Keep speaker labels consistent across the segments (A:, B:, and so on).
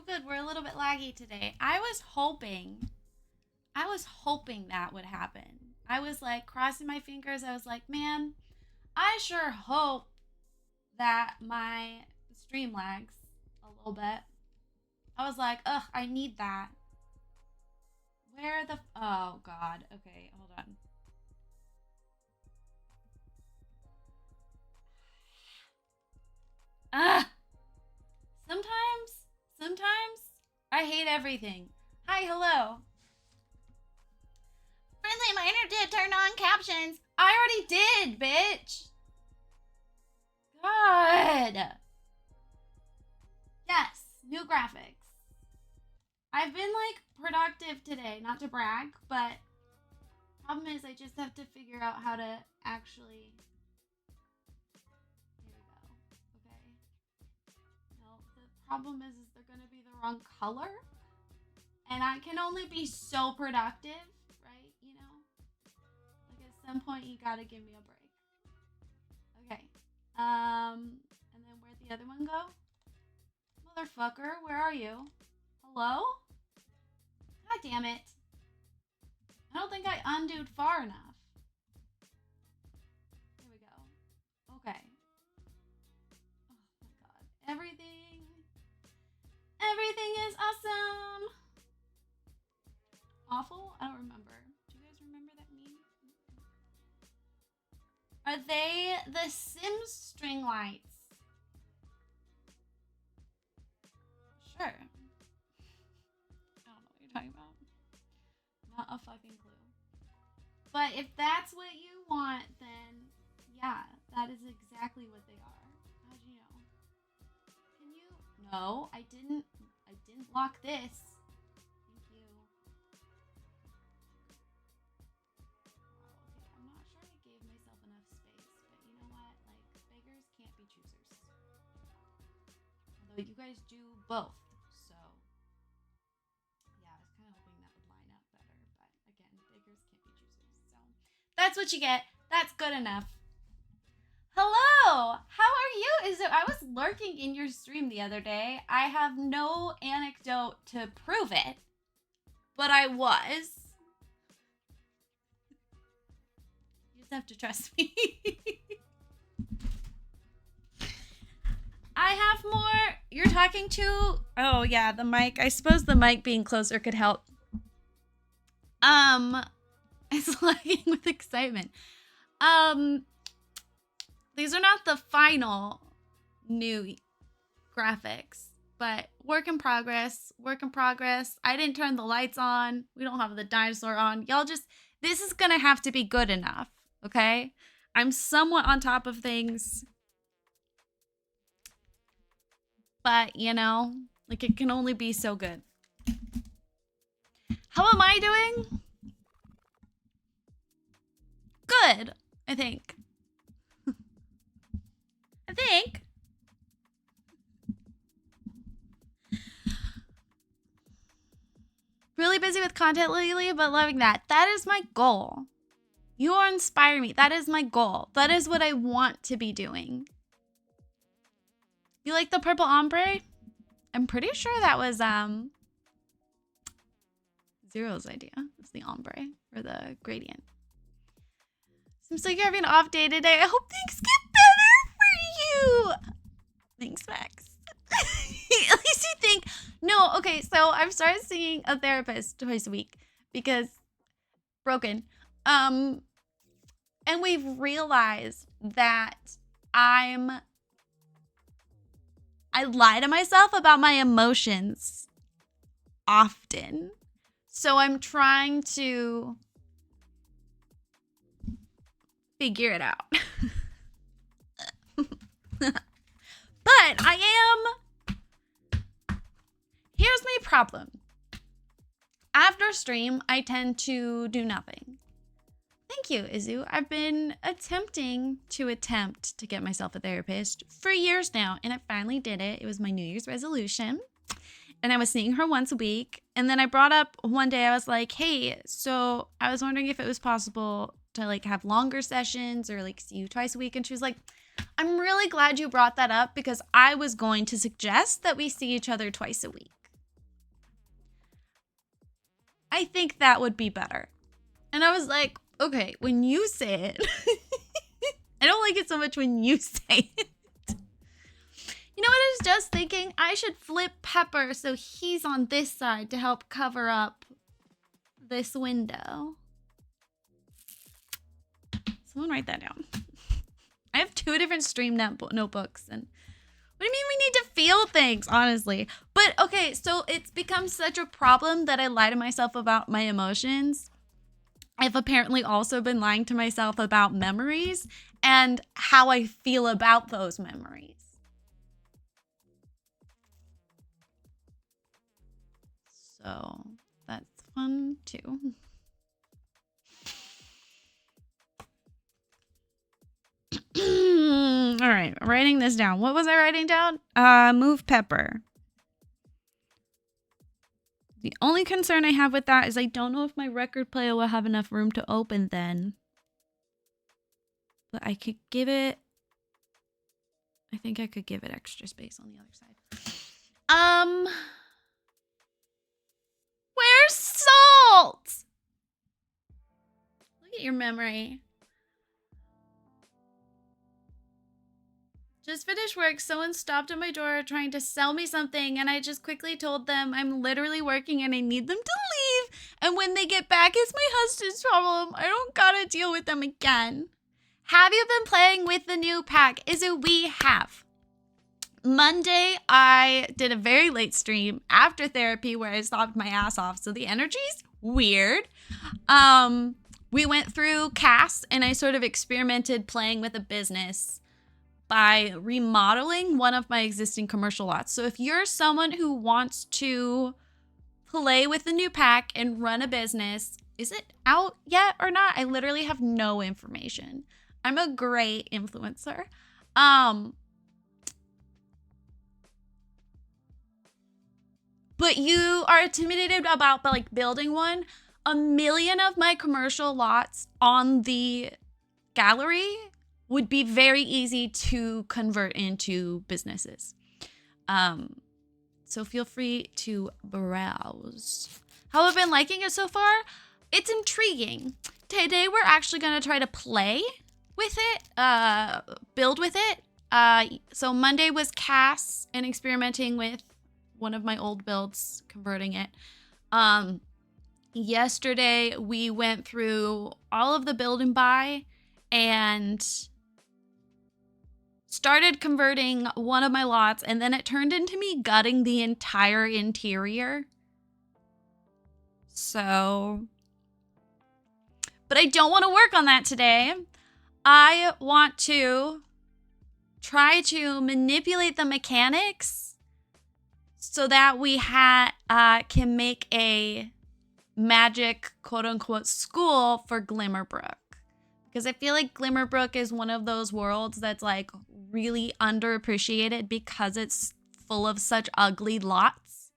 A: good. We're a little bit laggy today. I was hoping that would happen. I was like crossing my fingers. I was like, man, I sure hope that my stream lags a little bit. I was like, ugh, I need that. Where the oh god. Okay, hold on. Ah, sometimes I hate everything. Hi, hello. Friendly miner did turn on captions. I already did, bitch. God. Yes, new graphics. I've been like productive today, not to brag, but problem is I just have to figure out how to actually. Here we go. Okay. No, the problem is they're gonna be the wrong color, and I can only be so productive, right? You know, like at some point you gotta give me a break. Okay. And then where'd the other one go? Motherfucker, where are you? Hello? God damn it. I don't think I undoed far enough. Here we go. Okay. Oh my god. Everything is awesome. Awful? I don't remember. Do you guys remember that meme? Are they the Sims string lights? Sure. I don't know what you're talking about. Not a fucking clue. But if that's what you want, then yeah, that is exactly what they are. How'd you know? Can you? No, I didn't lock this. Thank you. Wow, okay, I'm not sure I gave myself enough space, but you know what? Like, beggars can't be choosers. Although you guys do both. So, yeah, I was kind of hoping that would line up better. But again, beggars can't be choosers. So, that's what you get. That's good enough. Hello! How are you? I was lurking in your stream the other day. I have no anecdote to prove it, but I was. You just have to trust me. I have more. You're talking to. Oh yeah, the mic. I suppose the mic being closer could help. It's lagging with excitement. These are not the final new graphics, but work in progress. Work in progress. I didn't turn the lights on. We don't have the dinosaur on. Y'all just. This is gonna have to be good enough, okay? I'm somewhat on top of things. But, you know, like it can only be so good. How am I doing? Good, I think. I think. Really busy with content lately, but loving that. That is my goal. You are inspiring me. That is my goal. That is what I want to be doing. You like the purple ombre? I'm pretty sure that was Zero's idea. It's the ombre or the gradient. Seems like you're having an off day today. I hope things get better for you. Thanks, Max. At least you think. No, okay, so I've started seeing a therapist twice a week because broken. And we've realized that I lie to myself about my emotions often. So I'm trying to figure it out. But I am. Here's my problem. After stream, I tend to do nothing. Thank you, Izu. I've been attempting to get myself a therapist for years now, and I finally did it. It was my New Year's resolution, and I was seeing her once a week. And then I brought up one day, I was like, hey, so I was wondering if it was possible to like have longer sessions or like see you twice a week. And she was like, I'm really glad you brought that up because I was going to suggest that we see each other twice a week. I think that would be better. And I was like, okay, when you say it, I don't like it so much when you say it. You know what I was just thinking? I should flip Pepper so he's on this side to help cover up this window. Someone write that down. I have 2 different stream notebooks. And what do you mean we need to feel things, honestly? But okay, so it's become such a problem that I lie to myself about my emotions. I've apparently also been lying to myself about memories and how I feel about those memories. So that's fun too. All right, writing this down. What was I writing down? Move Pepper. The only concern I have with that is I don't know if my record player will have enough room to open then. But I could give it... I think I could give it extra space on the other side. Where's Salt? Look at your memory. Just finished work. Someone stopped at my door trying to sell me something, and I just quickly told them I'm literally working and I need them to leave. And when they get back, it's my husband's problem. I don't gotta deal with them again. Have you been playing with the new pack? Is it we have? Monday, I did a very late stream after therapy where I stopped my ass off. So the energy's weird. We went through CAS and I sort of experimented playing with a business by remodeling one of my existing commercial lots. So if you're someone who wants to play with the new pack and run a business, is it out yet or not? I literally have no information. I'm a great influencer. But you are intimidated about like building one. 1 million of my commercial lots on the gallery would be very easy to convert into businesses. So feel free to browse. How have I been liking it so far? It's intriguing. Today we're actually gonna try to play with it, build with it. So Monday was CAS and experimenting with one of my old builds, converting it. Yesterday we went through all of the build and buy and started converting one of my lots, and then it turned into me gutting the entire interior. So, but I don't want to work on that today. I want to try to manipulate the mechanics so that we can make a magic quote-unquote school for Glimmerbrook. Because I feel like Glimmerbrook is one of those worlds that's like really underappreciated because it's full of such ugly lots.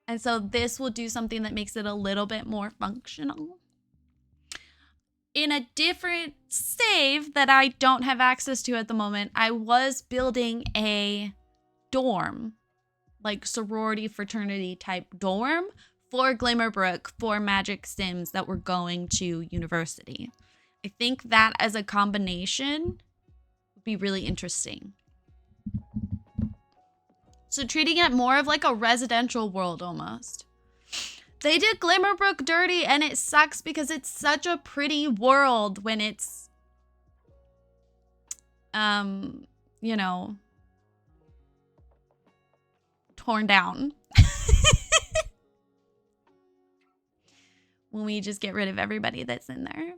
A: And so this will do something that makes it a little bit more functional. In a different save that I don't have access to at the moment, I was building a dorm, like sorority fraternity type dorm for Glimmerbrook for Magic Sims that were going to university. I think that as a combination would be really interesting. So treating it more of like a residential world almost. They did Glimmerbrook dirty and it sucks because it's such a pretty world when it's, you know, torn down. When we just get rid of everybody that's in there.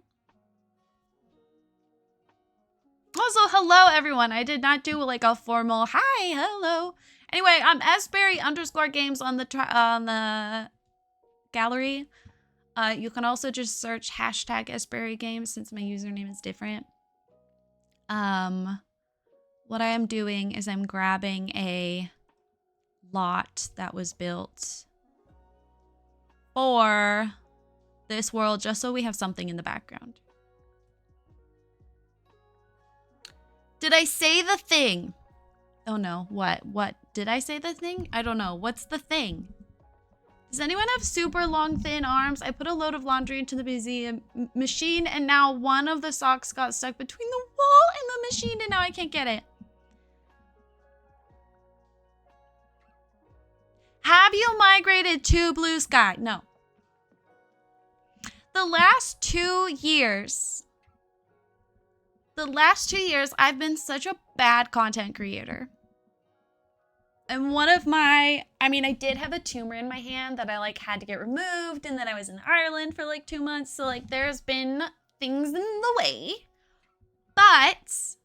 A: Also, hello everyone. I did not do like a formal hi, hello. Anyway, I'm sberry_games on the gallery. You can also just search hashtag sberrygames since my username is different. What I am doing is I'm grabbing a lot that was built for this world just so we have something in the background. Did I say the thing? Oh no, what? Did I say the thing? I don't know. What's the thing? Does anyone have super long, thin arms? I put a load of laundry into the museum machine, and now one of the socks got stuck between the wall and the machine, and now I can't get it. Have you migrated to Blue Sky? No. The last 2 years, I've been such a bad content creator. And one of my, I mean, I did have a tumor in my hand that I like had to get removed, and then I was in Ireland for like 2 months. So like there's been things in the way, but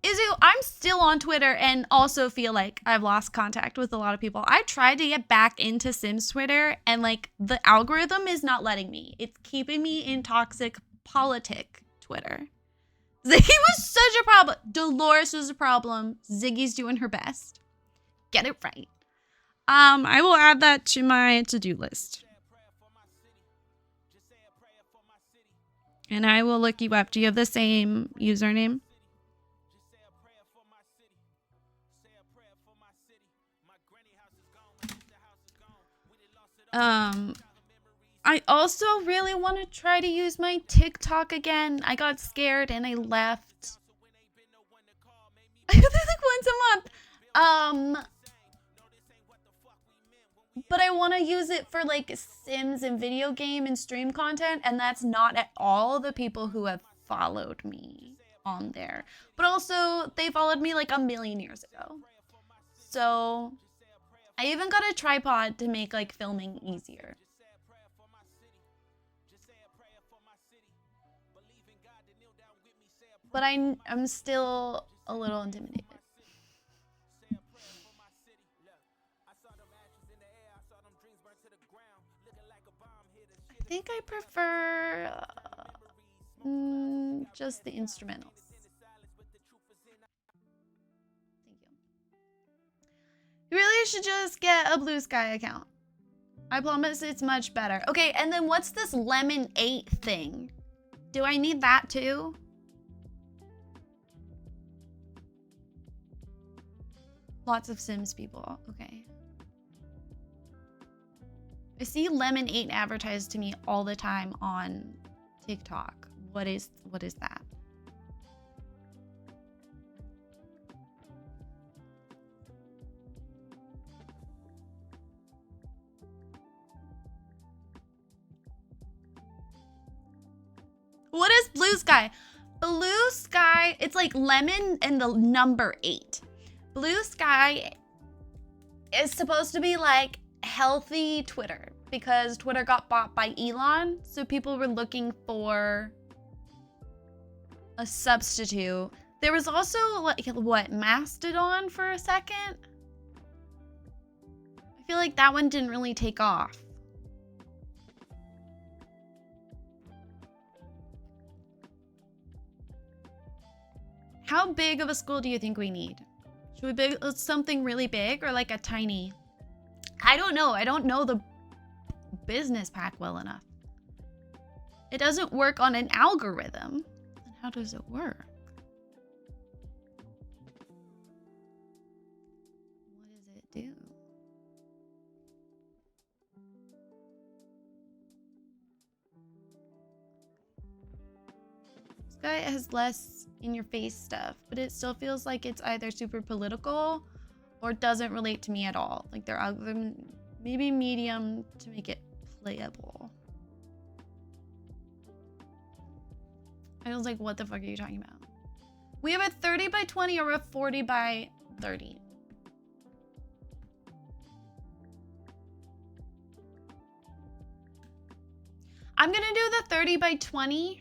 A: Izu, I'm still on Twitter and also feel like I've lost contact with a lot of people. I tried to get back into Sims Twitter, and like the algorithm is not letting me. It's keeping me in toxic politic Twitter. Ziggy was such a problem. Dolores was a problem. Ziggy's doing her best. Get it right. I will add that to my to-do list. And I will look you up. Do you have the same username? I also really want to try to use my TikTok again. I got scared and I left. I do like once a month. But I want to use it for like Sims and video game and stream content, and that's not at all the people who have followed me on there. But also, they followed me like a million years ago. So I even got a tripod to make like filming easier. But I'm still a little intimidated. I think I prefer just the instrumentals. Thank you. You really should just get a Blue Sky account. I promise it's much better. Okay, and then what's this Lemon 8 thing? Do I need that too? Lots of Sims people. Okay. I see Lemon 8 advertised to me all the time on TikTok. What is that? What is Blue Sky? Blue Sky, it's like lemon and the number 8. Blue Sky is supposed to be like healthy Twitter because Twitter got bought by Elon. So people were looking for a substitute. There was also like what, Mastodon for a second? I feel like that one didn't really take off. How big of a school do you think we need? Should we build something really big or like a tiny? I don't know. I don't know the business pack well enough. It doesn't work on an algorithm. Then how does it work? What does it do? This guy has less in your face stuff, but it still feels like it's either super political or doesn't relate to me at all. Like their algorithm, maybe medium to make it playable. I was like, what the fuck are you talking about? We have a 30 by 20 or a 40 by 30. I'm gonna do the 30 by 20.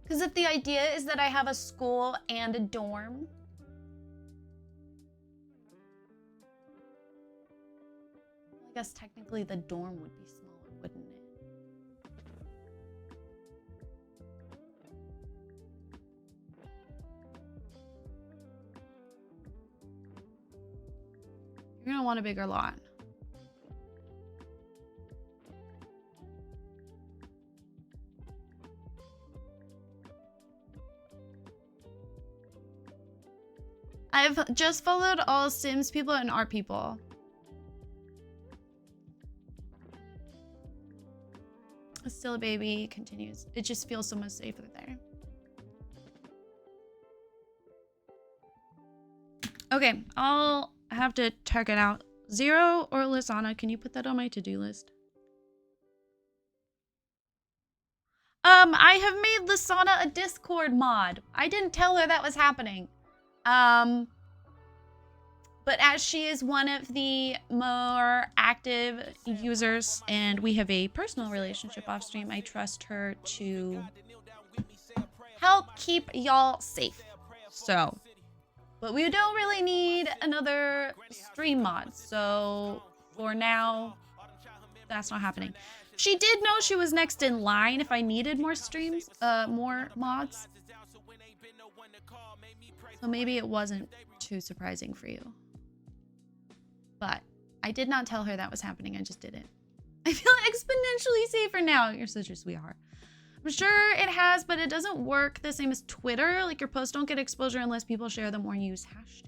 A: Because if the idea is that I have a school and a dorm, I guess technically the dorm would be smaller, wouldn't it? You're gonna want a bigger lot. I've just followed all Sims people and art people. Still a baby continues. It just feels so much safer there. Okay, I'll have to check it out. Zero or Lizana, can you put that on my to-do list? I have made Lizana a Discord mod. I didn't tell her that was happening. But as she is one of the more active users and we have a personal relationship off stream, I trust her to help keep y'all safe. So, but we don't really need another stream mod. So for now, that's not happening. She did know she was next in line if I needed more streams, more mods. So maybe it wasn't too surprising for you. But I did not tell her that was happening. I just did it. I feel exponentially safer now. You're such a sweetheart. I'm sure it has, but it doesn't work the same as Twitter. Like, your posts don't get exposure unless people share them or use hashtags.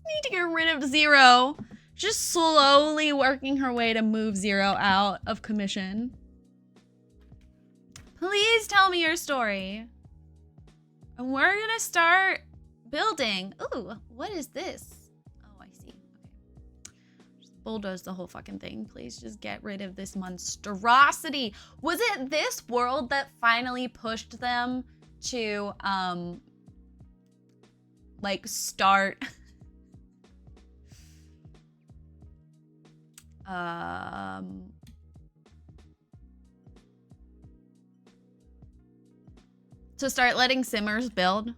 A: Need to get rid of Zero. Just slowly working her way to move Zero out of commission. Please tell me your story. And we're gonna start building. Ooh, what is this? Bulldoze the whole fucking thing. Please just get rid of this monstrosity. Was it this world that finally pushed them to like start to start letting Simmers build?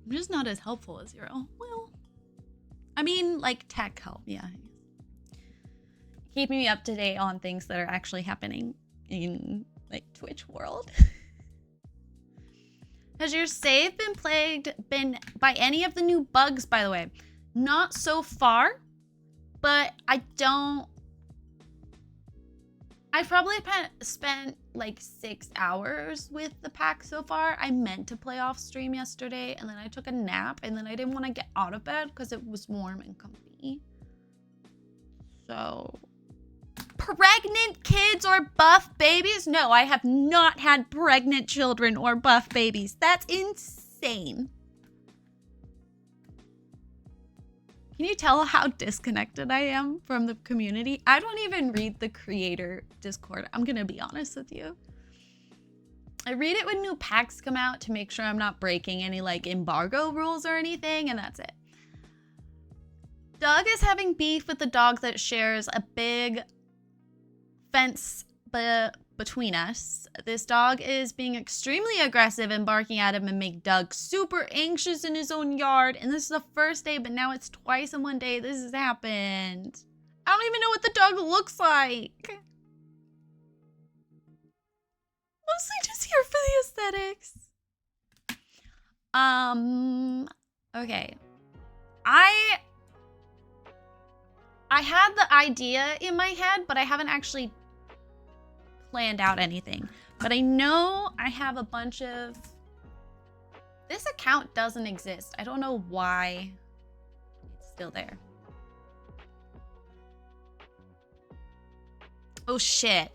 A: I'm just not as helpful as Zero. Well, I mean, like, tech help, yeah. Keeping me up to date on things that are actually happening in, like, Twitch world. Has your save been plagued by any of the new bugs, by the way? Not so far, but I've probably spent like 6 hours with the pack so far. I meant to play off stream yesterday, and then I took a nap, and then I didn't want to get out of bed because it was warm and comfy. So, pregnant kids or buff babies? No, I have not had pregnant children or buff babies. That's insane. Can you tell how disconnected I am from the community? I don't even read the creator Discord. I'm gonna be honest with you. I read it when new packs come out to make sure I'm not breaking any like embargo rules or anything, and that's it. Doug is having beef with the dog that shares a big fence between us. This dog is being extremely aggressive and barking at him and make Doug super anxious in his own yard. And this is the first day, but now it's twice in one day this has happened. I don't even know what the dog looks like. Mostly just here for the aesthetics. Okay. I had the idea in my head, but I haven't actually planned out anything. But I know I have a bunch of... This account doesn't exist. I don't know why it's still there. Oh shit.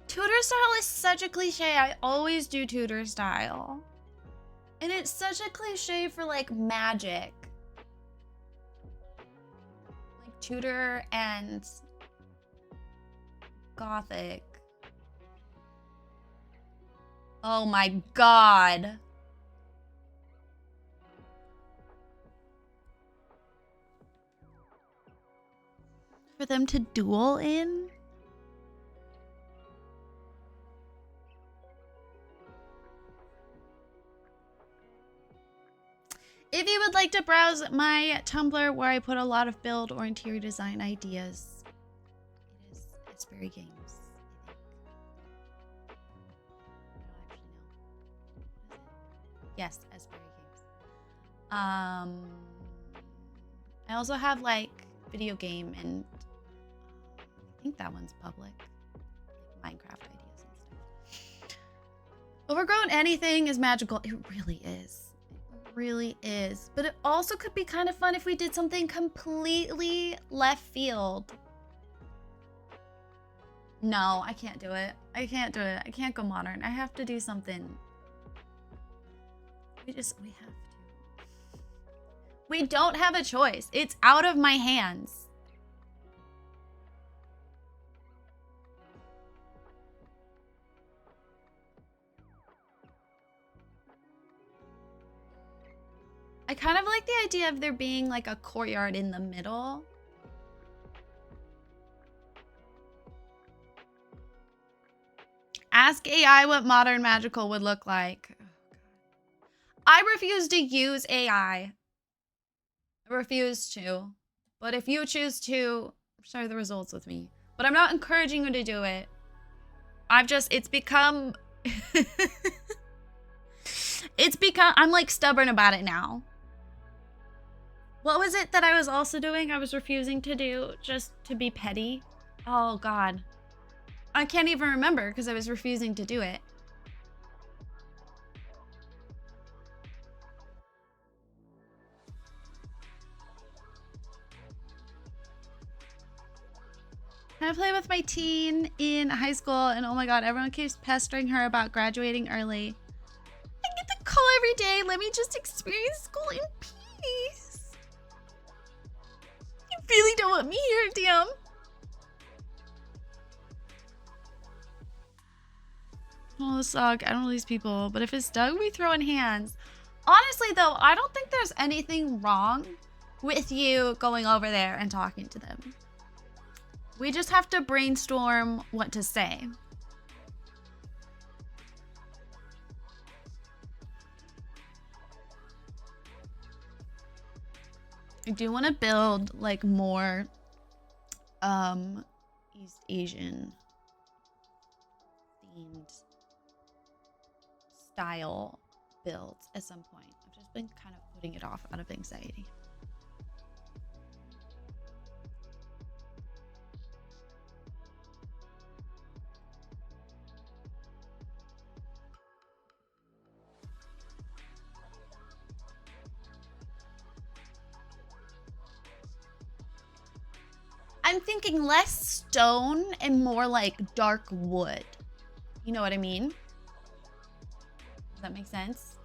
A: Tutor style is such a cliche. I always do tutor style. And it's such a cliche for like magic. Like tutor and gothic. Oh my god. For them to duel in? If you would like to browse my Tumblr where I put a lot of build or interior design ideas, it is Esberry Games. Yes, Esberry Games. I also have like video game and think that one's public. Like Minecraft ideas and stuff. Overgrown anything is magical. It really is. It really is. But it also could be kind of fun if we did something completely left field. No, I can't do it. I can't do it. I can't go modern. I have to do something. We have to. We don't have a choice. It's out of my hands. I kind of like the idea of there being like a courtyard in the middle. Ask AI what modern magical would look like. I refuse to use AI. I refuse to. But if you choose to, share the results with me. But I'm not encouraging you to do it. It's become... I'm like stubborn about it now. What was it that I was also doing? I was refusing to do just to be petty. Oh God. I can't even remember because I was refusing to do it. I play with my teen in high school and oh my God, everyone keeps pestering her about graduating early. I get the call every day. Let me just experience school in peace. You really don't want me here, damn. Oh, this sucks. I don't know these people, but if it's Doug, we throw in hands. Honestly, though, I don't think there's anything wrong with you going over there and talking to them. We just have to brainstorm what to say. I do want to build like more East Asian themed style builds at some point. I've just been kind of putting it off out of anxiety. I'm thinking less stone and more like dark wood. You know what I mean? Does that make sense?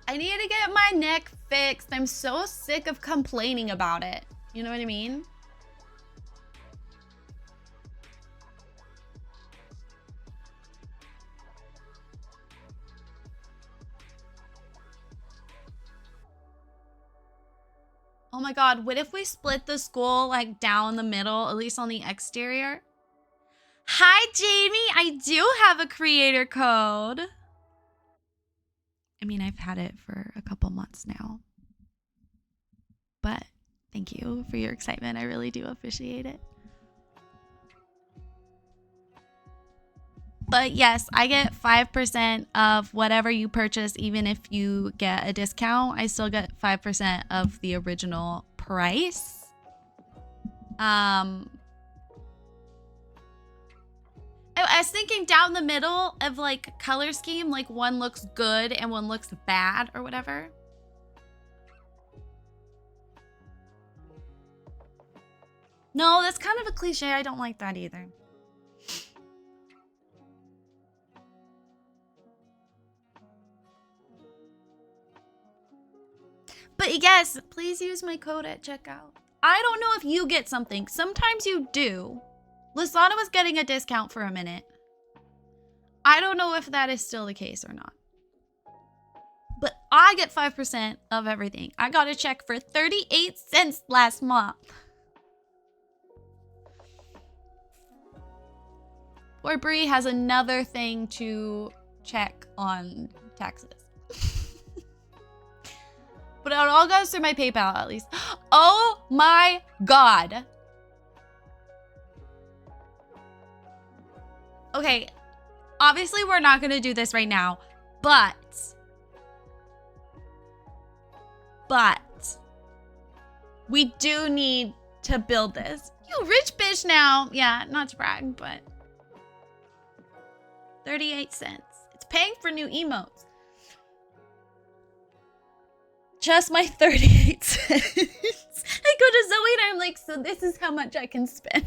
A: I need to get my neck fixed. I'm so sick of complaining about it. You know what I mean? Oh my God, what if we split the school like down the middle, at least on the exterior? Hi, Jamie. I do have a creator code. I mean, I've had it for a couple months now. But thank you for your excitement. I really do appreciate it. But yes, I get 5% of whatever you purchase, even if you get a discount. I still get 5% of the original price. I was thinking down the middle of like color scheme, like one looks good and one looks bad or whatever. No, that's kind of a cliche. I don't like that either. But yes, please use my code at checkout. I don't know if you get something. Sometimes you do. Lisana was getting a discount for a minute. I don't know if that is still the case or not. But I get 5% of everything. I got a check for 38 cents last month. Poor Bree has another thing to check on taxes. But it all goes through my PayPal at least. Oh my God. Okay, obviously we're not gonna do this right now, but we do need to build this. You rich bitch now. Yeah, not to brag, but 38 cents. It's paying for new emotes. Just my 38 cents. I go to Zoe and I'm like, so this is how much I can spend.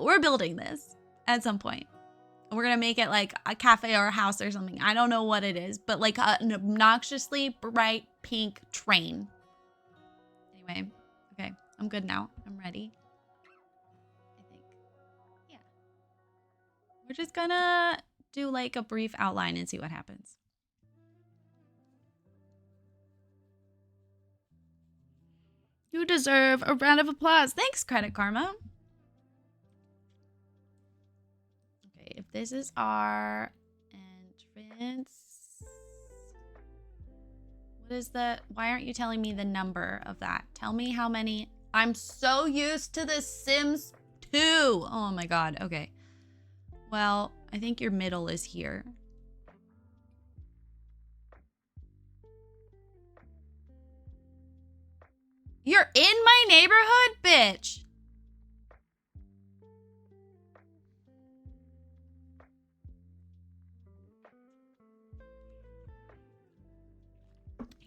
A: We're building this at some point. We're gonna make it like a cafe or a house or something. I don't know what it is, but like an obnoxiously bright pink train. Anyway, okay, I'm good now. I'm ready. I think. Yeah. We're just gonna do like a brief outline and see what happens. You deserve a round of applause. Thanks, Credit Karma. Okay, if this is our entrance. What is the... Why aren't you telling me the number of that? Tell me how many... I'm so used to The Sims 2. Oh my god, okay. Well, I think your middle is here. You're in my neighborhood, bitch.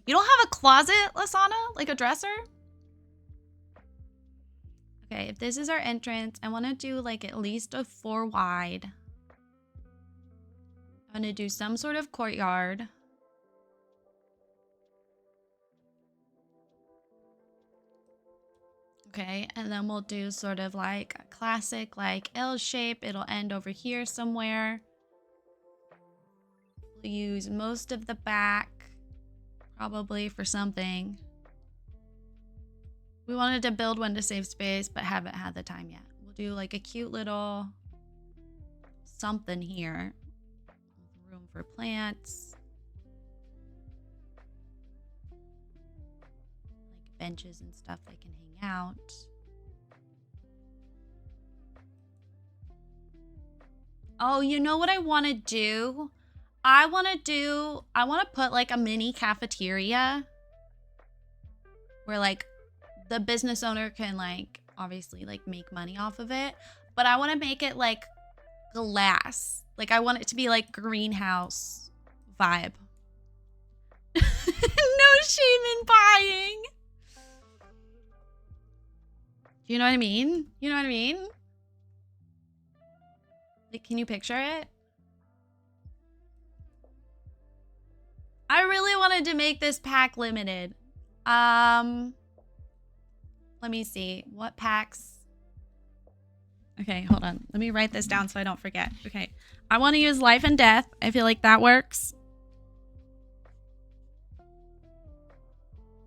A: You don't have a closet, Lasana? Like a dresser? Okay, if this is our entrance, I want to do like at least a 4 wide. I'm going to do some sort of courtyard. Okay, and then we'll do sort of like a classic like L shape. It'll end over here somewhere. We'll use most of the back probably for something. We wanted to build one to save space, but haven't had the time yet. We'll do like a cute little something here. Room for plants. Like benches and stuff they can hang out. Oh, you know what I want to do? I want to put like a mini cafeteria where like the business owner can like obviously like make money off of it, but I want to make it like glass. Like I want it to be like greenhouse vibe. No shame in buying. Do you know what I mean? You know what I mean? Like, can you picture it? I really wanted to make this pack limited. Let me see. What packs? Okay, hold on. Let me write this down so I don't forget. Okay. I want to use life and death. I feel like that works.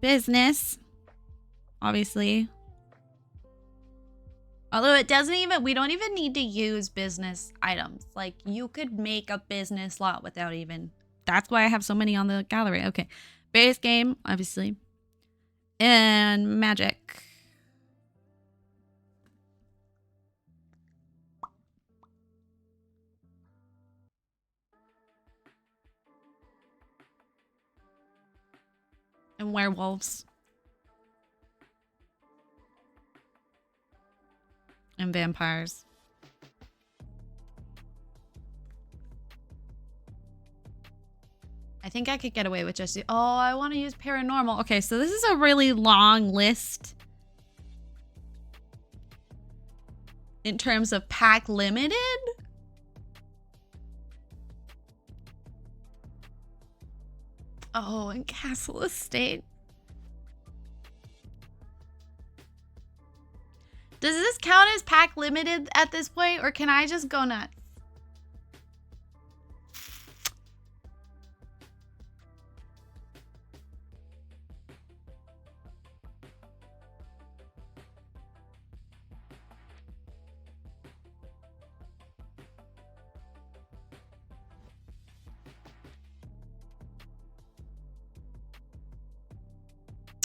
A: Business. Obviously. Although it doesn't even, we don't even need to use business items. Like you could make a business lot without even, that's why I have so many on the gallery. Okay. Base game, obviously. And magic. And werewolves. And vampires. I think I could get away with just... Oh, I want to use paranormal. Okay, so this is a really long list. In terms of pack limited. Oh, and Castle Estate. Does this count as pack limited at this point, or can I just go nuts?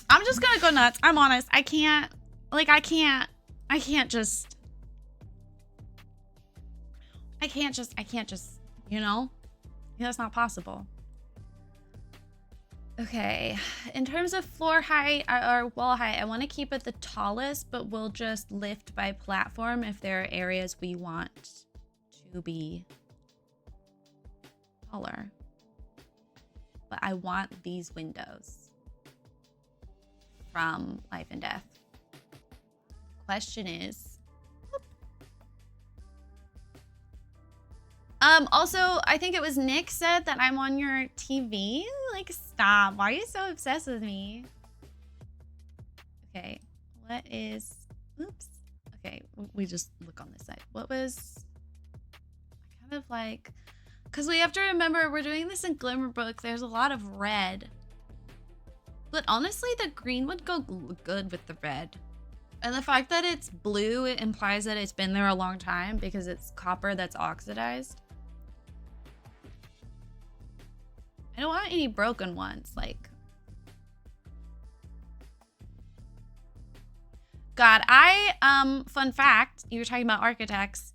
A: I'm just gonna go nuts. I'm honest. I can't just... I can't just, you know? That's not possible. Okay, in terms of floor height or wall height, I want to keep it the tallest, but we'll just lift by platform if there are areas we want to be taller. But I want these windows from Life and Death. Question is, also, I think it was Nick said that I'm on your TV. Like, stop. Why are you so obsessed with me? Okay, what is, oops. Okay, we just look on this side. What was, kind of like, because we have to remember we're doing this in Glimmerbrook. There's a lot of red. But honestly, the green would go good with the red. And the fact that it's blue, it implies that it's been there a long time because it's copper that's oxidized. I don't want any broken ones, like. God, fun fact, you were talking about architects.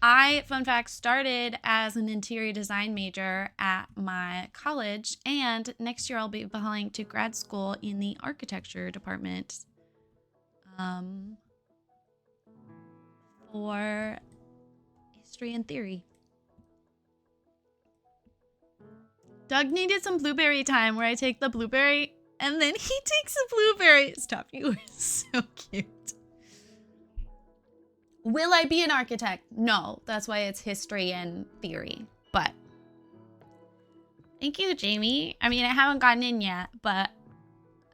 A: Fun fact, started as an interior design major at my college, and next year I'll be applying to grad school in the architecture department. For history and theory. Doug needed some blueberry time where I take the blueberry and then he takes the blueberry. Stop, you were so cute. Will I be an architect? No, that's why it's history and theory, but. Thank you, Jamie. I mean, I haven't gotten in yet, but.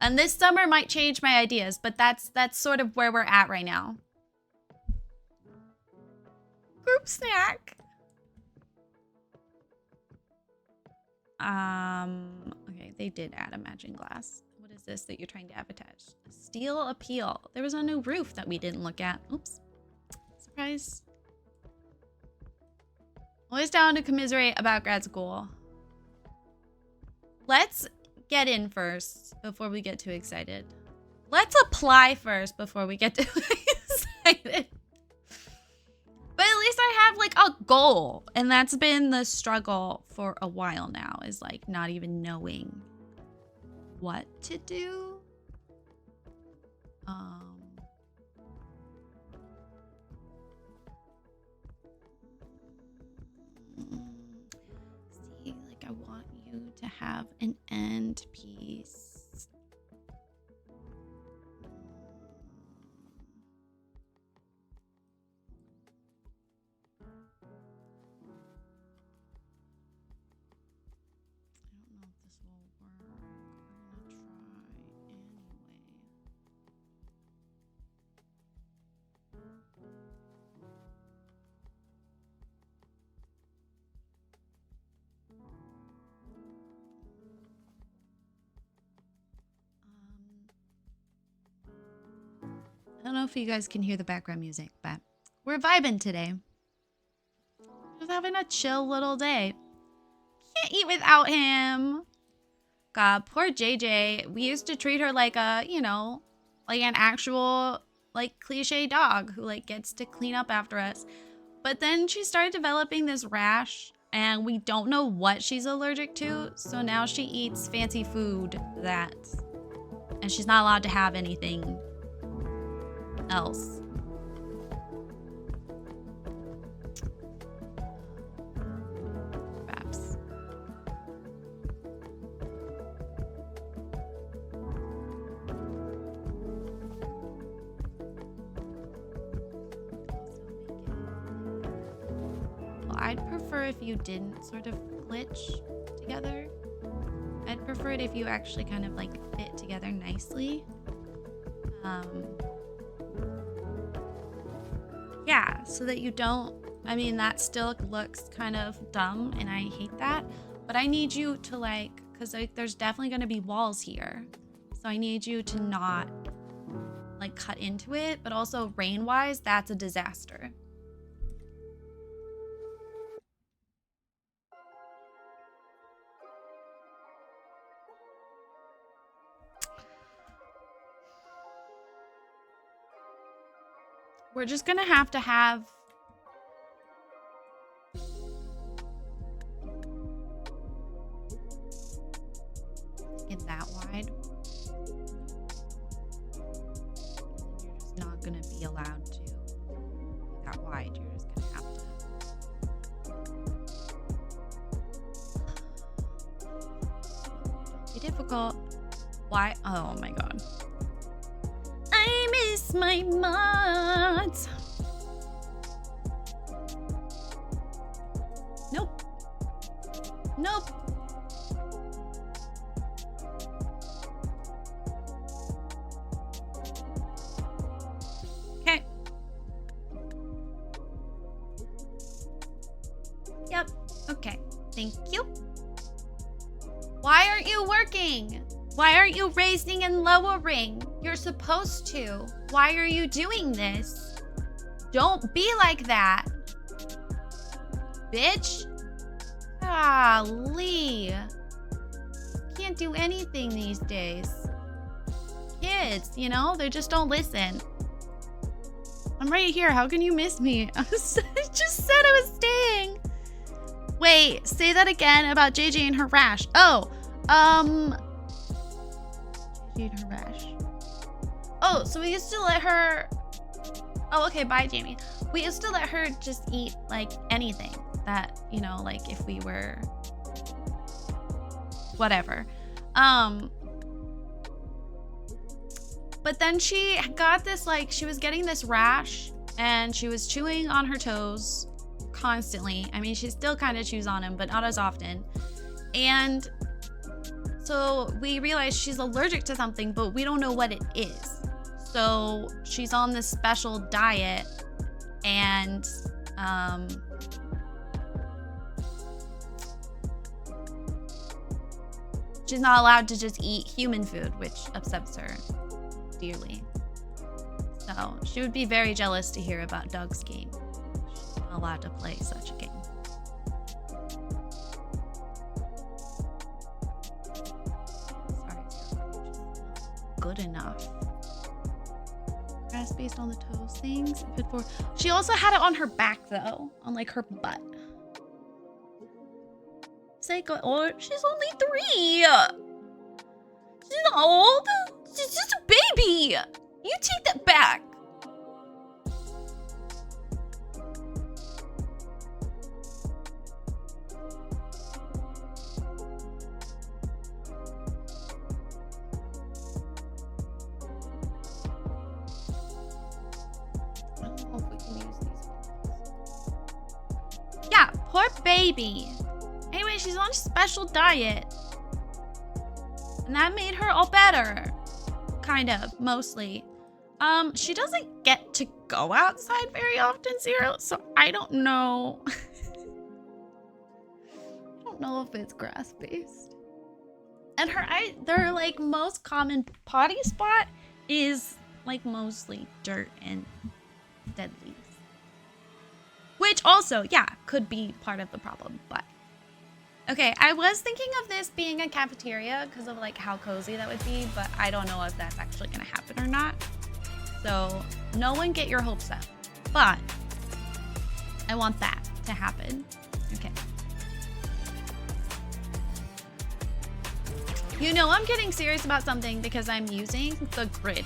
A: And this summer might change my ideas, but that's sort of where we're at right now. Group snack. Okay, they did add a matching glass. What is this that you're trying to sabotage? Steel appeal. There was a new roof that we didn't look at. Oops. Surprise. Always down to commiserate about grad school. Let's get in first before we get too excited. Let's apply first before we get too excited. But at least I have like a goal, and that's been the struggle for a while now, is like not even knowing what to do. See, like I want you to have an end piece. I don't know if you guys can hear the background music, but we're vibing today. Just having a chill little day. Can't eat without him. God, poor JJ. We used to treat her like a, you know, like an actual, like, cliche dog who, like, gets to clean up after us. But then she started developing this rash, and we don't know what she's allergic to. So now she eats fancy food and she's not allowed to have anything else. Perhaps. Well, I'd prefer if you didn't sort of glitch together. I'd prefer it if you actually kind of like fit together nicely. Yeah, so that you don't, I mean, that still looks kind of dumb and I hate that, but I need you to like, because like, there's definitely going to be walls here. So I need you to not like cut into it, but also rain-wise, that's a disaster. We're just gonna have to have gonna be allowed to be that wide. You're just gonna have to be difficult. Why? Oh my god. I miss my mods. Nope. Nope. Okay. Yep. Okay. Thank you. Why aren't you working? Why aren't you raising and lowering? You're supposed to. Why are you doing this? Don't be like that. Bitch. Golly. Can't do anything these days. Kids, you know, they just don't listen. I'm right here. How can you miss me? I just said I was staying. Wait, say that again about JJ and her rash. Oh, JJ and her rash. Oh, so we used to let her... Oh, okay, bye, Jamie. We used to let her just eat, like, anything that, you know, like, if we were... Whatever. But then she got this, like, she was getting this rash, and she was chewing on her toes constantly. I mean, she still kind of chews on them, but not as often. And so we realized she's allergic to something, but we don't know what it is. So she's on this special diet, and she's not allowed to just eat human food, which upsets her dearly. So she would be very jealous to hear about Doug's game. She's not allowed to play such a game. Sorry, good enough. Grass based on the toes things. She also had it on her back though, on like her butt. Psycho, or she's only 3. She's not old. She's just a baby. You take that back. I don't know if we can use these. Yeah, poor baby. Anyway, she's on a special diet. And that made her all better. Kind of, mostly. She doesn't get to go outside very often, Zero, so I don't know. I don't know if it's grass-based. And their like most common potty spot is like mostly dirt and dead leaves. Which also, yeah, could be part of the problem, but okay, I was thinking of this being a cafeteria because of like how cozy that would be, but I don't know if that's actually gonna happen or not. So no one get your hopes up, but I want that to happen. Okay. You know I'm getting serious about something because I'm using the grid.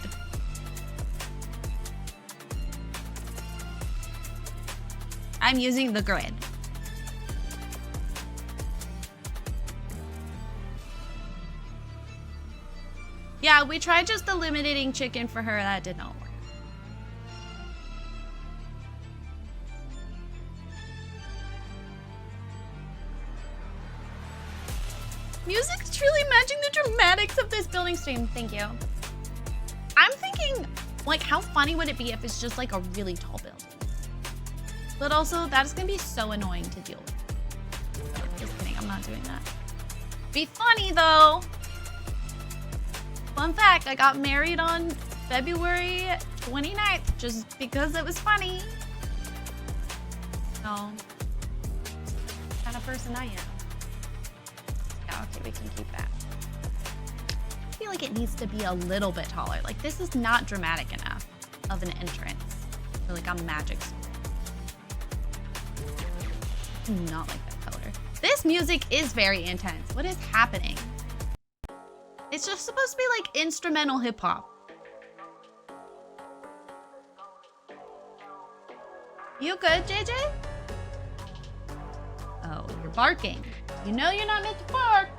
A: I'm using the grid. Yeah, we tried just eliminating chicken for her. That did not work. Music's truly matching the dramatics of this building stream. Thank you. I'm thinking, like, how funny would it be if it's just like a really tall building? But also, that's gonna be so annoying to deal with. So, just kidding, I'm not doing that. Be funny though. Fun fact, I got married on February 29th just because it was funny. So, kind of person I am. Yeah, okay, we can keep that. I feel like it needs to be a little bit taller. Like, this is not dramatic enough of an entrance for like a magic school. I do not like that color. This music is very intense. What is happening? It's just supposed to be like instrumental hip hop. You good, JJ? Oh, you're barking. You know you're not meant to bark.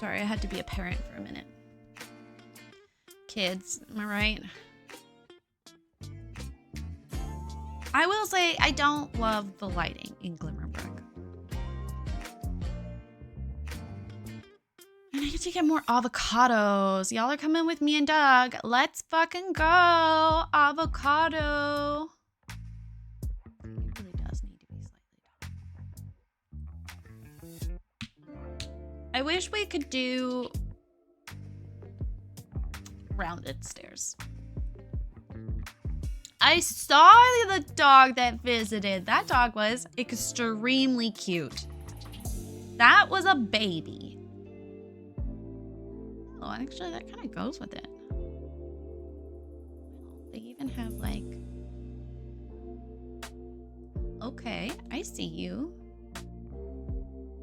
A: Sorry, I had to be a parent for a minute. Kids, am I right? I will say I don't love the lighting in Glimmerbrook. And I get to get more avocados. Y'all are coming with me and Doug. Let's fucking go. Avocado. It really does need to be slightly taller. I wish we could do rounded stairs. I saw the dog that visited. That dog was extremely cute. That was a baby. Oh, actually, that kind of goes with it. They even have like... Okay, I see you.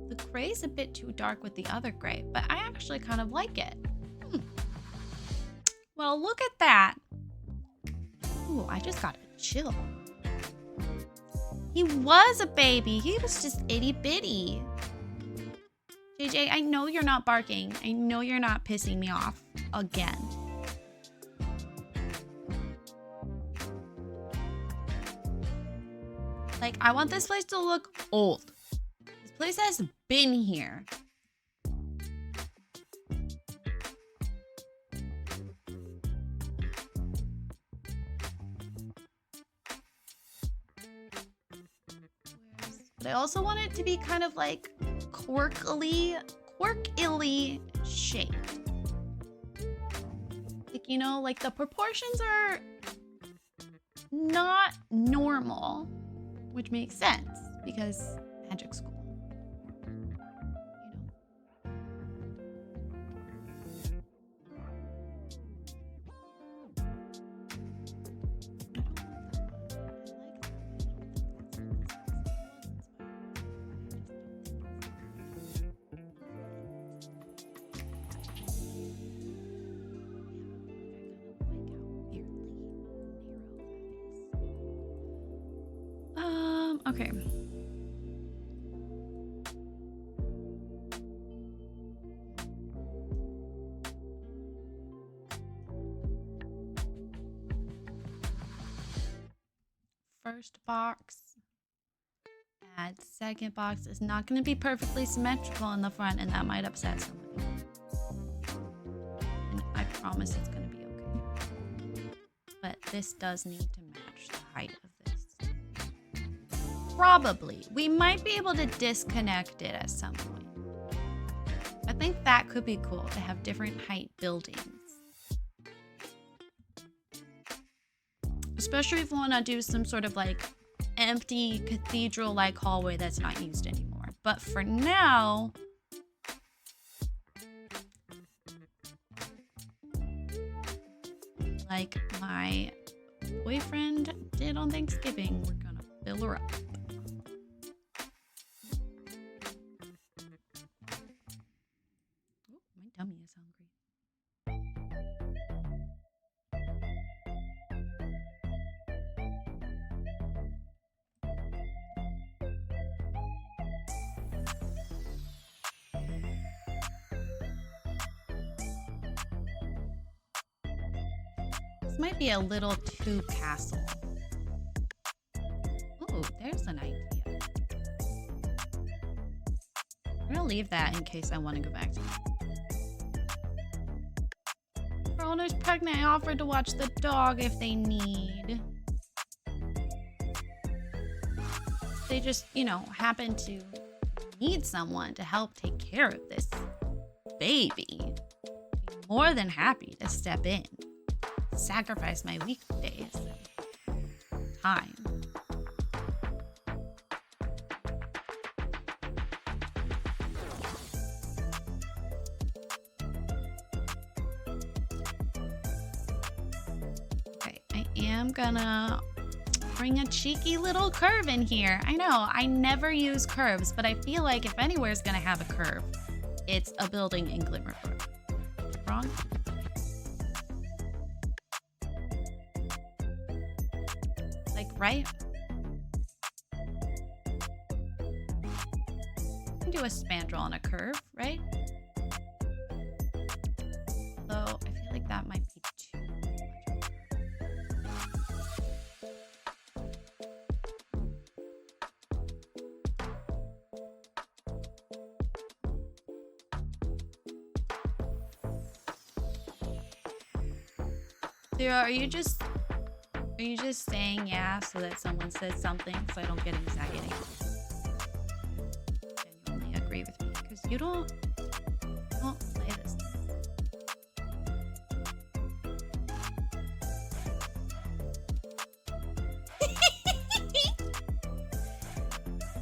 A: The gray's a bit too dark with the other gray, but I actually kind of like it. Well, look at that. Ooh, I just got a chill. He was a baby. He was just itty bitty. JJ, I know you're not barking. I know you're not pissing me off again. Like, I want this place to look old. This place has been here. But I also want it to be kind of like quirkily shaped. Like, you know, like the proportions are not normal, which makes sense because magic school. Okay. First box. Add second box. Is not going to be perfectly symmetrical in the front, and that might upset somebody. And I promise it's going to be okay. But this does need to match the height of this. Probably. We might be able to disconnect it at some point. I think that could be cool to have different height buildings. Especially if we want to do some sort of like empty cathedral-like hallway that's not used anymore. But for now, like my boyfriend did on Thanksgiving, we're gonna fill her up. My tummy is hungry. might be a little too castle. Ooh, there's an idea. I'm gonna leave that in case I want to go back to it. Her owner's pregnant. I offered to watch the dog if they need. They just, you know, happen to need someone to help take care of this baby. Be more than happy to step in. Sacrifice my weekdays and time. Okay, I am gonna bring a cheeky little curve in here. I know, I never use curves, but I feel like if anywhere's gonna have a curve, it's a building in Glimmerbrook. Wrong? Like, right? You can do a spandrel on a curve, right? Though, I feel like that might be too Zero, are you just saying yeah so that someone says something so I don't get anxiety? Genuinely agree with me because you don't play this.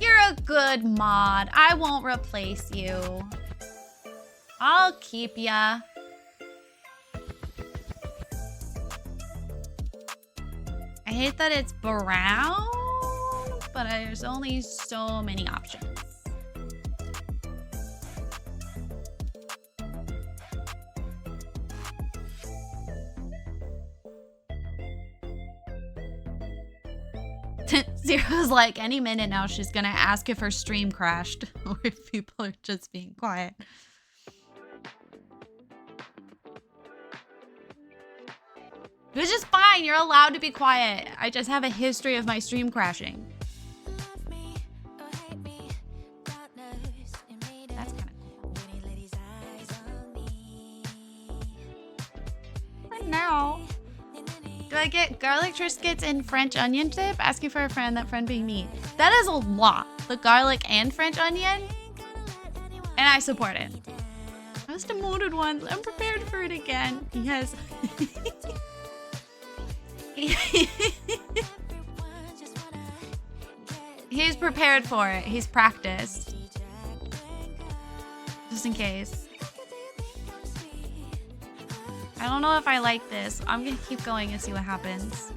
A: You're a good mod. I won't replace you. I'll keep ya. I hate that it's brown, but there's only so many options. Zero's like, any minute now she's gonna ask if her stream crashed or if people are just being quiet. Which is fine, you're allowed to be quiet. I just have a history of my stream crashing. That's kind of cool. For now. Do I get garlic Triscuits and French onion dip? Asking for a friend, that friend being me. That is a lot. The garlic and French onion. And I support it. I was demoted once. I'm prepared for it again. Yes. He's prepared for it. He's practiced. Just in case. I don't know if I like this. I'm gonna keep going and see what happens.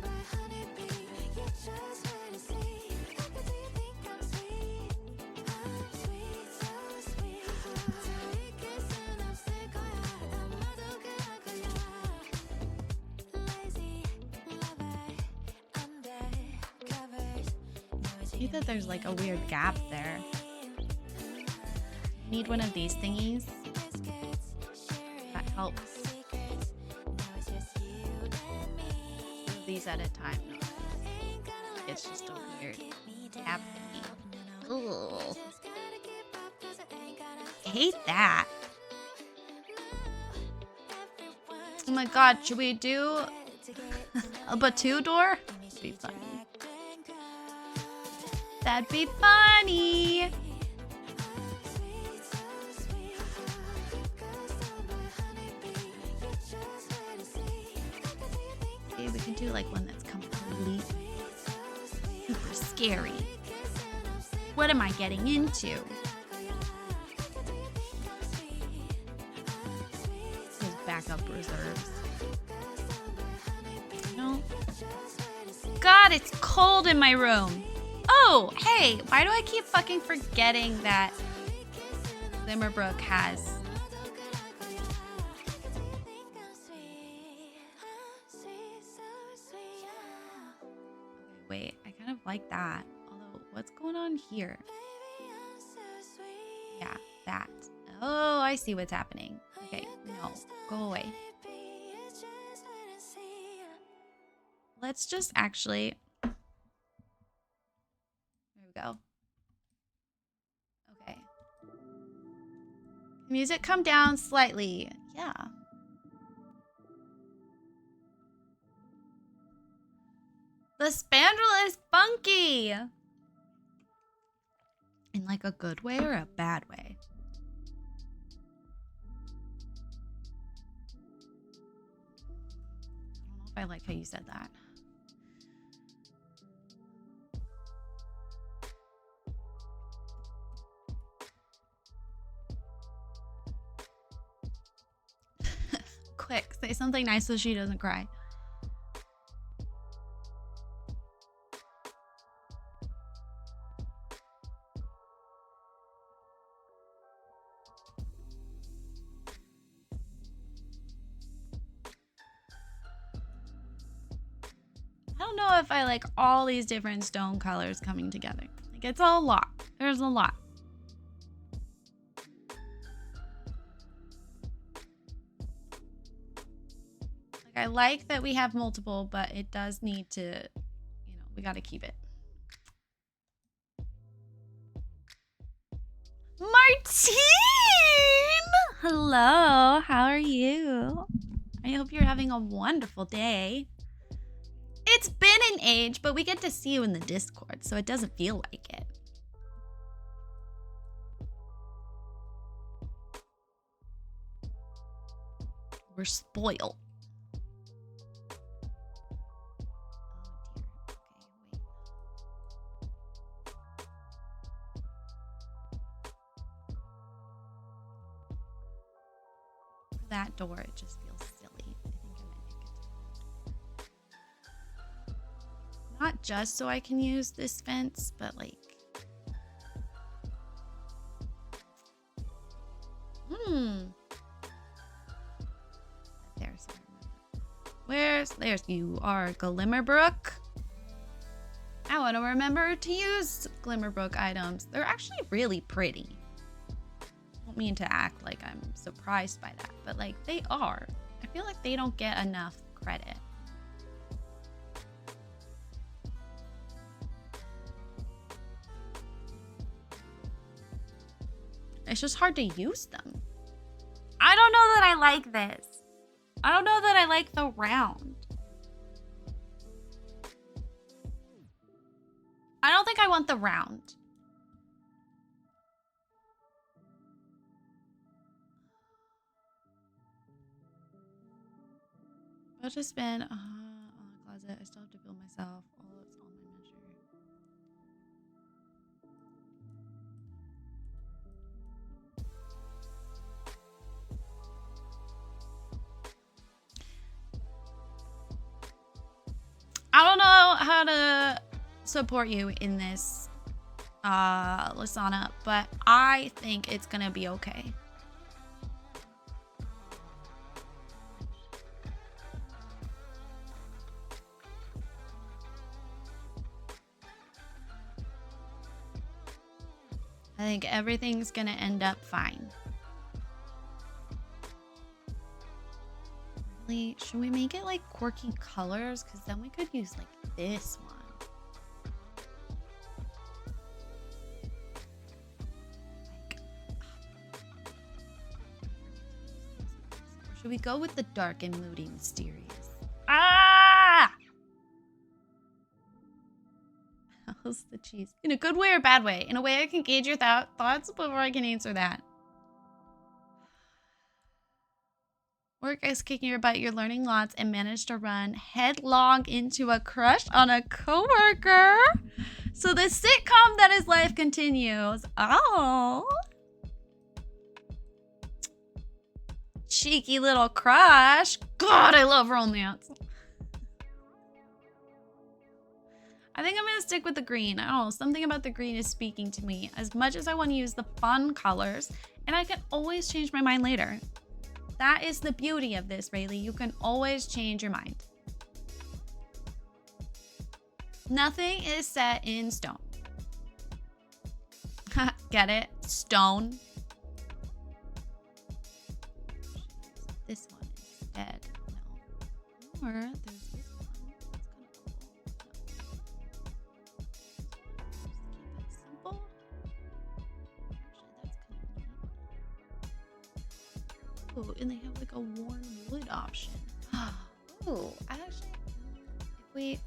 A: I hate that there's like a weird gap there. Need one of these thingies. That helps. These at a time. It's just a weird gap thingy. Ugh. I hate that. Oh my god, should we do a Batu door? That'd be funny. That'd be funny. Okay, we can do like one that's completely super scary. What am I getting into? Those backup reserves. No. God, it's cold in my room. Oh, hey, why do I keep fucking forgetting that Glimmerbrook has... Wait, I kind of like that. Although, what's going on here? Yeah, that. Oh, I see what's happening. Okay, no, go away. Let's just actually... There we go. Okay. Music come down slightly. Yeah. The spandrel is funky! In like a good way or a bad way? I don't know if I like how you said that. Quick, say something nice so she doesn't cry. I don't know if I like all these different stone colors coming together. Like, it's a lot. There's a lot. Like, I like that we have multiple, but it does need to, you know, we got to keep it. Martine! Hello, how are you? I hope you're having a wonderful day. It's been an age, but we get to see you in the Discord, so it doesn't feel like it. We're spoiled. That door, it just feels silly. I think I might make it. Not just so I can use this fence, but like... There's... There's... You are Glimmerbrook. I want to remember to use Glimmerbrook items. They're actually really pretty. I don't mean to act like I'm surprised by that, but like they are. I feel like they don't get enough credit. It's just hard to use them. I don't know that I like this. I don't know that I like the round. I don't think I want the round. I'll just spend on the closet. I still have to build myself. All it's on my measure. I don't know how to support you in this, Lasana, but I think it's gonna be okay. I think everything's gonna end up fine. Really, should we make it like quirky colors? Because then we could use like this one. Or should we go with the dark and moody mysterious? Ah! How's the cheese? In a good way or bad way? In a way I can gauge your thoughts before I can answer that. Work is kicking your butt, you're learning lots, and managed to run headlong into a crush on a coworker. So the sitcom that is life continues. Oh. Cheeky little crush. God, I love romance. I think I'm going to stick with the green. I don't know, something about the green is speaking to me. As much as I want to use the fun colors, and I can always change my mind later. That is the beauty of this, Rayleigh. You can always change your mind. Nothing is set in stone. Get it? Stone. This one instead. No. Or there's this one. It's kind of Ooh, and they have like a warm wood option. Ooh, actually, if we...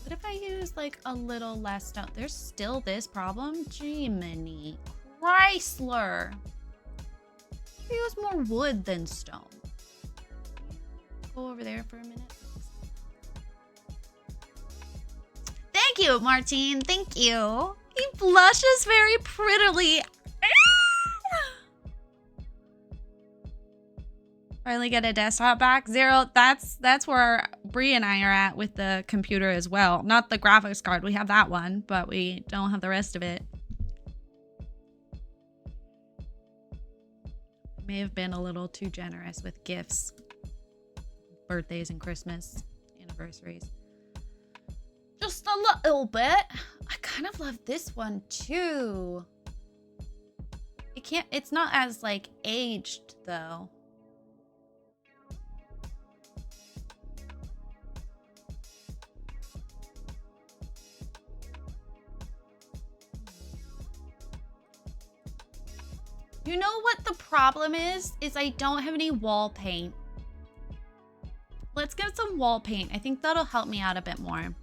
A: What if I use like a little less stone? There's still this problem? Jiminy Chrysler. I use more wood than stone. Go over there for a minute. Thank you, Martine. Thank you. He blushes very prettily. Finally get a desktop back. Zero, that's where Bree and I are at with the computer as well. Not the graphics card. We have that one, but we don't have the rest of it. May have been a little too generous with gifts. Birthdays and Christmas anniversaries. Just a little bit. I kind of love this one too. It's not as like aged though. You know what the problem is I don't have any wall paint. Let's get some wall paint. I think that'll help me out a bit more.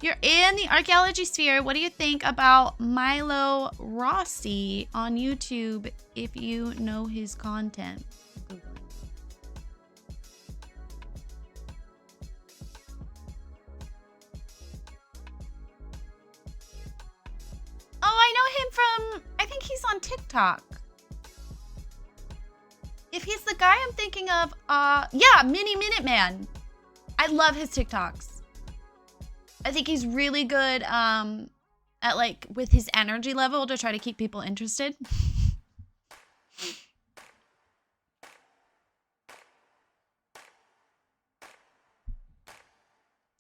A: You're in the archaeology sphere. What do you think about Milo Rossi on YouTube if you know his content? Oh, I know him from, I think he's on TikTok. If he's the guy I'm thinking of, yeah, Mini Minuteman. I love his TikToks. I think he's really good at like with his energy level to try to keep people interested.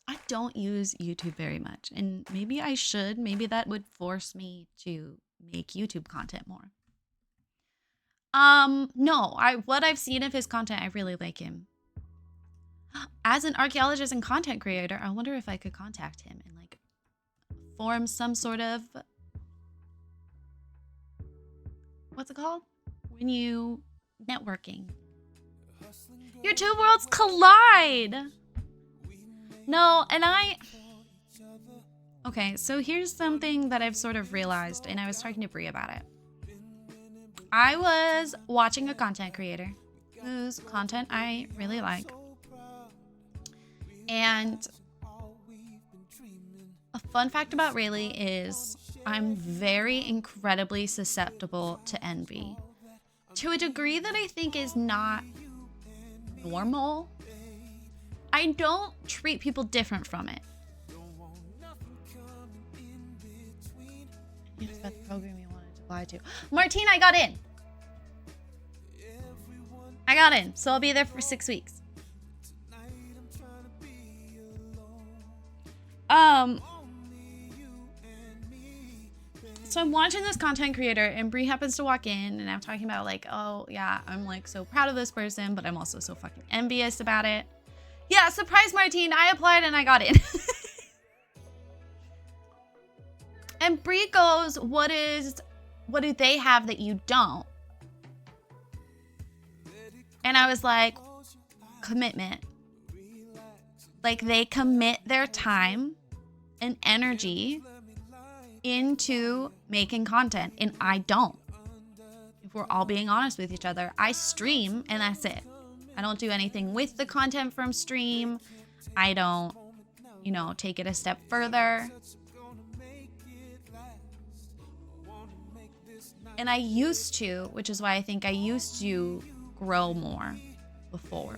A: I don't use YouTube very much, and maybe I should. Maybe that would force me to make YouTube content more. No, what I've seen of his content, I really like him. As an archaeologist and content creator, I wonder if I could contact him and like form some sort of, what's it called? When you networking. Your two worlds collide. No, and okay, so here's something that I've sort of realized, and I was talking to Bree about it. I was watching a content creator whose content I really like. And a fun fact about Rayleigh is I'm very incredibly susceptible to envy. To a degree that I think is not normal. I don't treat people different from it. It's about the program you wanted to apply to. Martine, I got in. I got in, so I'll be there for 6 weeks. So I'm watching this content creator and Bree happens to walk in and I'm talking about like, oh yeah, I'm like so proud of this person, but I'm also so fucking envious about it. Yeah, surprise Martine, I applied and I got in. And Bree goes, what do they have that you don't? And I was like, commitment. Like they commit their time and energy into making content and I don't. If we're all being honest with each other, I stream and that's it. I don't do anything with the content from stream. I don't, take it a step further. And I used to, which is why I think I used to grow more before.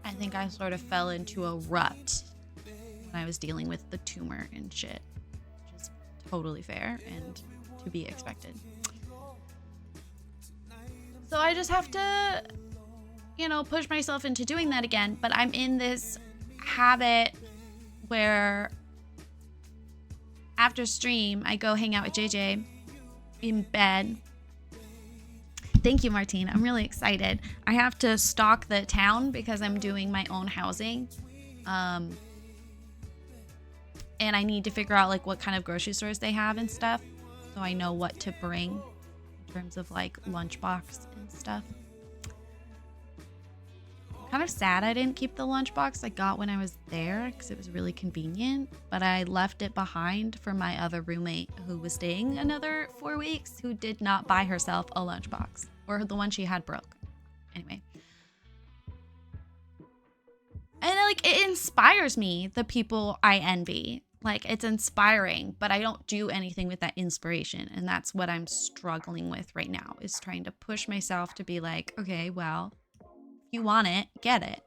A: I think I sort of fell into a rut when I was dealing with the tumor and shit, which is totally fair and to be expected. So I just have to, push myself into doing that again. But I'm in this habit where after stream, I go hang out with JJ in bed. Thank you, Martine. I'm really excited. I have to stalk the town because I'm doing my own housing. and I need to figure out like what kind of grocery stores they have and stuff, so I know what to bring in terms of like lunchbox and stuff. Kind of sad I didn't keep the lunchbox I got when I was there because it was really convenient, but I left it behind for my other roommate who was staying another 4 weeks, who did not buy herself a lunchbox, or the one she had broke. Anyway. And like it inspires me, the people I envy. Like it's inspiring, but I don't do anything with that inspiration, and that's what I'm struggling with right now, is trying to push myself to be like, okay, well, you want it, get it.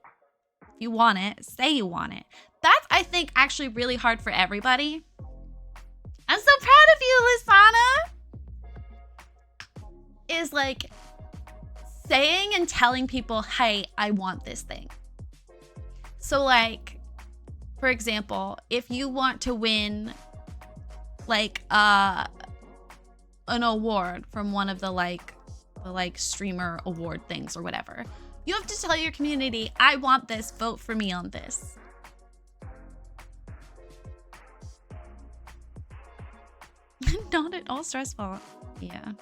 A: If you want it, say you want it. That's, I think, actually really hard for everybody. I'm so proud of you, Lisana. Is like saying and telling people, hey, I want this thing. So like, for example, if you want to win like an award from one of the streamer award things or whatever, you have to tell your community, I want this, vote for me on this. Not at all stressful. Yeah.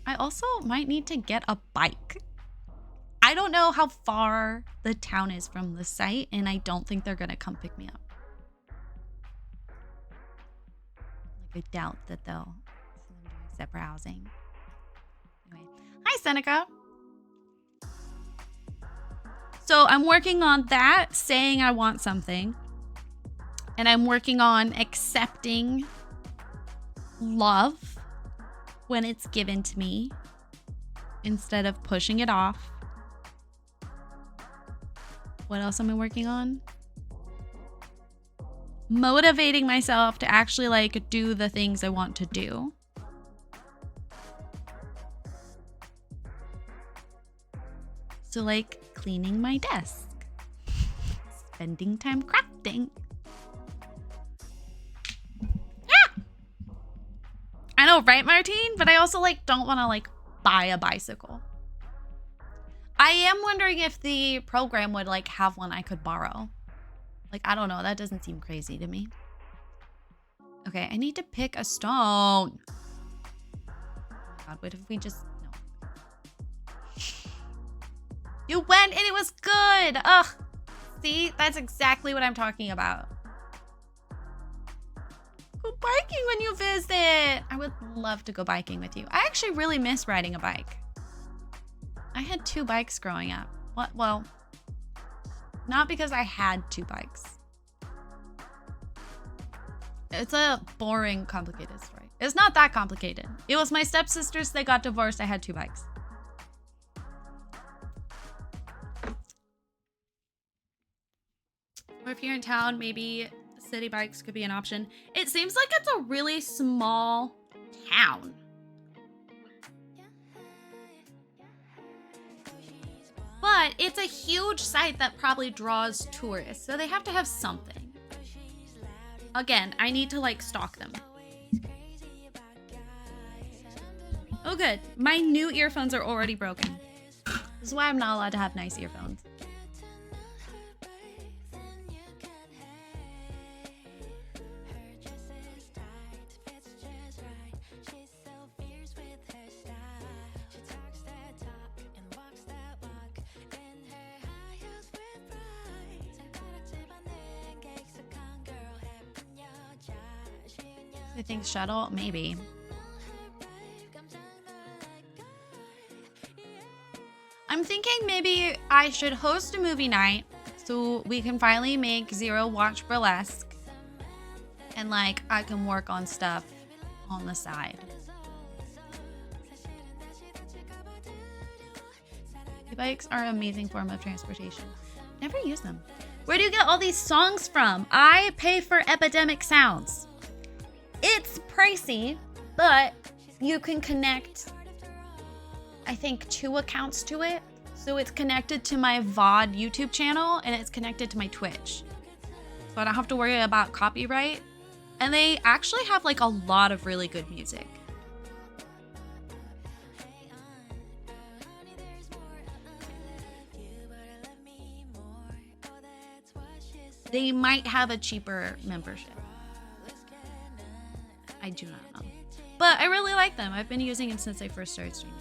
A: I also might need to get a bike. I don't know how far the town is from the site, and I don't think they're gonna come pick me up. Like, I doubt that they'll accept browsing. Anyway. Hi, Seneca. So I'm working on that, saying I want something. And I'm working on accepting love when it's given to me instead of pushing it off. What else am I working on? Motivating myself to actually like do the things I want to do. So like cleaning my desk, spending time crafting. Yeah! I know, right, Martine? But I also like don't want to like buy a bicycle. I am wondering if the program would like have one I could borrow. Like, I don't know. That doesn't seem crazy to me. Okay, I need to pick a stone. Oh my God, what if we just... No. You went and it was good. Ugh. See, that's exactly what I'm talking about. Go biking when you visit. I would love to go biking with you. I actually really miss riding a bike. I had 2 bikes growing up. What? Well, not because I had 2 bikes. It's a boring, complicated story. It's not that complicated. It was my stepsisters, they got divorced. I had 2 bikes. Or if you're in town, maybe city bikes could be an option. It seems like it's a really small town. But it's a huge site that probably draws tourists, so they have to have something. Again, I need to like stalk them. Oh good, my new earphones are already broken. This is why I'm not allowed to have nice earphones. I think shuttle, maybe. I'm thinking maybe I should host a movie night so we can finally make Zero watch Burlesque, and like I can work on stuff on the side. E-bikes are an amazing form of transportation. Never use them. Where do you get all these songs from? I pay for Epidemic Sounds. It's pricey, but you can connect, I think, 2 accounts to it. So it's connected to my VOD YouTube channel and it's connected to my Twitch. So I don't have to worry about copyright. And they actually have like a lot of really good music. They might have a cheaper membership. I do not know. But I really like them. I've been using them since I first started streaming.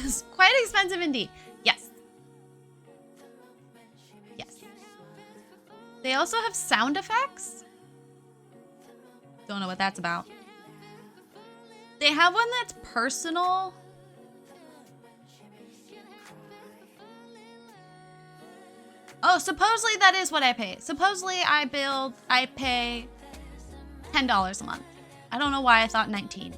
A: It's quite expensive indeed. Yes. Yes. They also have sound effects. Don't know what that's about. They have one that's personal. Oh, supposedly that is what I pay. Supposedly I pay $10 a month. I don't know why I thought 19.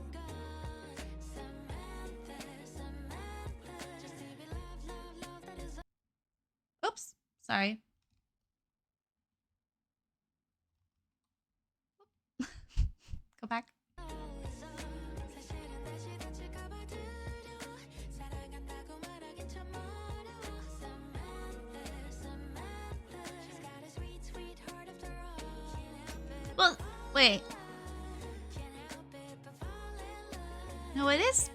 A: Oops, sorry. Go back. Well, wait. No, it is.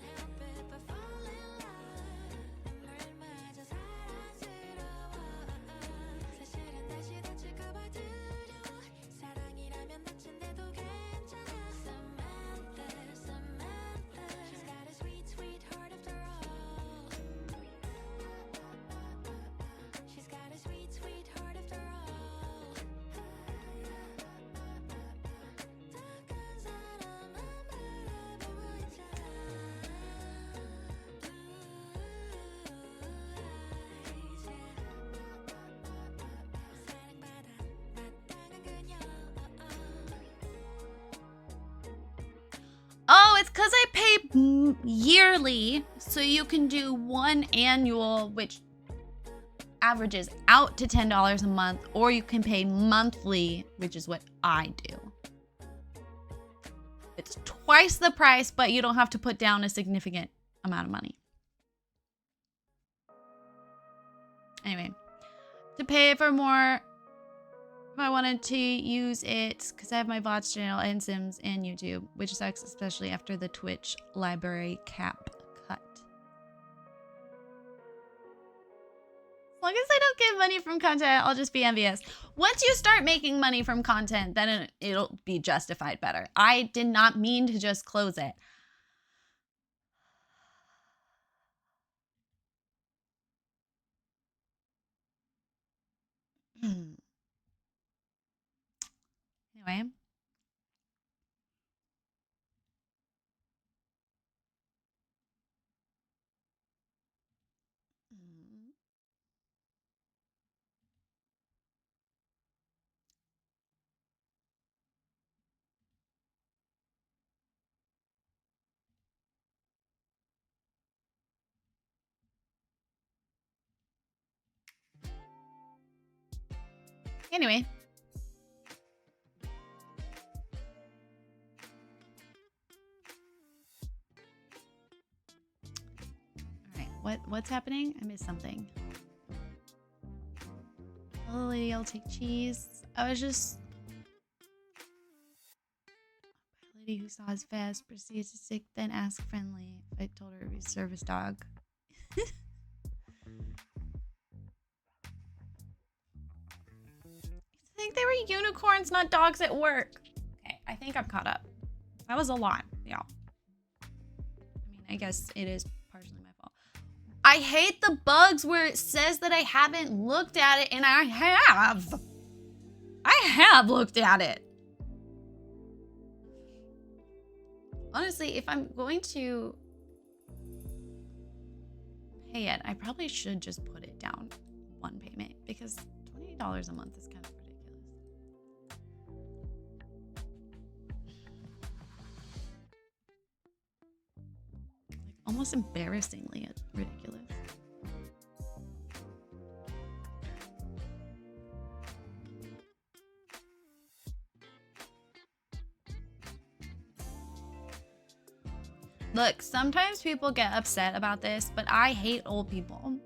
A: Oh, it's because I pay yearly, so you can do one annual, which averages out to $10 a month, or you can pay monthly, which is what I do. It's twice the price, but you don't have to put down a significant amount of money. Anyway, to pay for more, if I wanted to use it, because I have my VODs channel and Sims and YouTube, which sucks, especially after the Twitch library cap cut. As long as I don't get money from content, I'll just be envious. Once you start making money from content, then it'll be justified better. I did not mean to just close it. Anyway. Anyway. Alright, what's happening? I missed something. Hello, lady, I'll take cheese. I was just... A lady who saw us fast proceeds to sick, then ask friendly if I told her to be a service dog. I think they were unicorns, not dogs at work. Okay, I think I'm caught up. That was a lot, y'all. I mean, I guess it is partially my fault. I hate the bugs where it says that I haven't looked at it, and I have. I have looked at it. Honestly, if I'm going to pay it, I probably should just put it down one payment, because $20 a month is kind of ridiculous. Like, almost embarrassingly ridiculous. Look, sometimes people get upset about this, but I hate old people.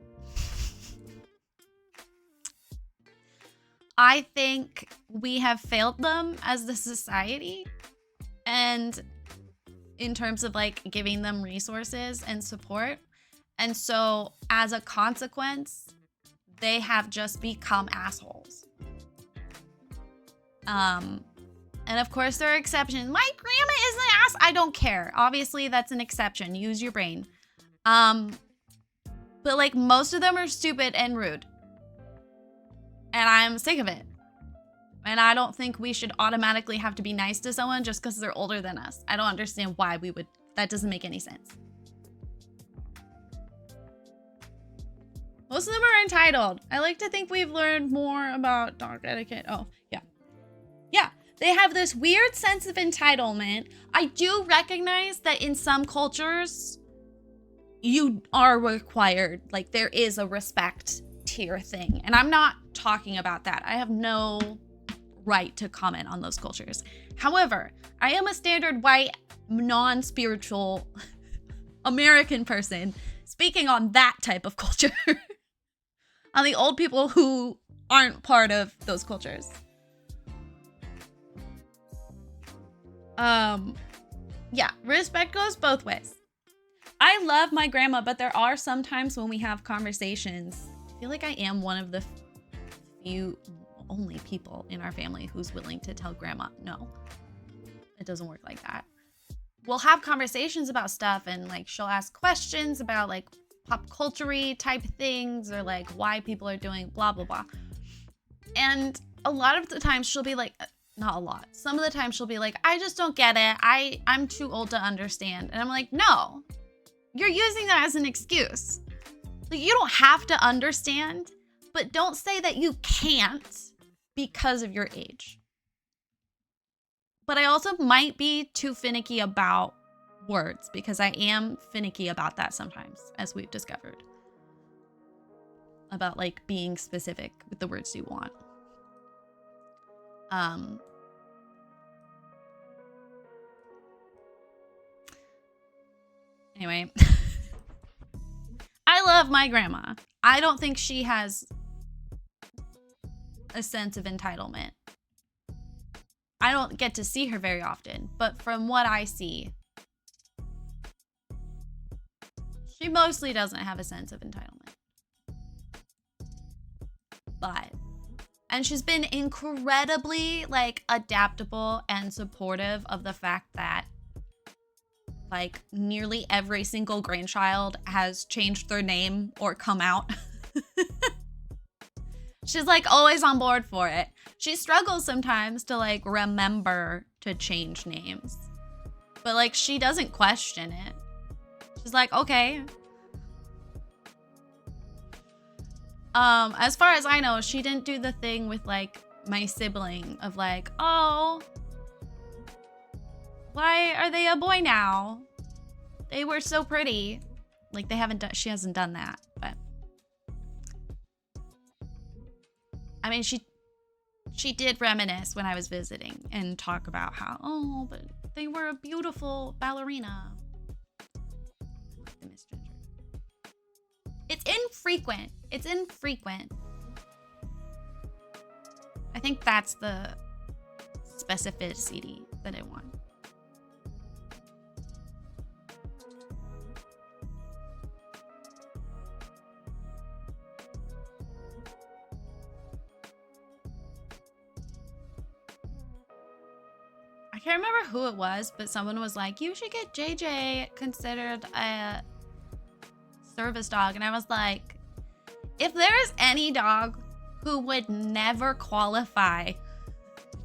A: I think we have failed them as the society, and in terms of like giving them resources and support. And so as a consequence, they have just become assholes. And of course there are exceptions. My grandma is an ass. I don't care. Obviously that's an exception. Use your brain. But like most of them are stupid and rude. And I'm sick of it. And I don't think we should automatically have to be nice to someone just because they're older than us. I don't understand why we would. That doesn't make any sense. Most of them are entitled. I like to think we've learned more about dog etiquette. Oh, yeah. Yeah, they have this weird sense of entitlement. I do recognize that in some cultures, you are required, like there is a respect tier thing. And I'm not talking about that. I have no right to comment on those cultures. However, I am a standard white, non-spiritual American person speaking on that type of culture. On the old people who aren't part of those cultures. Yeah, respect goes both ways. I love my grandma, but there are some times when we have conversations. I feel like I am one of the few only people in our family who's willing to tell grandma, no, it doesn't work like that. We'll have conversations about stuff and like she'll ask questions about like pop culture-y type things or like why people are doing blah, blah, blah. And a lot of the times she'll be like, not a lot. Some of the time she'll be like, I just don't get it. I'm too old to understand. And I'm like, no, you're using that as an excuse. Like you don't have to understand, but don't say that you can't because of your age. But I also might be too finicky about words because I am finicky about that sometimes, as we've discovered. About like being specific with the words you want. Anyway, I love my grandma. I don't think she has a sense of entitlement. I don't get to see her very often, but from what I see, she mostly doesn't have a sense of entitlement. And she's been incredibly like adaptable and supportive of the fact that like nearly every single grandchild has changed their name or come out. She's like always on board for it. She struggles sometimes to like remember to change names, but like she doesn't question it. She's like, okay. As far as I know, she didn't do the thing with like my sibling of like, oh, why are they a boy now? They were so pretty. Like they haven't done, she hasn't done that, but I mean, she did reminisce when I was visiting and talk about how, oh, but they were a beautiful ballerina. Miss Ginger. It's infrequent. It's infrequent. I think that's the specificity that I want. I can't remember who it was, but someone was like, you should get JJ considered a service dog. And I was like, if there is any dog who would never qualify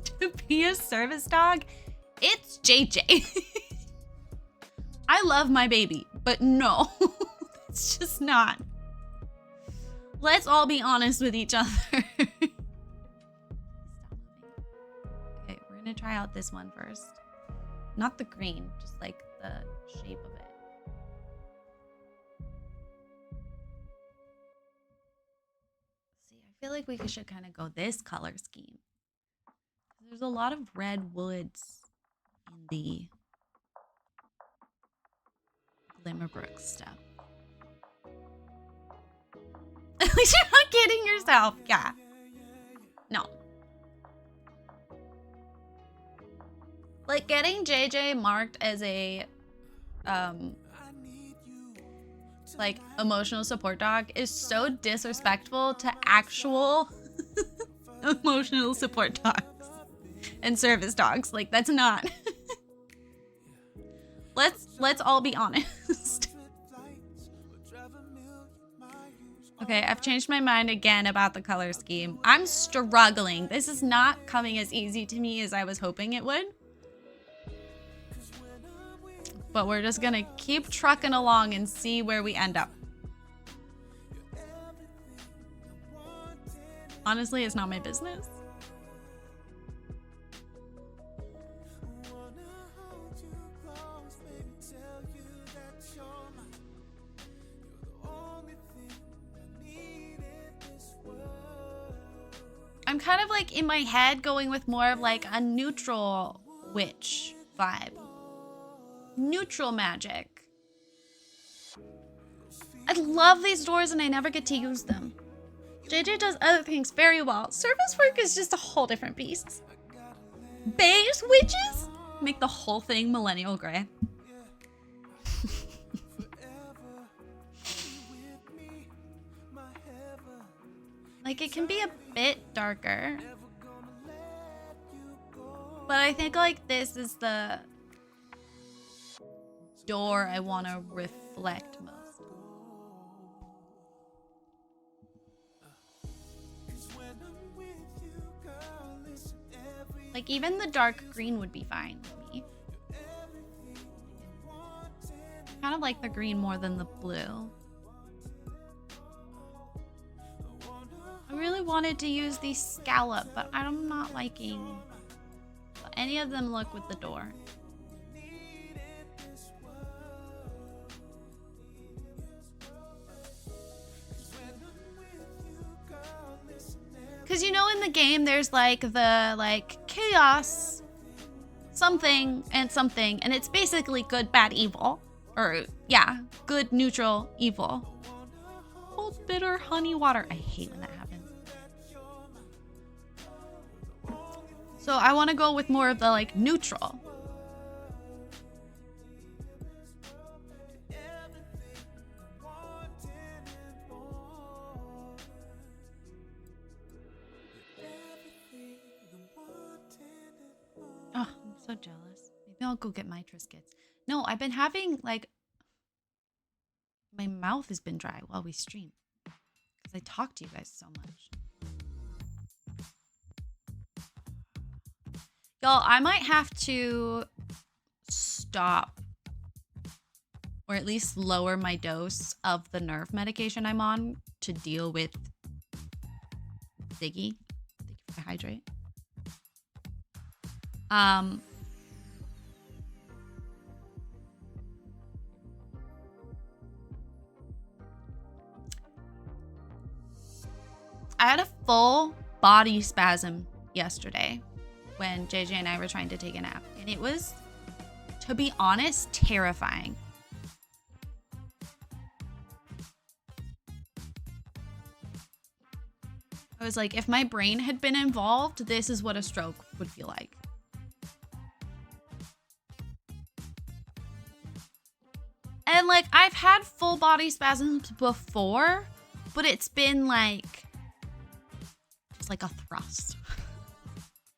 A: to be a service dog, it's JJ. I love my baby, but no, it's just not. Let's all be honest with each other. Okay, we're gonna try out this one first. Not the green, just like the shape of it. See, I feel like we should kind of go this color scheme. There's a lot of red woods in the Glimmerbrook stuff. At least you're not kidding yourself. Yeah. No. Like getting JJ marked as a like emotional support dog is so disrespectful to actual emotional support dogs and service dogs. Like that's not. Let's all be honest. Okay, I've changed my mind again about the color scheme. I'm struggling. This is not coming as easy to me as I was hoping it would. But we're just gonna keep trucking along and see where we end up. Honestly, it's not my business. I'm kind of like in my head going with more of like a neutral witch vibe. Neutral magic. I love these doors and I never get to use them. JJ does other things very well. Service work is just a whole different beast. Beige witches? Make the whole thing millennial gray. Like it can be a bit darker. But I think like this is the door I want to reflect most. Like even the dark green would be fine with me. Kind of like the green more than the blue. I really wanted to use the scallop, but I'm not liking any of them look with the door. Because you know in the game there's like the chaos something and something, and it's basically good, bad, evil. Or yeah, good, neutral, evil. Cold, bitter, honey, water. I hate when that happens. So I want to go with more of the like neutral. Oh, I'm so jealous. Maybe I'll go get my Triscuits. No, I've been having like my mouth has been dry while we stream because I talk to you guys so much. Y'all, I might have to stop or at least lower my dose of the nerve medication I'm on to deal with Ziggy. Thank you for hydrate. I had a full body spasm yesterday when JJ and I were trying to take a nap. And it was, to be honest, terrifying. I was like, if my brain had been involved, this is what a stroke would feel like. And like, I've had full body spasms before, but it's been like, just like a thrust.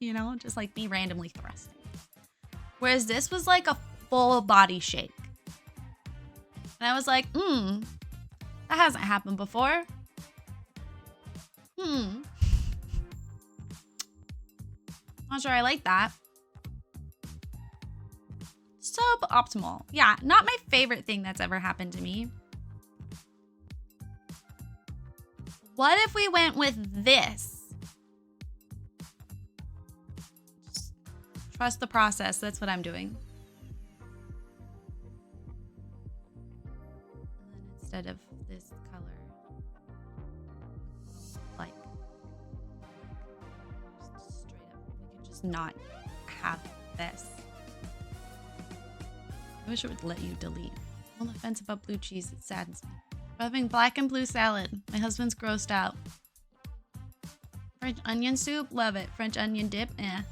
A: You know, just like me randomly thrusting. Whereas this was like a full body shake. And I was like, that hasn't happened before. Not sure I like that. Suboptimal. Yeah, not my favorite thing that's ever happened to me. What if we went with this? Just trust the process. That's what I'm doing. And then instead of this color, like just straight up, we could just not have this. I wish it would let you delete. I'm on the fence about blue cheese. It saddens me. We're having black and blue salad. My husband's grossed out. French onion soup? Love it. French onion dip? Eh.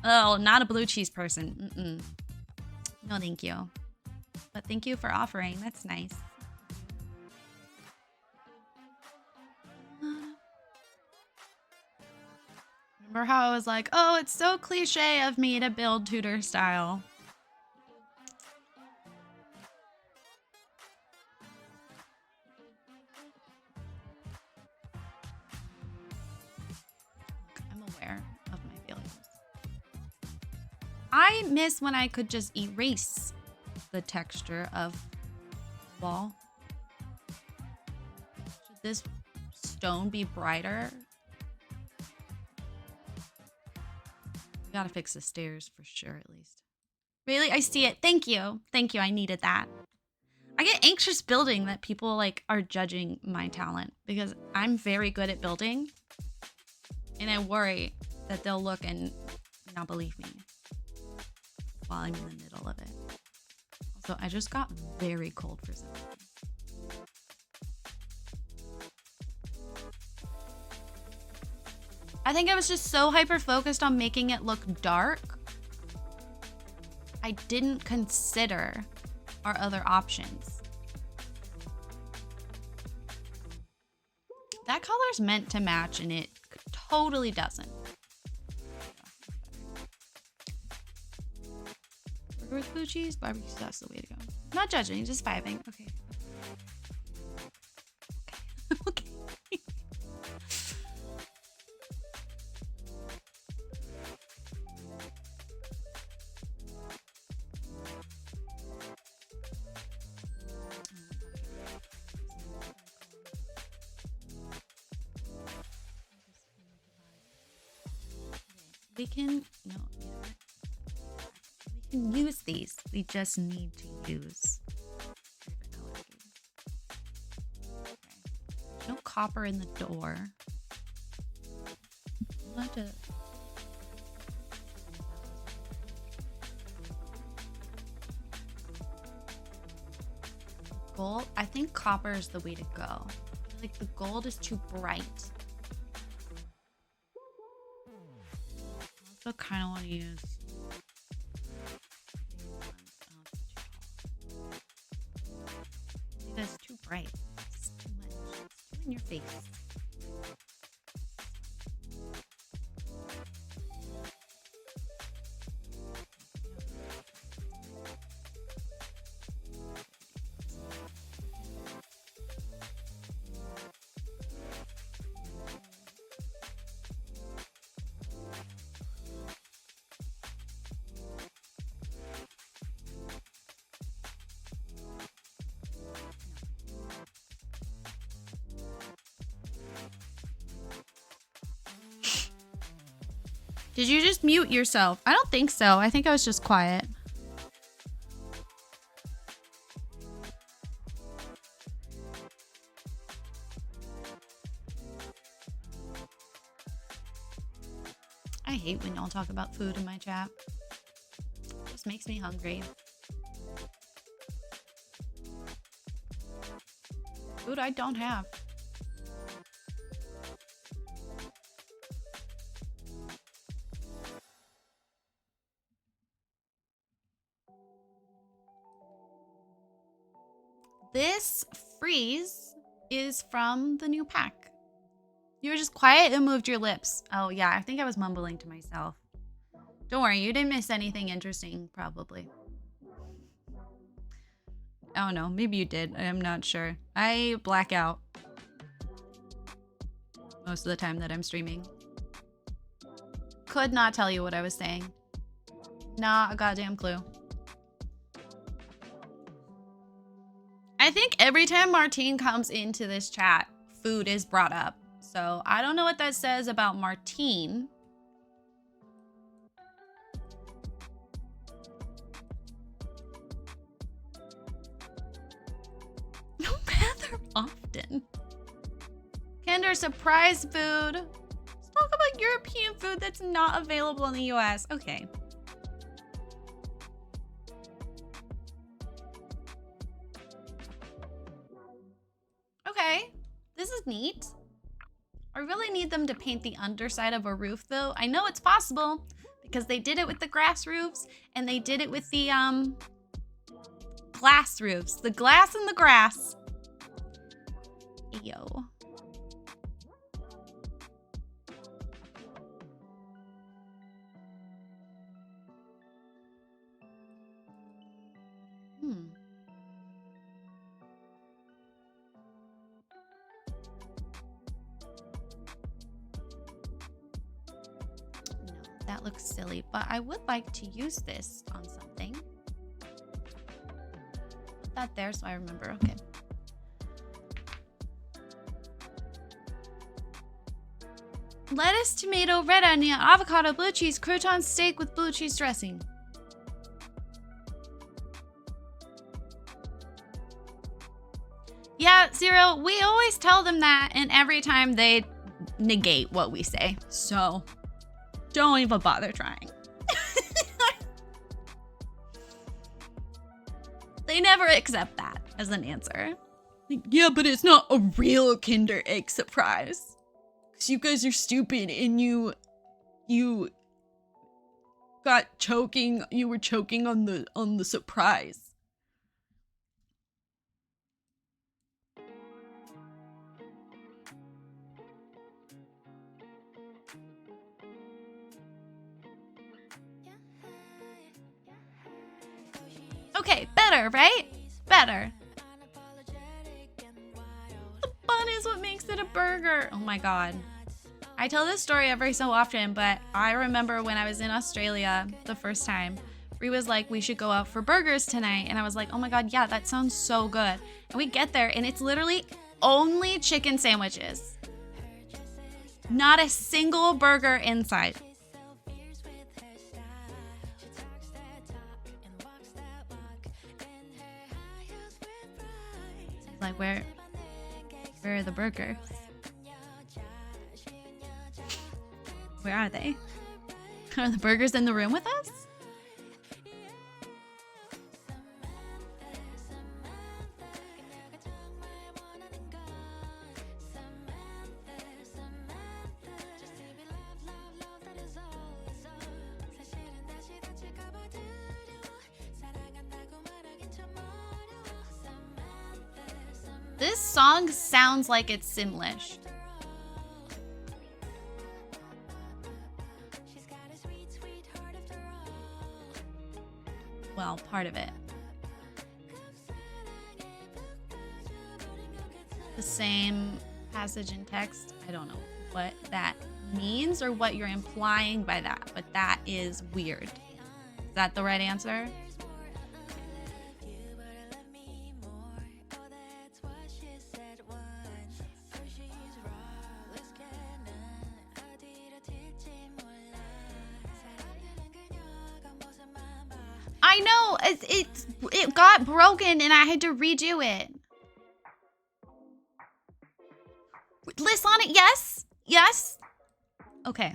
A: Oh, not a blue cheese person. No, thank you. but thank you for offering. That's nice. Remember how I was like, oh, it's so cliche of me to build Tudor style. I'm aware of my failures. I miss when I could just erase the texture of the wall. Should this stone be brighter? We gotta fix the stairs for sure, at least. Really? I see it. Thank you. Thank you. I needed that. I get anxious building that people like are judging my talent because I'm very good at building. And I worry that they'll look and not believe me while I'm in the middle of it. Also, I just got very cold for some reason. I think I was just so hyper focused on making it look dark. I didn't consider our other options. That color's meant to match and it totally doesn't. Burger with blue cheese, barbecue sauce, the way to go. Not judging, just vibing. Okay. Okay. We can, no, you know what? We can use these. We just need to use different color scheme. Okay. No copper in the door. I'll have to. Gold. I think copper is the way to go. Like the gold is too bright. I kind of want to use that's too bright. It's too much. It's too in your face. Did you just mute yourself? I don't think so. I think I was just quiet. I hate when y'all talk about food in my chat. It just makes me hungry. Food I don't have. This freeze is from the new pack. You were just quiet and moved your lips. Oh yeah, I think I was mumbling to myself. Don't worry, you didn't miss anything interesting, probably. Oh no, maybe you did. I'm not sure. I black out most of the time that I'm streaming. Could not tell you what I was saying. Not a goddamn clue. I think every time Martine comes into this chat, food is brought up. So I don't know what that says about Martine. Rather often. Kinder surprise food. Let's talk about European food that's not available in the US. Okay. Okay, this is neat. I really need them to paint the underside of a roof though. I know it's possible because they did it with the grass roofs and they did it with the glass roofs. The glass and the grass. Yo. That looks silly, but I would like to use this on something. Put that there so I remember. Okay. Lettuce, tomato, red onion, avocado, blue cheese, crouton steak with blue cheese dressing. Yeah, Zero, we always tell them that, and every time they negate what we say. So, don't even bother trying. They never accept that as an answer. Like, yeah, but it's not a real Kinder Egg surprise. Because you guys are stupid and you got choking, you were choking on the surprise. Okay, better, right? Better. The bun is what makes it a burger. Oh my god. I tell this story every so often, but I remember when I was in Australia the first time, Ree was like, we should go out for burgers tonight. And I was like, oh my god, yeah, that sounds so good. And we get there and it's literally only chicken sandwiches. Not a single burger inside. Like, where are the burgers? Where are they? Are the burgers in the room with us? This song sounds like it's Simlish. Well, part of it. The same passage in text. I don't know what that means or what you're implying by that, but that is weird. Is that the right answer? I know, it got broken and I had to redo it. List on it, yes? Yes? Okay.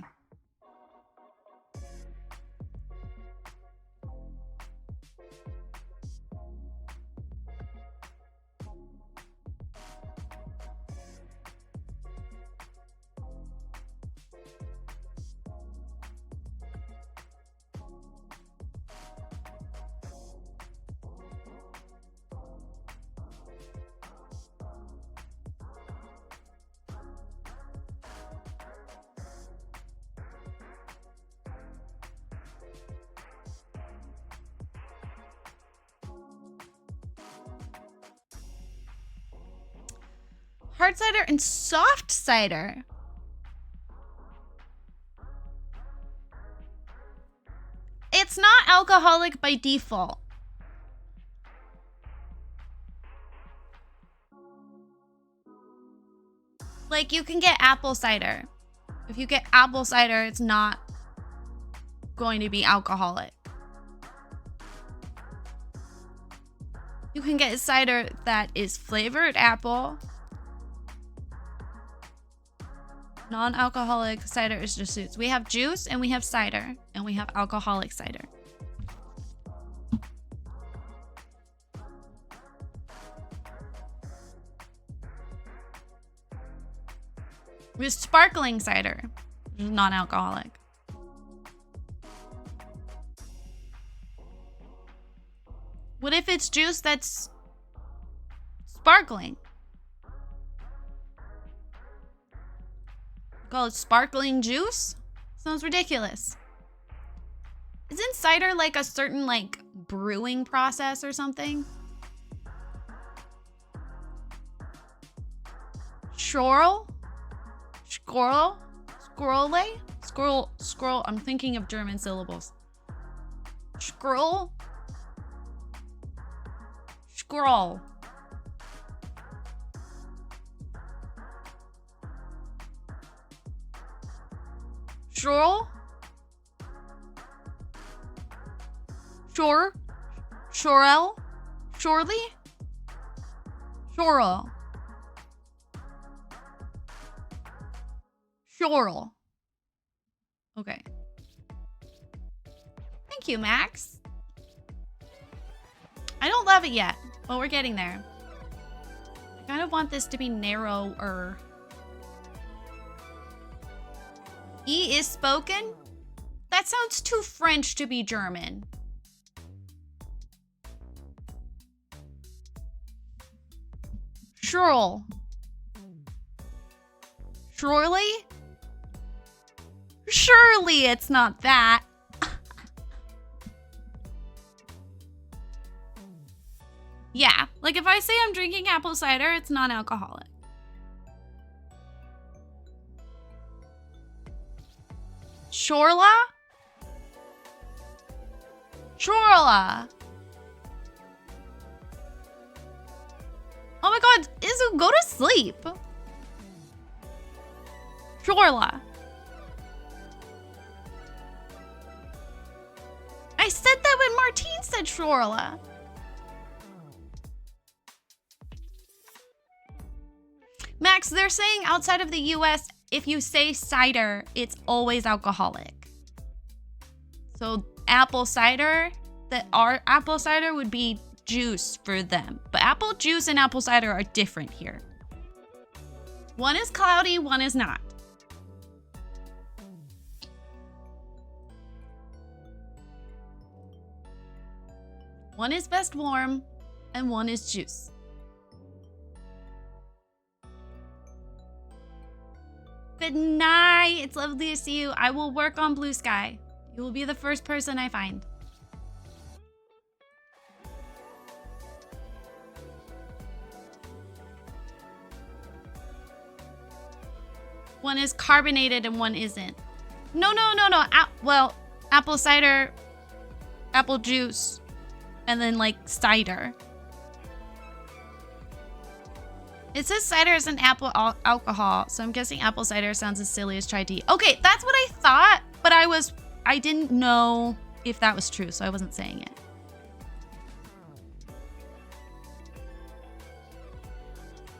A: Hard cider and soft cider. It's not alcoholic by default. Like, you can get apple cider. If you get apple cider, it's not going to be alcoholic. You can get cider that is flavored apple. Non-alcoholic cider is just juice. We have juice and we have cider and we have alcoholic cider. We have sparkling cider, which is non-alcoholic. Would What if it's juice that's sparkling? Call it sparkling juice? Sounds ridiculous. Isn't cider like a certain like brewing process or something? Schorl? Squirrel? Squirrel? Squirrel. I'm thinking of German syllables. Squirrel? Squirrel. Schorl? Shore? Shorel? Shorely? Shorel. Shorel. Okay. Thank you, Max. I don't love it yet, but we're getting there. I kind of want this to be narrower. E is spoken? That sounds too French to be German. Schorl. Surely? Surely it's not that. Yeah, like if I say I'm drinking apple cider, it's non-alcoholic. Shorla? Shorla. Oh my god, Izu, go to sleep. Shorla. I said that when Martine said Shorla. Max, they're saying outside of the US, if you say cider, it's always alcoholic. So apple cider, our apple cider would be juice for them. But apple juice and apple cider are different here. One is cloudy, one is not. One is best warm, and one is juice. Good night. It's lovely to see you. I will work on Blue Sky. You will be the first person I find. One is carbonated and one isn't. No. Well, apple cider, apple juice, and then like cider. It says cider is an apple alcohol, so I'm guessing apple cider sounds as silly as chai tea. Okay, that's what I thought, but I didn't know if that was true, so I wasn't saying it.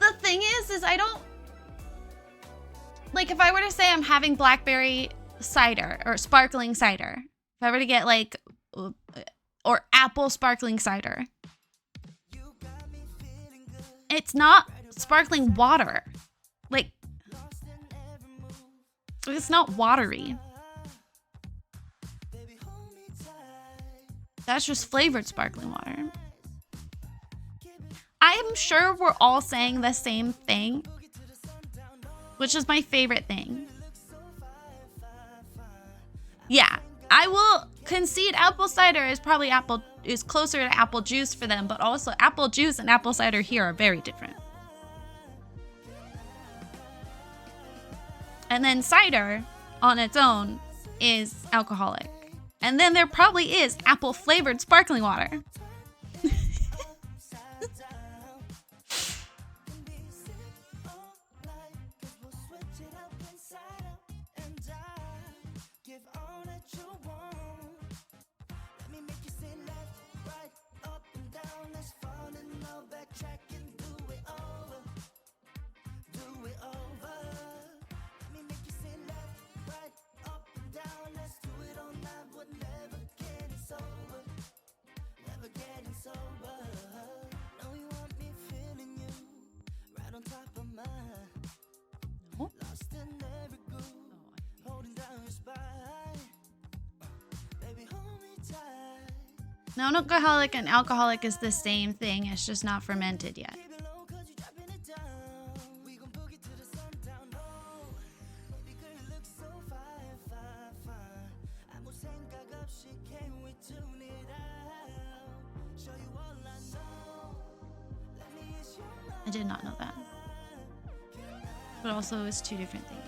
A: The thing is I don't, like if I were to say I'm having blackberry cider or sparkling cider, if I were to get like, or apple sparkling cider, it's not sparkling water. Like, it's not watery. That's just flavored sparkling water. I am sure we're all saying the same thing, which is my favorite thing. Yeah, I will concede apple cider is closer to apple juice for them, but also apple juice and apple cider here are very different. And then cider on its own is alcoholic. And then there probably is apple flavored sparkling water. Non-alcoholic and alcoholic is the same thing. It's just not fermented yet. I did not know that. But also it's two different things.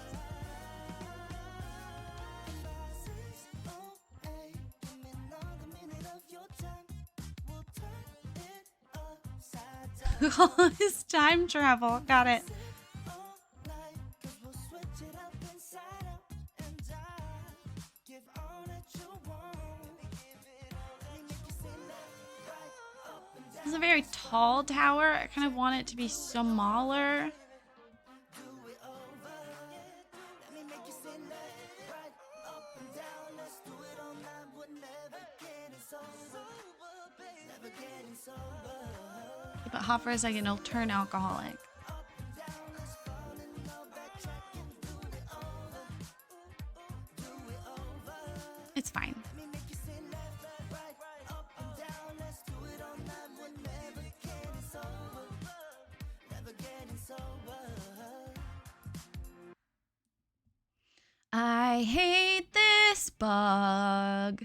A: It's time travel. Got it. It's a very tall tower. I kind of want it to be smaller. Keep it hot for a second, it'll turn alcoholic. It's fine. I hate this bug.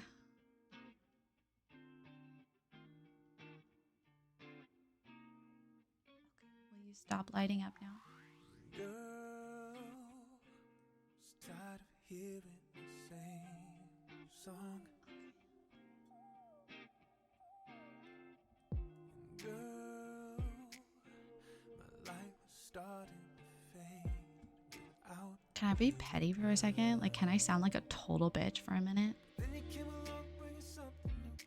A: Will you stop lighting up now?
B: Girl, just tired of hearing the same song. Girl, my life was starting to fade without.
A: Can I be petty for a second? Like, can I sound like a total bitch for a minute?
B: Then you came along bringing something new.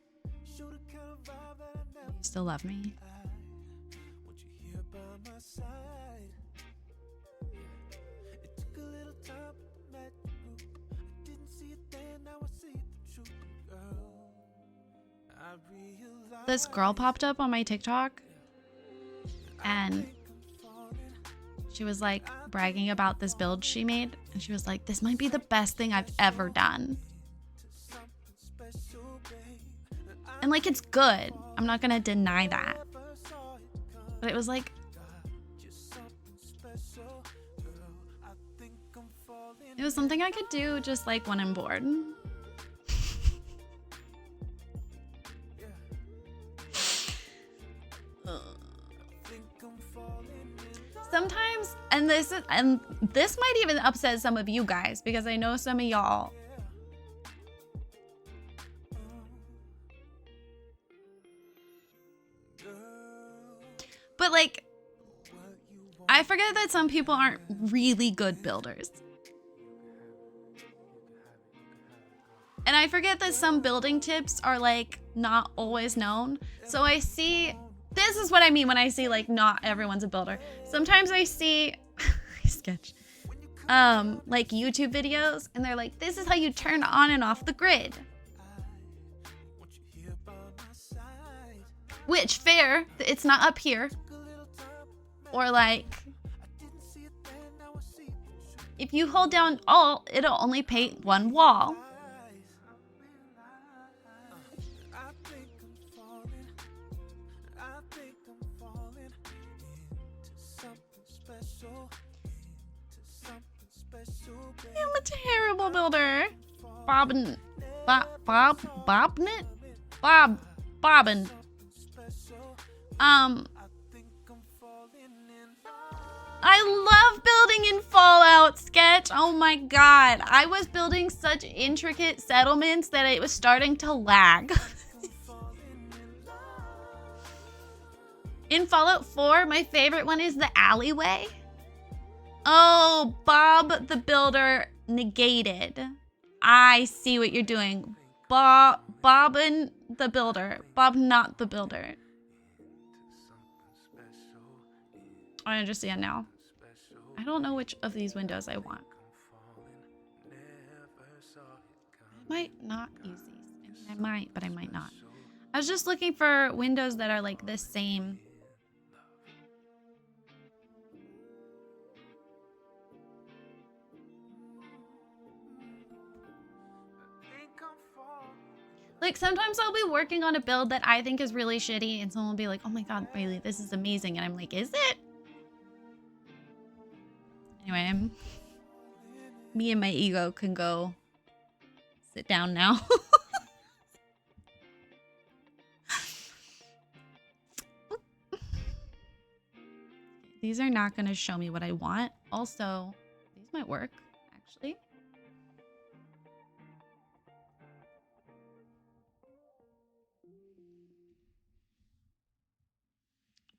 B: Showed the kind of vibe that I never.
A: You still love me?
B: I want you here by my side. It took a little time, but the magic grew. I didn't see it then, now I see the truth, girl. I realized
A: This girl popped up on my TikTok and she was like bragging about this build she made. And she was like, this might be the best thing I've ever done. And like, it's good. I'm not gonna deny that. But it was like, it was something I could do just like when I'm bored. Sometimes, and this might even upset some of you guys because I know some of y'all but like, I forget that some people aren't really good builders. And I forget that some building tips are like not always known. So I see, this is what I mean when I see like not everyone's a builder. Sometimes I see sketch like YouTube videos and they're like, this is how you turn on and off the grid. Which, fair, it's not up here. Or like, if you hold down Alt, it'll only paint one wall. I'm a terrible builder. Bobbin. I love building in Fallout, Sketch. Oh my god. I was building such intricate settlements that it was starting to lag. In Fallout 4, my favorite one is the alleyway. Oh, Bob the Builder negated. I see what you're doing. Bobbin the Builder. Bob not the Builder. I understand now. I don't know which of these windows I want. I might not use these. I might, but I might not. I was just looking for windows that are like the same. Like, sometimes I'll be working on a build that I think is really shitty, and someone will be like, oh my god, Bailey, this is amazing. And I'm like, is it? Anyway, me and my ego can go sit down now. These are not going to show me what I want. Also, these might work, actually.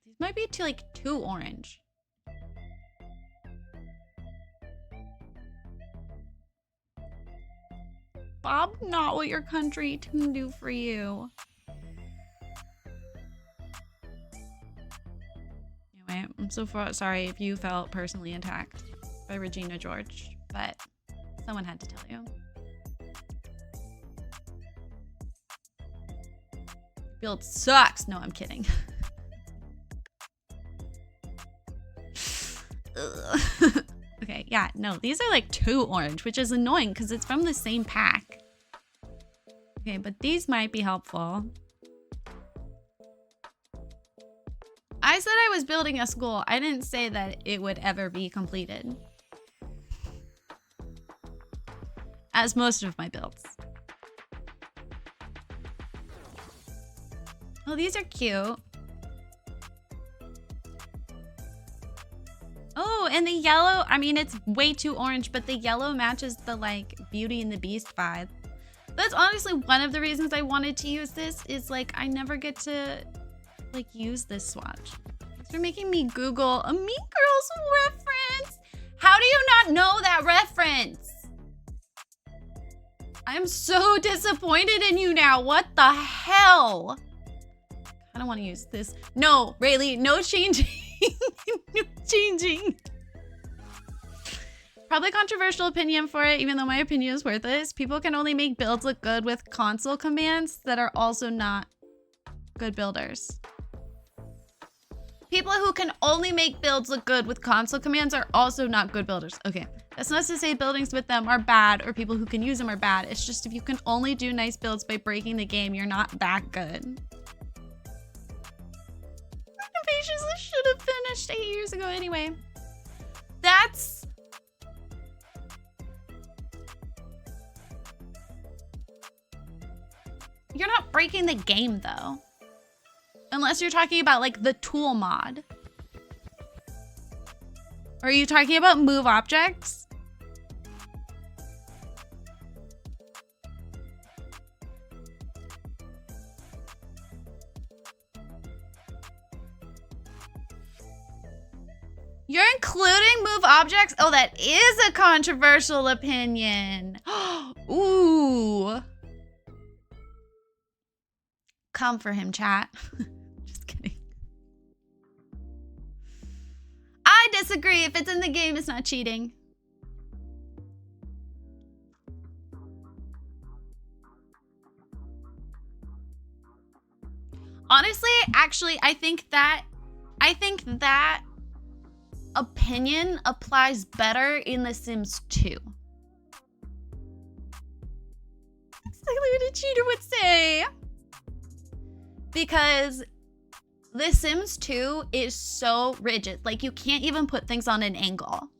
A: These might be too orange. Bob, not what your country can do for you. Anyway, I'm so sorry if you felt personally attacked by Regina George, but someone had to tell you. Build sucks. No, I'm kidding. Okay, yeah, no, these are like too orange, which is annoying because it's from the same pack. Okay, but these might be helpful. I said I was building a school. I didn't say that it would ever be completed. As most of my builds. Oh, these are cute. Oh, and the yellow, I mean, it's way too orange, but the yellow matches the, like, Beauty and the Beast vibe. That's honestly one of the reasons I wanted to use this is, like, I never get to, like, use this swatch. Thanks for making me Google a Mean Girls reference. How do you not know that reference? I'm so disappointed in you now. What the hell? I don't want to use this. No, Rayleigh, no changing. No changing. Probably controversial opinion for it, even though my opinion is worthless. People can only make builds look good with console commands that are also not good builders. People who can only make builds look good with console commands are also not good builders. Okay, that's not to say buildings with them are bad or people who can use them are bad. It's just if you can only do nice builds by breaking the game, you're not that good. Pages that should have finished 8 years ago anyway. That's... You're not breaking the game though. Unless you're talking about like the tool mod. Or are you talking about move objects? You're including move objects? Oh, that is a controversial opinion. Ooh. Come for him, chat. Just kidding. I disagree. If it's in the game, it's not cheating. Honestly, actually, I think that opinion applies better in The Sims 2. Exactly what a cheater would say. Because The Sims 2 is so rigid. Like, you can't even put things on an angle.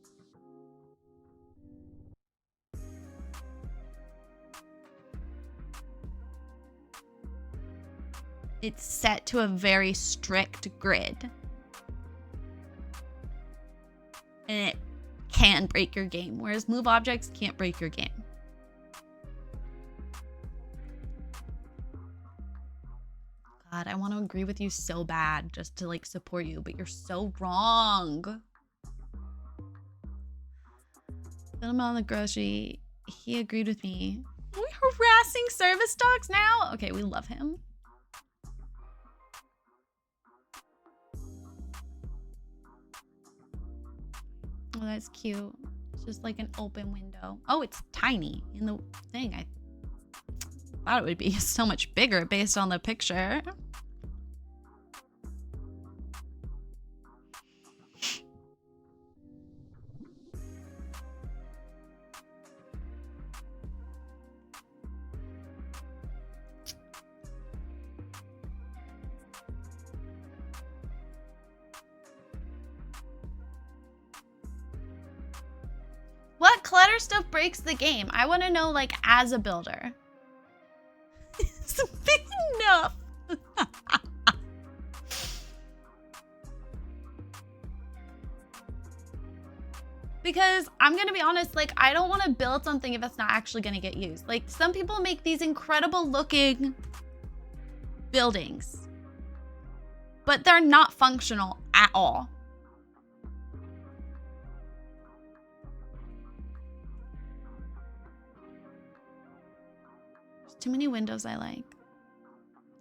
A: It's set to a very strict grid. And it can break your game, whereas move objects can't break your game. God, I want to agree with you so bad just to like support you, but you're so wrong. Put him on the grocery. He agreed with me. Are we harassing service dogs now? Okay, we love him. Oh, that's cute. It's just like an open window. Oh, it's tiny in the thing. I thought it would be so much bigger based on the picture. clutter stuff breaks the game. I want to know, like, as a builder. It's big enough. Because I'm going to be honest, like, I don't want to build something if it's not actually going to get used. Like, some people make these incredible looking buildings, but they're not functional at all. There's too many windows I like.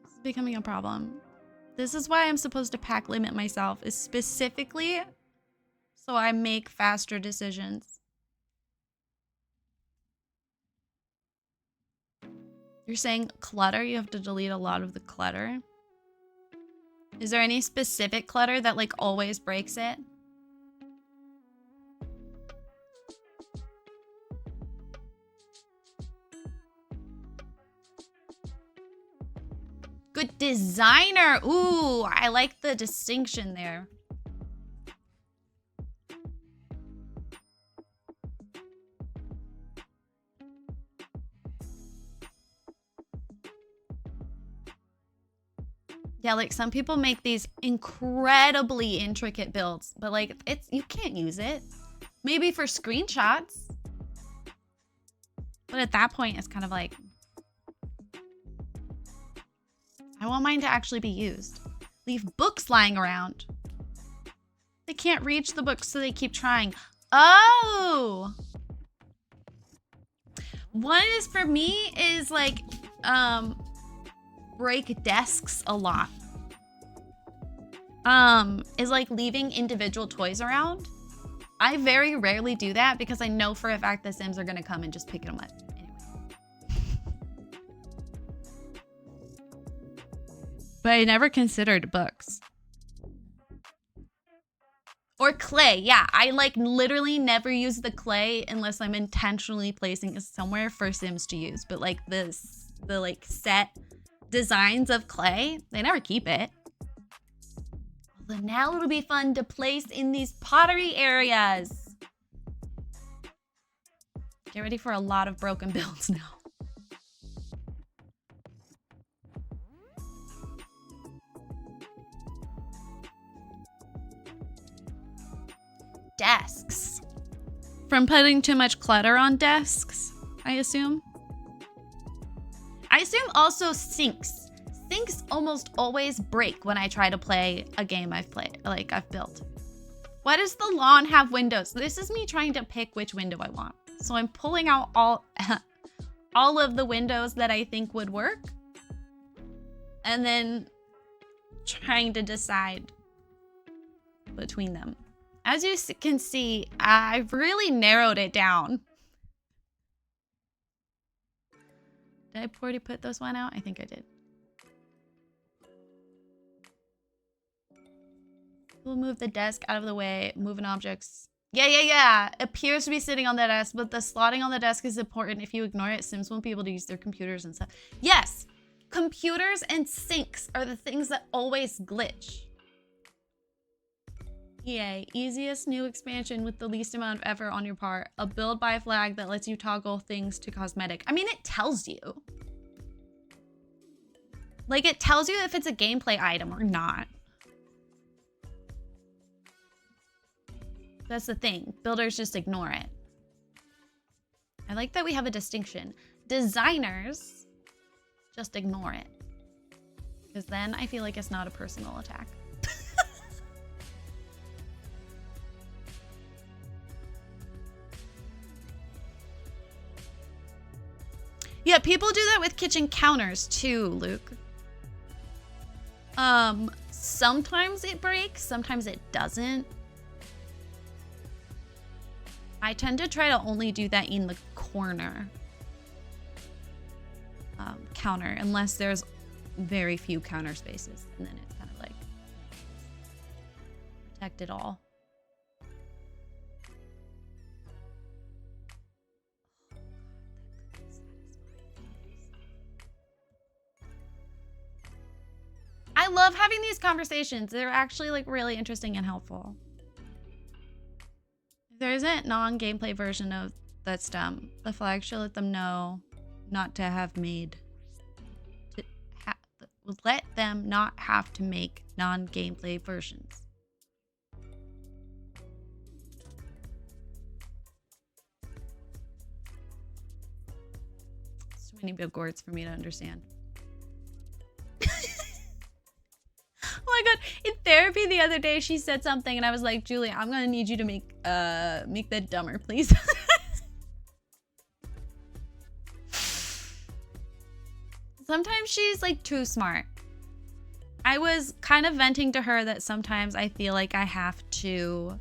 A: This is becoming a problem. This is why I'm supposed to pack limit myself, is specifically so I make faster decisions. You're saying clutter? You have to delete a lot of the clutter? Is there any specific clutter that, like, always breaks it? Good designer. Ooh, I like the distinction there. Yeah, like, some people make these incredibly intricate builds, but, like, you can't use it. Maybe for screenshots. But at that point, it's kind of like, I want mine to actually be used. Leave books lying around. They can't reach the books, so they keep trying. Oh! One is, for me, is like, break desks a lot. Is like leaving individual toys around. I very rarely do that because I know for a fact the Sims are gonna come and just pick them up. But I never considered books. Or clay, yeah. I like literally never use the clay unless I'm intentionally placing it somewhere for Sims to use. But like the like set designs of clay, they never keep it. Although now it'll be fun to place in these pottery areas. Get ready for a lot of broken builds now. Desks. From putting too much clutter on desks, I assume. I assume also sinks. Sinks almost always break when I try to play a game I've built. Why does the lawn have windows? This is me trying to pick which window I want. So I'm pulling out all of the windows that I think would work. And then trying to decide between them. As you can see, I've really narrowed it down. Did I already put those one out? I think I did. We'll move the desk out of the way, moving objects. Yeah. Appears to be sitting on the desk, but the slotting on the desk is important. If you ignore it, Sims won't be able to use their computers and stuff. Yes, computers and sinks are the things that always glitch. EA, easiest new expansion with the least amount of effort on your part. A build by flag that lets you toggle things to cosmetic. I mean, it tells you. Like, it tells you if it's a gameplay item or not. That's the thing. Builders just ignore it. I like that we have a distinction. Designers just ignore it. Because then I feel like it's not a personal attack. Yeah, people do that with kitchen counters too, Luke. Sometimes it breaks, sometimes it doesn't. I tend to try to only do that in the corner counter, unless there's very few counter spaces, and then it's kind of like protect it all. I love having these conversations. They're actually like really interesting and helpful. If there isn't non-gameplay version of That's dumb. The flag should let them know not to have made... let them not have to make non-gameplay versions. It's too many big words for me to understand. Oh my god, in therapy the other day she said something and I was like, Julie, I'm gonna need you to make that dumber, please. Sometimes she's like too smart. I was kind of venting to her that sometimes I feel like I have to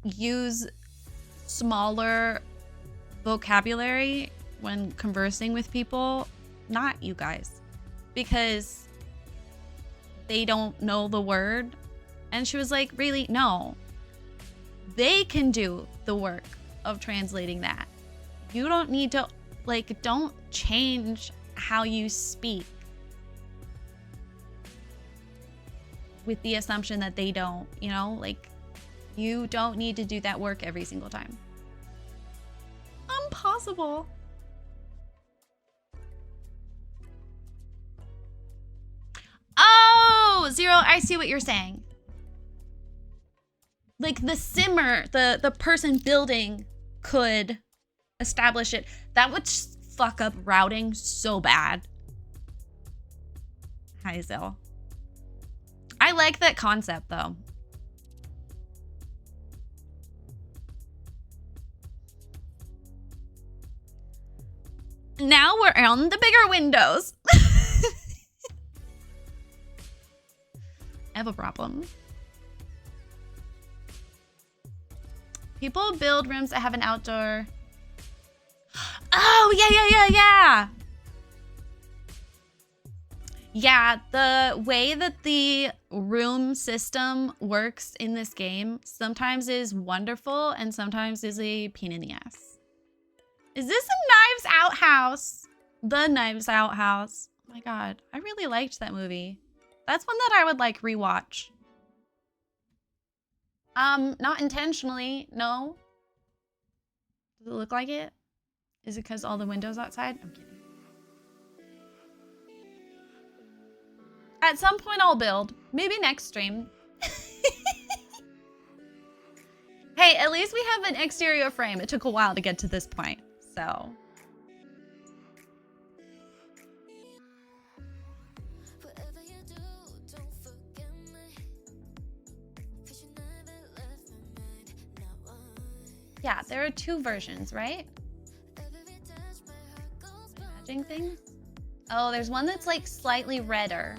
A: use smaller vocabulary when conversing with people, not you guys, because they don't know the word. And she was like, really? No. They can do the work of translating that. You don't need to, like, don't change how you speak with the assumption that they don't, you know? Like, you don't need to do that work every single time. Impossible. Oh, Zero, I see what you're saying. Like the simmer, the person building could establish it. That would fuck up routing so bad. Hi, Zil. I like that concept though. Now we're on the bigger windows. I have a problem. People build rooms that have an outdoor. Oh, yeah. Yeah, the way that the room system works in this game sometimes is wonderful and sometimes is a pain in the ass. Is this a Knives Out house? The Knives Out house. Oh my god, I really liked that movie. That's one that I would like rewatch. Not intentionally, no. Does it look like it? Is it because all the windows outside? I'm kidding. At some point I'll build. Maybe next stream. Hey, at least we have an exterior frame. It took a while to get to this point, so. Yeah, there are two versions, right? Matching things? Oh, there's one that's like slightly redder.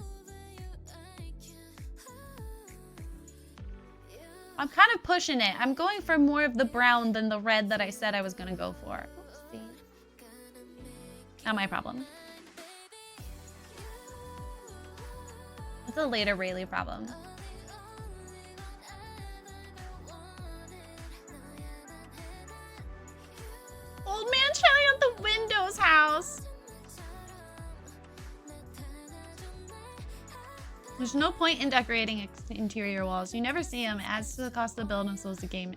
A: I'm kind of pushing it. I'm going for more of the brown than the red that I said I was gonna go for. Oopsie. Not my problem. It's a later Rayleigh problem. Old man chilling at the Windows house. There's no point in decorating interior walls. You never see them. It adds to the cost of the build and slows the game.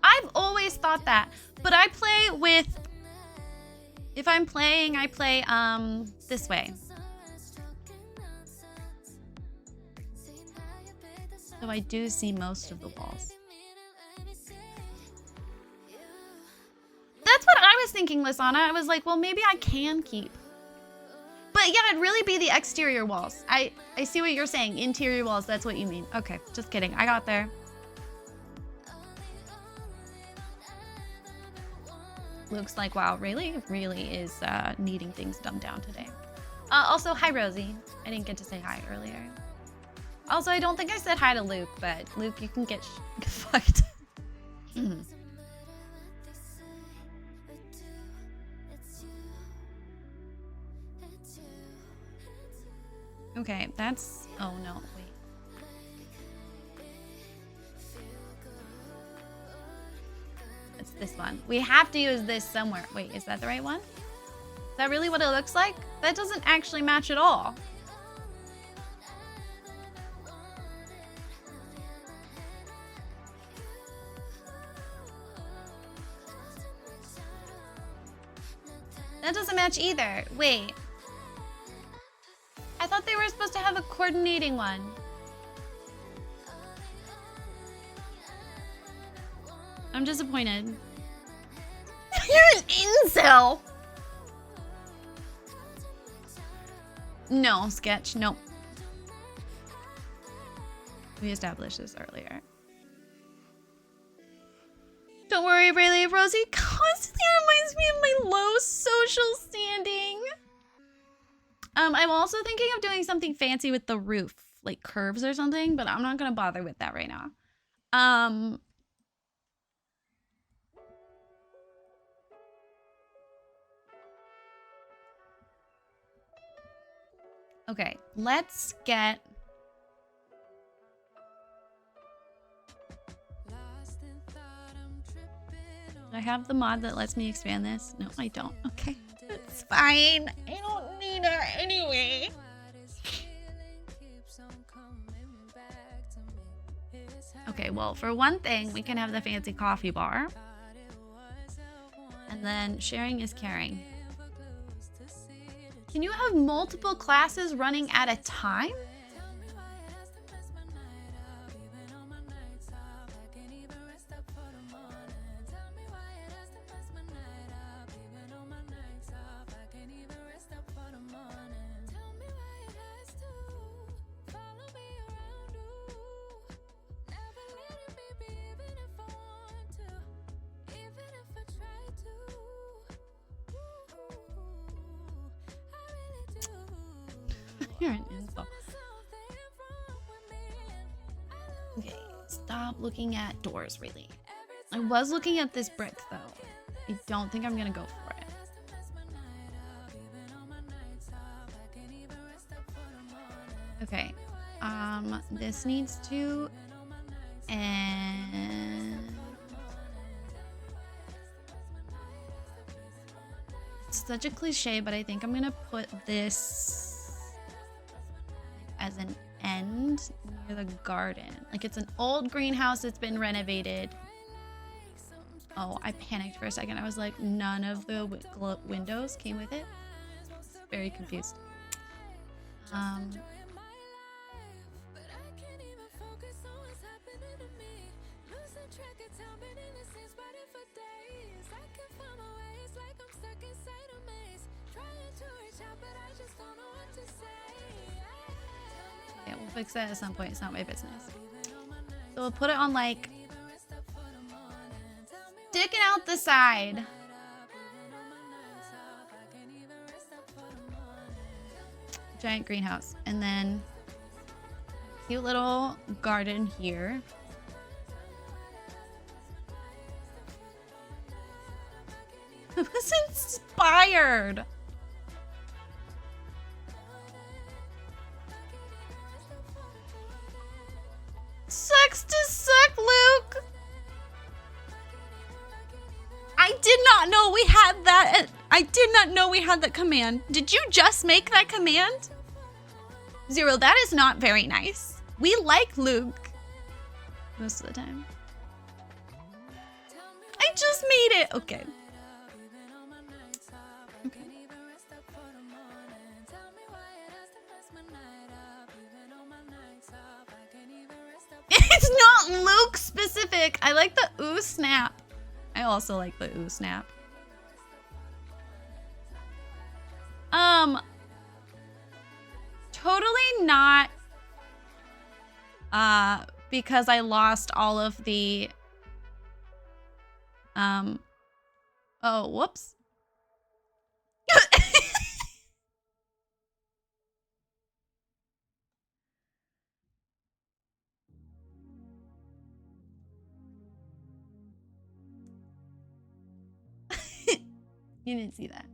A: I've always thought that, but I play with. If I'm playing, I play this way. So I do see most of the walls. That's what I was thinking, Lisana. I was like, well, maybe I can keep. But yeah, it'd really be the exterior walls. I see what you're saying. Interior walls, that's what you mean. Okay, just kidding. I got there. Looks like, wow, Rayleigh really is needing things dumbed down today. Also, hi, Rosie. I didn't get to say hi earlier. Also, I don't think I said hi to Luke, but Luke, you can get fucked. Okay, that's... Oh, no, wait. It's this one. We have to use this somewhere. Wait, is that the right one? Is that really what it looks like? That doesn't actually match at all. That doesn't match either. Wait. I thought they were supposed to have a coordinating one. I'm disappointed. You're an incel! No, Sketch, nope. We established this earlier. Don't worry, Rayleigh. Rosie constantly reminds me of my low social standing. I'm also thinking of doing something fancy with the roof, like curves or something, but I'm not gonna bother with that right now. Okay, let's get... Do I have the mod that lets me expand this? No, I don't. Okay, it's fine. I don't need her anyway. Okay, well, for one thing, we can have the fancy coffee bar. And then sharing is caring. Can you have multiple classes running at a time? You're an insult. Okay, stop looking at doors, really. I was looking at this brick, though. I don't think I'm gonna go for it. Okay, this needs to... And... It's such a cliche, but I think I'm gonna put this as an end near the garden. Like, it's an old greenhouse that's been renovated. Oh, I panicked for a second. I was like, none of the windows came with it. Very confused. Yeah, we'll fix that at some point. It's not my business. So we'll put it on, like, sticking out the side. Giant greenhouse. And then cute little garden here. I was inspired. Sucks to suck, Luke. I did not know we had that. I did not know we had that command. Did you just make that command? Zero, that is not very nice. We like Luke most of the time. I just made it. Okay. Okay. It's not Luke specific. I like the ooh snap. I also like the ooh snap. Totally not because I lost all of the oh, whoops. You didn't see that.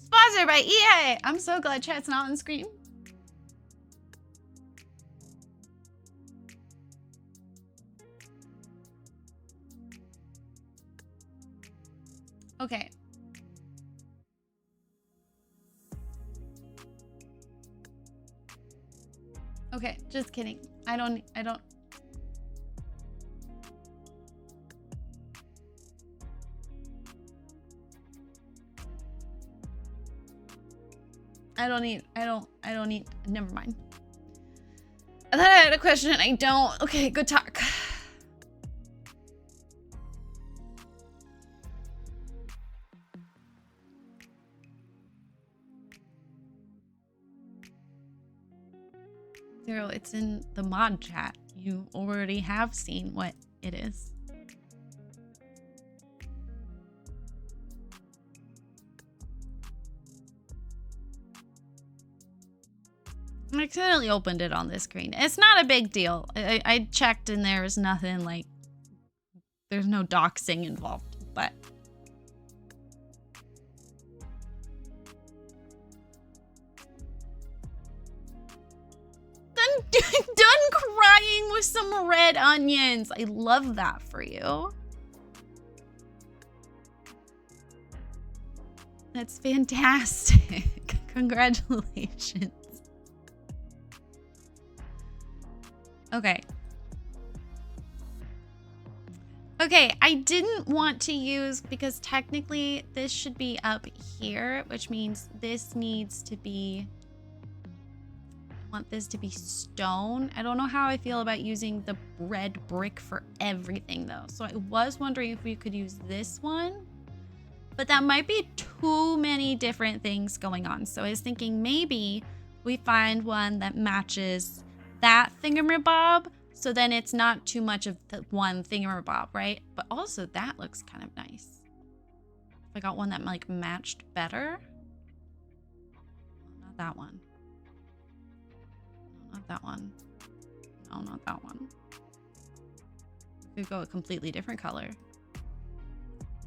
A: Sponsored by EA. I'm so glad chat's not on screen. Okay. Okay, just kidding. I don't. I don't need, never mind. I thought I had a question and I don't. Okay, good talk. Zero, it's in the mod chat. You already have seen what it is. I accidentally opened it on this screen. It's not a big deal. I checked and there was nothing like, there's no doxing involved, but. Done crying with some red onions. I love that for you. That's fantastic. Congratulations. Okay. Okay, I didn't want to use, because technically this should be up here, which means this needs to be, I want this to be stone. I don't know how I feel about using the red brick for everything though. So I was wondering if we could use this one, but that might be too many different things going on. So I was thinking maybe we find one that matches that thingamabob, so then it's not too much of the one thingamabob, right? But also that looks kind of nice. If I got one that like matched better. Not that one. No, not that one. No, not that one. We could go a completely different color.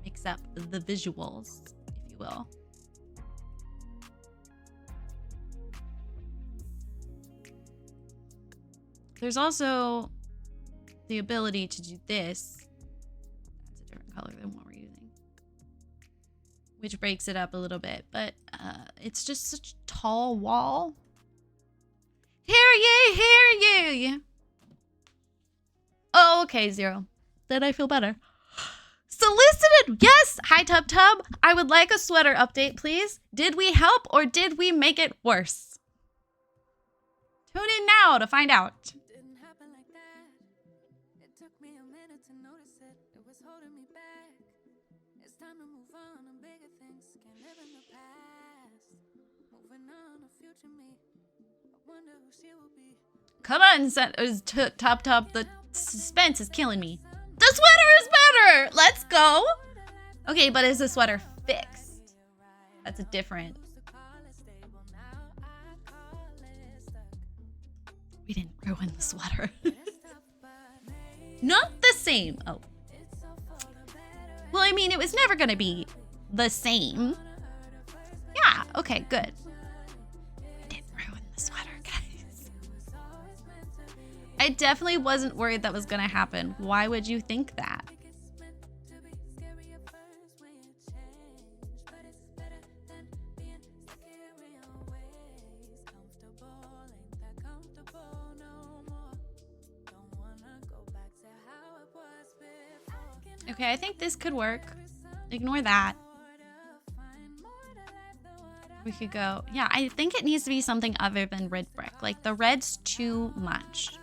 A: Mix up the visuals, if you will. There's also the ability to do this. That's a different color than what we're using, which breaks it up a little bit, but it's just such a tall wall. Hear ye, hear ye. Oh, okay, Zero. Then I feel better. Solicited, yes. Hi, Tub Tub. I would like a sweater update, please. Did we help or did we make it worse? Tune in now to find out. Come on, Top Top. The suspense is killing me. The sweater is better. Let's go. Okay, but is the sweater fixed? That's a different. We didn't ruin the sweater. Not the same. Oh. Well, I mean, it was never going to be the same. Yeah, okay, good. I didn't ruin the sweater, guys. I definitely wasn't worried that was going to happen. Why would you think that? Okay, I think this could work. Ignore that. We could go. Yeah, I think it needs to be something other than red brick. Like, the red's too much.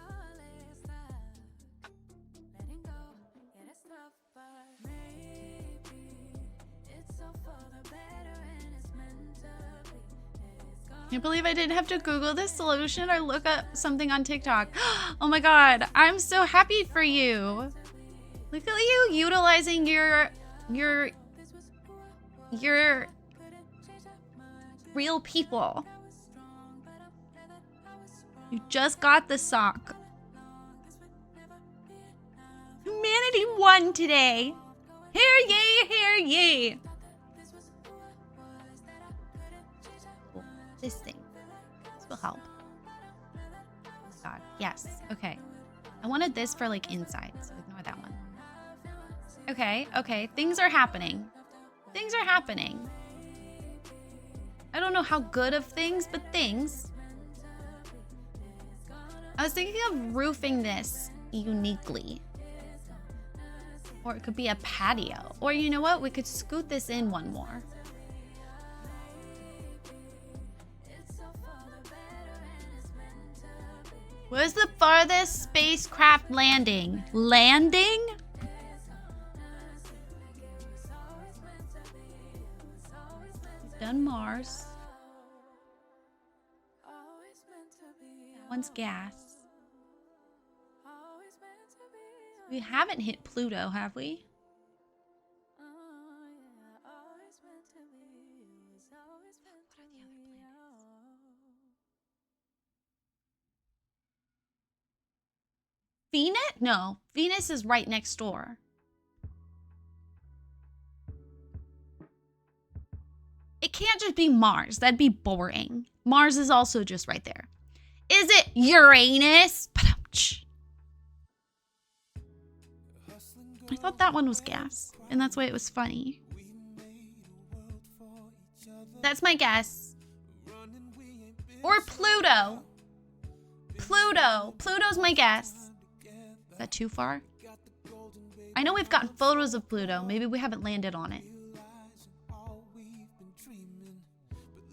A: I can't believe I didn't have to Google this solution or look up something on TikTok. Oh my god, I'm so happy for you. Look at you utilizing your real people. You just got the sock. Humanity won today. Hear ye, hear ye. This thing. This will help. Oh my god. Yes. Okay. I wanted this for like inside, so ignore that one. Okay, okay. Things are happening. Things are happening. I don't know how good of things, but things. I was thinking of roofing this uniquely. Or it could be a patio. Or you know what? We could scoot this in one more. Where's the farthest spacecraft landing? Landing? We've done Mars. That one's gas. We haven't hit Pluto, have we? What are the other planets? Venus? No, Venus is right next door. It can't just be Mars. That'd be boring. Mars is also just right there. Is it Uranus? I thought that one was gas, and that's why it was funny. That's my guess. Or Pluto. Pluto's my guess. Is that too far? I know we've gotten photos of Pluto. Maybe we haven't landed on it.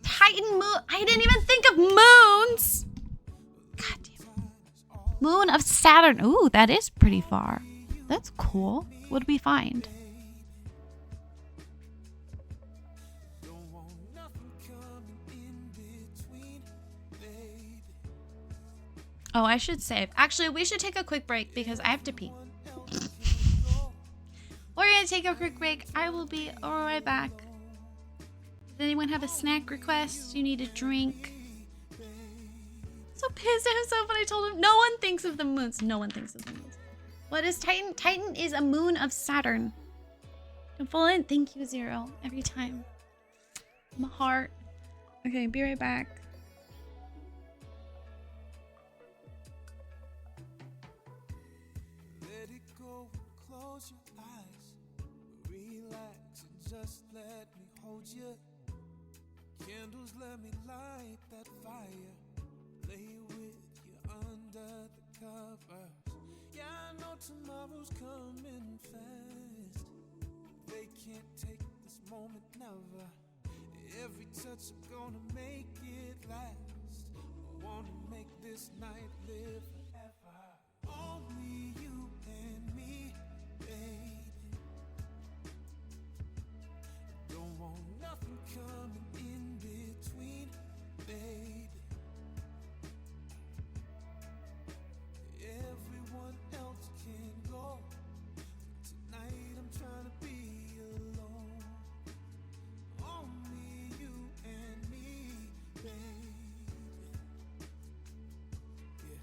A: Titan moon. I didn't even think of moons. God damn it. Moon of Saturn. Ooh, that is pretty far. That's cool. What did we find? Oh, I should save. Actually, we should take a quick break because I have to pee. We're gonna take a quick break. I will be right back. Does anyone have a snack request? You need a drink? So pissed at himself when I told him no one thinks of the moons. No one thinks of the moons. What is Titan? Titan is a moon of Saturn. Don't fall in. Thank you, Zero. Every time. My heart. Okay, be right back.
B: Let it go, close your eyes, relax and just let me hold you. Candles, let me light that fire, lay with you under the covers. Yeah, I know tomorrow's coming fast. They can't take this moment, never. Every touch is gonna make it last. I wanna make this night live forever. Only you and me, baby. Don't want nothing coming in between, baby. Everyone else can go. Tonight I'm trying to be alone. Only you and me, baby. Yeah.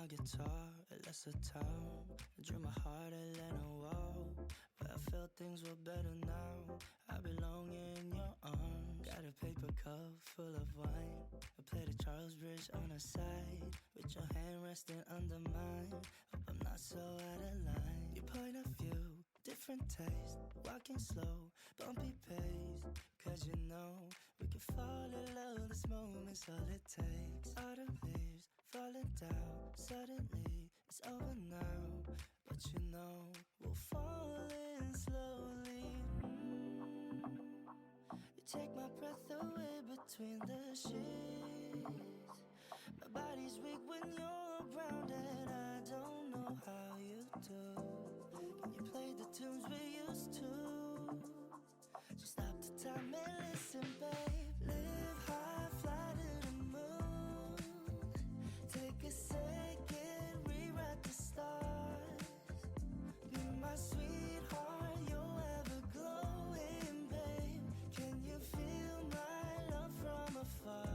C: guitar at Lesser Town. I drew my heart at Leno Wall, but I felt things were better now. I belong in your arms. Got a paper cup full of wine. I played a Charles Bridge on the side, with your hand resting under mine. Hope I'm not so out of line. Your point of view, different taste, walking slow, bumpy pace. Cause you know we can fall in love, this moment's all it takes. Autumn leaves falling down, suddenly it's over now. But you know we'll fall in slowly. You take my breath away between the sheets. My body's weak when you're around, and I don't know how you do. Can you play the tunes we used to? Just stop the time and listen, babe. Live high, fly to the moon. Take a second, rewrite the stars. Be my sweetheart, you're ever glowing, babe. Can you feel my love from afar?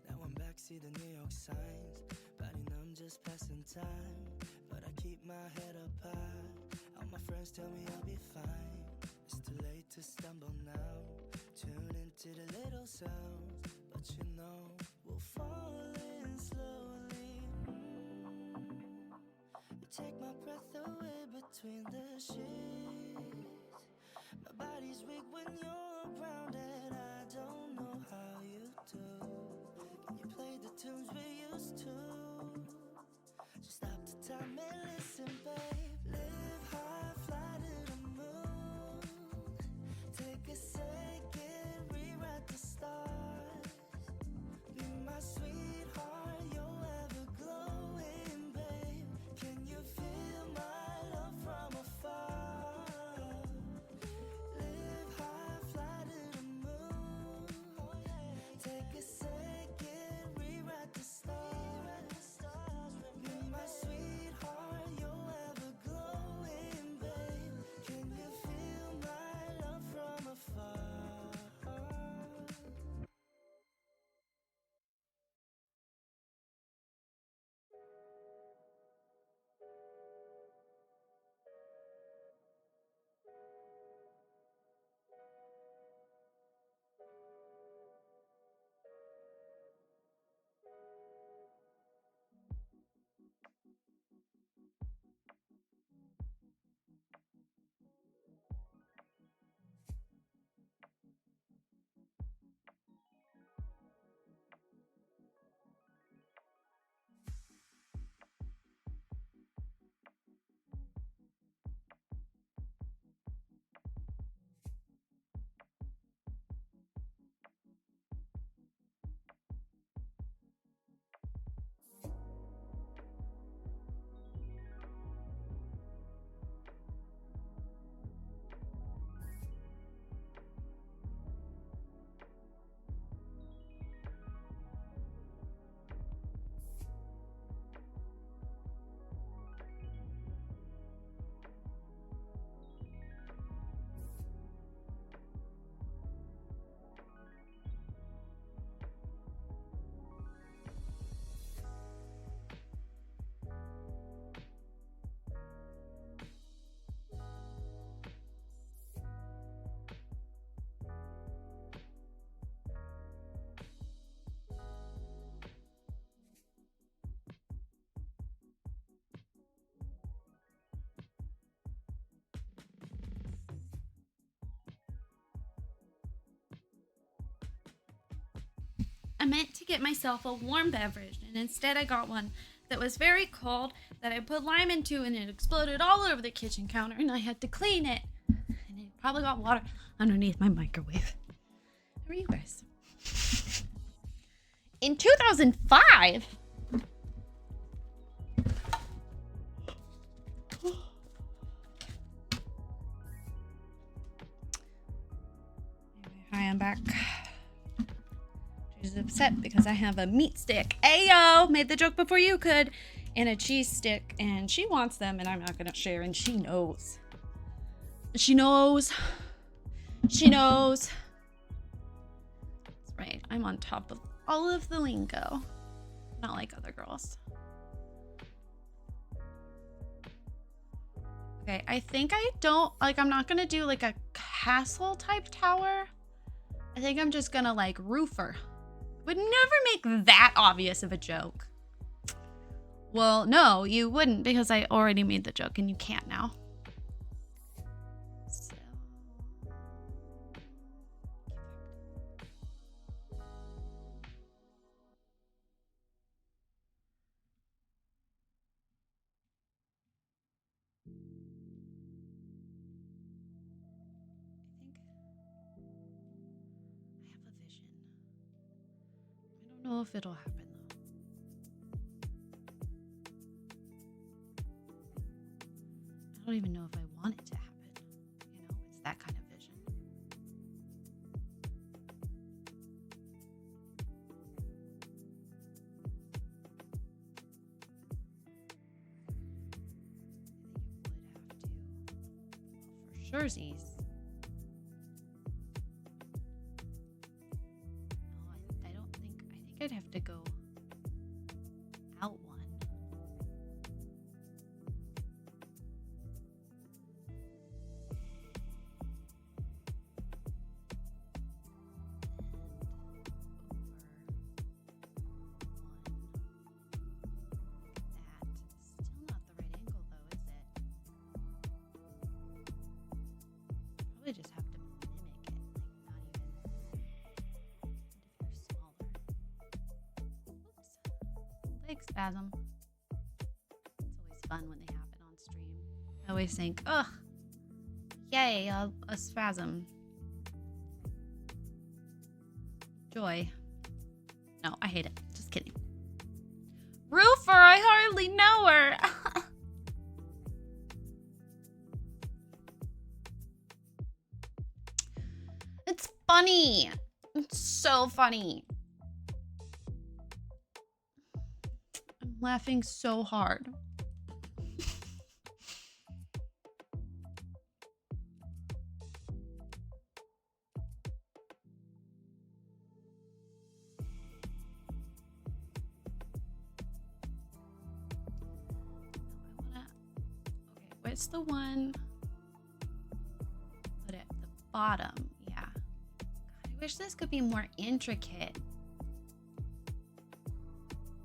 C: Now I'm back, see the New York signs. Body numb, just passing time. But I keep my head up high. All my friends tell me I'll be fine. It's too late to stumble now. Tune into the little sounds. But you know we'll fall in slowly. You take my breath away between the sheets. My body's weak when you're around, and I don't know how you do. Can you play the tunes we used to? Just stop the time and listen, babe. Live high, fly to the moon. Take a second, rewrite the stars. Be my sweetheart, you're ever glowing, babe. Can you feel my love from afar? Live high, fly to the moon. Take a second, rewrite the stars. Be my sweetheart, you're ever glowing, babe. Can you feel my love from afar?
A: I meant to get myself a warm beverage, and instead I got one that was very cold that I put lime into, and it exploded all over the kitchen counter, and I had to clean it. And it probably got water underneath my microwave. How are you guys? In 2005, hi, I'm back. She's upset because I have a meat stick. Ayo, made the joke before you could. And a cheese stick, and she wants them, and I'm not gonna share, and she knows. She knows. She knows. That's right, I'm on top of all of the lingo. Not like other girls. Okay, I think I don't, like, I'm not gonna do like a castle type tower. I think I'm just gonna like roofer. Would never make that obvious of a joke. Well, no, you wouldn't because I already made the joke and you can't now. So. I don't know if it'll happen though. I don't even know if I want it to happen. You know, it's that kind of vision. I think it would have to, well, for surezies. I'd have to go out one. Still not the right angle though, is it? Probably just have to mimic it, like leg spasm. It's always fun when they happen on stream. I always think, ugh, yay, a spasm. Joy. No, I hate it. Just kidding. Roofer, I hardly know her. It's funny. It's so funny. I'm laughing so hard. What's the one? Put it at the bottom. Yeah. God, I wish this could be more intricate.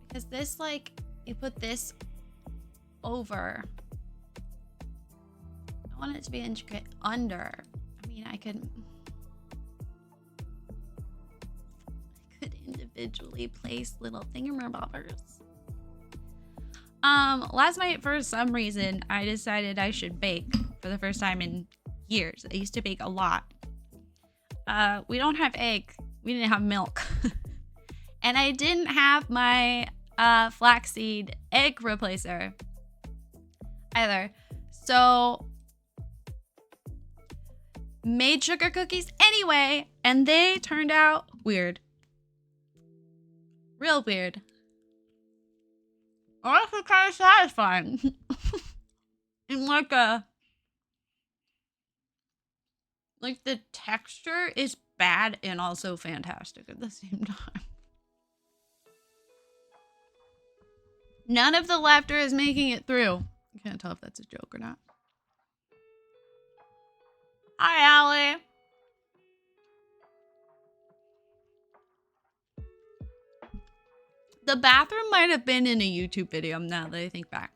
A: Because this, like, you put this over. I want it to be intricate under. I mean, I could individually place little thingamabobbers. Last night, for some reason, I decided I should bake for the first time in years. I used to bake a lot. We don't have egg. We didn't have milk. And I didn't have my flaxseed egg replacer either. So, made sugar cookies anyway, and they turned out weird. Real weird. Honestly, kind of satisfying. And like the texture is bad and also fantastic at the same time. None of the laughter is making it through. I can't tell if that's a joke or not. Hi, Allie. The bathroom might have been in a YouTube video now that I think back.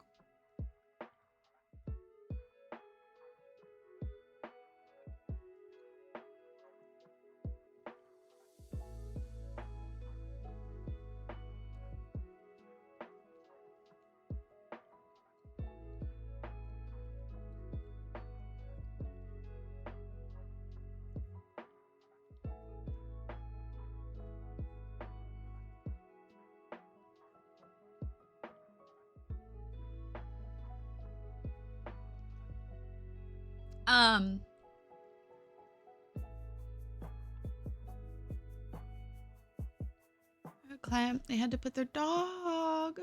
A: Client, they had to put their dog.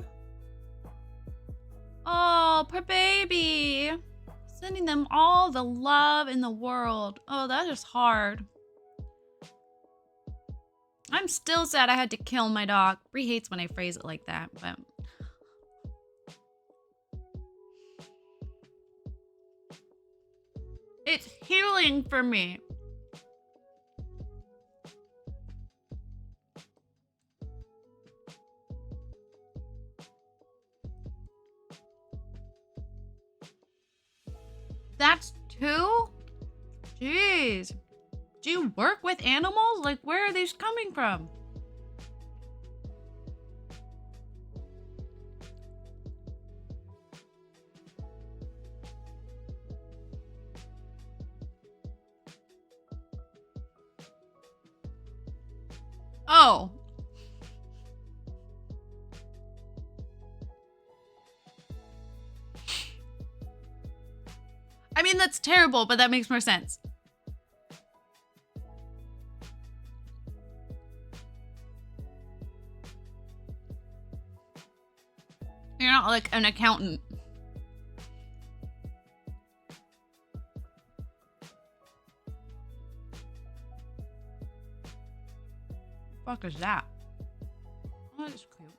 A: Oh, poor baby. Sending them all the love in the world. Oh, that is hard. I'm still sad I had to kill my dog. Bree hates when I phrase it like that, but... It's healing for me. That's 2? Jeez. Do you work with animals? Like, where are these coming from? Oh. I mean, that's terrible, but that makes more sense. You're not like an accountant. Fuck is that? Oh, that's cute.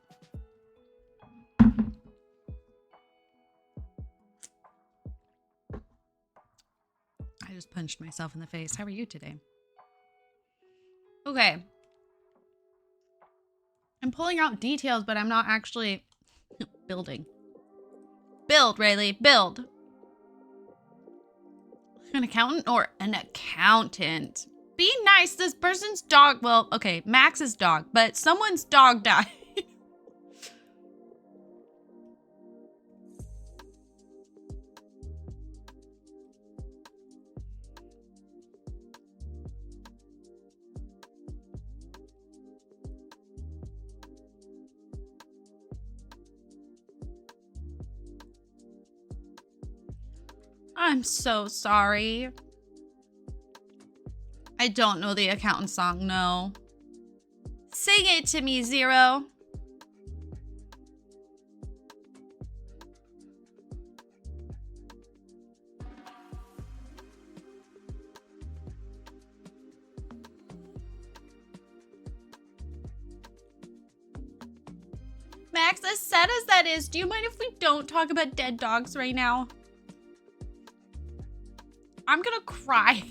A: I just punched myself in the face. How are you today? Okay. I'm pulling out details, but I'm not actually building. Build, Rayleigh, build. An accountant or an accountant? Be nice, this person's dog, well, okay, Max's dog, but someone's dog died. I'm so sorry. I don't know the accountant song, no. Sing it to me, Zero. Max, as sad as that is, do you mind if we don't talk about dead dogs right now? I'm gonna cry.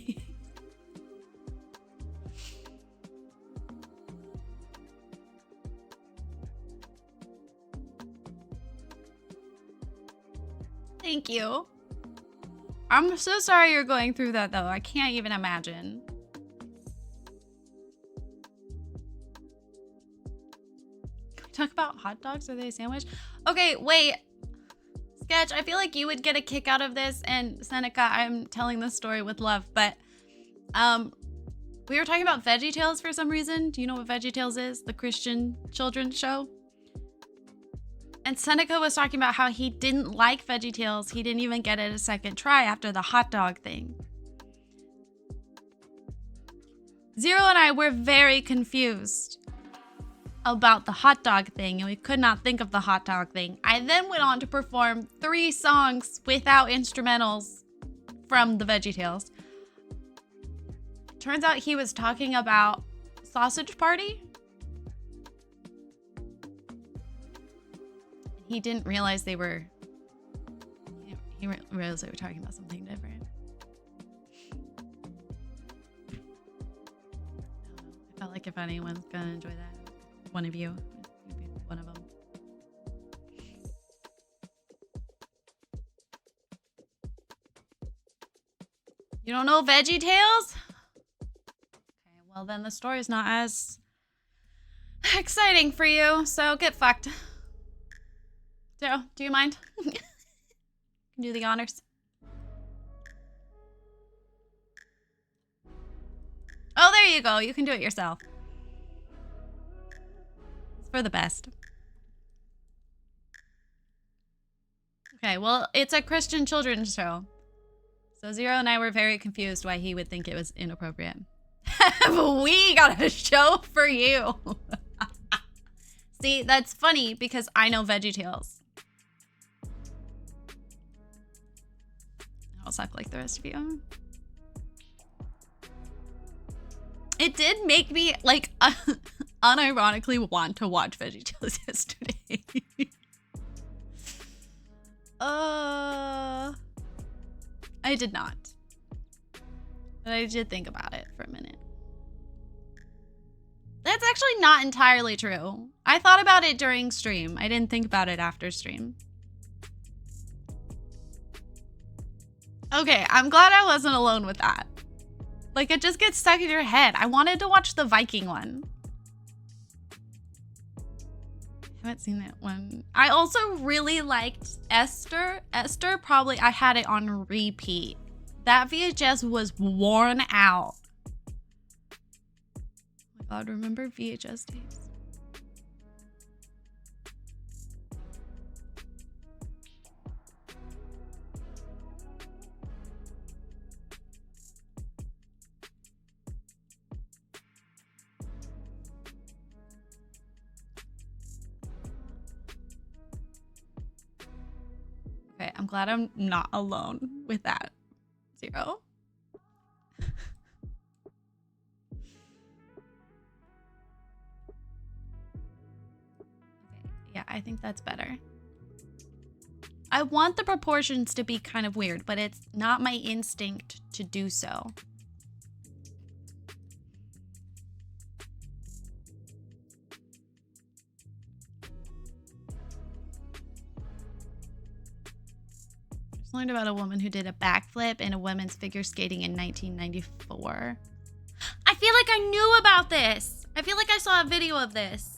A: Thank you. I'm so sorry you're going through that, though. I can't even imagine. Can we talk about hot dogs? Are they a sandwich? Okay, wait. Sketch, I feel like you would get a kick out of this, and Seneca, I'm telling this story with love, but we were talking about VeggieTales for some reason. Do you know what VeggieTales is? The Christian children's show? And Seneca was talking about how he didn't like VeggieTales. He didn't even get it a second try after the hot dog thing. Zero and I were very confused about the hot dog thing, and we could not think of the hot dog thing. I then went on to perform 3 songs without instrumentals from the VeggieTales. Turns out he was talking about Sausage Party. He didn't realize they were... He realized they were talking about something different. I felt like if anyone's gonna enjoy that, one of you, you'd be one of them. You don't know VeggieTales? Okay, well then the story's not as exciting for you, so get fucked. Zero, do you mind? Do the honors. Oh, there you go. You can do it yourself. It's for the best. Okay, well, it's a Christian children's show. So Zero and I were very confused why he would think it was inappropriate. We got a show for you. See, that's funny because I know VeggieTales. I'll suck like the rest of you. It did make me, like, unironically want to watch VeggieTales yesterday. I did not. But I did think about it for a minute. That's actually not entirely true. I thought about it during stream. I didn't think about it after stream. Okay, I'm glad I wasn't alone with that. Like, it just gets stuck in your head. I wanted to watch the Viking one. I haven't seen that one. I also really liked Esther. Esther, probably, I had it on repeat. That VHS was worn out. Oh my God, remember VHS days? Okay, I'm glad I'm not alone with that. 0. Okay, yeah, I think that's better. I want the proportions to be kind of weird, but it's not my instinct to do so. Just learned about a woman who did a backflip in a women's figure skating in 1994. I feel like I knew about this. I feel like I saw a video of this.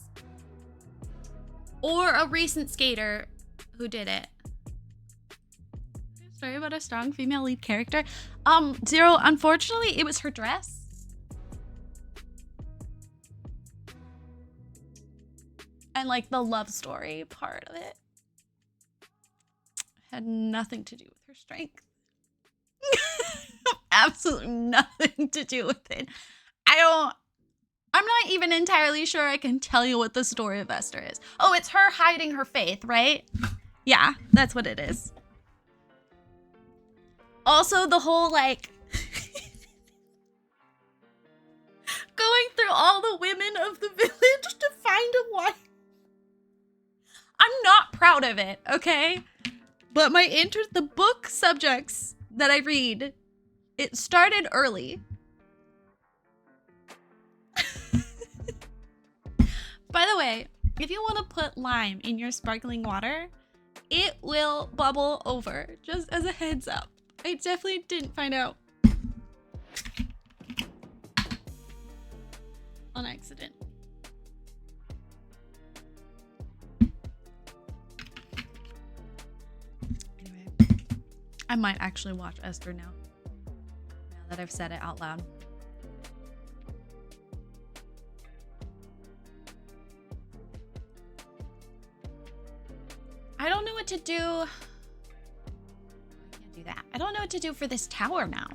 A: Or a recent skater who did it. Story about a strong female lead character. 0, unfortunately, it was her dress. And like the love story part of it had nothing to do with her strength. Absolutely nothing to do with it. I'm not even entirely sure I can tell you what the story of Esther is. Oh, it's her hiding her faith, right? Yeah, that's what it is. Also, the whole, like, going through all the women of the village to find a wife. I'm not proud of it, okay? But the book subjects that I read, it started early. By the way, if you want to put lime in your sparkling water, it will bubble over, just as a heads up. I definitely didn't find out on accident. Anyway, I might actually watch Esther now that I've said it out loud. I don't know what to do. I can't do that. I don't know what to do for this tower now.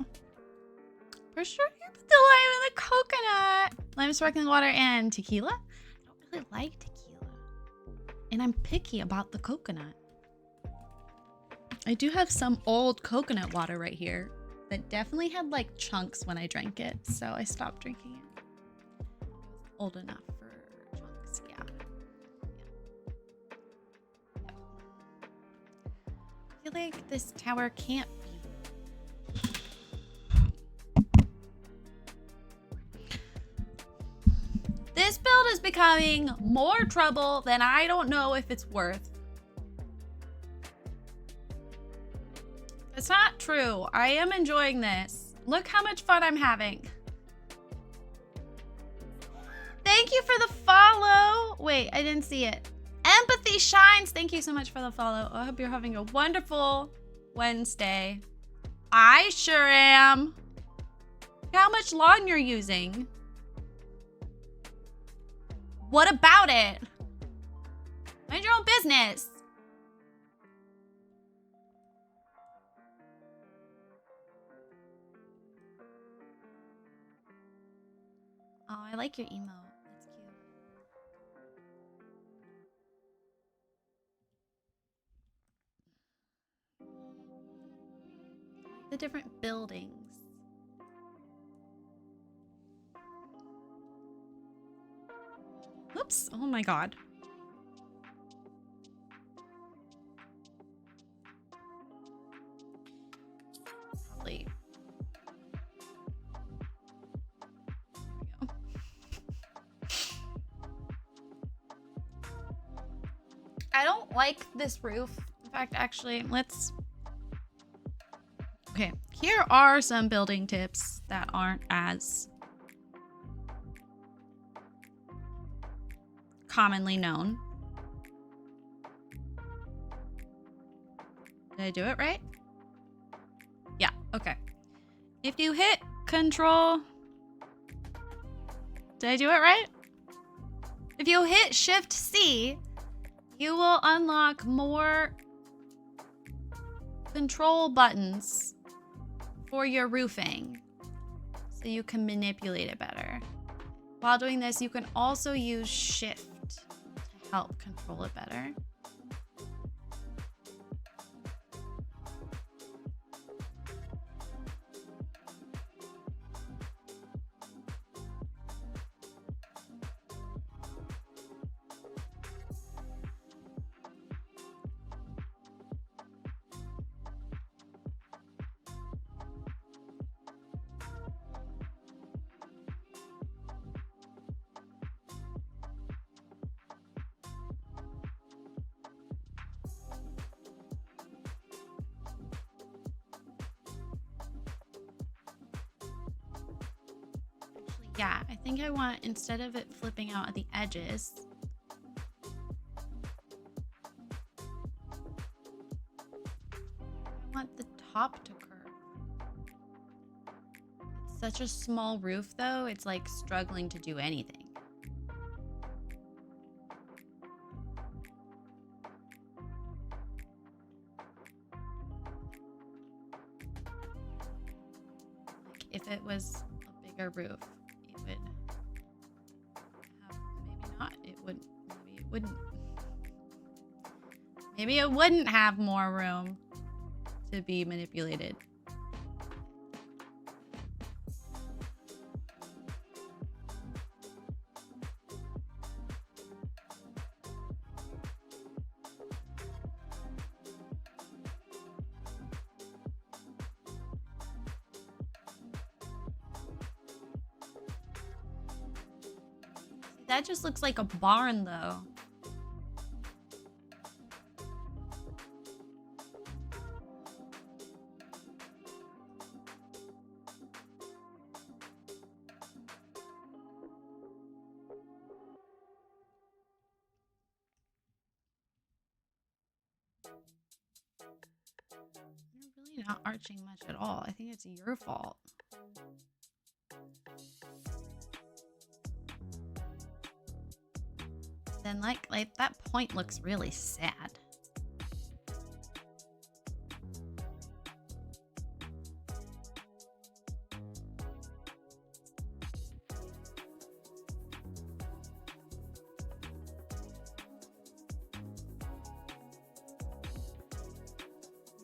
A: For sure, you put the lime in the coconut. Lime, sparkling water, and tequila? I don't really like tequila. And I'm picky about the coconut. I do have some old coconut water right here that definitely had like chunks when I drank it. So I stopped drinking it. It was old enough for chunks, yeah. I feel like this tower can't be. This build is becoming more trouble than I don't know if it's worth. It's not true. I am enjoying this. Look how much fun I'm having. Thank you for the follow. Wait, I didn't see it. Empathy Shines. Thank you so much for the follow. I hope you're having a wonderful Wednesday. I sure am. Look how much lawn you're using. What about it? Mind your own business. Oh, I like your emote. That's cute. The different buildings. Oh my god. Probably. There we go. I don't like this roof. In fact, actually, let's... Okay, here are some building tips that aren't as commonly known. Did I do it right? Yeah, okay. If you hit Control... Did I do it right? If you hit Shift C, you will unlock more control buttons for your roofing, so you can manipulate it better. While doing this, you can also use Shift to help control it better. Yeah, I think I want, instead of it flipping out at the edges, I want the top to curve. It's such a small roof though, it's like struggling to do anything. Like if it was a bigger roof, would have, maybe not, it wouldn't, maybe it wouldn't. Maybe it wouldn't have more room to be manipulated. That just looks like a barn, though. You're really not arching much at all. I think it's your fault. Then like that point looks really sad.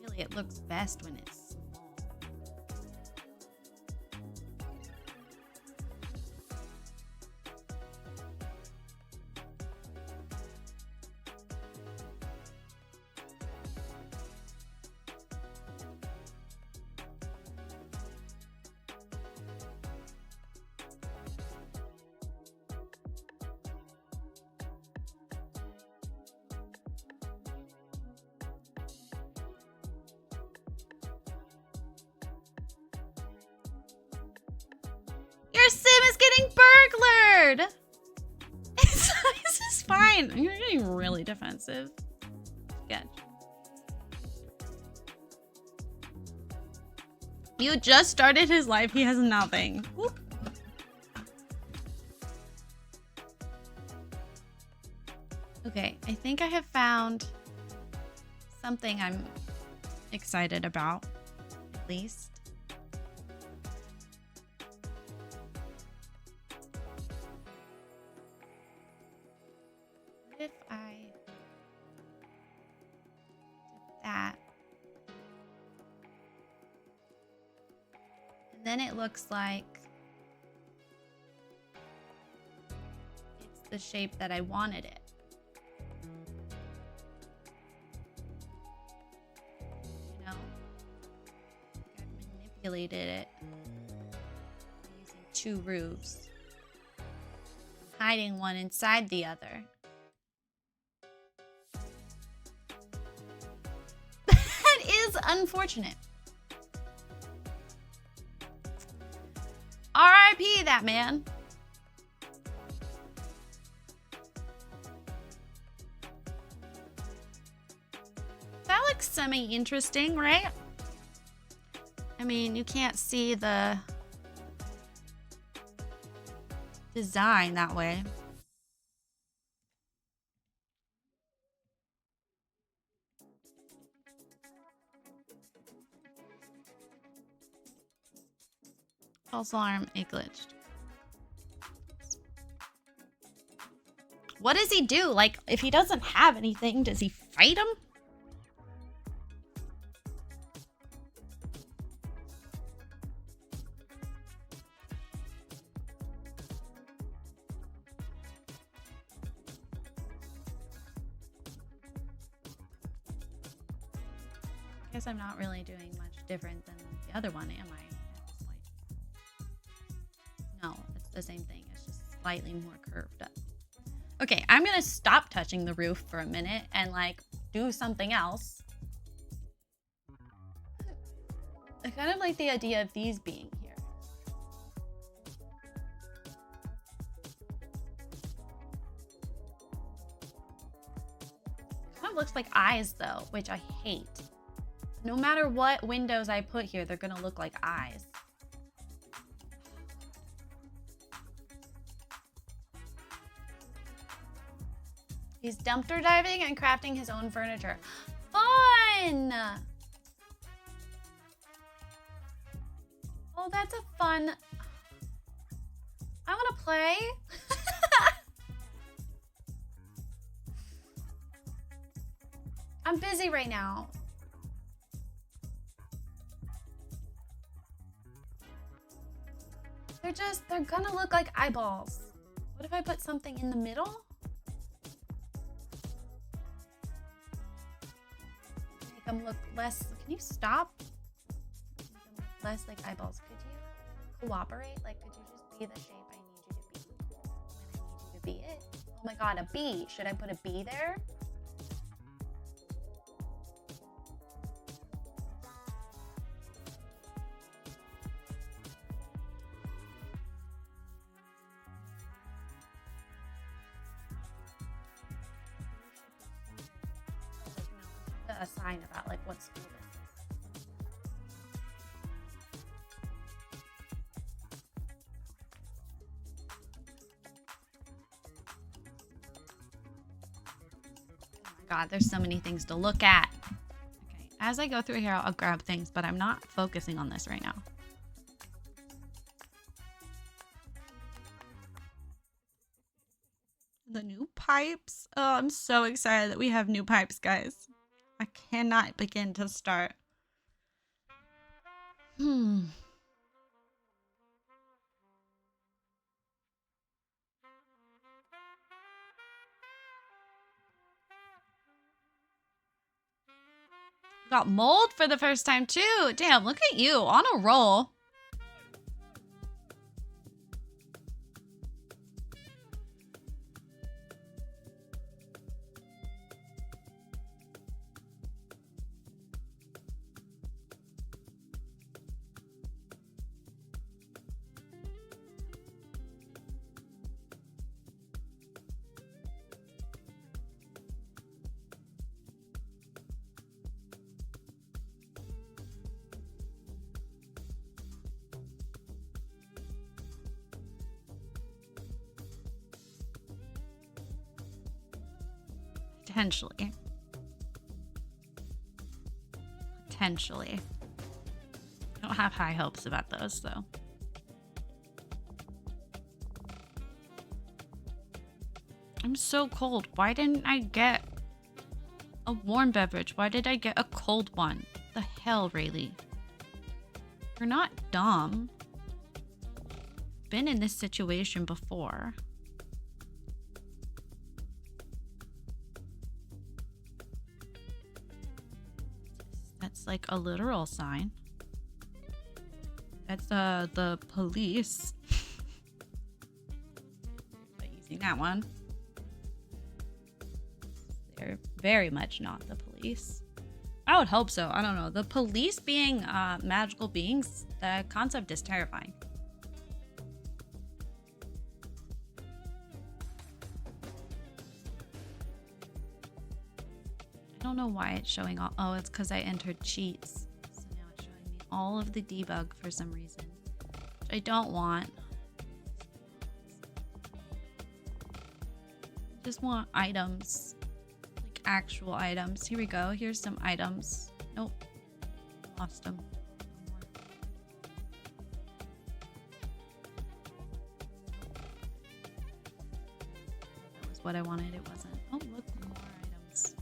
A: Really, it looks best when it's small. Your sim is getting burglared! This is fine. You're getting really defensive. Good. You just started his life. He has nothing. Whoop. Okay, I think I have found something I'm excited about, at least. What if I did that? And then it looks like it's the shape that I wanted it. You know? I've manipulated it using two roofs, hiding one inside the other. That is unfortunate. R.I.P. that man. That looks semi-interesting, right? I mean, you can't see the design that way. False alarm, it glitched. What does he do? Like, if he doesn't have anything, does he fight him? I guess I'm not really doing much different than the other one, am I? No, it's the same thing. It's just slightly more curved up. Okay, I'm gonna stop touching the roof for a minute and like do something else. I kind of like the idea of these being here. Kind of looks like eyes though, which I hate. No matter what windows I put here, they're gonna look like eyes. He's dumpster diving and crafting his own furniture. Fun! Oh, that's a fun... I want to play. I'm busy right now. They're gonna look like eyeballs. What if I put something in the middle? Make them look less, can you stop? Make them look less like eyeballs. Could you cooperate? Like, could you just be the shape I need you to be when I need you to be it? Oh my God, a bee. Should I put a bee there? A sign about like what school this is. Oh my God, there's so many things to look at. Okay, as I go through here, I'll grab things, but I'm not focusing on this right now. The new pipes. Oh, I'm so excited that we have new pipes, guys. I cannot begin to start. Got mold for the first time too. Damn, look at you on a roll. Potentially. Potentially. I don't have high hopes about those, though. I'm so cold. Why didn't I get a warm beverage? Why did I get a cold one? The hell, Rayleigh? You're not dumb. Been in this situation before. That's like a literal sign. That's the police. By using that one. They're very much not the police. I would hope so. I don't know. The police being magical beings, the concept is terrifying. I don't know why it's showing all. Oh, it's because I entered cheats. So now it's showing me all of the debug for some reason, which I don't want. I just want items. Actual items. Here we go. Here's some items. Nope. Lost them. That was what I wanted. It wasn't. Oh, look, more items.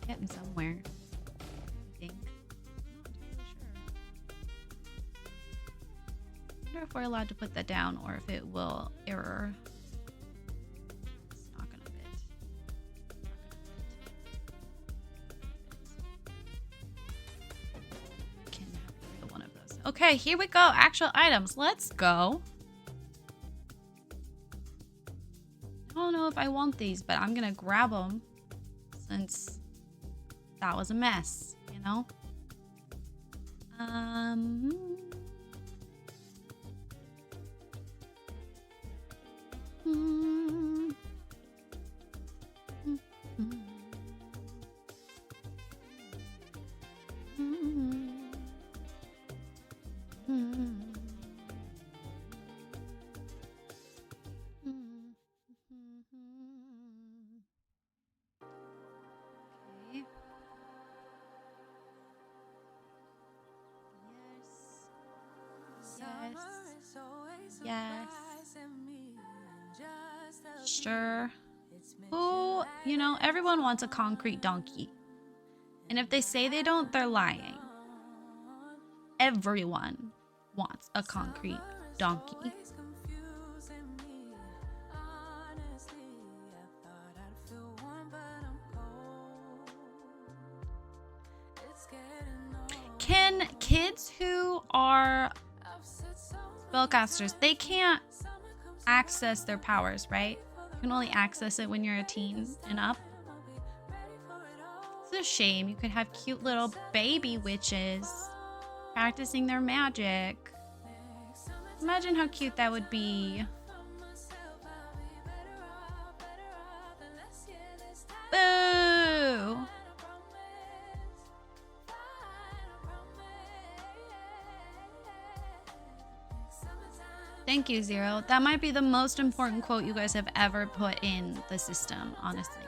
A: Getting somewhere. I think. Not entirely sure. I wonder if we're allowed to put that down or if it will error. Okay, here we go. Actual items. Let's go. I don't know if I want these, but I'm gonna grab them since that was a mess, you know? Yes. Sure. Who, you know, everyone wants a concrete donkey. And if they say they don't, they're lying. Everyone wants a concrete donkey. Can kids who are spellcasters, they can't access their powers, right? You can only access it when you're a teen and up. It's a shame. You could have cute little baby witches practicing their magic. Imagine how cute that would be. Boo! Thank you, Zero. That might be the most important quote you guys have ever put in the system, honestly.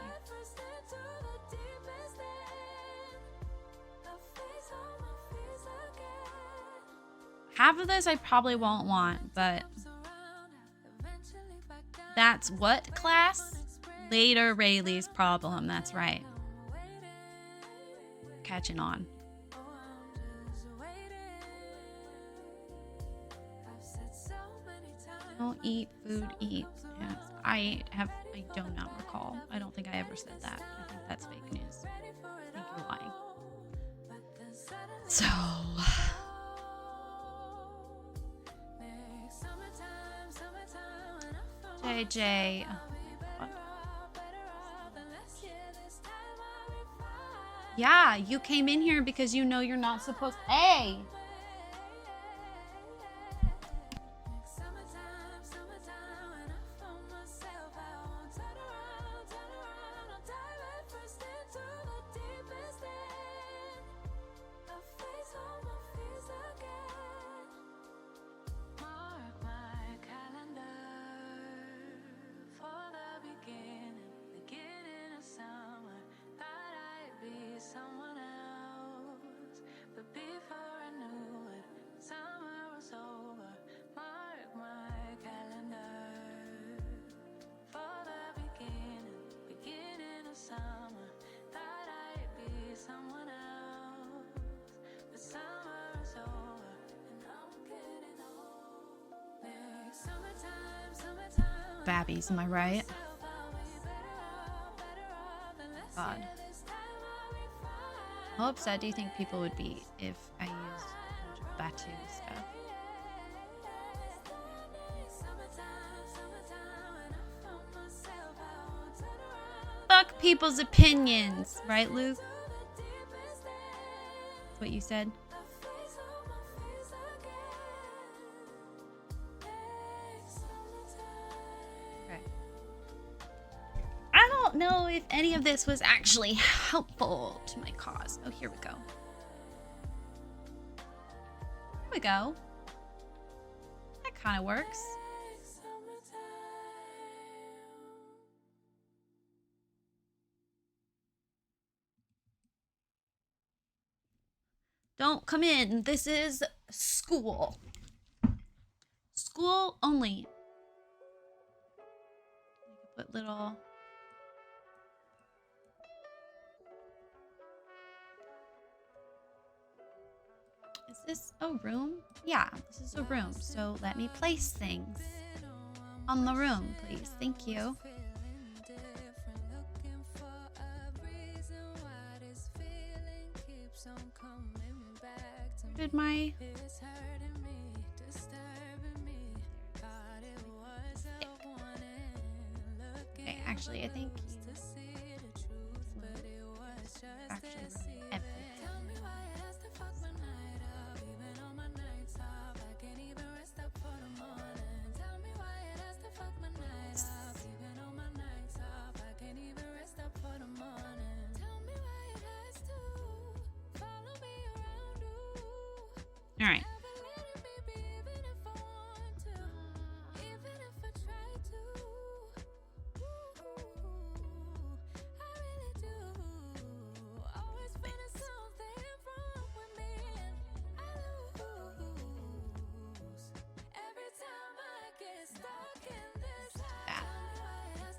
A: Half of this I probably won't want, but that's what class? Later Rayleigh's problem, that's right. Catching on. Don't eat food, eat. Yes. I do not recall. I don't think I ever said that. I think that's fake news. I think you're lying. So... JJ. Yeah, you came in here because you know you're not supposed. Hey! Babbies, am I right? God. How upset do you think people would be if I used Batu stuff? Fuck people's opinions, right, Luke? That's what you said. Okay. I don't know if any of this was actually helpful to my cause. Oh, here we go. Here we go. That kind of works. Don't come in. This is school. School only. Put little... Is this a room? Yeah, this is a room. So let me place things on the room, please. Thank you. Did my... Okay, actually, I think... Actually, everything. All right.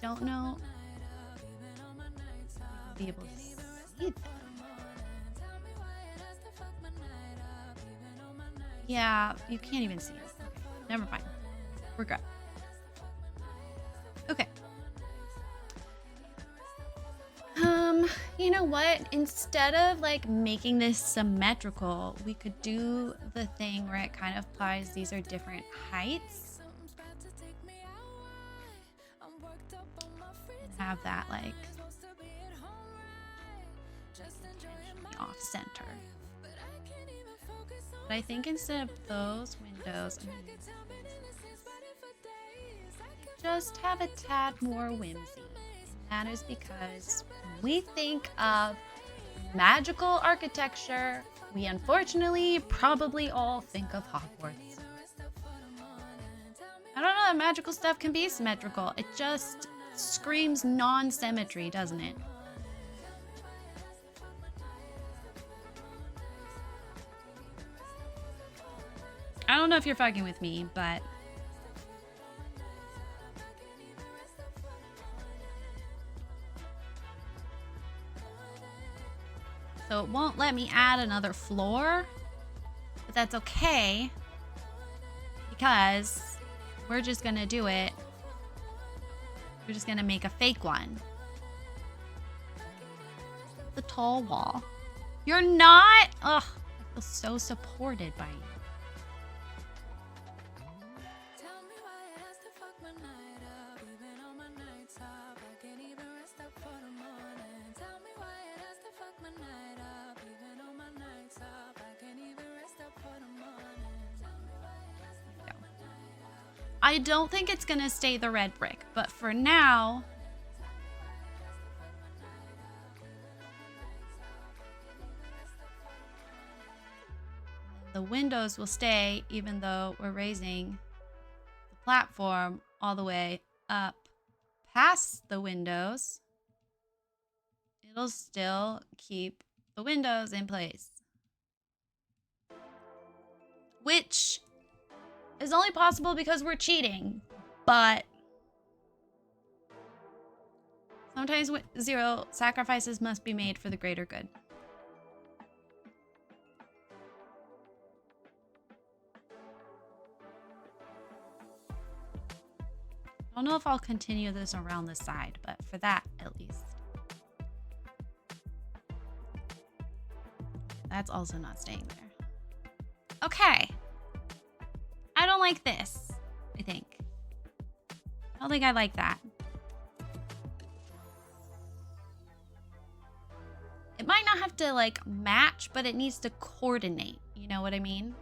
A: Don't know. Be able to see that. Yeah, you can't even see it. Okay, never mind. We're good. Okay. You know what? Instead of like making this symmetrical, we could do the thing where it kind of applies these are different heights. Have that like off center. But I think instead of those windows, I'm gonna just have a tad more whimsy. And that is because when we think of magical architecture, we unfortunately probably all think of Hogwarts. I don't know that magical stuff can be symmetrical. It just screams non-symmetry, doesn't it? I don't know if you're fucking with me, but so it won't let me add another floor, but that's okay because we're just gonna do it. We're just gonna make a fake one. The tall wall. You're not? Ugh, I feel so supported by you. I don't think it's gonna stay the red brick, but for now, the windows will stay even though we're raising the platform all the way up past the windows. It'll still keep the windows in place, which is only possible because we're cheating, but sometimes zero sacrifices must be made for the greater good. I don't know if I'll continue this around the side, but for that at least. that's also not staying there. Okay. I don't like this, I think. I don't think I like that. It might not have to like match, but it needs to coordinate. You know what I mean?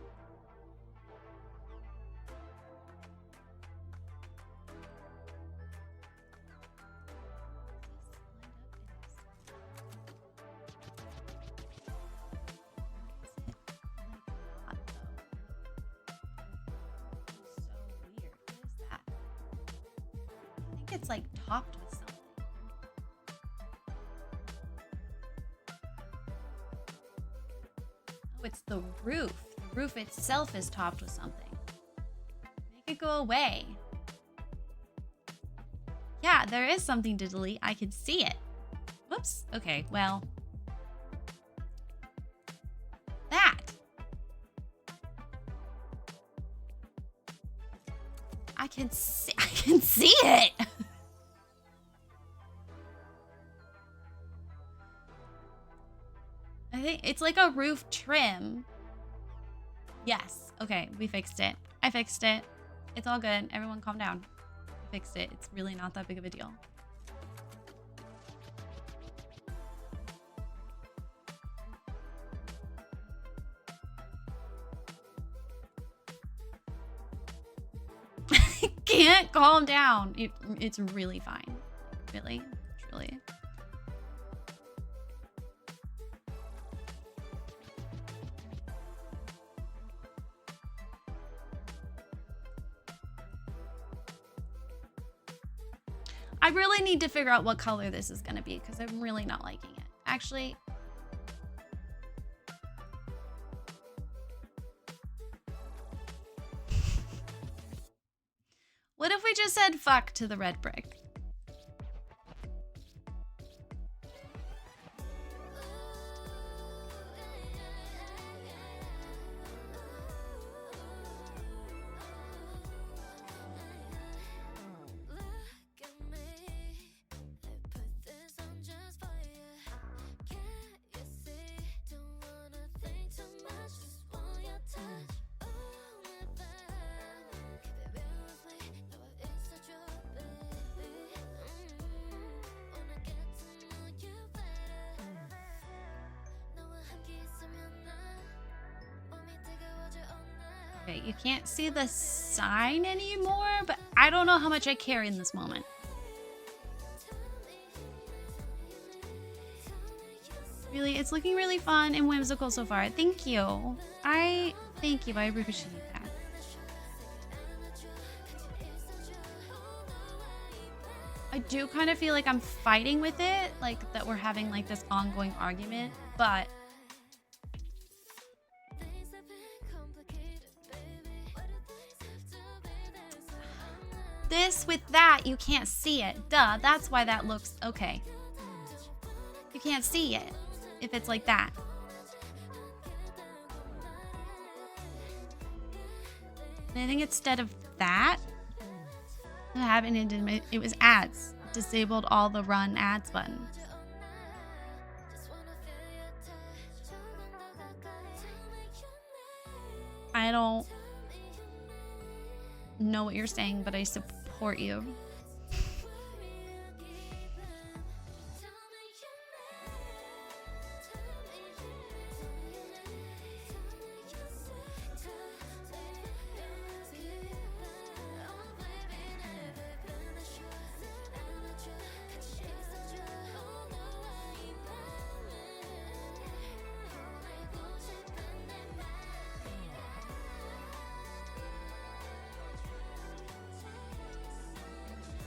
A: It's like topped with something. Oh, it's the roof. The roof itself is topped with something. Make it go away. Yeah, there is something to delete. I can see it. Whoops. Okay, well. That. I can see it. I think it's like a roof trim. Yes. Okay, we fixed it. I fixed it. It's all good. Everyone calm down. I fixed it. It's really not that big of a deal. Can't calm down. It's really fine. Really, truly. I really need to figure out what color this is going to be because I'm really not liking it. Actually, what if we just said fuck to the red brick? Okay, you can't see the sign anymore, but I don't know how much I care in this moment. Really, it's looking really fun and whimsical so far. Thank you. Thank you. I appreciate that. I do kind of feel like I'm fighting with it, like that we're having like this ongoing argument, but this with that, you can't see it. Duh, that's why that looks okay. You can't see it if it's like that. And I think instead of that, what happened, it was ads. Disabled all the run ads buttons. I don't know what you're saying, but I support you.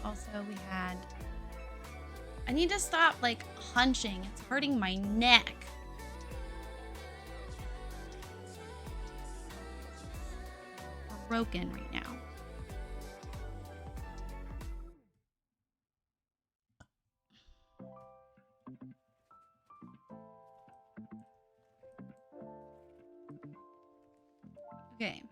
A: Also, we had... I need to stop, like, hunching. It's hurting my neck. Broken right now. Okay.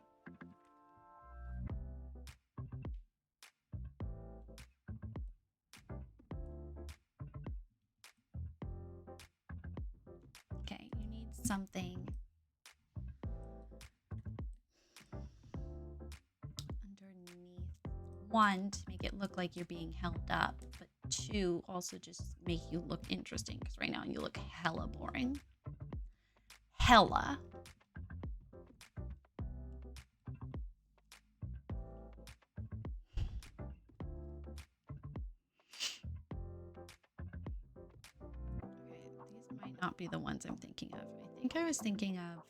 A: something underneath. One, to make it look like you're being held up, but two, also just make you look interesting, because right now you look hella boring. Hella. Okay, these might not be the ones I'm thinking of. I think I was thinking of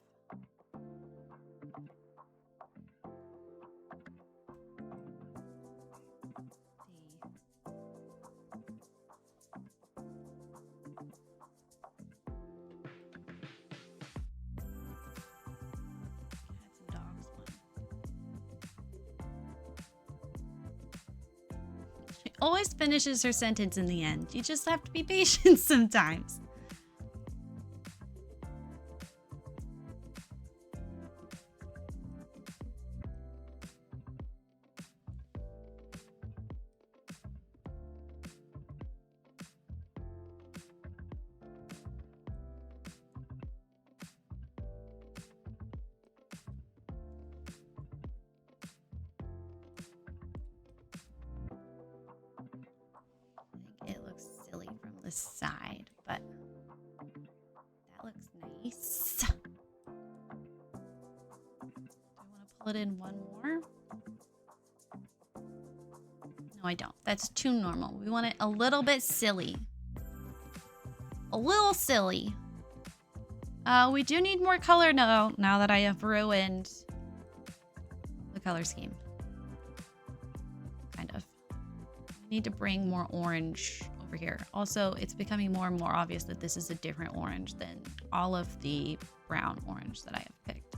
A: cats and dogs one. She always finishes her sentence in the end. You just have to be patient sometimes. I think it looks silly from the side, but that looks nice. Do I want to pull it in one more? No, I don't. That's too normal. We want it a little bit silly. A little silly. We do need more color now that I have ruined the color scheme. Kind of. We need to bring more orange over here. Also, it's becoming more and more obvious that this is a different orange than all of the brown orange that I have picked.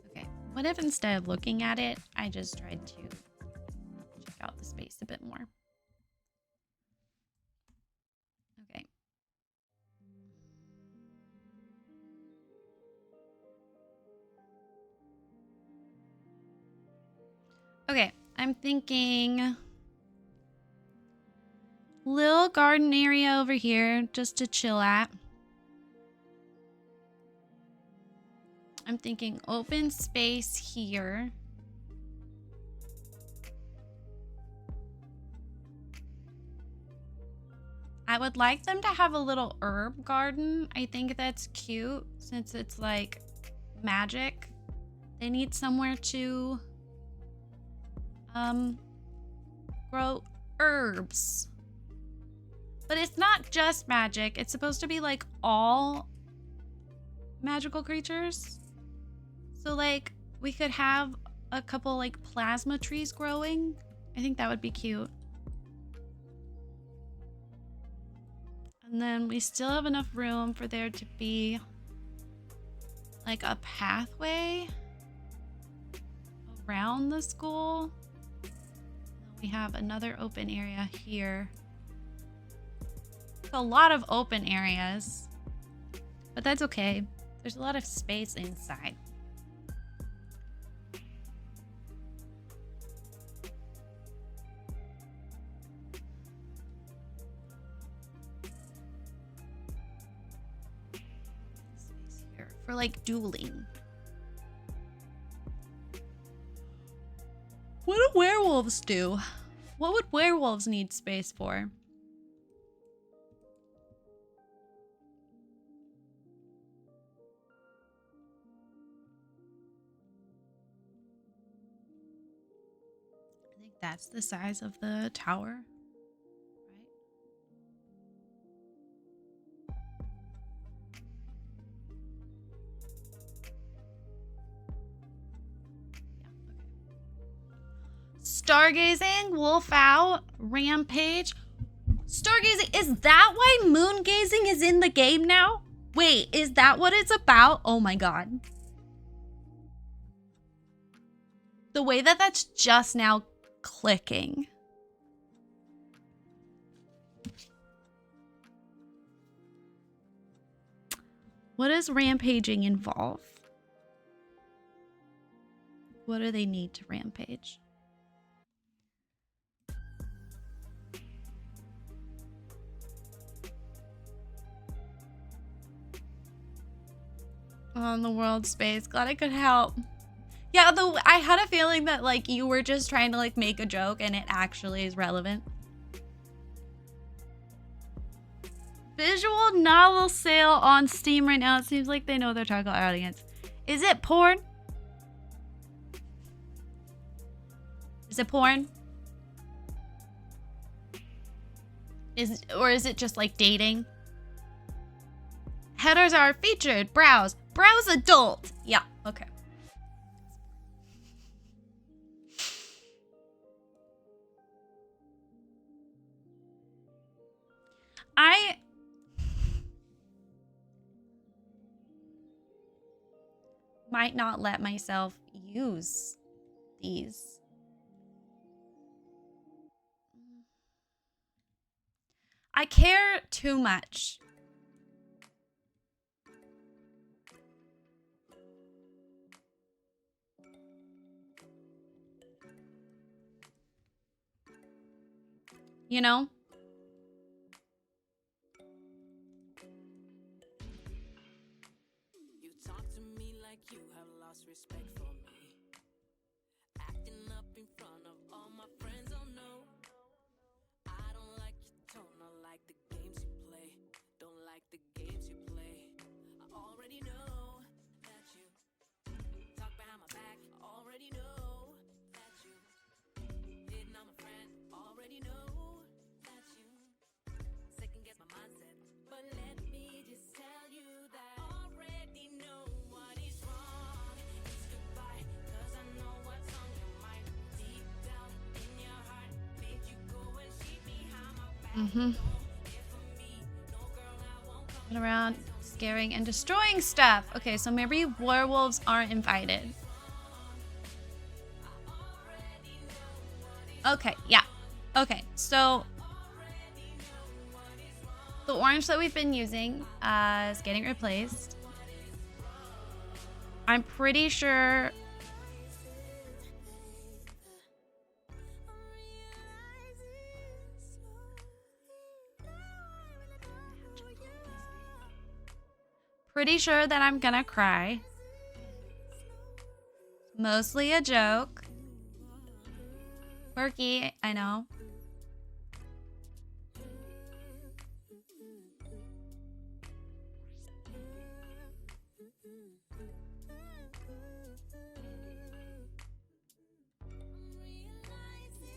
A: Okay, what if instead of looking at it, I just tried to check out the space a bit more? Okay. Okay, I'm thinking little garden area over here just to chill at. I'm thinking open space here. I would like them to have a little herb garden. I think that's cute since it's like magic. They need somewhere to grow herbs. But it's not just magic. It's supposed to be like all magical creatures. So like we could have a couple like plasma trees growing. I think that would be cute. And then we still have enough room for there to be like a pathway around the school. We have another open area here. It's a lot of open areas, but that's okay. There's a lot of space inside. Space here for like dueling. What do werewolves do? What would werewolves need space for? I think that's the size of the tower, right? Stargazing, wolf out, rampage. Stargazing, is that why moon gazing is in the game now? Wait, is that what it's about? Oh my god. The way that that's just now clicking. What does rampaging involve? What do they need to rampage? On the world space. Glad I could help. Yeah, though I had a feeling that like you were just trying to like make a joke and it actually is relevant. Visual novel sale on Steam right now. It seems like they know their target audience. Is it porn? Is it porn? Or is it just like dating? Headers are featured. Browse. Browse adult. Yeah, okay. I might not let myself use these. I care too much. You know?
C: You talk to me like you have lost respect for me. Acting up in front of all my friends, oh no. I don't like your tone, I like the games you play. Don't like the games you play. I already know that you talk behind my back. I already know that you hitting on my friend. Already know that you second guess my mindset. But let me just tell you that I already know what is wrong. It's goodbye, 'cause I know what's on your mind. Deep down in your heart, made you go and cheat behind my back.
A: Run around scaring and destroying stuff. Okay, so maybe werewolves aren't invited. Okay, yeah. Okay, so the orange that we've been using is getting replaced. I'm pretty sure. Pretty sure that I'm gonna cry. Mostly a joke. Quirky, I know.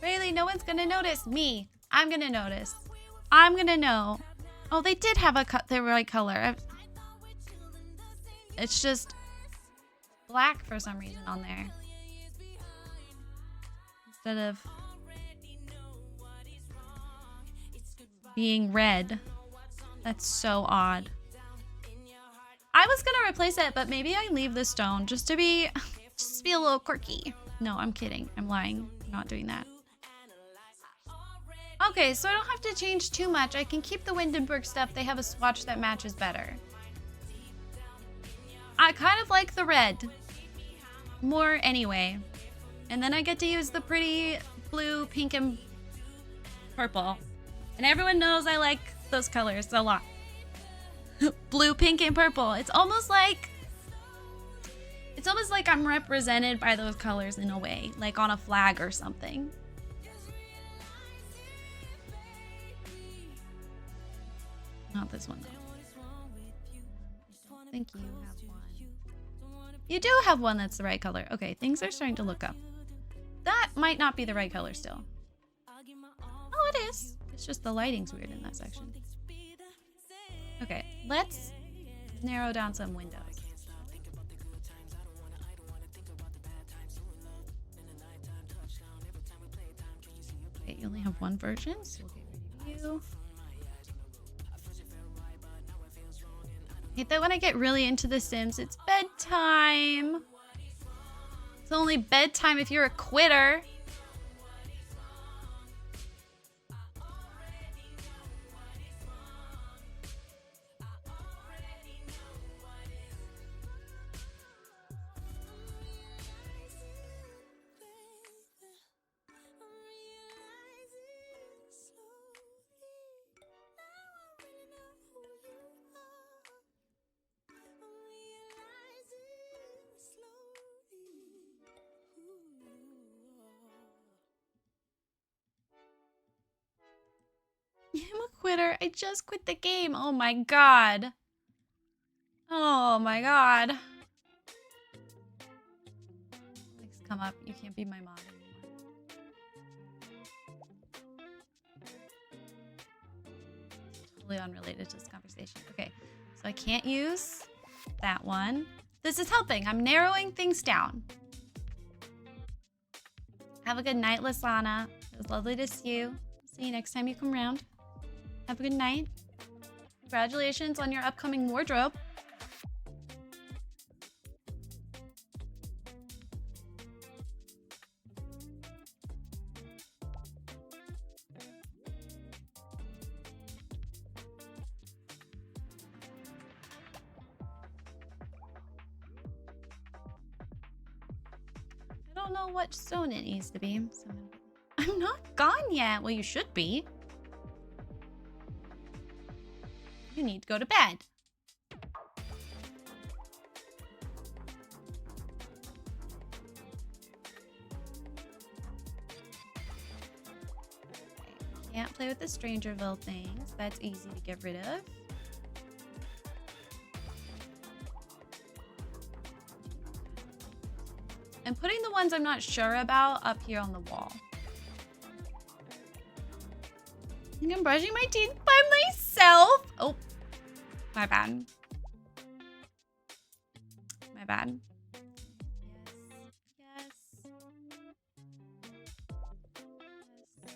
A: Really, no one's gonna notice. Me. I'm gonna notice. I'm gonna know. Oh, they did have the right color. It's just black for some reason on there. Instead of being red. That's so odd. I was gonna replace it, but maybe I leave the stone just to be a little quirky. No, I'm kidding. I'm lying. I'm not doing that. Okay, so I don't have to change too much. I can keep the Windenburg stuff. They have a swatch that matches better. I kind of like the red more anyway. And then I get to use the pretty blue, pink, and purple. And everyone knows I like those colors a lot. Blue, pink, and purple. It's almost like I'm represented by those colors in a way, like on a flag or something. Not this one though. I think you have one. You do have one that's the right color. Okay, things are starting to look up. That might not be the right color still. Oh, it is. It's just the lighting's weird in that section. Okay, let's narrow down some windows. Okay, you only have one version, so we'll get rid of you. I hate that when I get really into The Sims, it's bedtime. It's only bedtime if you're a quitter. I just quit the game. Oh my god. Oh my god. Next, come up. You can't be my mod anymore. Totally unrelated to this conversation. Okay, so I can't use that one. This is helping. I'm narrowing things down. Have a good night, Lasana. It was lovely to see you. See you next time you come around. Have a good night. Congratulations on your upcoming wardrobe. I don't know what zone it needs to be. So I'm not gone yet. Well, you should be. You need to go to bed. Can't play with the Strangerville things. That's easy to get rid of. I'm putting the ones I'm not sure about up here on the wall. I think I'm brushing my teeth by myself. Oh, my bad. My bad. Yes. Yes.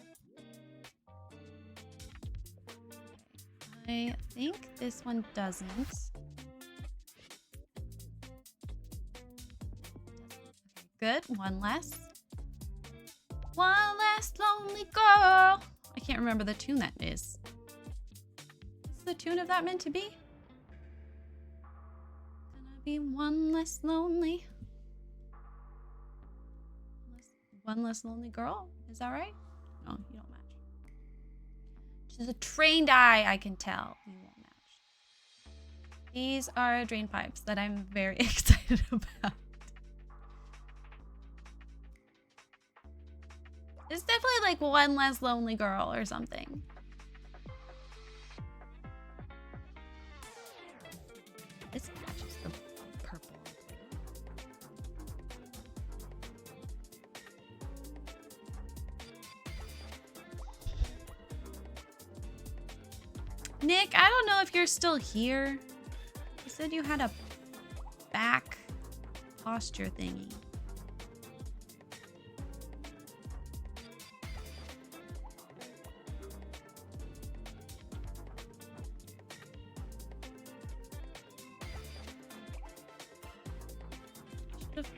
A: I think this one doesn't. Good. One less. One less lonely girl. I can't remember the tune that is. What's the tune of that meant to be? Gonna be one less lonely. One less lonely girl? Is that right? No, you don't match. She's a trained eye, I can tell. You won't match. These are drain pipes that I'm very excited about. It's definitely like one less lonely girl or something. This matches the purple. Nick, I don't know if you're still here. You said you had a back posture thingy.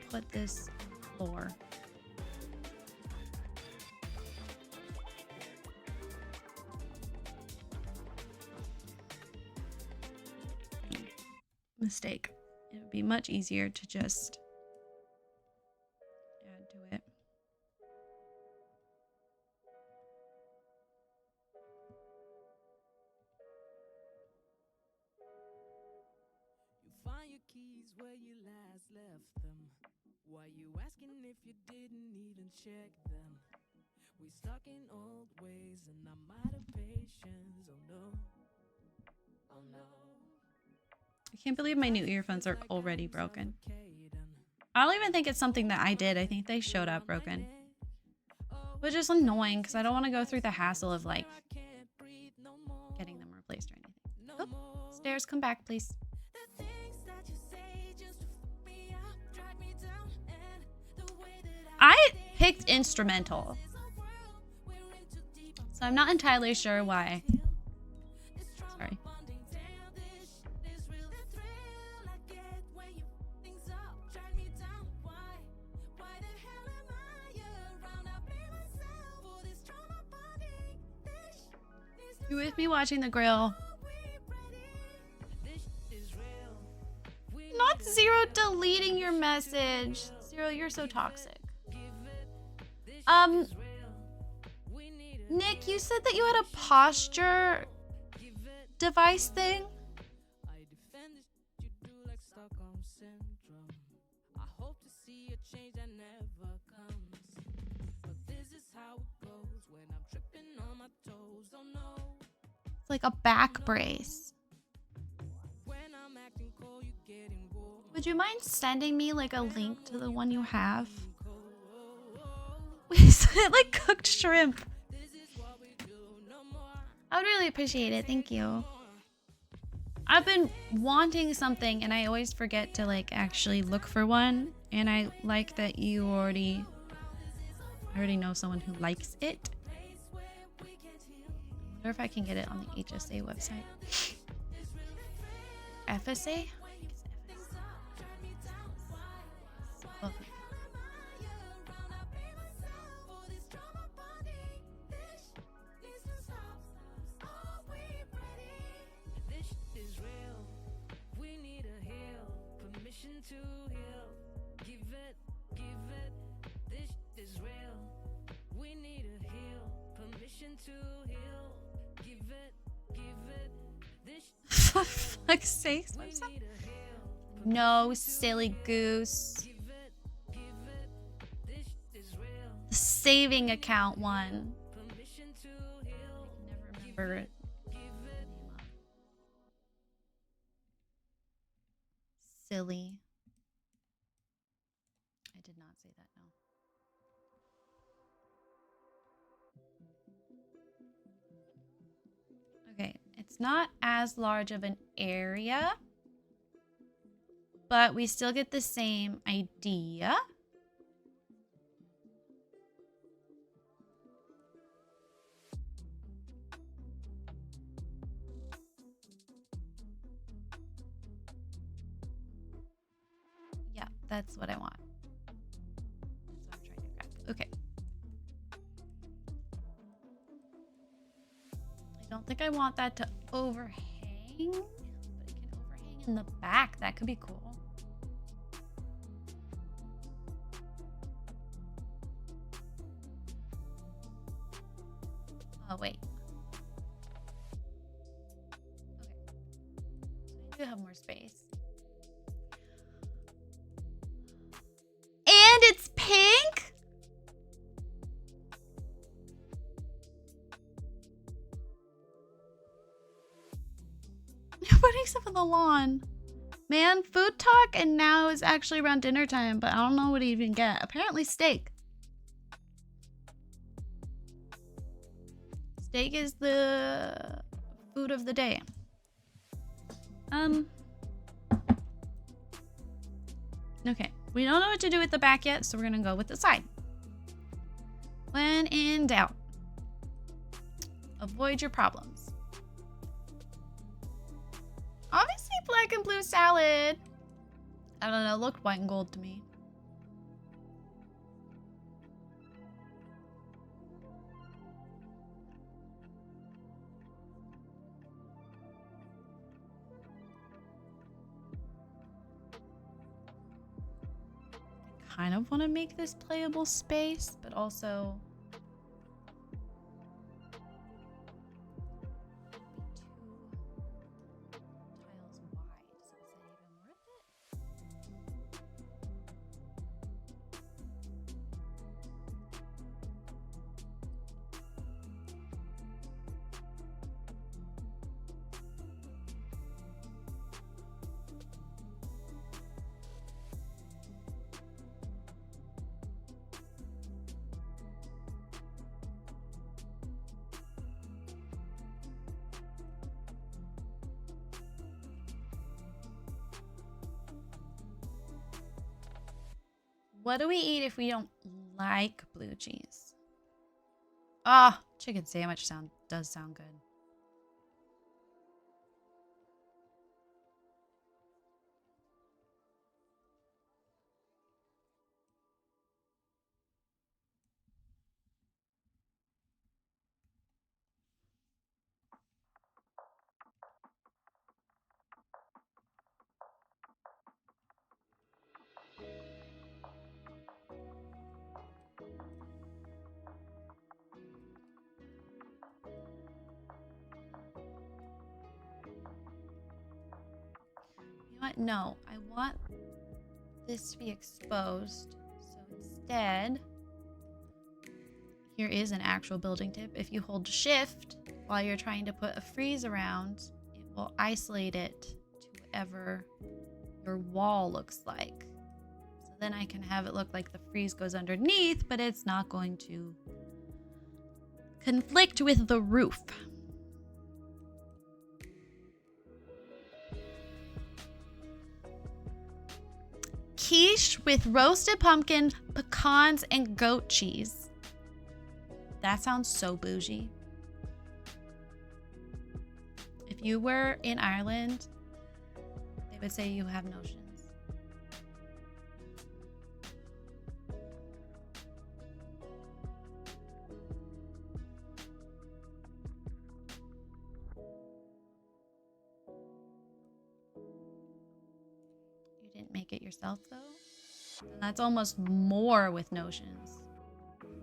A: Put this on the floor. Mistake. It would be much easier to just add to it.
C: You find your keys where you last left them. Why you asking if you didn't even check them? We stuck in old ways and I'm out of patience. Oh no. Oh no.
A: I can't believe my new earphones are already broken. I don't even think it's something that I did. I think they showed up broken. Which is annoying because I don't want to go through the hassle of like getting them replaced or anything. Oh, stairs, come back, please. I picked instrumental, so I'm not entirely sure why. Sorry. You with me watching the grill? Not Zero deleting your message. Zero, you're so toxic. Nick, you said that you had a posture device thing? It's like a back brace. Would you mind sending me like a link to the one you have? Like cooked shrimp. I would really appreciate it. Thank you. I've been wanting something and I always forget to like actually look for one. And I like that you already know someone who likes it. I wonder if I can get it on the HSA website. FSA? Oh. For fuck's sake. No, silly goose. The saving account one. I can never remember it. Silly. I did not say that, no. Okay, it's not as large of an area, but we still get the same idea. Yeah, that's what I want. That's what I'm trying to grab. Okay. I don't think I want that to overhang, but it can overhang in the back. That could be cool. Oh, wait. Okay. So I do have more space. And it's pink? Putting stuff on the lawn. Man, food talk, and now is actually around dinner time, but I don't know what to even get. Apparently steak. Steak is the food of the day. Okay, we don't know what to do with the back yet, so we're gonna go with the side. When in doubt, avoid your problems. Obviously black and blue salad. I don't know, it looked white and gold to me. Kind of want to make this playable space, but also what do we eat if we don't like blue cheese? Ah, chicken sandwich does sound good. You know what? No, I want this to be exposed. So instead, Here is an actual building tip. If you hold shift while you're trying to put a frieze around, it will isolate it to whatever your wall looks like. So then I can have it look like the frieze goes underneath, but it's not going to conflict with the roof. Quiche with roasted pumpkin, pecans, and goat cheese. That sounds so bougie. If you were in Ireland, they would say you have notions. You didn't make it yourself, though? And that's almost more with notions. Okay,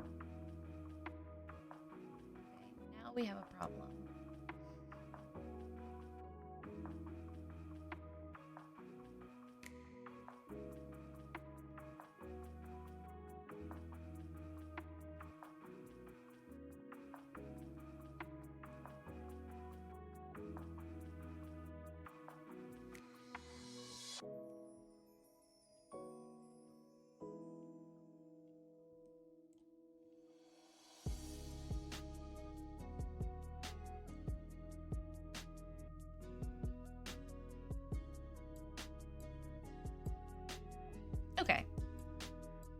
A: now we have a problem. Okay.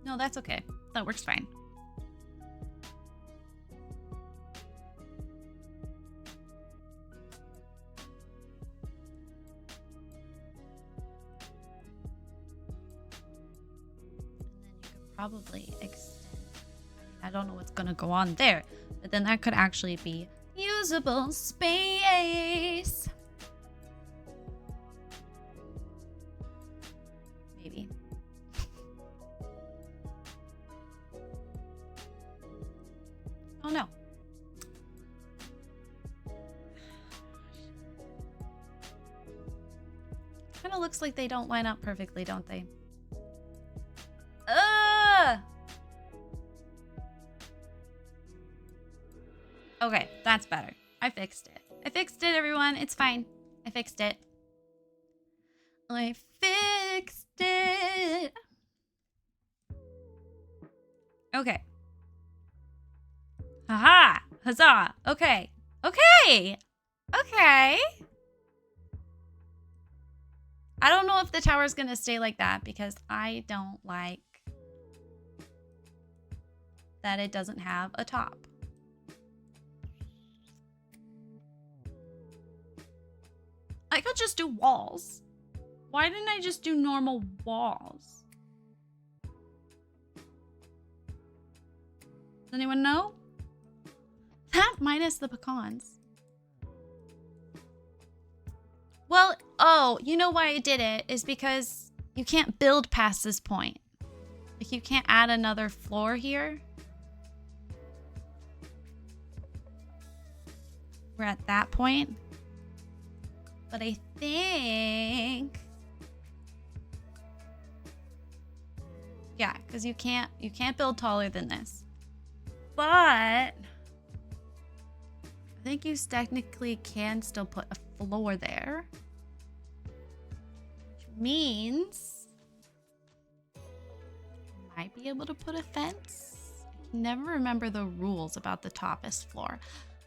A: No, that's okay. That works fine. Probably extend. I don't know what's gonna go on there, but then that could actually be usable space. Maybe. Oh no. Kind of looks like they don't line up perfectly, don't they? Okay, that's better. I fixed it. I fixed it, everyone. It's fine. I fixed it. I fixed it. Okay. Haha. Huzzah. Okay. Okay. Okay. I don't know if the tower's gonna stay like that because I don't like that it doesn't have a top. I could just do walls. Why didn't I just do normal walls? Does anyone know? That minus the pecans. Well, oh, you know why I did it is because you can't build past this point. Like you can't add another floor here. We're at that point. But I think, yeah, because you can't build taller than this. But I think you technically can still put a floor there, which means you might be able to put a fence. I can never remember the rules about the toppest floor.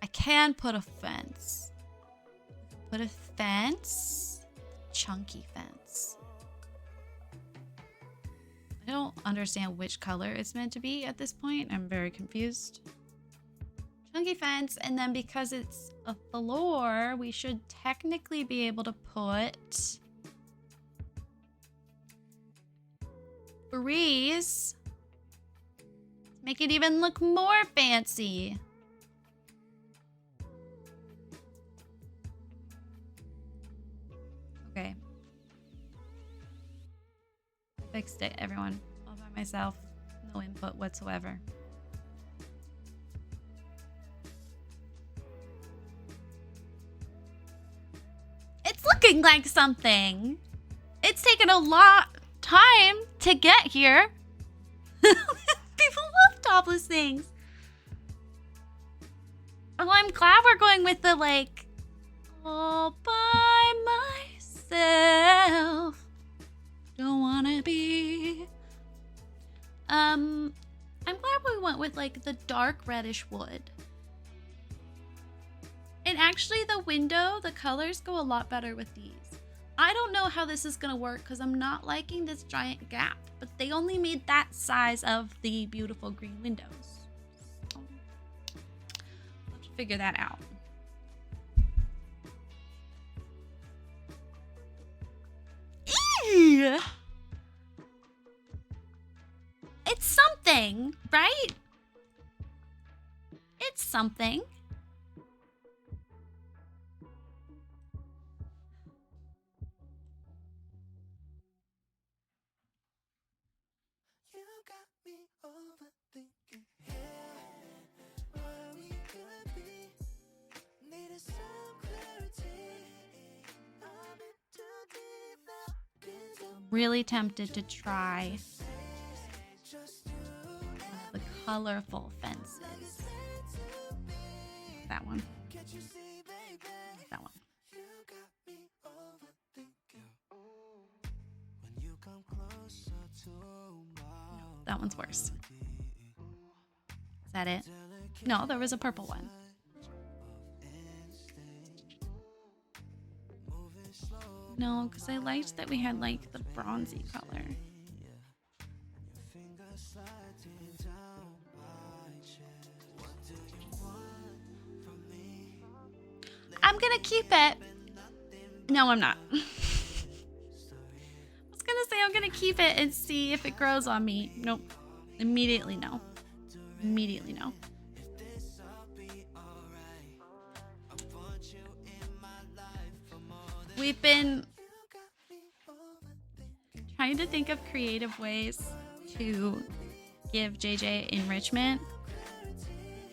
A: I can put a fence. Put a fence. Chunky fence. I don't understand which color it's meant to be at this point. I'm very confused. Chunky fence, and then because it's a floor, we should technically be able to put breeze. Make it even look more fancy. Okay. I fixed it, everyone. All by myself. No input whatsoever. It's looking like something. It's taken a lot of time to get here. People love topless things. Oh, I'm glad we're going with the like all by myself. Don't wanna be. I'm glad we went with like the dark reddish wood. And actually the window, the colors go a lot better with these. I don't know how this is gonna work because I'm not liking this giant gap, but they only made that size of the beautiful green windows. So, let's figure that out. Ew. It's something, right? It's something.
C: You got me overthinking where we could be. Needed some clarity. I've been too deep now. Been so
A: Really tempted to try the colorful fences. That one.
C: can't you see, baby?
A: That one.
C: You got me overthinking. When you come closer to my
A: That one's worse. Is that it? No, there was a purple one. No, because I liked that we had like the bronzy color. I'm gonna keep it. No, I'm not. I was gonna say I'm gonna keep it and see if it grows on me. Nope. Immediately no. Immediately no. We've been trying to think of creative ways to give JJ enrichment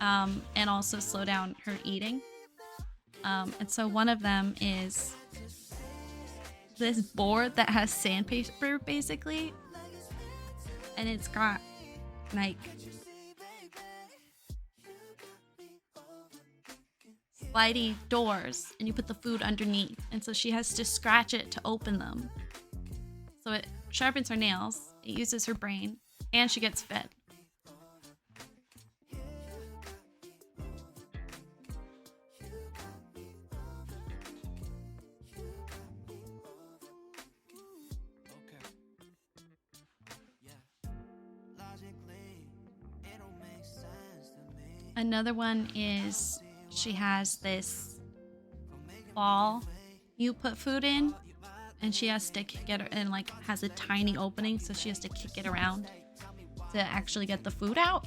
A: and also slow down her eating. And so one of them is this board that has sandpaper basically, and it's got like slidey doors, and you put the food underneath, and so she has to scratch it to open them. So it sharpens her nails, it uses her brain, and she gets fed. Another one is she has this ball you put food in, and she has to kick it, and like has a tiny opening, so she has to kick it around to actually get the food out.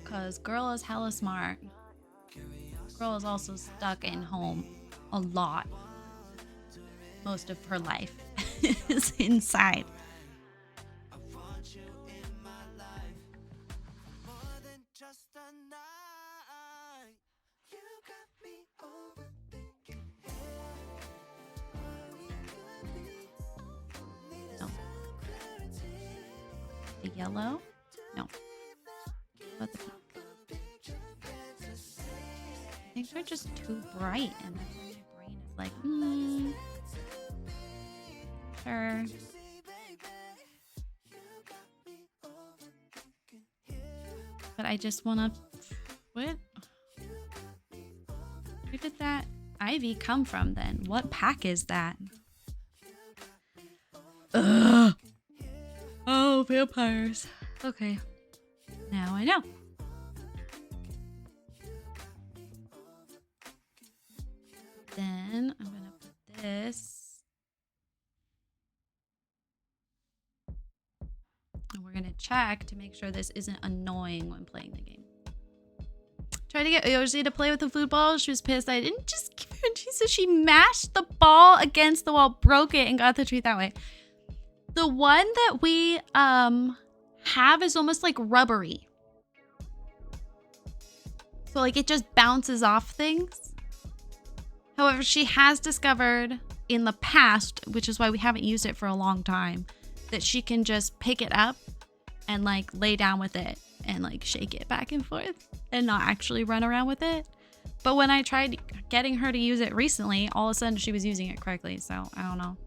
A: Cause girl is hella smart. Girl is also stuck in home a lot. Most of her life is inside. No. The yellow? No. What the pink? I think they're just too bright, and that's why my brain is like, sure. But I just wanna, what? Where did that ivy come from then? What pack is that? Ugh. Oh, vampires. Okay. Now I know. Then I'm gonna put this, and we're gonna check to make sure this isn't annoying when playing the game. Tried to get Yoshi to play with the food ball. She was pissed I didn't just give her. She said she mashed the ball against the wall, broke it, and got the treat that way. The one that we have is almost like rubbery, so like it just bounces off things. However, she has discovered in the past, which is why we haven't used it for a long time, that she can just pick it up and like lay down with it and like shake it back and forth and not actually run around with it. But when I tried getting her to use it recently, all of a sudden she was using it correctly. So I don't know.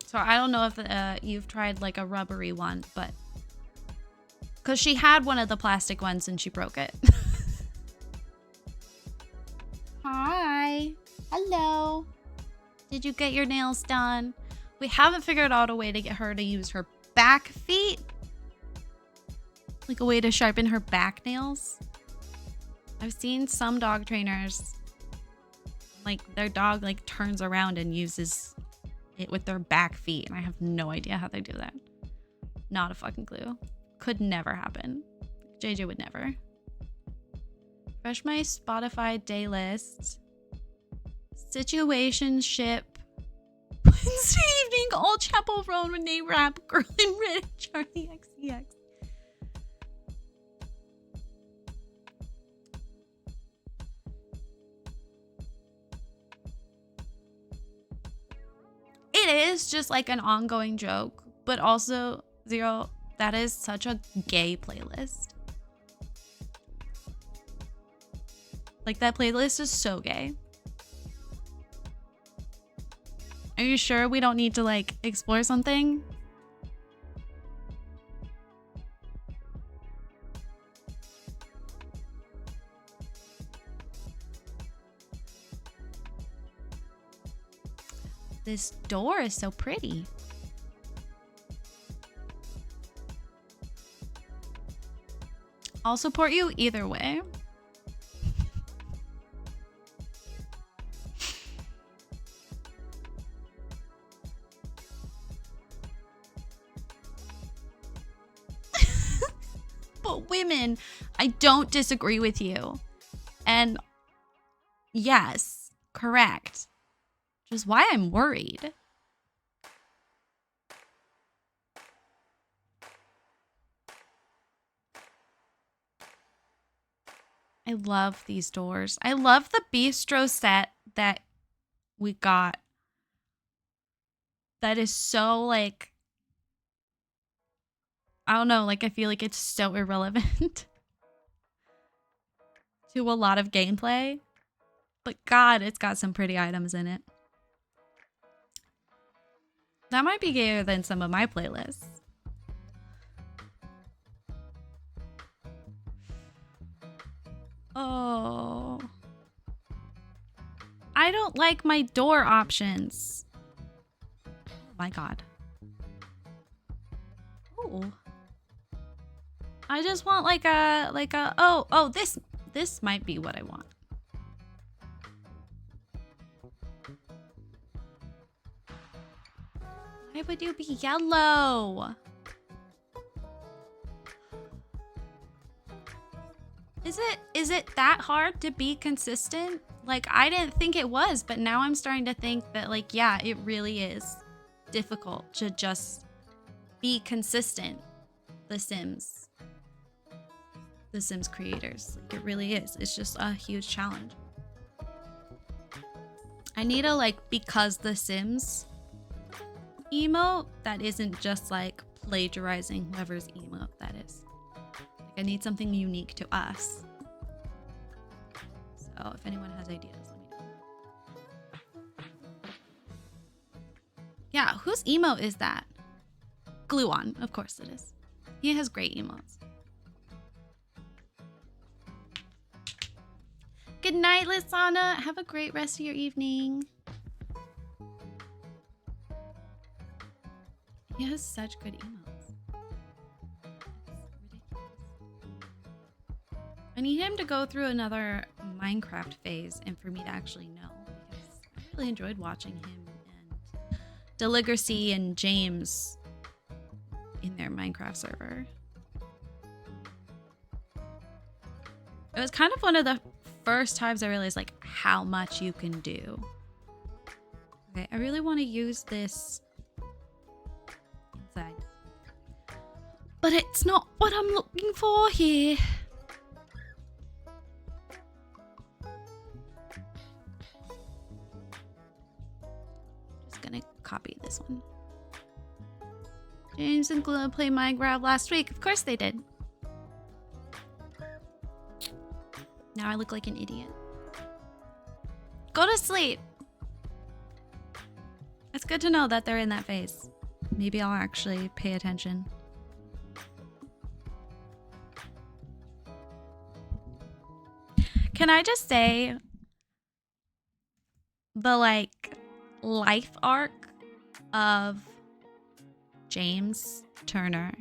A: So I don't know if you've tried like a rubbery one, but because she had one of the plastic ones and she broke it. Hi. Hello. Did you get your nails done? We haven't figured out a way to get her to use her back feet. Like a way to sharpen her back nails. I've seen some dog trainers, like their dog like turns around and uses it with their back feet, and I have no idea how they do that. Not a fucking clue. Could never happen. JJ would never. Refresh my Spotify day list. Situationship. Wednesday evening, all Chapel Roan, Renee Rapp, Girl in Red, Charlie XCX. It is just like an ongoing joke, but also, Zero, that is such a gay playlist. Like, that playlist is so gay. Are you sure we don't need to, like, explore something? This door is so pretty. I'll support you either way. But women, I don't disagree with you. And yes, correct. Which is why I'm worried. I love these doors. I love the bistro set that we got. That is so like, I don't know, like I feel like it's so irrelevant to a lot of gameplay. But God, it's got some pretty items in it. That might be gayer than some of my playlists. Oh. I don't like my door options. My God. Ooh. I just want like a oh, this might be what I want. Why would you be yellow? Is it that hard to be consistent? Like, I didn't think it was, but now I'm starting to think that, like, yeah, it really is difficult to just be consistent. The Sims creators. Like, it really is. It's just a huge challenge. I need a, like, because The Sims emote that isn't just like plagiarizing whoever's emote that is. Like, I need something unique to us. So if anyone has ideas, let me know. Yeah, whose emote is that? Gluon, of course it is. He has great emotes. Good night, Lisana. Have a great rest of your evening. He has such good emotes. I need him to go through another Minecraft phase and for me to actually know, because I really enjoyed watching him and Deligracy and James in their Minecraft server. It was kind of one of the first times I realized like how much you can do. Okay, I really want to use this inside. But it's not what I'm looking for here. Just gonna copy this one. James and Glue played Minecraft last week. Of course they did. Now I look like an idiot. Go to sleep. It's good to know that they're in that phase. Maybe I'll actually pay attention. Can I just say the like life arc of James Turner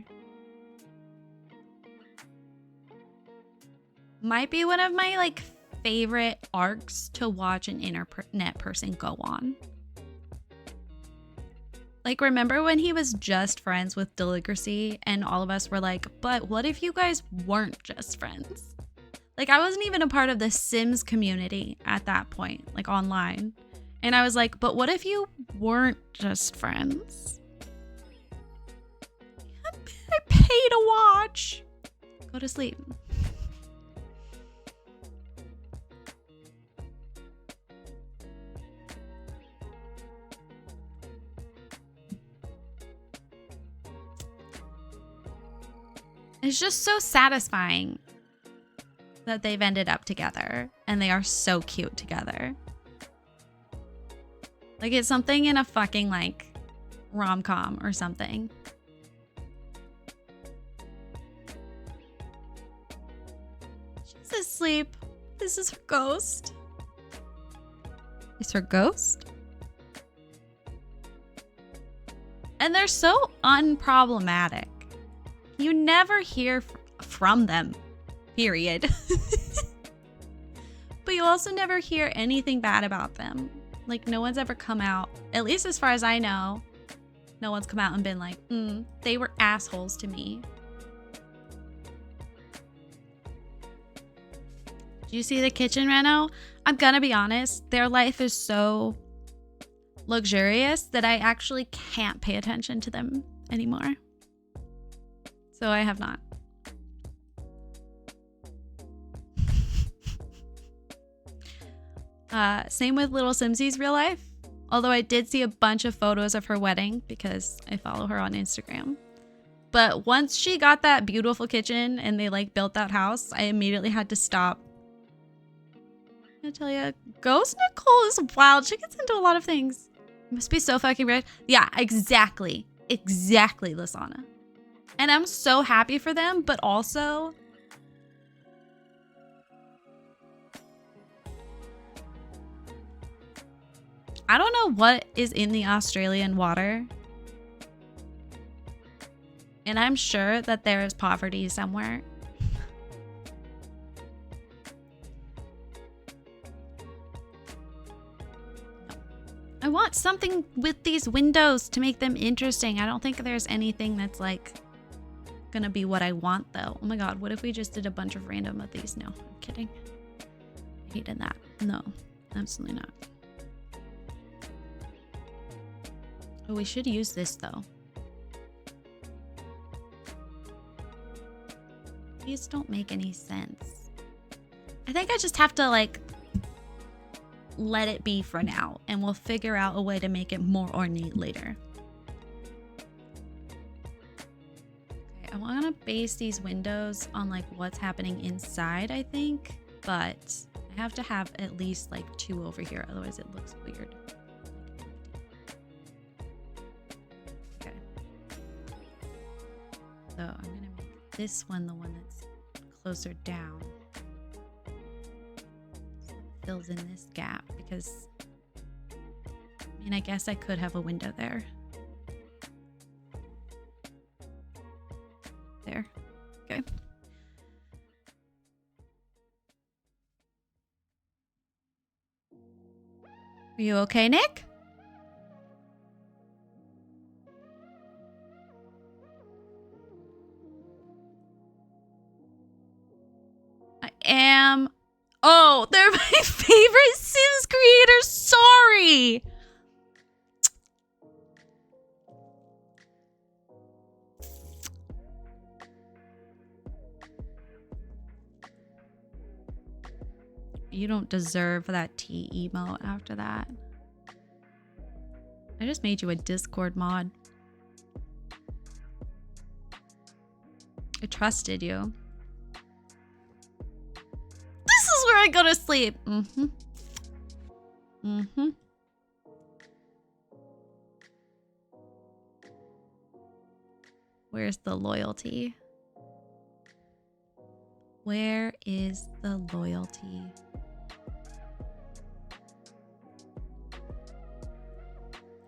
A: might be one of my like favorite arcs to watch an internet person go on. Like, remember when he was just friends with Deligracy and all of us were like, but what if you guys weren't just friends? Like, I wasn't even a part of the Sims community at that point, like online. And I was like, but what if you weren't just friends? I pay to watch. Go to sleep. It's just so satisfying that they've ended up together and they are so cute together. Like, it's something in a fucking like rom-com or something. She's asleep. This is her ghost. Is her ghost? And they're so unproblematic. You never hear from them, period. But you also never hear anything bad about them. Like, no one's ever come out, at least as far as I know, no one's come out and been like, they were assholes to me. Do you see the kitchen reno? I'm gonna be honest, their life is so luxurious that I actually can't pay attention to them anymore. So I have not. Same with Little Simsy's real life. Although I did see a bunch of photos of her wedding because I follow her on Instagram. But once she got that beautiful kitchen and they like built that house, I immediately had to stop. I tell you, Ghost Nicole is wild. She gets into a lot of things. It must be so fucking rich. Yeah, exactly. Exactly, Lasana. And I'm so happy for them, but also I don't know what is in the Australian water. And I'm sure that there is poverty somewhere. I want something with these windows to make them interesting. I don't think there's anything that's like gonna be what I want though. Oh my god, what if we just did a bunch of random of these? No, I'm kidding. I hated that. No, absolutely not. Oh, we should use this though. These don't make any sense. I think I just have to like let it be for now and we'll figure out a way to make it more ornate later. Okay, I want to base these windows on like what's happening inside, I think, but I have to have at least like 2 over here, otherwise it looks weird. Okay. So I'm gonna make this one the one that's closer down. Fills in this gap because I mean, I guess I could have a window there. There. Okay. Are you okay, Nick? I am Oh, they're my favorite Sims creators. Sorry. You don't deserve that T emote after that. I just made you a Discord mod. I trusted you. This is where I go to sleep. Where's the loyalty? Where is the loyalty?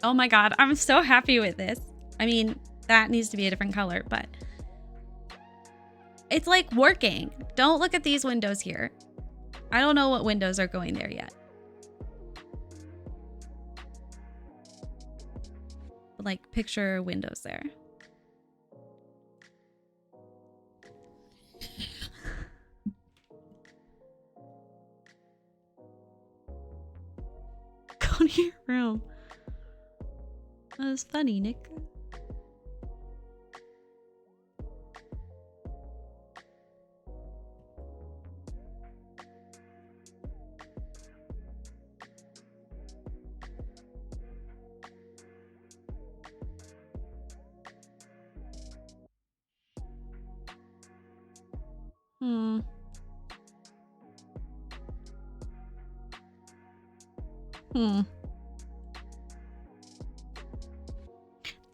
A: Oh my god, I'm so happy with this. I mean, that needs to be a different color, but it's like working. Don't look at these windows here. I don't know what windows are going there yet. But like, picture windows there. Go to your room. That was funny, Nick.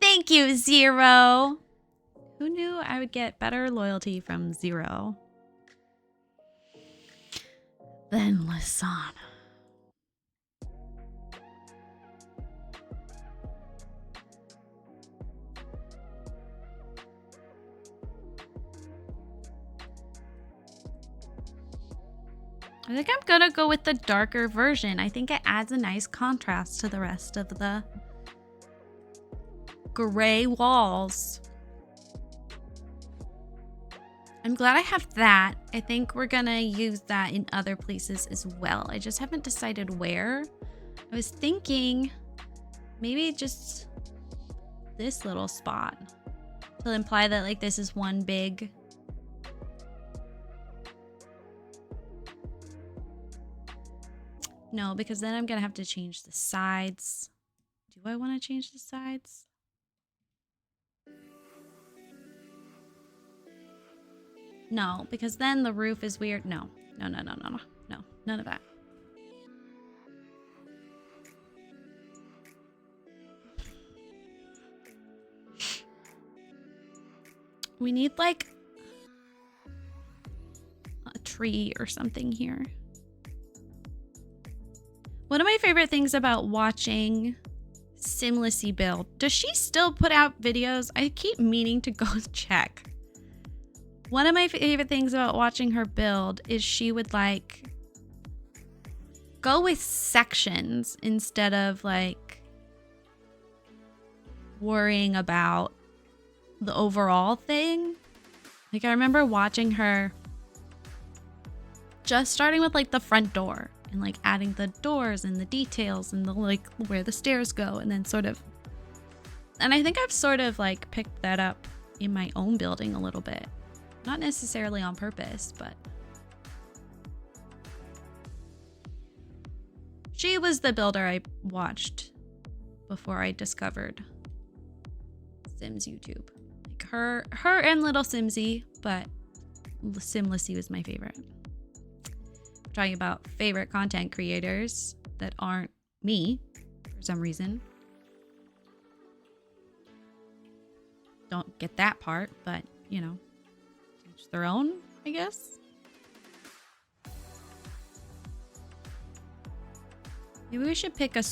A: Thank you, Zero. Who knew I would get better loyalty from Zero than Lisana? I think I'm gonna go with the darker version. I think it adds a nice contrast to the rest of the gray walls. I'm glad I have that. I think we're gonna use that in other places as well. I just haven't decided where. I was thinking maybe just this little spot to imply that like this is one big no, because then I'm gonna have to change the sides. Do I want to change the sides? No, because then the roof is weird. No, none of that. We need like a tree or something here. One of my favorite things about watching Simlessy build, does she still put out videos? I keep meaning to go check. One of my favorite things about watching her build is she would like go with sections instead of like worrying about the overall thing. Like I remember watching her just starting with like the front door and like adding the doors and the details and the like where the stairs go, and then sort of, and I think I've sort of like picked that up in my own building a little bit. Not necessarily on purpose, but she was the builder I watched before I discovered Sims YouTube. Like her and Little Simsy, but Simlessy was my favorite. We're talking about favorite content creators that aren't me for some reason. Don't get that part, but you know. Their own, I guess. Maybe we should pick a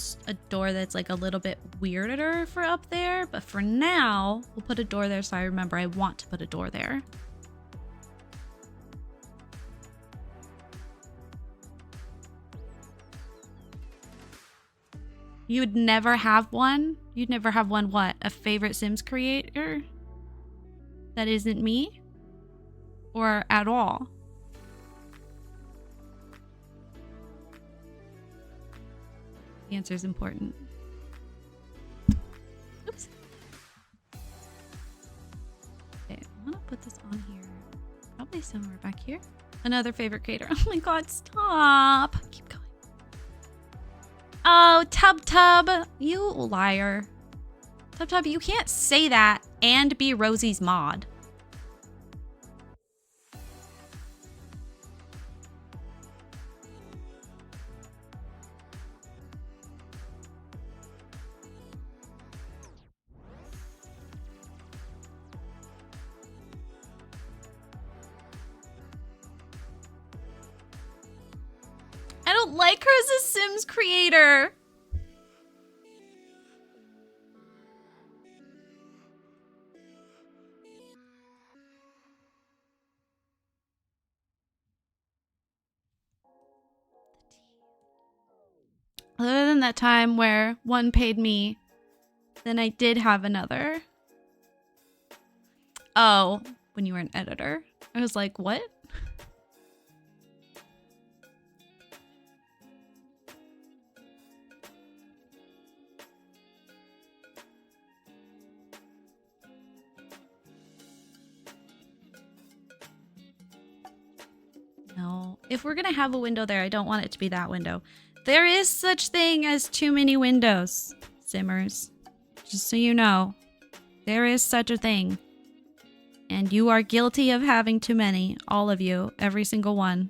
A: door that's like a little bit weirder for up there, but for now we'll put a door there so I remember I want to put a door there. You'd never have one? You'd never have one what? A favorite Sims creator that isn't me? Or at all? The answer is important. Oops. Okay, I'm gonna put this on here. Probably somewhere back here. Another favorite creator. Oh my god, stop. Keep going. Oh, Tub, you liar. Tub, you can't say that and be Rosie's mod. I don't like her as a Sims creator. Other than that time where one paid me, then I did have another. Oh, when you were an editor. I was like, what? No. If we're gonna have a window there, I don't want it to be that window. There is such thing as too many windows, Simmers. Just so you know. There is such a thing. And you are guilty of having too many. All of you. Every single one.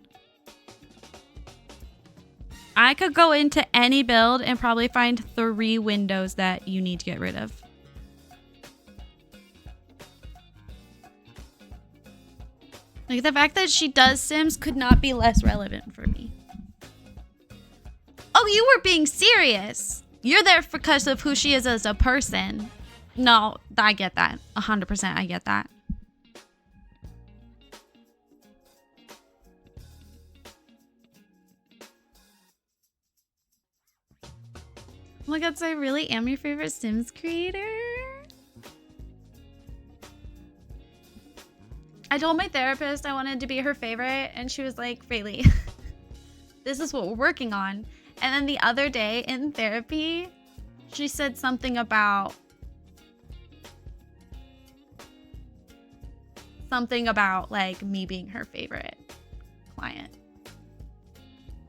A: I could go into any build and probably find 3 windows that you need to get rid of. Like, the fact that she does Sims could not be less relevant for me. Oh, you were being serious. You're there because of who she is as a person. No, I get that. 100% I get that. Oh my god, so I really am your favorite Sims creator? I told my therapist I wanted to be her favorite, and she was like, Fraley, this is what we're working on. And then the other day in therapy, she said something about like me being her favorite client.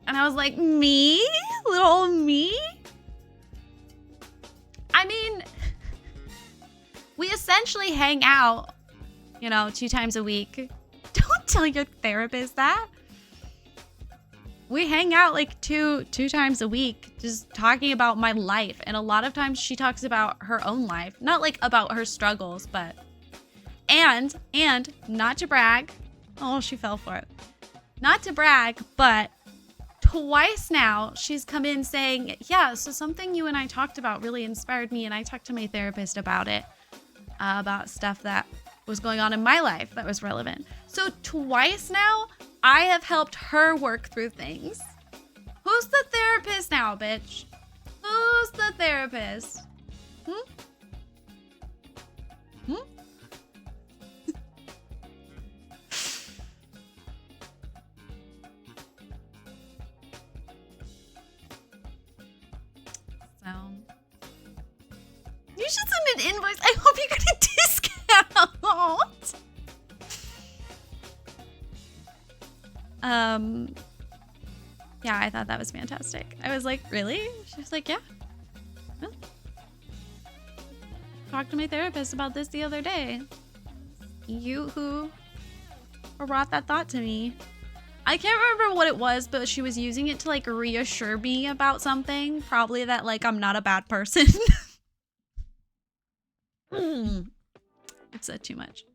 A: And I was like, me? Little me? I mean, we essentially hang out, you know, 2 times a week. Don't tell your therapist that. We hang out like two times a week, just talking about my life. And a lot of times she talks about her own life, not like about her struggles, but, and not to brag. Oh, she fell for it. Not to brag, but twice now she's come in saying, yeah, so something you and I talked about really inspired me, and I talked to my therapist about it, about stuff that was going on in my life that was relevant. So twice now I have helped her work through things. Who's the therapist now, bitch? Who's the therapist? So, you should send an invoice. I hope you get a discount. Yeah, I thought that was fantastic. I was like, really? She was like, yeah. Well, talked to my therapist about this the other day. You who brought that thought to me. I can't remember what it was, but she was using it to like reassure me about something. Probably that like I'm not a bad person. I've said too much.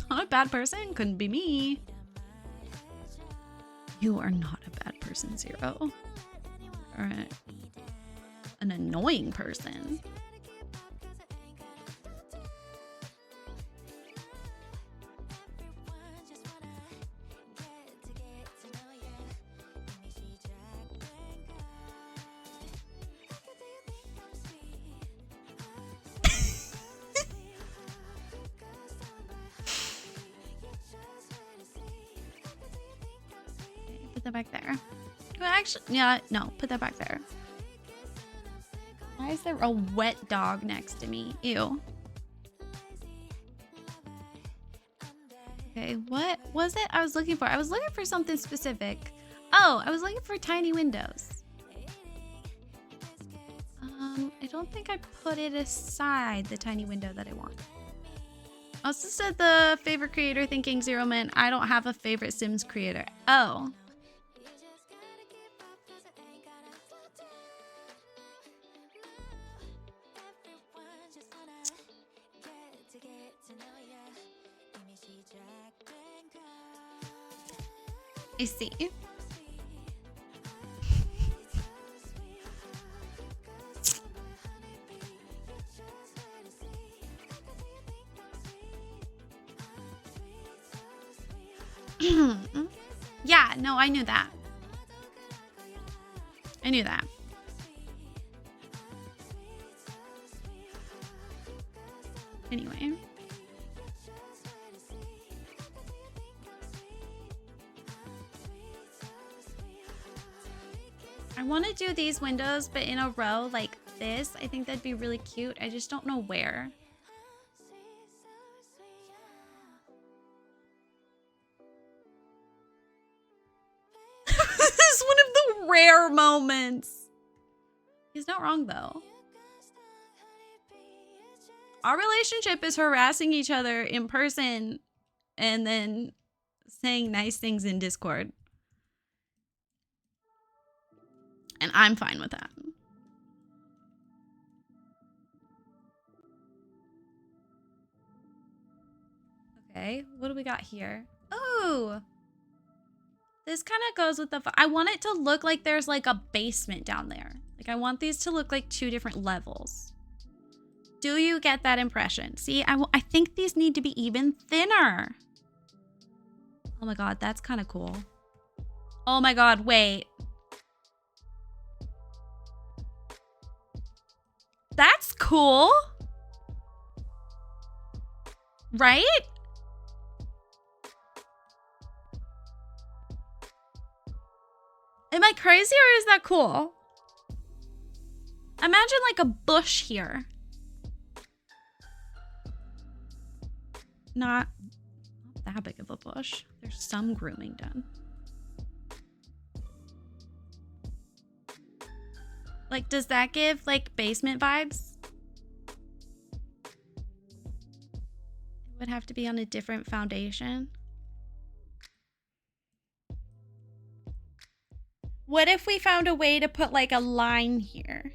A: Not a bad person? Couldn't be me. You are not a bad person, Zero. Or an annoying person. that back there. Well, actually, yeah, no, put that back there. Why is there a wet dog next to me? Ew. Okay, what was it I was looking for? I was looking for something specific. Oh, I was looking for tiny windows. I don't think I put it aside, the tiny window that I want. Also said the favorite creator thinking Zero Man. I don't have a favorite Sims creator. Oh. I see. Yeah, no, I knew that. I knew that. Anyway. I want to do these windows, but in a row like this. I think that'd be really cute. I just don't know where. This is one of the rare moments. He's not wrong, though. Our relationship is harassing each other in person and then saying nice things in Discord. And I'm fine with that. Okay, what do we got here? Oh! This kind of goes with the... I want it to look like there's like a basement down there. Like I want these to look like two different levels. Do you get that impression? See, I think these need to be even thinner. Oh my god, that's kind of cool. Oh my god, wait. That's cool. Right? Am I crazy or is that cool? Imagine like a bush here. Not that big of a bush. There's some grooming done. Like, does that give like basement vibes? It would have to be on a different foundation. What if we found a way to put like a line here?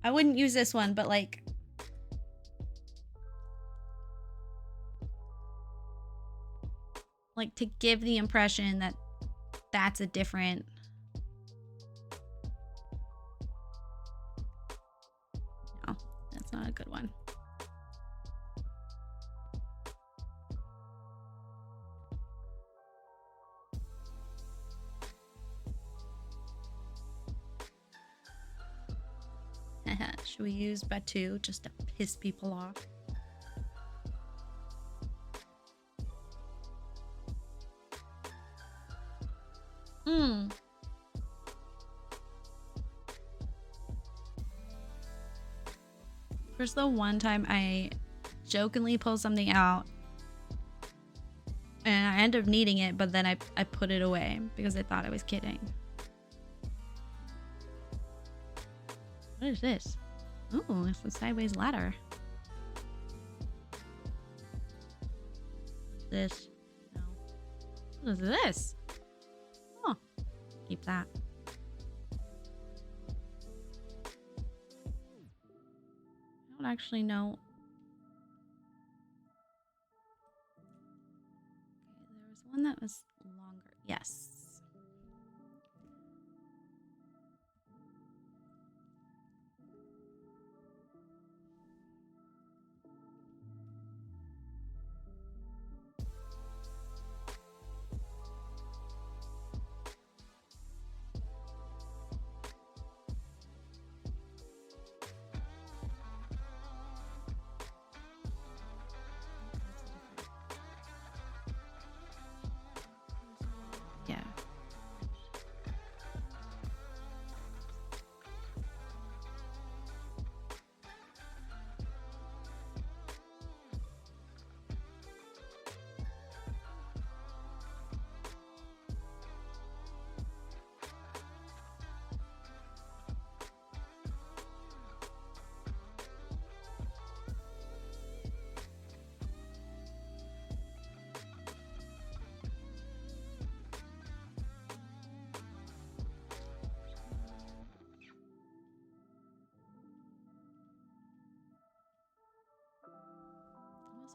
A: I wouldn't use this one, but like... like to give the impression that that's a different... No, that's not a good one. Should we use Batu just to piss people off? There's the one time I jokingly pulled something out and I ended up needing it, but then I put it away because I thought I was kidding. What is this? Ooh, it's a sideways ladder. What's this? No. What is this? Oh, keep that. I don't actually know. Okay, there was one that was longer. Yes.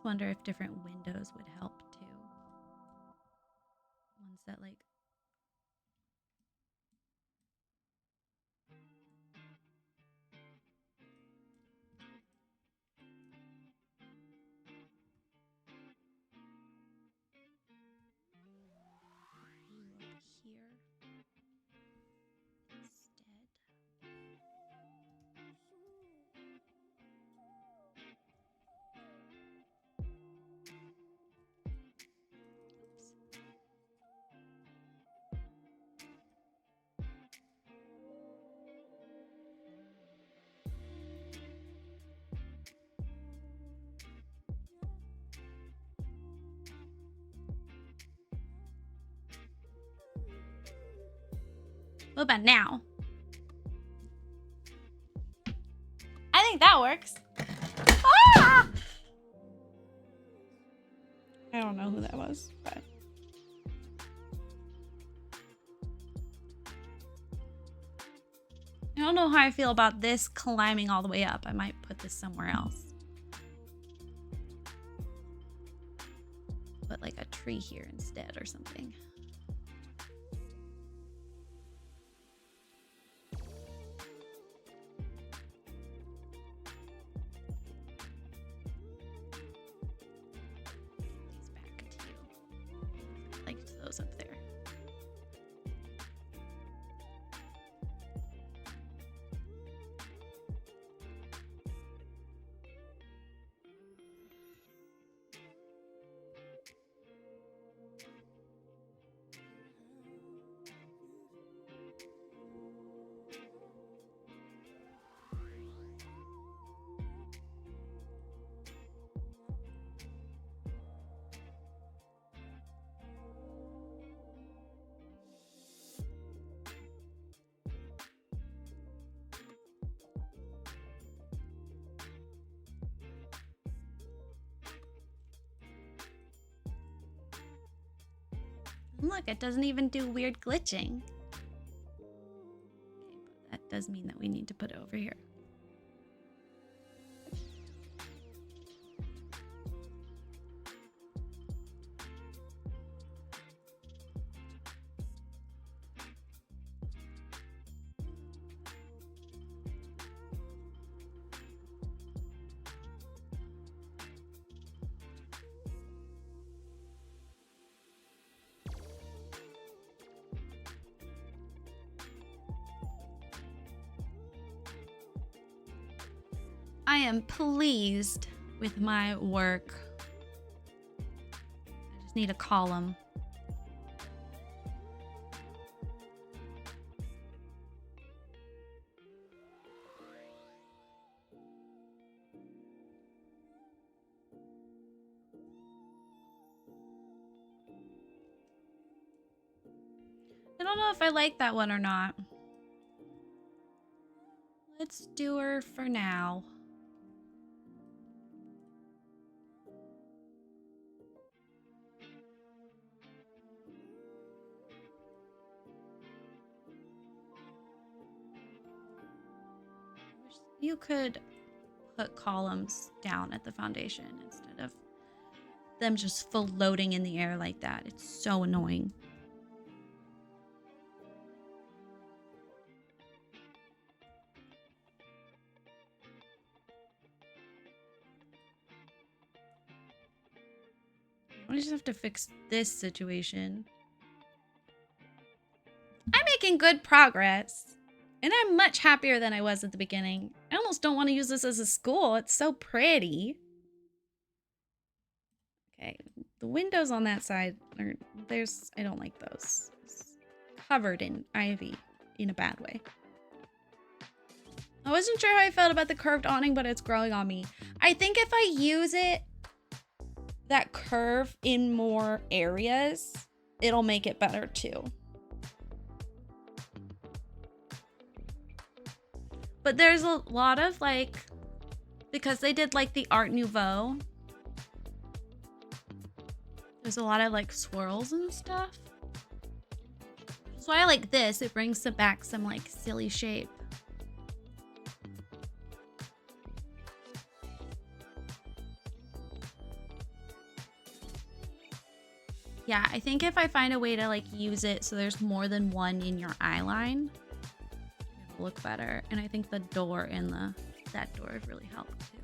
A: Just wonder if different windows would help too. Ones that like here instead. What about now? I think that works. Ah! I don't know who that was, but I don't know how I feel about this climbing all the way up. I might put this somewhere else. Put like a tree here instead or something. Up there. Look, it doesn't even do weird glitching. Okay, but that does mean that we need to put it over here. I am pleased with my work. I just need a column. I don't know if I like that one or not. Let's do her for now. You could put columns down at the foundation instead of them just floating in the air like that. It's so annoying. I just have to fix this situation. I'm making good progress. And I'm much happier than I was at the beginning. I almost don't want to use this as a school. It's so pretty. Okay, the windows on that side are, I don't like those. It's covered in ivy in a bad way. I wasn't sure how I felt about the curved awning, but it's growing on me. I think if I use that curve in more areas, it'll make it better too. But there's a lot of like, because they did like the Art Nouveau, there's a lot of like swirls and stuff. That's why I like this. It brings back some like silly shape. Yeah, I think if I find a way to like use it so there's more than one in your eye line, it'll look better. And I think the door and that door have really helped too.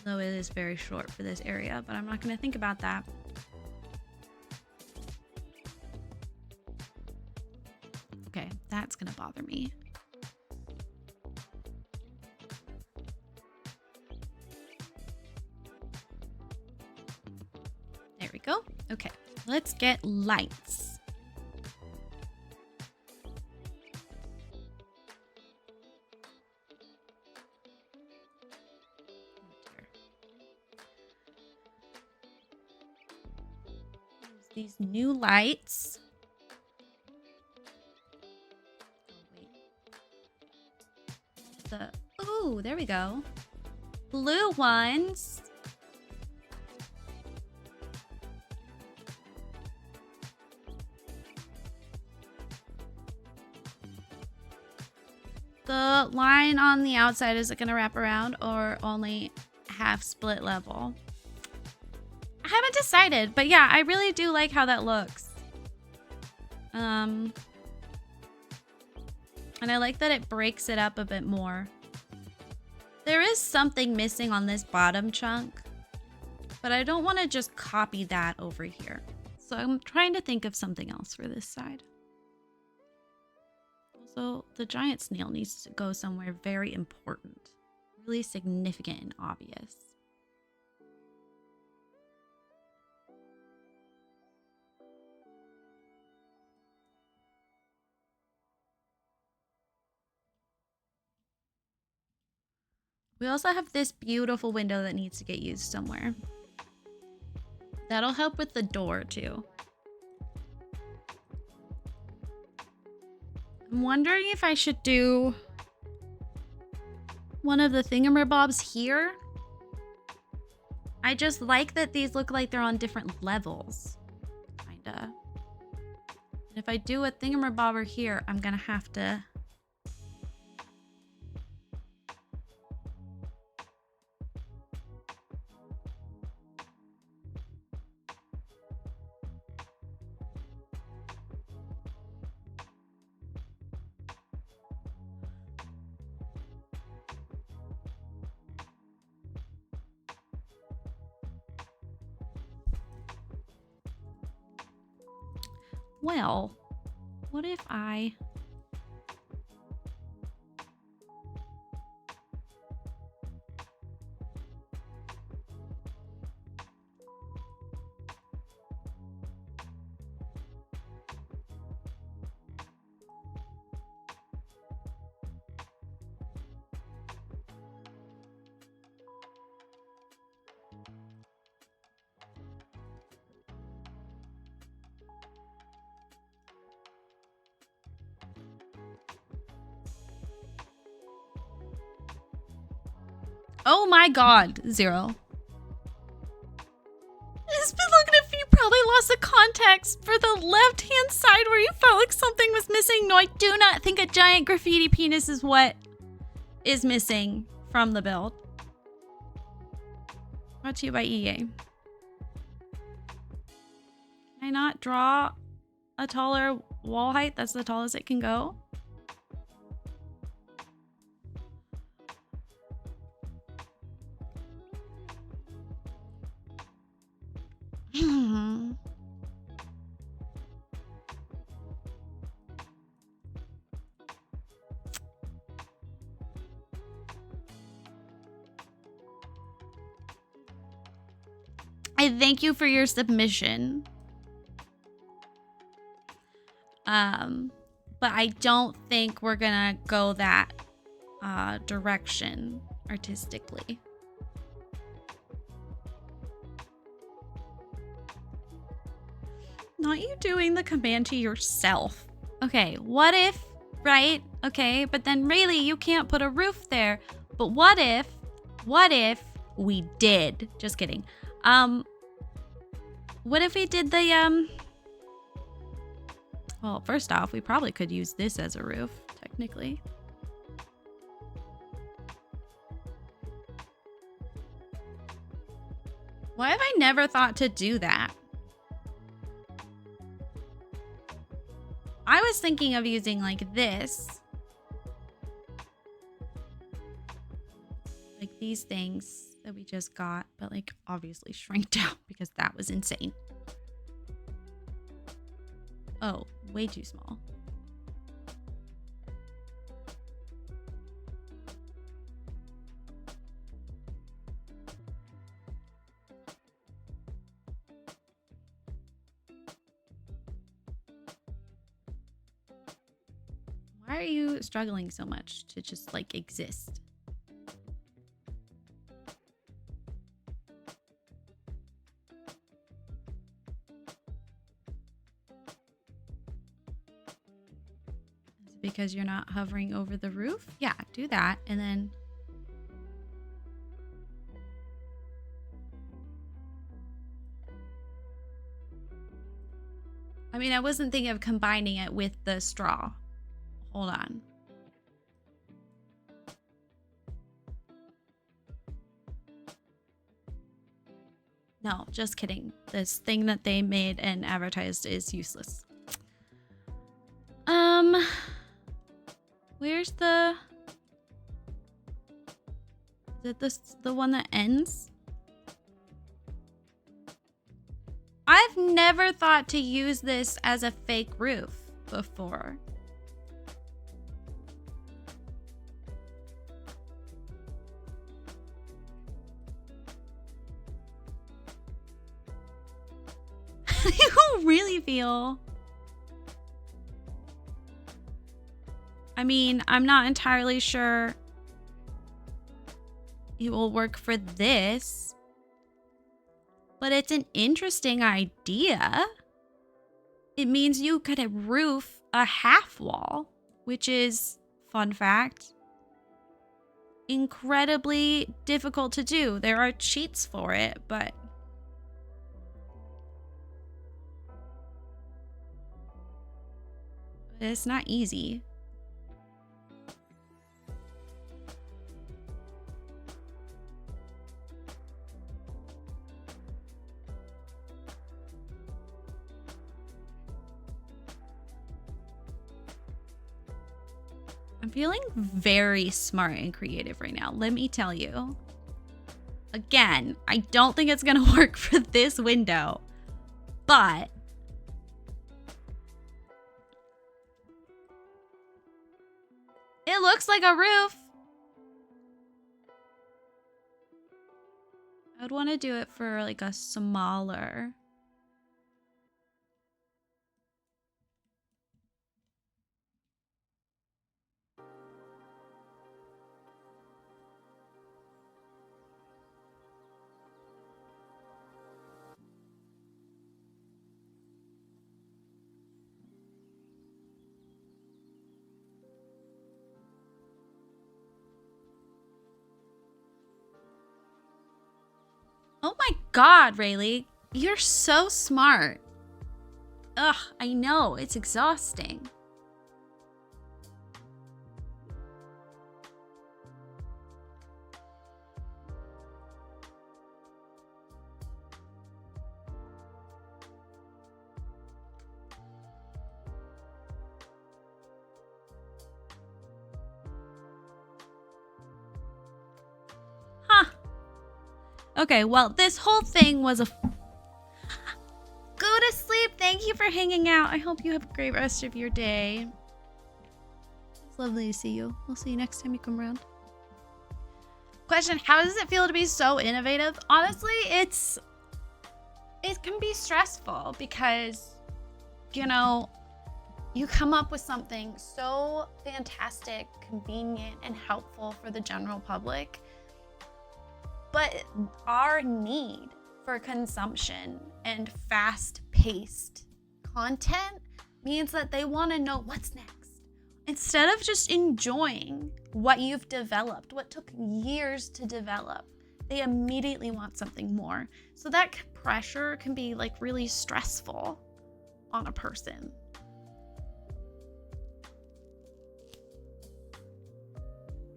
A: Though it is very short for this area, but I'm not going to think about that. Okay, that's going to bother me. There we go. Okay, let's get lights. Use these new lights. Oh, there we go. Blue ones. The line on the outside, is it going to wrap around or only half split level? I haven't decided, but yeah, I really do like how that looks. And I like that it breaks it up a bit more. There is something missing on this bottom chunk, but I don't want to just copy that over here. So I'm trying to think of something else for this side. Also, the giant snail needs to go somewhere very important, really significant and obvious. We also have this beautiful window that needs to get used somewhere. That'll help with the door too. I'm wondering if I should do one of the thingamabobs here. I just like that these look like they're on different levels. Kinda. And if I do a thingamabobber here, I'm gonna have to... Well, what if I... Oh my god, Zero. It's been looking at you. Probably lost the context for the left-hand side where you felt like something was missing. No, I do not think a giant graffiti penis is what is missing from the build. Brought to you by EA. Can I not draw a taller wall height? That's the tallest it can go. I thank you for your submission. But I don't think we're gonna go that direction artistically. Not you doing the command to yourself. Okay, what if, right? Okay, but then really you can't put a roof there. But what if we did? Just kidding. What if we did the, well, first off, we probably could use this as a roof, technically. Why have I never thought to do that? I was thinking of using like this. Like these things that we just got, but like obviously shrink down because that was insane. Oh, way too small. Why are you struggling so much to just like exist? Is it because you're not hovering over the roof? Yeah, do that and then I mean, I wasn't thinking of combining it with the straw. Hold on. No, just kidding. This thing that they made and advertised is useless. Where's the... Is it the one that ends? I've never thought to use this as a fake roof before. You really feel... I mean, I'm not entirely sure it will work for this, but it's an interesting idea. It means you could roof a half wall, which is, fun fact, incredibly difficult to do. There are cheats for it, but it's not easy. I'm feeling very smart and creative right now, let me tell you. Again, I don't think it's gonna work for this window, but it looks like a roof. I'd want to do it for like a smaller. Oh my god, Rayleigh. You're so smart. Ugh, I know. It's exhausting. Okay, well, this whole thing was a... Go to sleep. Thank you for hanging out. I hope you have a great rest of your day. It's lovely to see you. We'll see you next time you come around. Question, how does it feel to be so innovative? Honestly, it can be stressful because, you know, you come up with something so fantastic, convenient, and helpful for the general public. But our need for consumption and fast-paced content means that they want to know what's next. Instead of just enjoying what you've developed, what took years to develop, they immediately want something more. So that pressure can be like really stressful on a person.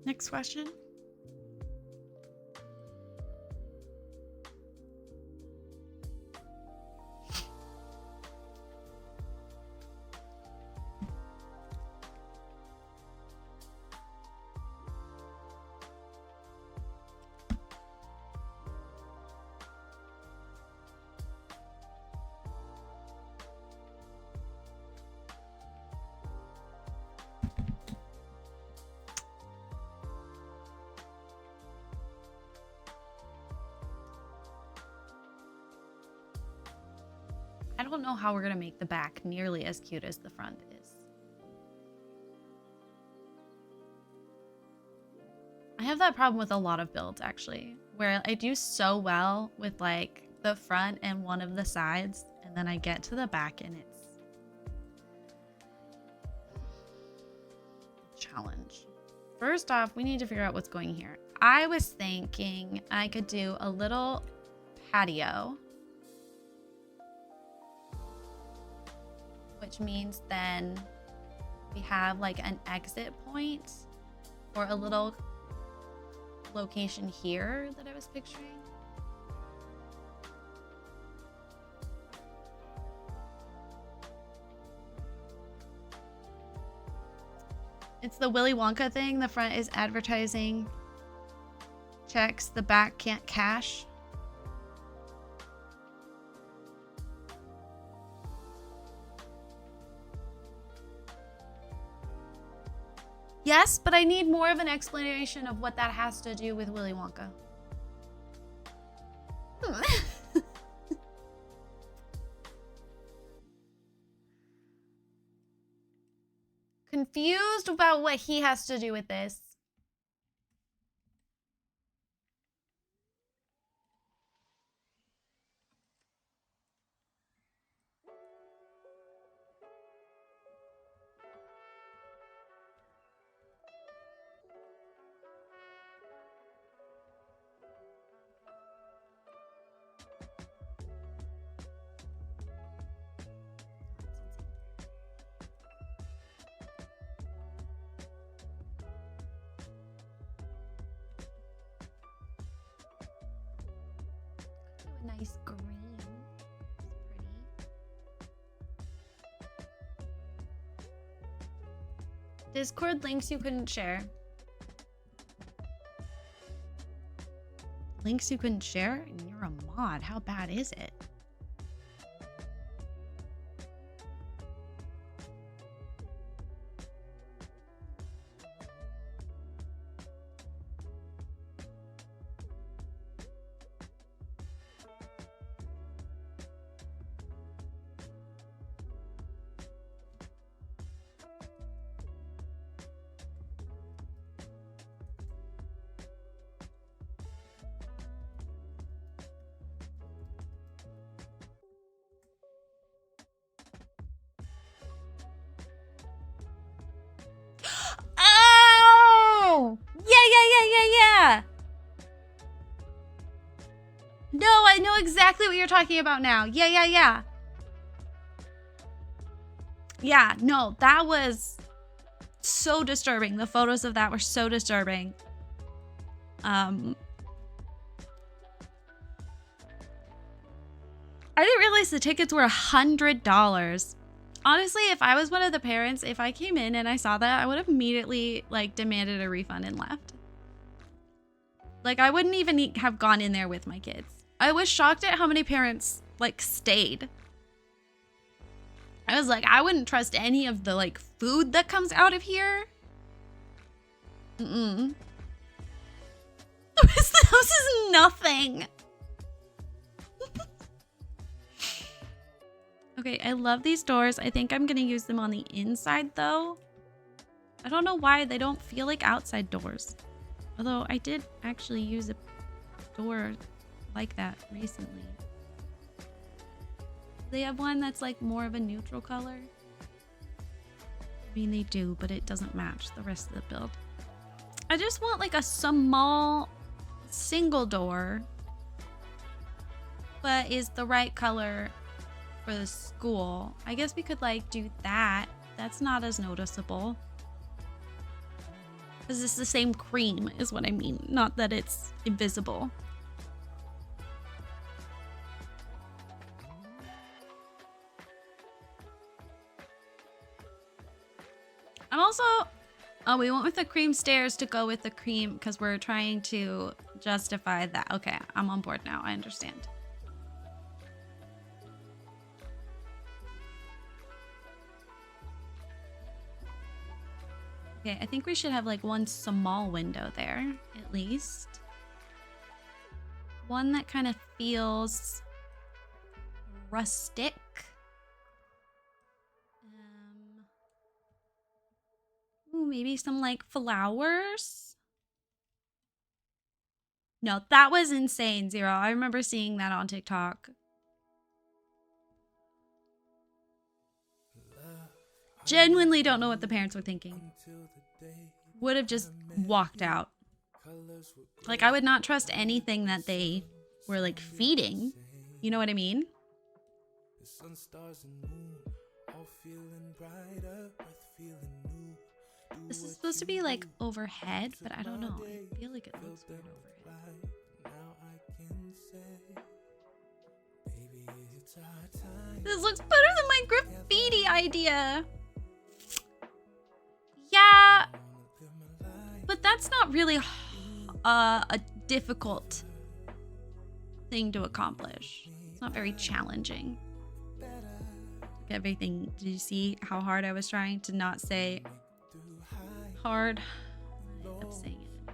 A: Next question. don't know how we're gonna make the back nearly as cute as the front is. I have that problem with a lot of builds actually, where I do so well with like the front and one of the sides, and then I get to the back and it's a challenge. First off, we need to figure out what's going here. I was thinking I could do a little patio, which means then we have like an exit point or a little location here that I was picturing. It's the Willy Wonka thing. The front is advertising checks, the back can't cash. Yes, but I need more of an explanation of what that has to do with Willy Wonka. Confused about what he has to do with this. A nice green. It's pretty. Discord links you couldn't share. Links you couldn't share? And you're a mod. How bad is it? No, I know exactly what you're talking about now. Yeah. Yeah, no, that was so disturbing. The photos of that were so disturbing. I didn't realize the tickets were $100. Honestly, if I was one of the parents, if I came in and I saw that, I would have immediately like demanded a refund and left. Like I wouldn't even have gone in there with my kids. I was shocked at how many parents like stayed. I was like, I wouldn't trust any of the like food that comes out of here. This house is nothing. Okay, I love these doors. I think I'm gonna use them on the inside though. I don't know why they don't feel like outside doors. Although I did actually use a door like that recently. They have one that's like more of a neutral color. I mean, they do, but it doesn't match the rest of the build. I just want like a small single door, but is the right color for the school. I guess we could like do that. That's not as noticeable. Because it's the same cream is what I mean. Not that it's invisible. I'm also... Oh, we went with the cream stairs to go with the cream because we're trying to justify that. Okay, I'm on board now. I understand. Okay, I think we should have like one small window there, at least. One that kind of feels rustic, Ooh, maybe some like flowers. No, that was insane, Zero. I remember seeing that on TikTok. Genuinely don't know what the parents were thinking. Would have just walked out. Like, I would not trust anything that they were like feeding. You know what I mean?
B: The sun, stars, and moon, all feeling brighter, earth feeling new.
A: This is supposed to be like overhead, but I don't know. I feel like it looks weird overhead.
B: Now I can say, baby, it's our time.
A: This looks better than my graffiti idea. Yeah, but that's not really a difficult thing to accomplish. It's not very challenging. Everything, did you see how hard I was trying to not say hard? I ended up saying it.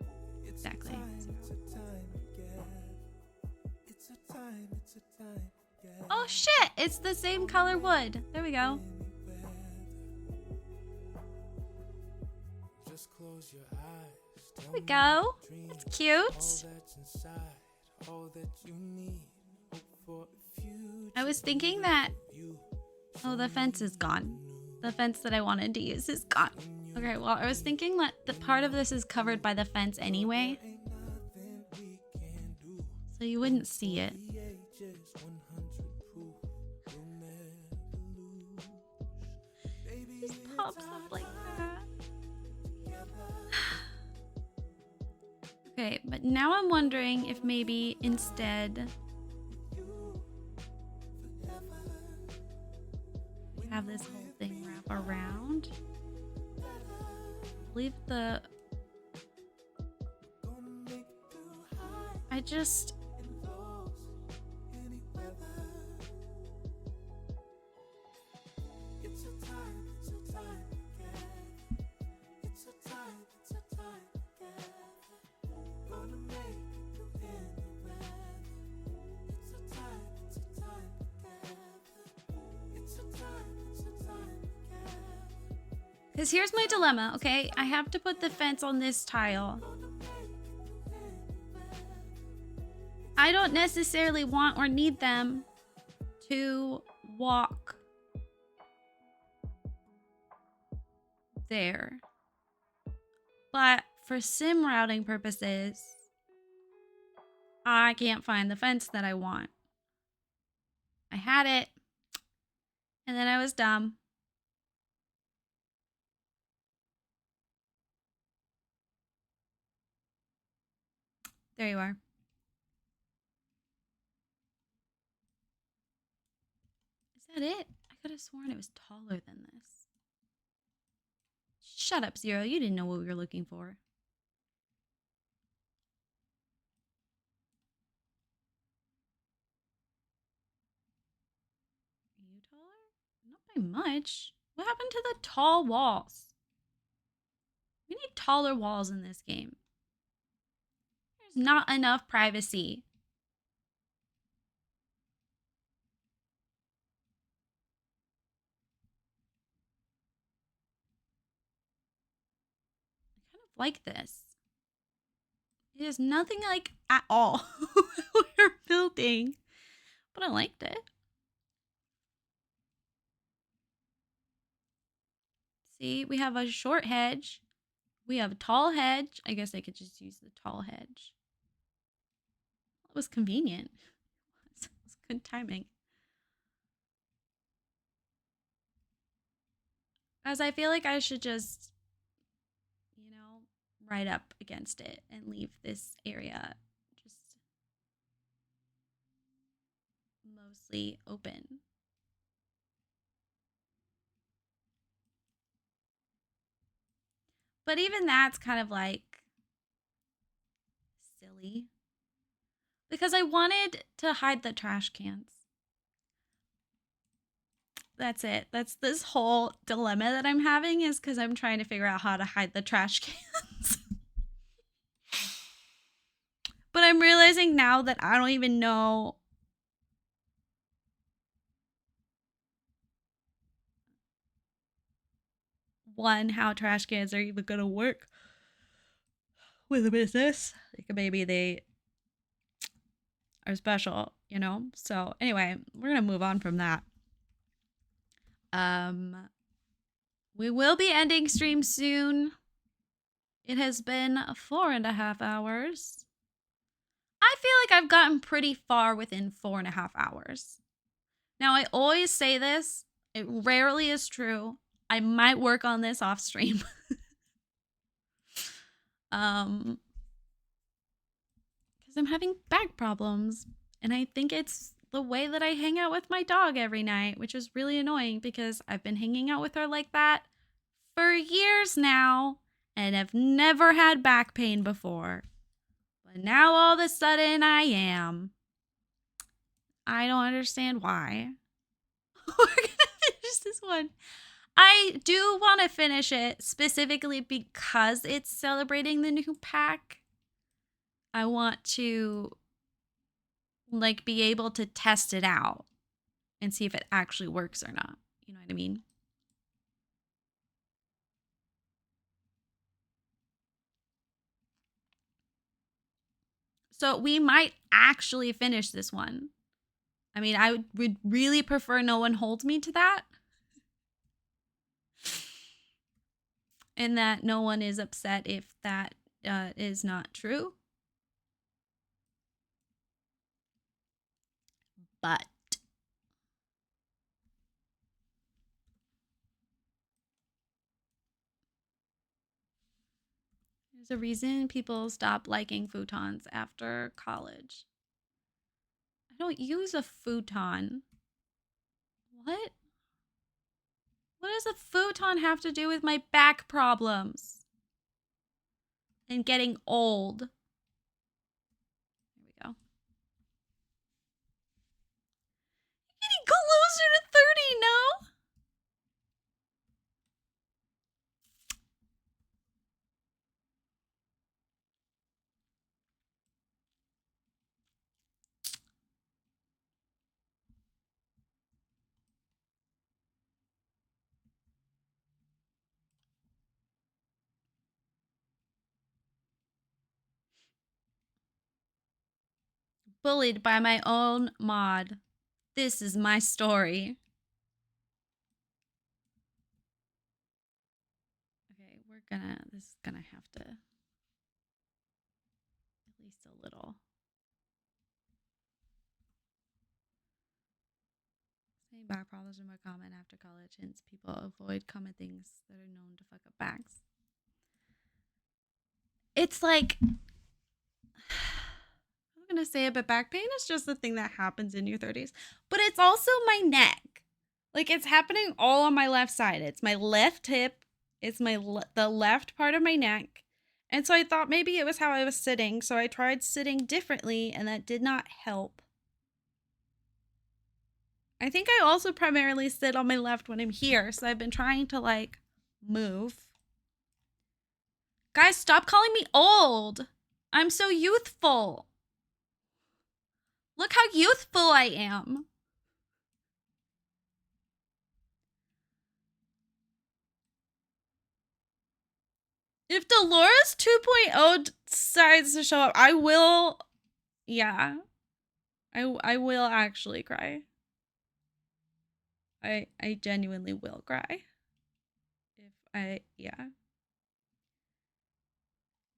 A: Yeah. Exactly. Oh shit, it's the same color wood. There we go. There we go. It's cute. I was thinking that... Oh, the fence is gone. The fence that I wanted to use is gone. Okay, well, I was thinking that the part of this is covered by the fence anyway. So you wouldn't see it. It just pops up like that. Okay, but now I'm wondering if maybe instead we have this whole thing wrap around. Leave the... I just... Because here's my dilemma, okay? I have to put the fence on this tile. I don't necessarily want or need them to walk there. But for sim routing purposes, I can't find the fence that I want. I had it, and then I was dumb. There you are. Is that it? I could have sworn it was taller than this. Shut up, Zero. You didn't know what we were looking for. Are you taller? Not by much. What happened to the tall walls? We need taller walls in this game. There's not enough privacy. I kind of like this. It is nothing like at all we're building, but I liked it. See, we have a short hedge. We have a tall hedge. I guess I could just use the tall hedge. It was convenient. It was good timing. As I feel like I should just, you know, right up against it and leave this area just mostly open. But even that's kind of like silly. Because I wanted to hide the trash cans. That's it. That's this whole dilemma that I'm having is because I'm trying to figure out how to hide the trash cans. But I'm realizing now that I don't even know one, how trash cans are even gonna work with a business. Like maybe they are special, you know? So anyway, we're gonna move on from that. We will be ending stream soon. It has been 4.5 hours. I feel like I've gotten pretty far within 4.5 hours. Now, I always say this, it rarely is true. I might work on this off stream. Because I'm having back problems. And I think it's the way that I hang out with my dog every night, which is really annoying because I've been hanging out with her like that for years now and have never had back pain before. But now all of a sudden I am. I don't understand why. We're gonna finish this one. I do want to finish it specifically because it's celebrating the new pack. I want to like be able to test it out and see if it actually works or not. You know what I mean? So we might actually finish this one. I mean, I would really prefer no one holds me to that. And that no one is upset if that is not true. But there's a reason people stop liking futons after college. I don't use a futon. What? What does a futon have to do with my back problems? And getting old. There we go. Getting closer to 30, no? Bullied by my own mod. This is my story. Okay, this is gonna have to, at least a little. Saying back problems are more common after college, hence people avoid common things that are known to fuck up backs. It's like, I'm gonna say it, but back pain is just the thing that happens in your 30s. But it's also my neck. Like it's happening all on my left side. It's my left hip. It's the left part of my neck. And so I thought maybe it was how I was sitting. So I tried sitting differently and that did not help. I think I also primarily sit on my left when I'm here. So I've been trying to like move. Guys, stop calling me old. I'm so youthful. Look how youthful I am. If Dolores 2.0 decides to show up, I will, yeah. I will actually cry. I genuinely will cry. Yeah.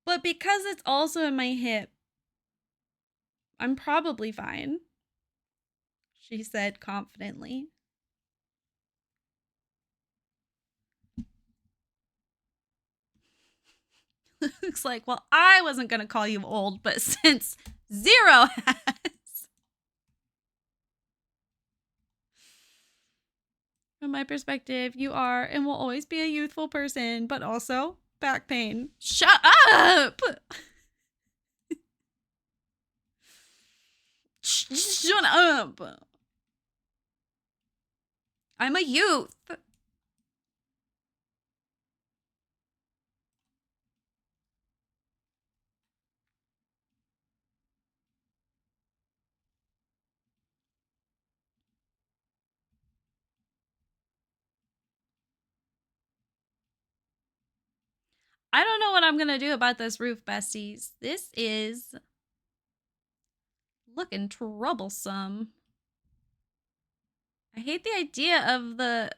A: But because it's also in my hip, I'm probably fine, she said confidently. Looks like, well, I wasn't going to call you old, but since Zero has. From my perspective, you are and will always be a youthful person, but also back pain. Shut up! Shut up! I'm a youth. I don't know what I'm gonna do about this roof, besties. This is looking troublesome. I hate the idea of the...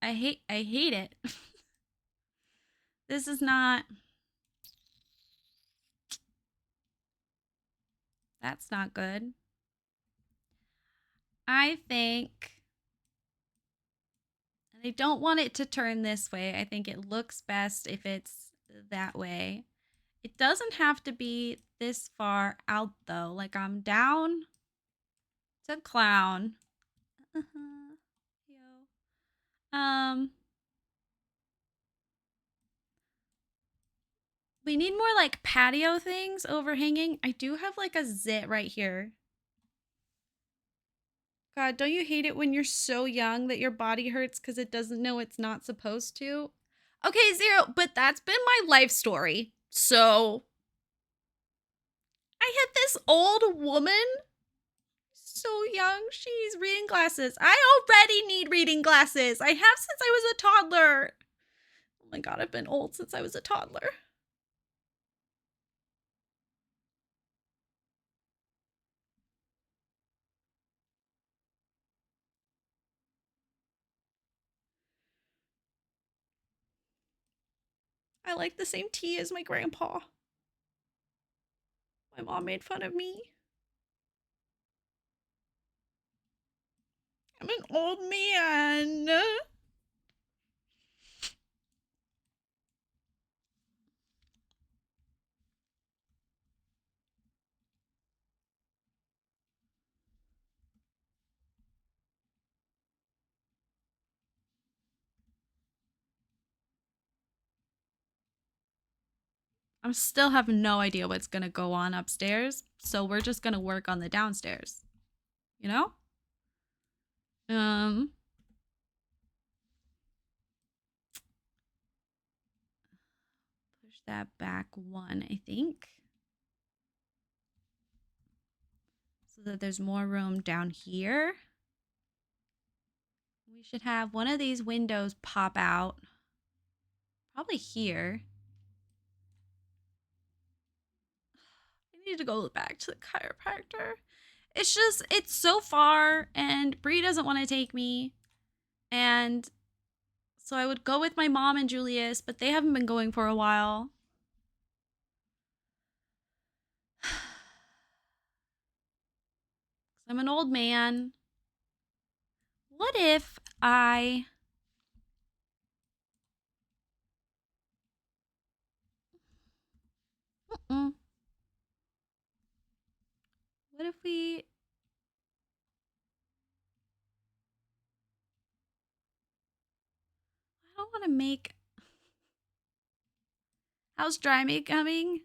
A: I hate it. This is not... That's not good. I think... And I don't want it to turn this way. I think it looks best if it's that way. It doesn't have to be this far out though. Like I'm down to clown. We need more like patio things overhanging. I do have like a zit right here. God, don't you hate it when you're so young that your body hurts because it doesn't know it's not supposed to? Okay, Zero, but that's been my life story. So I had this old woman, so young, she's reading glasses. I already need reading glasses. I have since I was a toddler. Oh my God, I've been old since I was a toddler. I like the same tea as my grandpa. My mom made fun of me. I'm an old man. I still have no idea what's gonna go on upstairs, so we're just gonna work on the downstairs. You know? Push that back one, I think. So that there's more room down here. We should have one of these windows pop out. Probably here. I need to go back to the chiropractor. It's just, it's so far, and Bree doesn't want to take me. And so I would go with my mom and Julius, but they haven't been going for a while. I'm an old man. What if I... What if we... I don't want to make... How's Dry Me coming?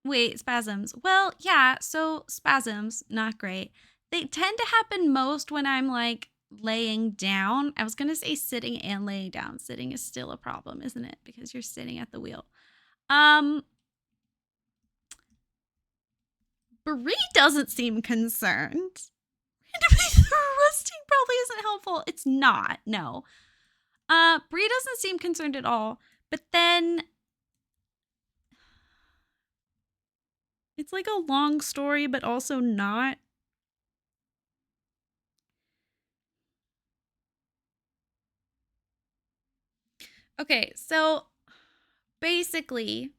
A: Wait, spasms. Well, yeah, so spasms, not great. They tend to happen most when I'm like laying down. I was gonna say sitting and laying down. Sitting is still a problem, isn't it? Because you're sitting at the wheel. Brie doesn't seem concerned. Rusting probably isn't helpful. It's not, no. Brie doesn't seem concerned at all. But then it's like a long story, but also not. Okay, so basically,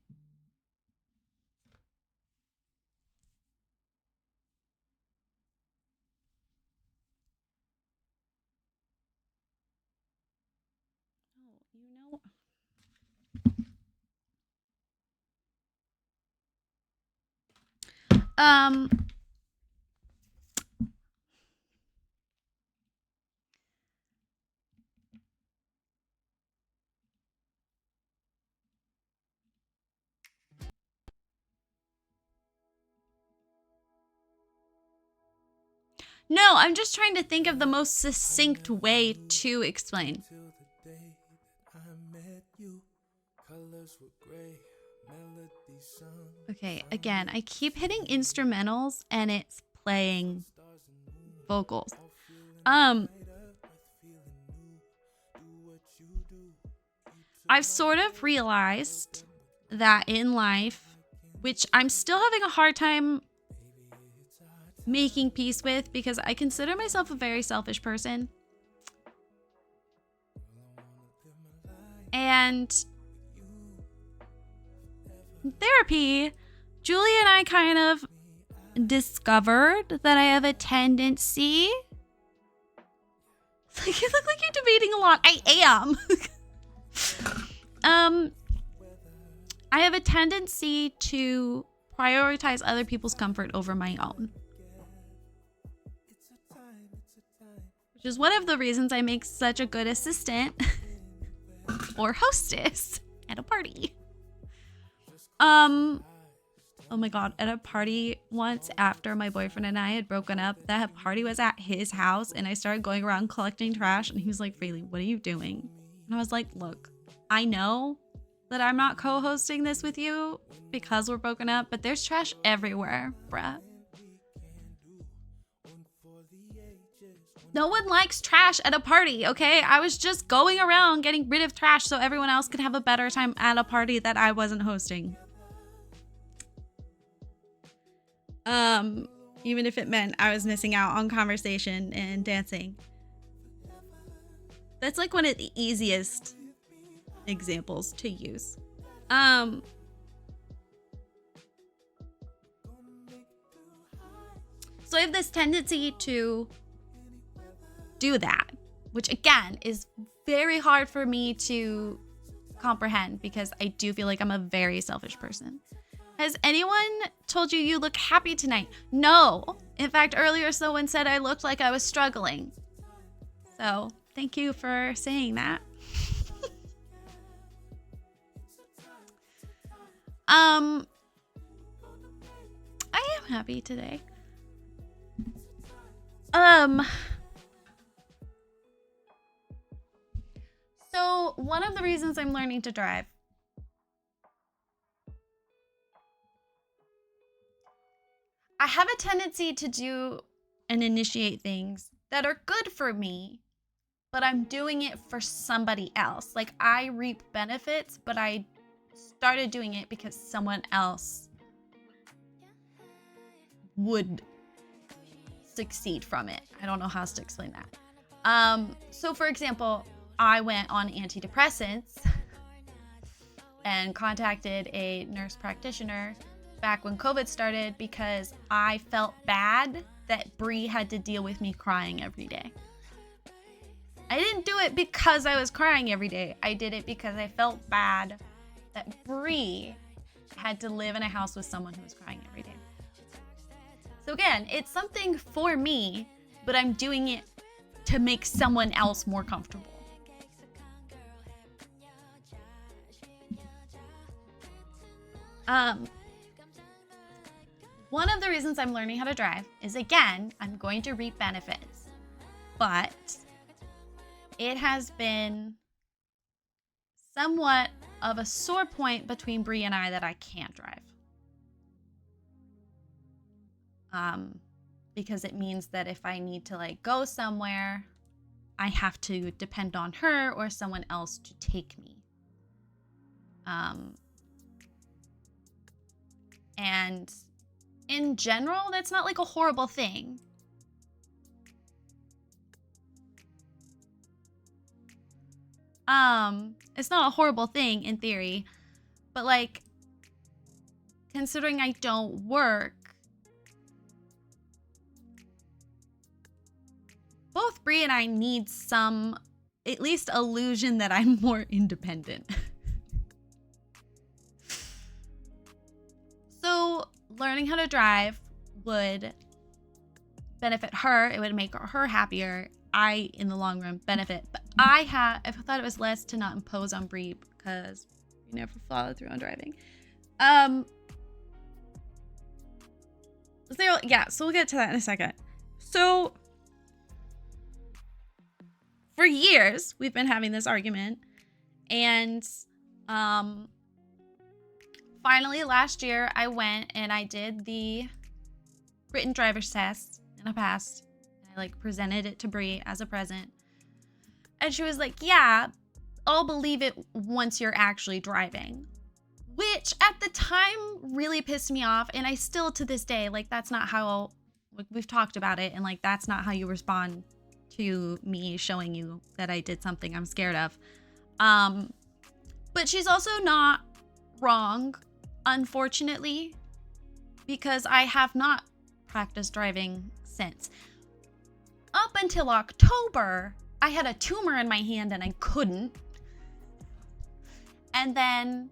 A: no, I'm just trying to think of the most succinct way to explain. Okay, again, I keep hitting instrumentals and it's playing vocals. I've sort of realized that in life, which I'm still having a hard time making peace with because I consider myself a very selfish person. And in therapy, Julie and I kind of discovered that I have a tendency. You look like you're debating a lot. I am. I have a tendency to prioritize other people's comfort over my own. Which is one of the reasons I make such a good assistant or hostess at a party. Oh my god, at a party once after my boyfriend and I had broken up, that party was at his house and I started going around collecting trash and he was like, "Freely, what are you doing?" And I was like, "Look, I know that I'm not co-hosting this with you because we're broken up, but there's trash everywhere, bruh. No one likes trash at a party, okay? I was just going around getting rid of trash so everyone else could have a better time at a party that I wasn't hosting. Even if it meant I was missing out on conversation and dancing. That's like one of the easiest examples to use. So I have this tendency to do that, which again is very hard for me to comprehend because I do feel like I'm a very selfish person. Has anyone told you you look happy tonight? No. In fact, earlier someone said I looked like I was struggling. So thank you for saying that. I am happy today. So one of the reasons I'm learning to drive, I have a tendency to do and initiate things that are good for me, but I'm doing it for somebody else. Like I reap benefits, but I started doing it because someone else would succeed from it. I don't know how else to explain that. So for example, I went on antidepressants and contacted a nurse practitioner back when COVID started because I felt bad that Bree had to deal with me crying every day. I didn't do it because I was crying every day. I did it because I felt bad that Bree had to live in a house with someone who was crying every day. So again, it's something for me, but I'm doing it to make someone else more comfortable. One of the reasons I'm learning how to drive is, again, I'm going to reap benefits, but it has been somewhat of a sore point between Bree and I that I can't drive. Because it means that if I need to like go somewhere, I have to depend on her or someone else to take me. And in general, that's not like a horrible thing. It's not a horrible thing in theory, but like considering I don't work, both Bree and I need some at least illusion that I'm more independent. So learning how to drive would benefit her. It would make her happier. I, in the long run, benefit. But I thought it was less to not impose on Bree because we never followed through on driving. So we'll get to that in a second. So for years, we've been having this argument. And finally, last year, I went and I did the written driver's test. And I passed. And I like presented it to Brie as a present. And she was like, yeah, I'll believe it once you're actually driving. Which at the time really pissed me off. And I still to this day, like, that's not how, like, we've talked about it. And like, that's not how you respond to me showing you that I did something I'm scared of. But she's also not wrong, unfortunately, because I have not practiced driving since. Up until October, I had a tumor in my hand and I couldn't. And then,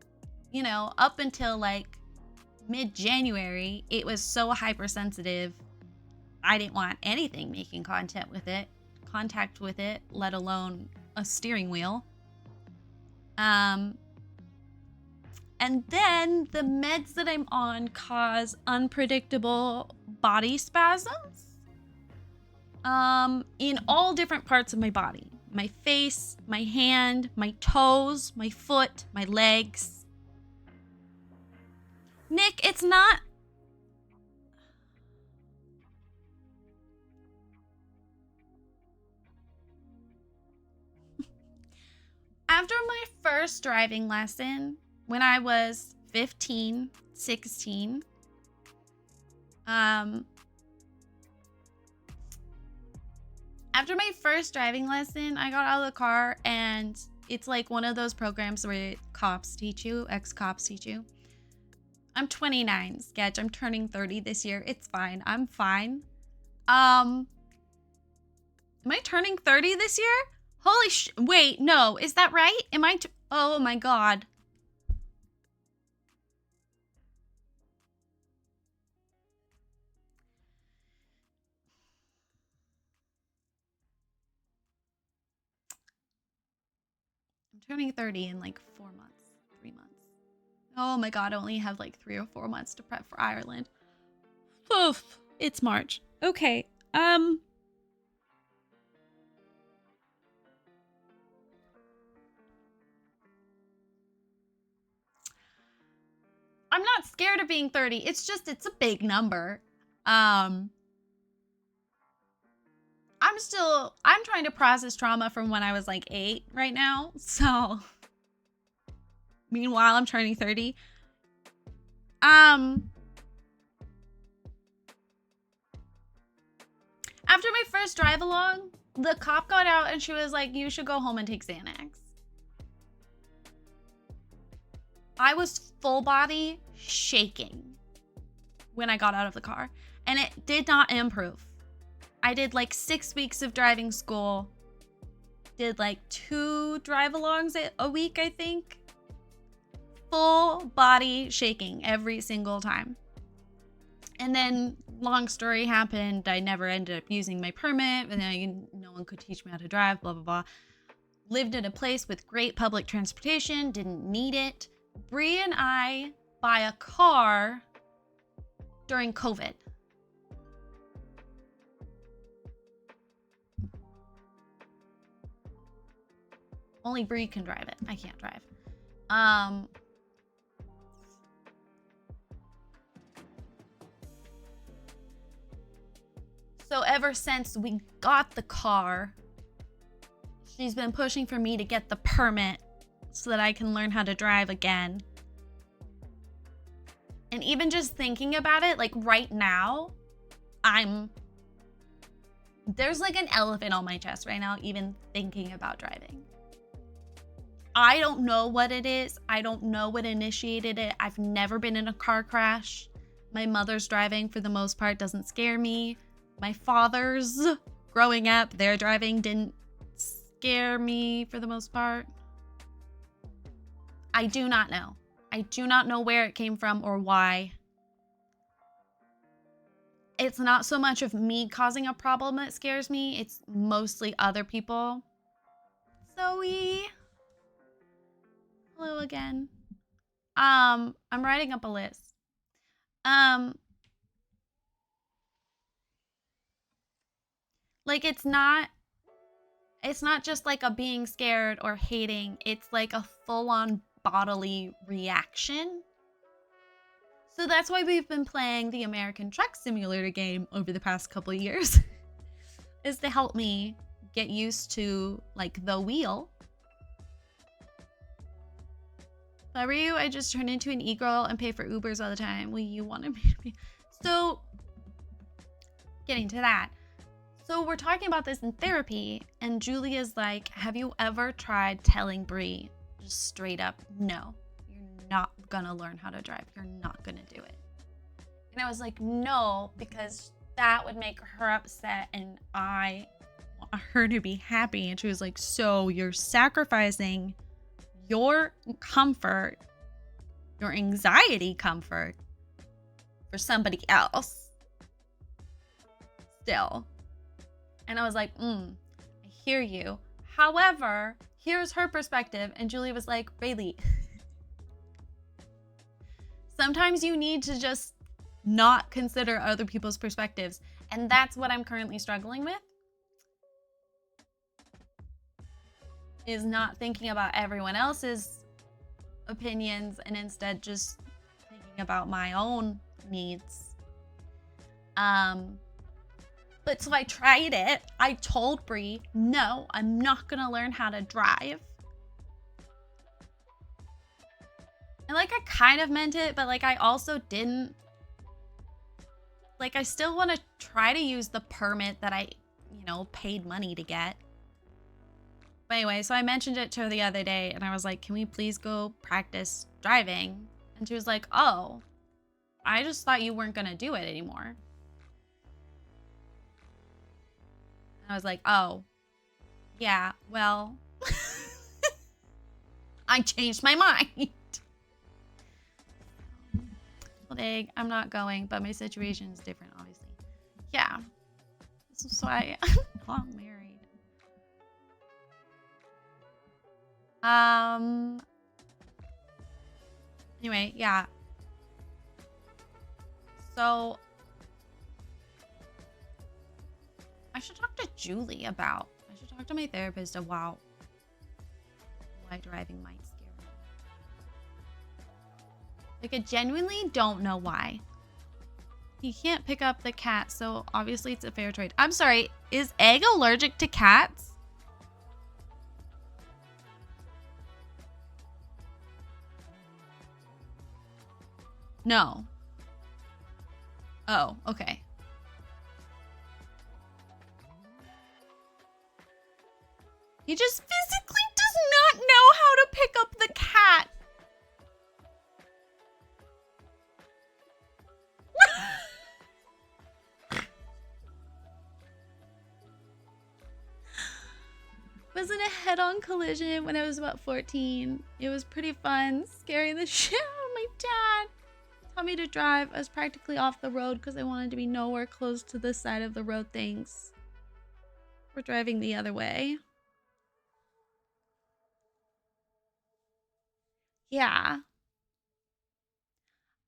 A: you know, up until like mid-January, it was so hypersensitive. I didn't want anything making contact with it, let alone a steering wheel. And then the meds that I'm on cause unpredictable body spasms. In all different parts of my body. My face, my hand, my toes, my foot, my legs. Nick, it's not... After my first driving lesson, when I was 15, 16, after my first driving lesson, I got out of the car, and it's like one of those programs where cops teach you, ex-cops teach you. I'm 29, Sketch. I'm turning 30 this year. It's fine. I'm fine. Am I turning 30 this year? Holy wait, no. Is that right? Am I oh my god. I'm turning 30 in like 4 months, 3 months. Oh my god, I only have like 3 or 4 months to prep for Ireland. Oof, it's March. Okay, I'm not scared of being 30. It's just, it's a big number. I'm trying to process trauma from when I was like 8 right now. So, meanwhile, I'm turning 30. After my first drive along, the cop got out and she was like, you should go home and take Xanax. I was full body shaking when I got out of the car, and it did not improve. I did like 6 weeks of driving school, did like 2 drive-alongs a week, I think. Full body shaking every single time. And then, long story happened, I never ended up using my permit, and then no one could teach me how to drive, blah, blah, blah. Lived in a place with great public transportation, didn't need it. Brie and I buy a car during COVID. Only Brie can drive it. I can't drive. So ever since we got the car, she's been pushing for me to get the permit so that I can learn how to drive again. And even just thinking about it, like right now, there's like an elephant on my chest right now, even thinking about driving. I don't know what it is. I don't know what initiated it. I've never been in a car crash. My mother's driving, for the most part, doesn't scare me. My father's, growing up, their driving didn't scare me for the most part. I do not know. I do not know where it came from or why. It's not so much of me causing a problem that scares me. It's mostly other people. Zoe. Hello again. I'm writing up a list. Like it's not just like a being scared or hating. It's like a full-on bodily reaction. So that's why we've been playing the American Truck Simulator game over the past couple of years. is to help me get used to like the wheel. If I were you, I just turn into an e-girl and pay for Ubers all the time. Well, you wanted me to be. So, getting to that. So we're talking about this in therapy, and Julia's like, have you ever tried telling Brie just straight up, no, you're not gonna learn how to drive. You're not gonna do it. And I was like, no, because that would make her upset and I want her to be happy. And she was like, so you're sacrificing your comfort, your anxiety comfort for somebody else still. And I was like, I hear you. However, here's her perspective. And Julia was like, Bailey, sometimes you need to just not consider other people's perspectives. And that's what I'm currently struggling with. Is not thinking about everyone else's opinions and instead just thinking about my own needs. But so I tried it. I told Brie, no, I'm not gonna learn how to drive. And like I kind of meant it, but like I also didn't. Like I still want to try to use the permit that I, paid money to get. But anyway, so I mentioned it to her the other day and I was like, can we please go practice driving? And she was like, oh, I just thought you weren't gonna do it anymore. And I was like, oh, yeah, well, I changed my mind. Well, dang, I'm not going, but my situation is different, obviously. Yeah. This is why I'm not married. Anyway, yeah. So I should talk to Julie about. I should talk to my therapist about why driving might scare me. Like, I genuinely don't know why. He can't pick up the cat, so obviously it's a fair trade. I'm sorry, is Egg allergic to cats? No. Oh, okay. He just physically does not know how to pick up the cat. Was in a head-on collision when I was about 14. It was pretty fun, scaring the shit out of my dad. Taught me to drive. I was practically off the road because I wanted to be nowhere close to this side of the road. Thanks. We're driving the other way. Yeah.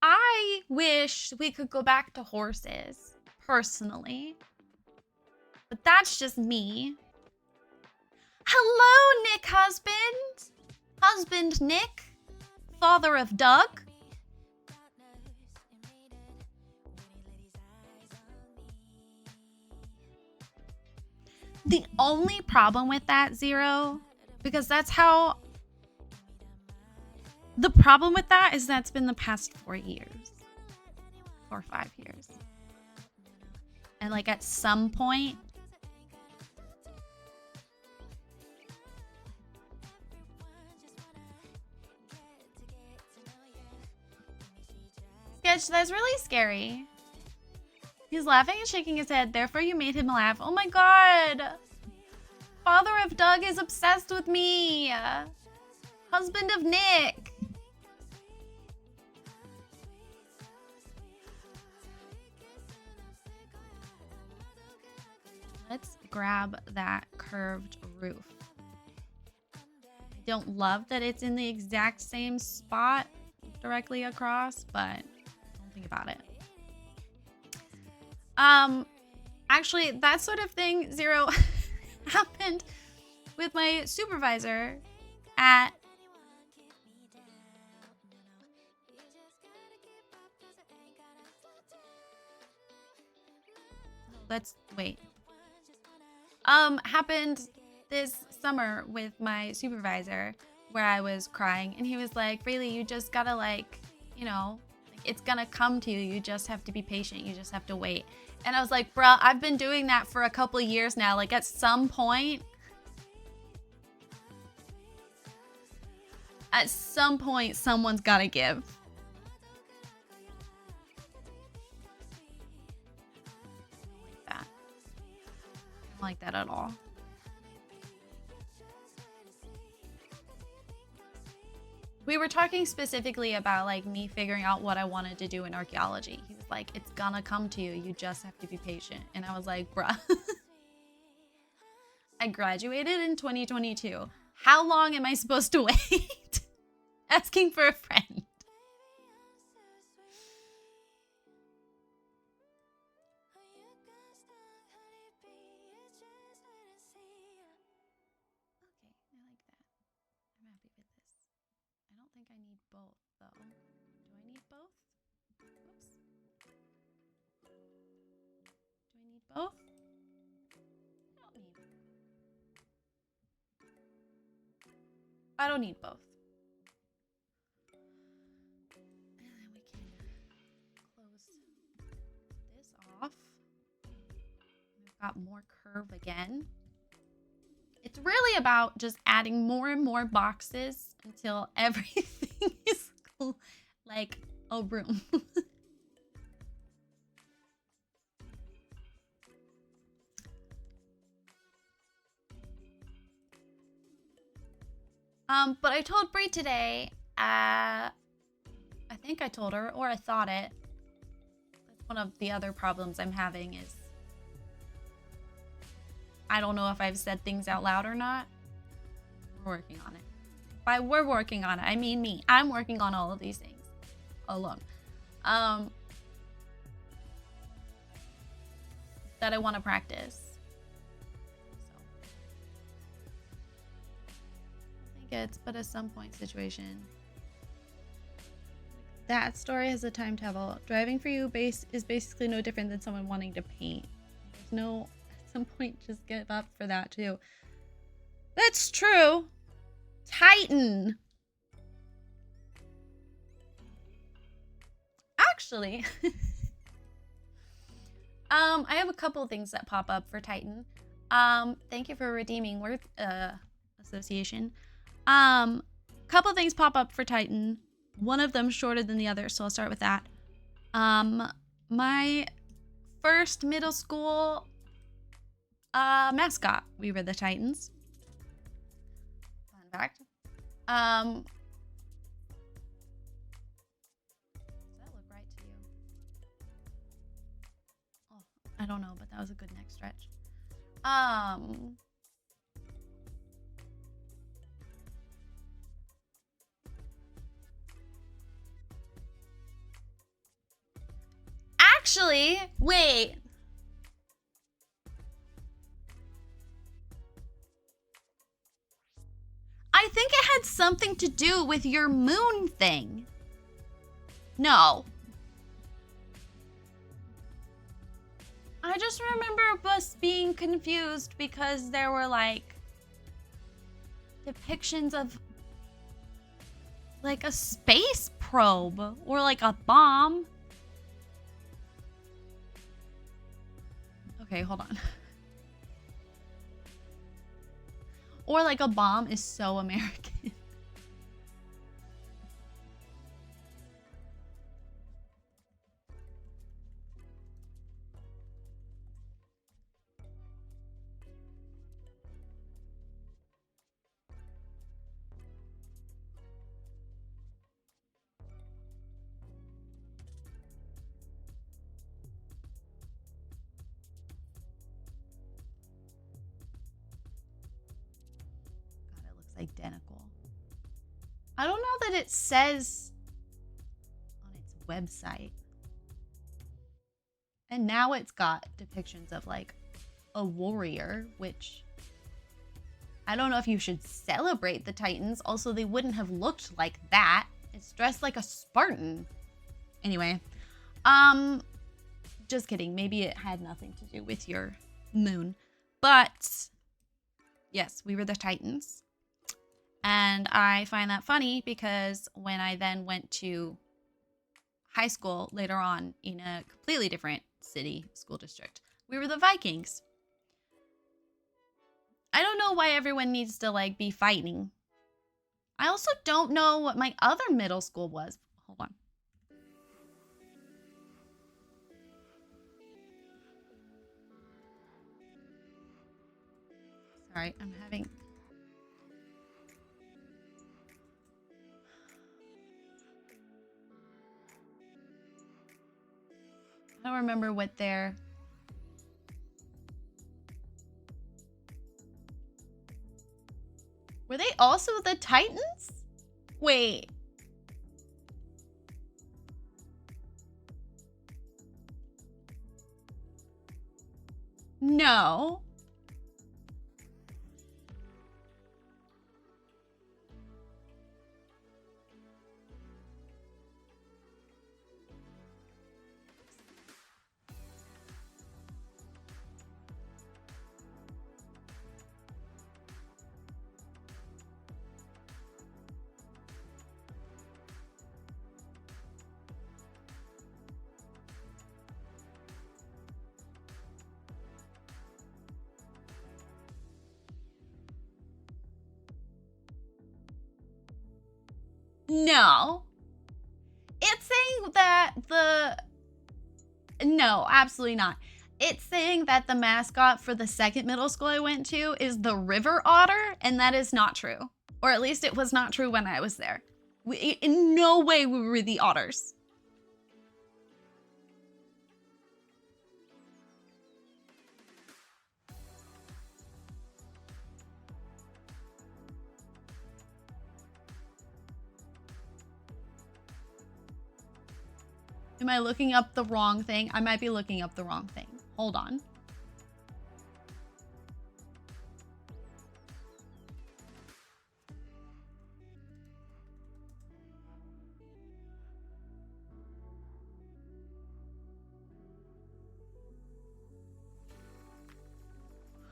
A: I wish we could go back to horses, personally. But that's just me. Hello, Nick husband. Husband Nick. Father of Doug. The only problem with that, Zero, because that's how... The problem with that is that's been the past 4 years. 4 or 5 years. And like at some point... Sketch, that's really scary. He's laughing and shaking his head, therefore you made him laugh. Oh my god! Father of Doug is obsessed with me! Husband of Nick! Let's grab that curved roof. I don't love that it's in the exact same spot directly across, but don't think about it. Actually, that sort of thing, Zero, happened with my supervisor at wait. Happened this summer with my supervisor where I was crying and he was like, really, you just gotta like, you know, like, it's gonna come to you. You just have to be patient. You just have to wait. And I was like, bruh, I've been doing that for a couple of years now. Like at some point, someone's gotta give. I don't like that at all. We were talking specifically about like me figuring out what I wanted to do in archaeology. He was like, it's gonna come to you. You just have to be patient. And I was like, bruh. I graduated in 2022. How long am I supposed to wait? Asking for a friend. Okay, I like that. I'm happy with this. I don't think I need both, though. Do I need both? Oops. Do I need both? I don't need both. And then we can close this off. We've got more curve again. It's really about just adding more and more boxes until everything is like a room. But I told Brie today, I think I told her, or I thought it. That's one of the other problems I'm having is I don't know if I've said things out loud or not. We're working on it. By we're working on it, I mean me. I'm working on all of these things alone. That I want to practice. It's but a some point situation. That story has a timetable. Driving for you is basically no different than someone wanting to paint. There's no at some point just give up for that too. That's true. Titan. Actually, I have a couple of things that pop up for Titan. Thank you for redeeming Worth Association. Couple things pop up for Titan. One of them shorter than the other, so I'll start with that. My first middle school mascot, we were the Titans. Fun fact. Does that look right to you? Oh, I don't know, but that was a good neck stretch. Actually, wait. I think it had something to do with your moon thing. No. I just remember us being confused because there were like depictions of like a space probe or like a bomb. Okay, hold on. Or like a bomb is so American. Identical. I don't know that it says on its website. And now it's got depictions of like a warrior, which I don't know if you should celebrate the Titans. Also, they wouldn't have looked like that. It's dressed like a Spartan. Anyway, just kidding. Maybe it had nothing to do with your moon. But yes, we were the Titans. And I find that funny because when I then went to high school later on in a completely different city school district, we were the Vikings. I don't know why everyone needs to like be fighting. I also don't know what my other middle school was. Hold on. Sorry, I'm having... I don't remember what their... Were they also the Titans? Wait. No. No. It's saying that the... No, absolutely not. It's saying that the mascot for the second middle school I went to is the river otter, and that is not true. Or at least it was not true when I was there. In no way we were the otters. Am I looking up the wrong thing? I might be looking up the wrong thing. Hold on.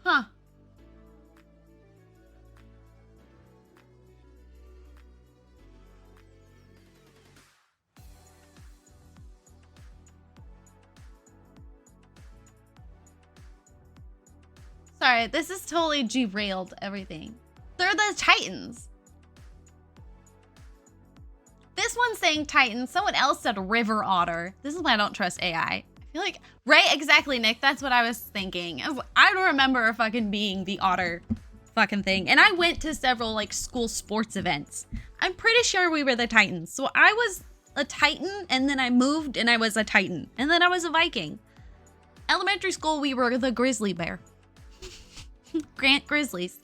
A: Huh. Sorry, this is totally derailed everything. They're the Titans. This one's saying Titans. Someone else said river otter. This is why I don't trust AI. I feel like, right, exactly, Nick. That's what I was thinking. I don't remember fucking being the otter fucking thing. And I went to several like school sports events. I'm pretty sure we were the Titans. So I was a Titan and then I moved and I was a Titan. And then I was a Viking. Elementary school, we were the grizzly bear. Grant Grizzlies.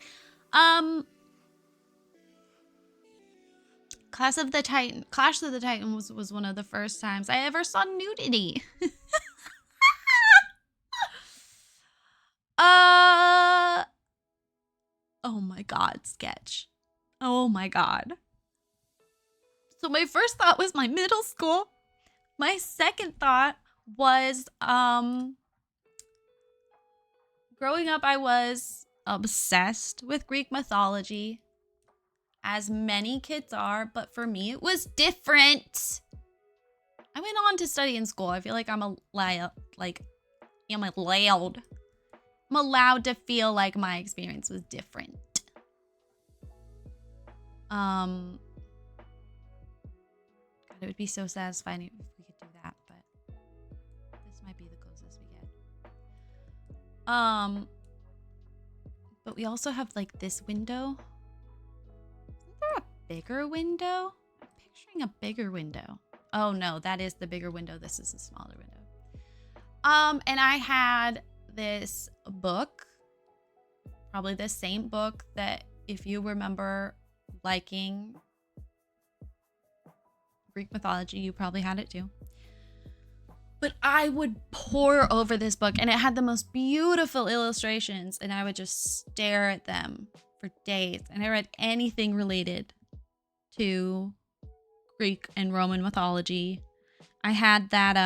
A: Clash of the Titan was one of the first times I ever saw nudity. Oh my god, sketch. Oh my god. So my first thought was my middle school. My second thought was growing up, I was obsessed with Greek mythology, as many kids are, but for me, it was different. I went on to study in school. I feel like I'm allowed to feel like my experience was different. God, it would be so satisfying if we could do that, but this might be the closest we get. But we also have like this window. Isn't there a bigger window? I'm picturing a bigger window. Oh no, that is the bigger window. This is a smaller window. And I had this book, probably the same book that if you remember liking Greek mythology, you probably had it too. But I would pore over this book and it had the most beautiful illustrations and I would just stare at them for days. And I read anything related to Greek and Roman mythology. I had that,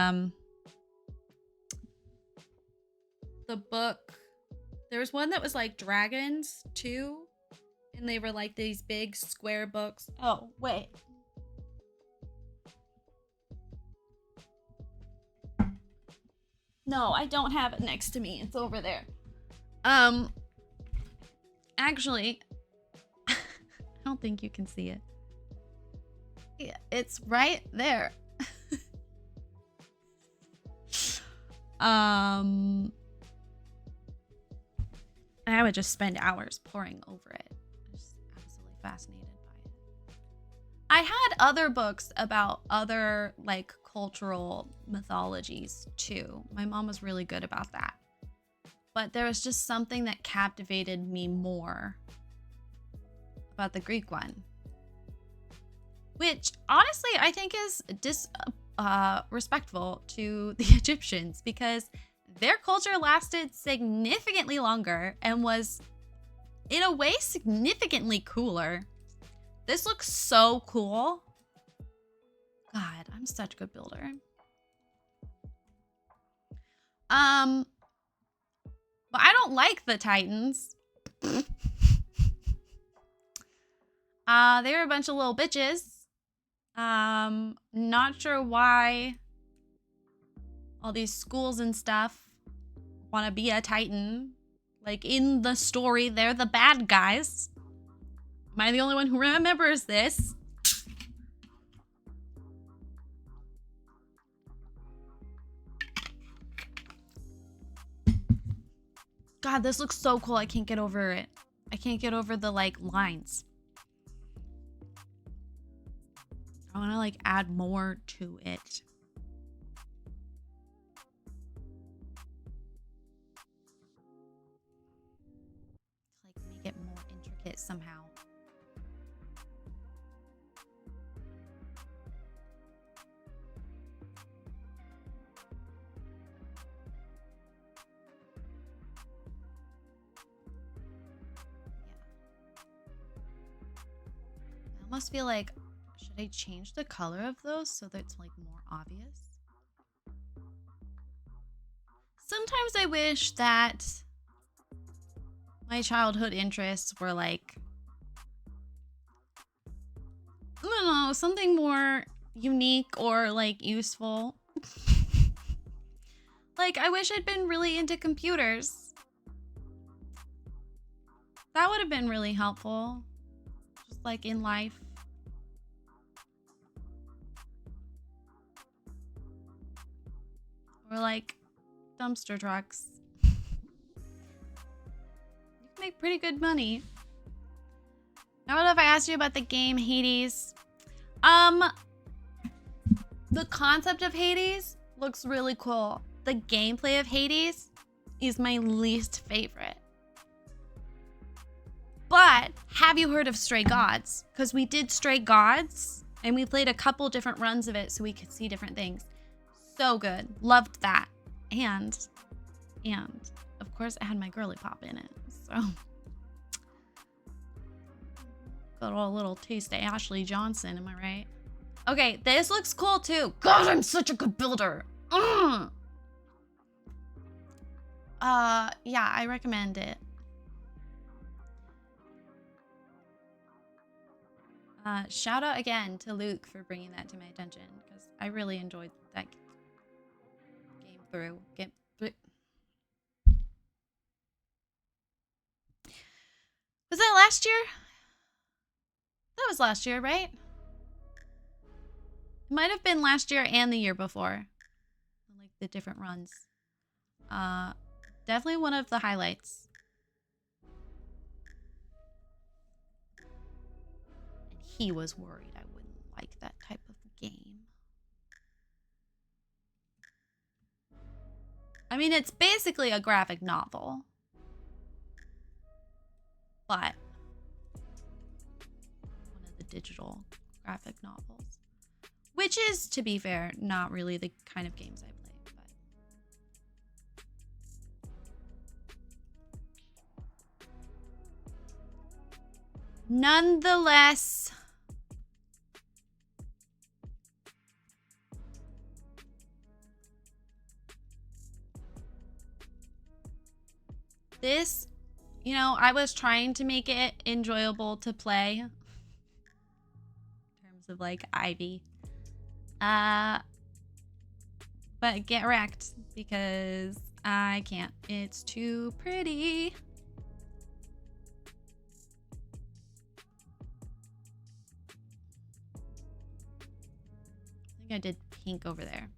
A: the book, There was one that was like dragons too, and they were like these big square books. Oh, wait. No, I don't have it next to me. It's over there. Actually, I don't think you can see it. Yeah, it's right there. I would just spend hours poring over it. I'm just absolutely fascinated by it. I had other books about other like cultural mythologies too. My mom was really good about that. But there was just something that captivated me more about the Greek one. Which honestly I think is disrespectful to the Egyptians because their culture lasted significantly longer and was, in a way, significantly cooler. This looks so cool. God, I'm such a good builder. But I don't like the Titans. They were a bunch of little bitches. Not sure why all these schools and stuff want to be a Titan. Like in the story, they're the bad guys. Am I the only one who remembers this? God, this looks so cool. I can't get over it. I can't get over the like lines. I want to like add more to it. Like make it more intricate somehow. I almost feel like, should I change the color of those so that it's like more obvious? Sometimes I wish that my childhood interests were like, I don't know, something more unique or like useful. Like, I wish I'd been really into computers. That would have been really helpful. Just like in life. Or like dumpster trucks. You can make pretty good money. I don't know if I asked you about the game Hades. The concept of Hades looks really cool. The gameplay of Hades is my least favorite. But have you heard of Stray Gods? Because we did Stray Gods and we played a couple different runs of it so we could see different things. So good. Loved that. And of course it had my girly pop in it. So got a little taste of Ashley Johnson, am I right? Okay, this looks cool too. God, I'm such a good builder. Yeah, I recommend it. Shout out again to Luke for bringing that to my attention because I really enjoyed that game through. Was that last year? That was last year, right? It might have been last year and the year before. Like the different runs. Definitely one of the highlights. And he was worried I wouldn't like that type of game. I mean, it's basically a graphic novel. But one of the digital graphic novels. Which is, to be fair, not really the kind of games I play. But nonetheless, This, you know, I was trying to make it enjoyable to play. In terms of like Ivy. But get wrecked because I can't. It's too pretty. I think I did pink over there.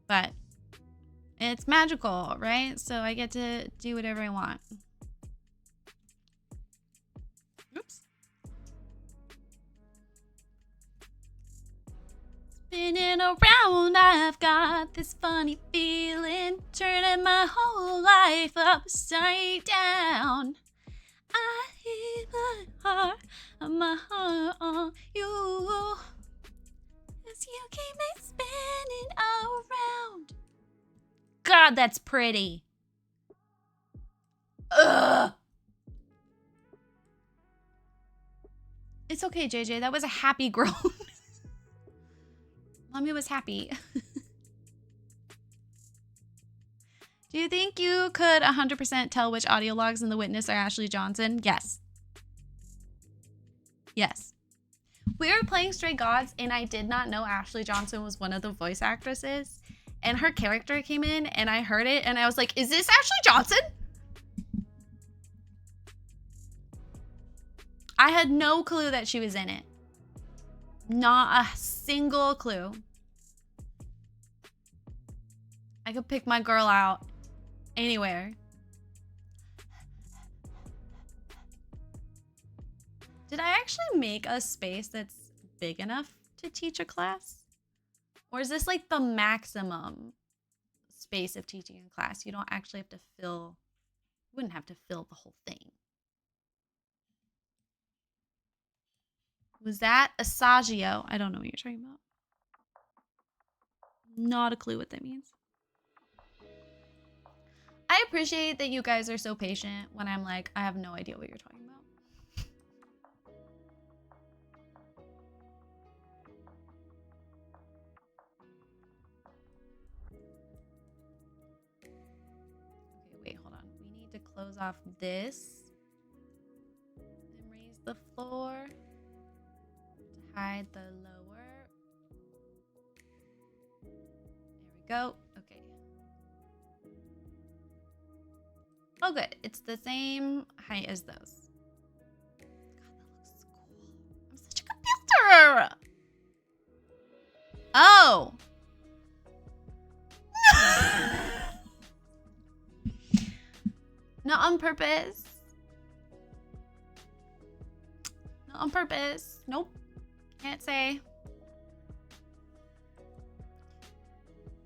A: But it's magical, right? So I get to do whatever I want. Oops. Spinning around, I've got this funny feeling, turning my whole life upside down. I hear my heart on you. As you keep me spinning around. God, that's pretty. Ugh. It's okay, JJ. That was a happy groan. Mommy was happy. Do you think you could 100% tell which audio logs in The Witness are Ashley Johnson? Yes. Yes. We were playing Stray Gods, and I did not know Ashley Johnson was one of the voice actresses. And her character came in, and I heard it, and I was like, is this Ashley Johnson? I had no clue that she was in it. Not a single clue. I could pick my girl out anywhere. Did I actually make a space that's big enough to teach a class? Or is this like the maximum space of teaching a class? You don't actually have to fill, you wouldn't have to fill the whole thing. Was that Asagio? I don't know what you're talking about. Not a clue what that means. I appreciate that you guys are so patient when I'm like, I have no idea what you're talking about. Okay, wait, hold on. We need to close off this and raise the floor to hide the lower. There we go. Okay. Oh, good. It's the same height as those. God, that looks cool. I'm such a computer. Oh. Not on purpose. Not on purpose. Nope. Can't say.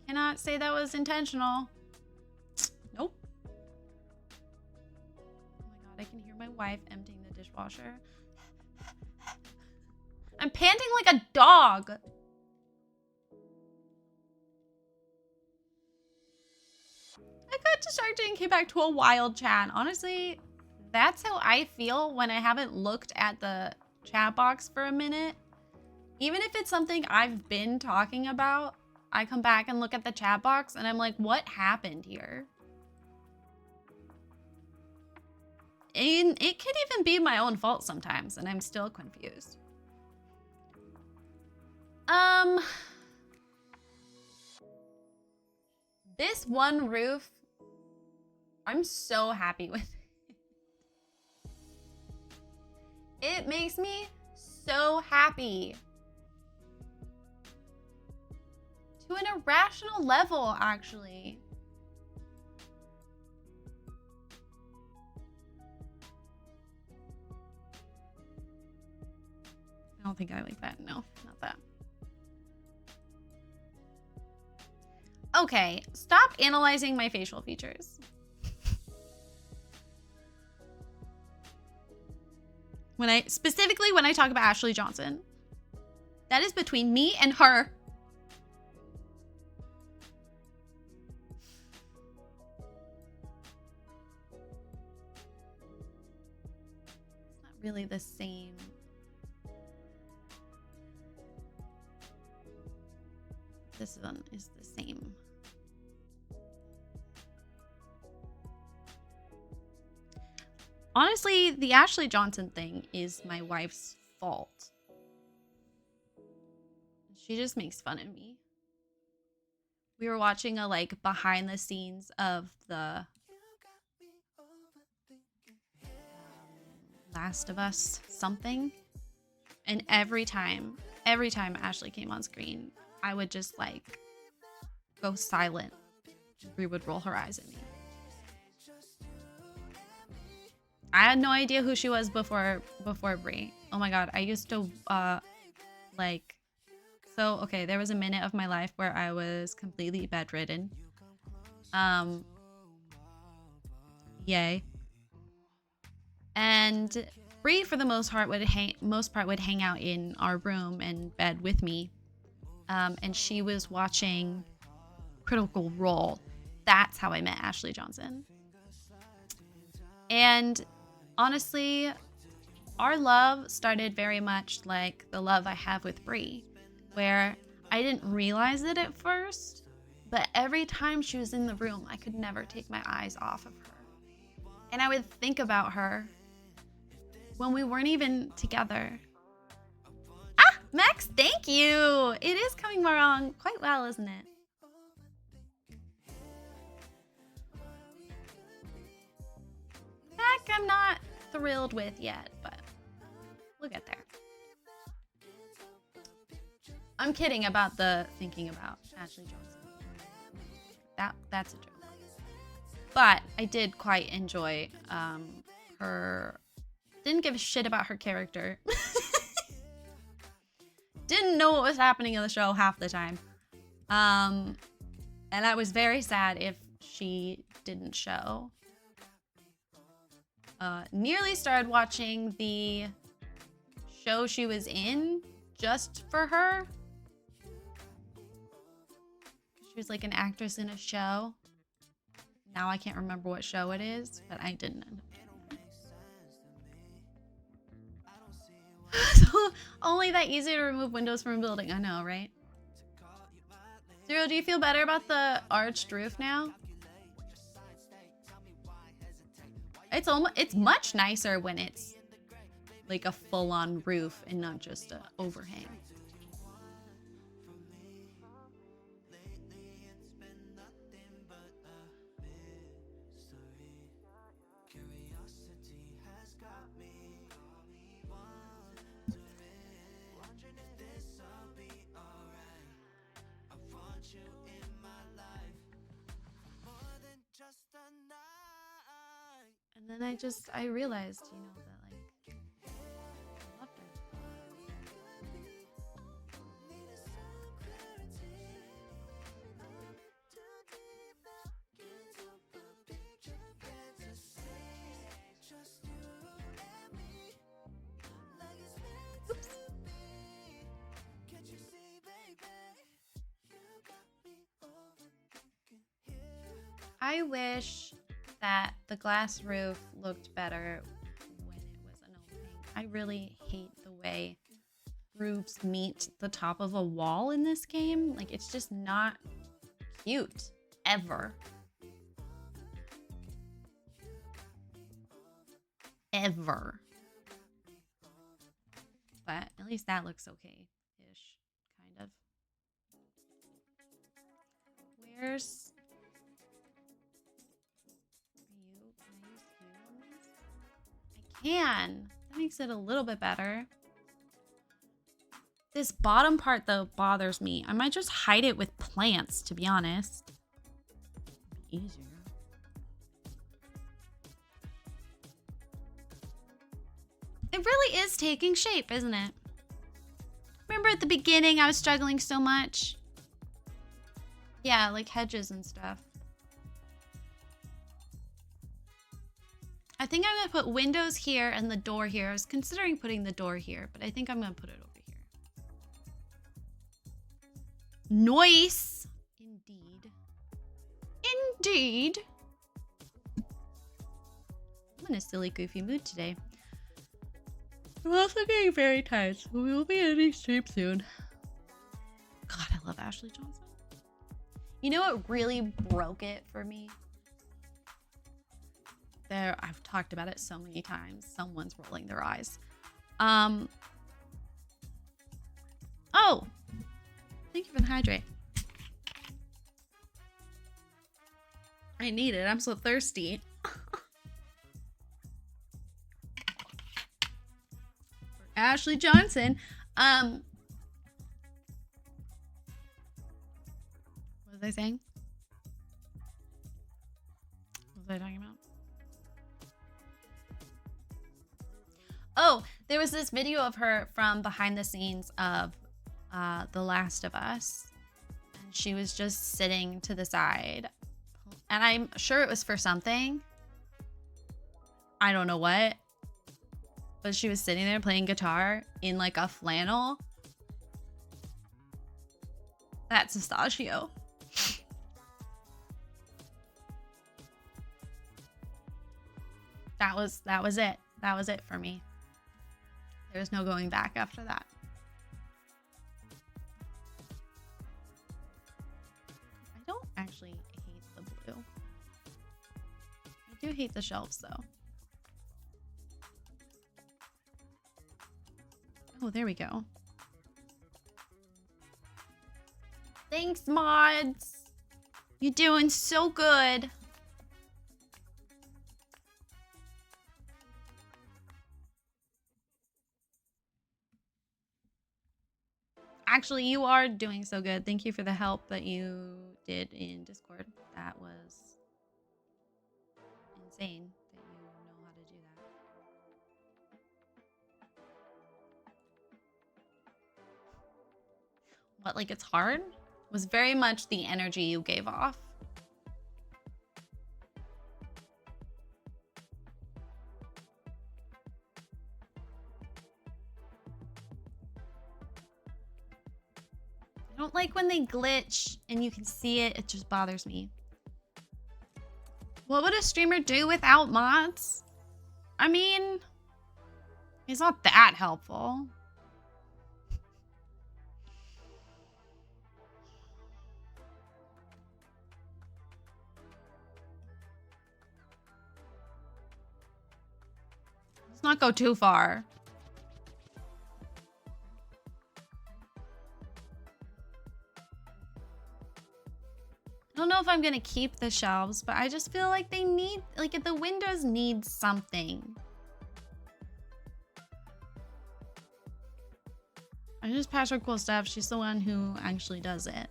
A: Cannot say that was intentional. Nope. Oh my god, I can hear my wife emptying the dishwasher. I'm panting like a dog. I got distracted and came back to a wild chat. Honestly, that's how I feel when I haven't looked at the chat box for a minute. Even if it's something I've been talking about, I come back and look at the chat box and I'm like, what happened here? And it could even be my own fault sometimes, and I'm still confused. This one roof, I'm so happy with it. It makes me so happy. To an irrational level, actually. I don't think I like that. No, not that. Okay, stop analyzing my facial features. Specifically when I talk about Ashley Johnson. That is between me and her. It's not really the same. This one is the same. Honestly, the Ashley Johnson thing is my wife's fault. She just makes fun of me. We were watching a like behind the scenes of the Last of Us something. And every time Ashley came on screen, I would just like go silent. Brie would roll her eyes at me. I had no idea who she was before Brie. Oh my god, I used to okay, there was a minute of my life where I was completely bedridden. Yay. And Brie, for the most part, would hang out in our room and bed with me. And she was watching Critical Role. That's how I met Ashley Johnson. And honestly, our love started very much like the love I have with Brie, where I didn't realize it at first, but every time she was in the room, I could never take my eyes off of her. And I would think about her when we weren't even together. Ah, Max, thank you. It is coming along quite well, isn't it? Mac, I'm not thrilled with yet, but we'll get there. I'm kidding about the thinking about Ashley Johnson. That's a joke. But I did quite enjoy her. Didn't give a shit about her character. Didn't know what was happening in the show half the time. And I was very sad if she didn't show. Nearly started watching the show she was in just for her. She was like an actress in a show. Now I can't remember what show it is, but I didn't end up doing that. So, only that easy to remove windows from a building. I know, right? Zero, do you feel better about the arched roof now? It's much nicer when it's like a full-on roof and not just an overhang. And then I realized, you know, that like I loved her. Oops. I wish that the glass roof looked better when it was an opening. I really hate the way roofs meet the top of a wall in this game. Like, it's just not cute, ever. Ever. But at least that looks okay-ish, kind of. Where's... Can. That makes it a little bit better. This bottom part, though, bothers me. I might just hide it with plants, to be honest. Easier. It really is taking shape, isn't it? Remember at the beginning I was struggling so much? Yeah, like hedges and stuff. I think I'm gonna put windows here and the door here. I was considering putting the door here, but I think I'm gonna put it over here. Nice! Indeed. Indeed. I'm in a silly, goofy mood today. I'm also getting very tired, so we will be ending stream soon. God, I love Ashley Johnson. You know what really broke it for me? There, I've talked about it so many times. Someone's rolling their eyes. Oh, thank you for the hydrate. I need it. I'm so thirsty. Ashley Johnson. What was I saying? What was I talking about? Oh, there was this video of her from behind the scenes of The Last of Us. And she was just sitting to the side. And I'm sure it was for something. I don't know what. But she was sitting there playing guitar in like a flannel. That's Pistachio. That was it. That was it for me. There was no going back after that. I don't actually hate the blue. I do hate the shelves though. Oh, there we go. Thanks, mods. You're doing so good. Actually, you are doing so good. Thank you for the help that you did in Discord. That was insane that you know how to do that. What, like it's hard? It was very much the energy you gave off. I don't like when they glitch and you can see it. It just bothers me. What would a streamer do without mods? I mean, it's not that helpful. Let's not go too far. I don't know if I'm gonna keep the shelves, but I just feel like they need, like the windows need something. I just pass her cool stuff. She's the one who actually does it. I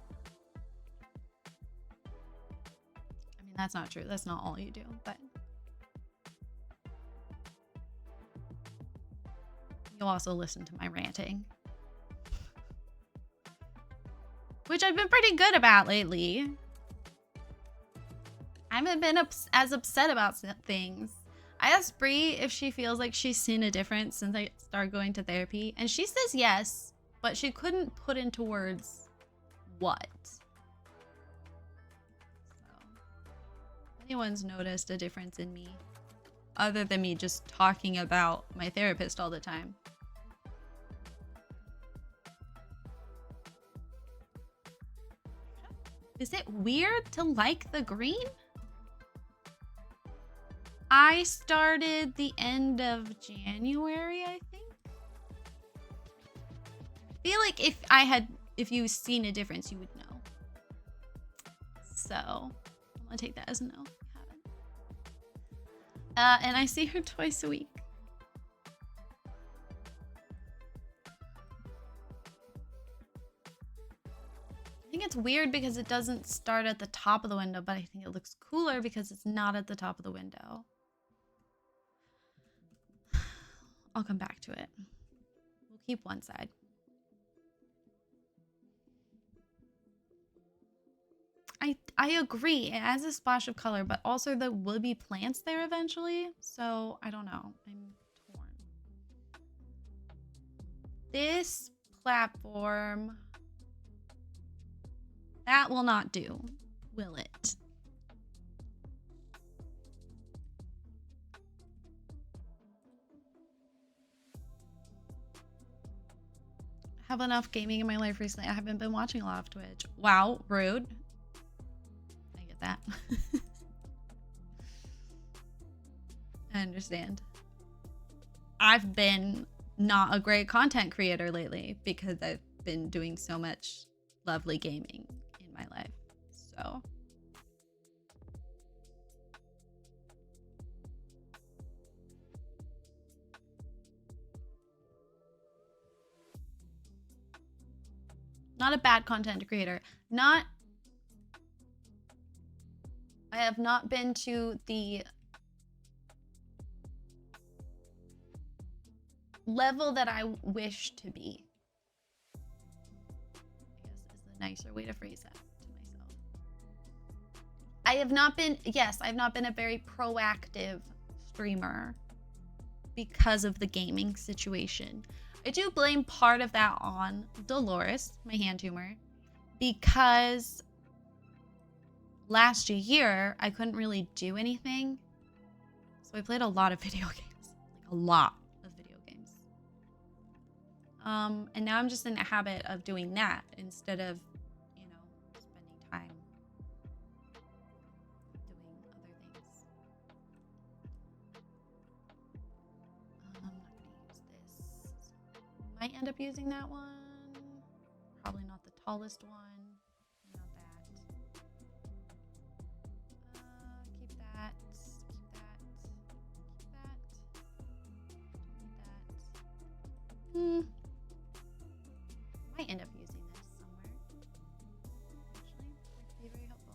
A: mean, that's not true. That's not all you do, but you'll also listen to my ranting, which I've been pretty good about lately. I haven't been as upset about things. I asked Bree if she feels like she's seen a difference since I started going to therapy, and she says yes, but she couldn't put into words what. So, if anyone's noticed a difference in me, other than me just talking about my therapist all the time. Is it weird to like the green? I started the end of January, I think. I feel like if you've seen a difference, you would know. So I'm gonna take that as a no. I haven't. And I see her twice a week. I think it's weird because it doesn't start at the top of the window, but I think it looks cooler because it's not at the top of the window. I'll come back to it. We'll keep one side. I agree. It adds a splash of color, but also there will be plants there eventually. So I don't know. I'm torn. This platform, that will not do, will it? I have enough gaming in my life recently. I haven't been watching a lot of Twitch. Wow, rude. I get that. understand. I've been not a great content creator lately because I've been doing so much lovely gaming in my life. So not a bad content creator. I have not been to the level that I wish to be, I guess is the nicer way to phrase that to myself. I have not been a very proactive streamer because of the gaming situation. I do blame part of that on Dolores, my hand tumor, because last year I couldn't really do anything. So I played a lot of video games, like a lot of video games. And now I'm just in the habit of doing that instead of, you know, spending time doing other things. I'm not gonna use this. Might end up using that one. Probably not the tallest one. Not that. Keep that. Keep that. Keep that. Delete that. Might end up using this somewhere. Actually, it could be very helpful.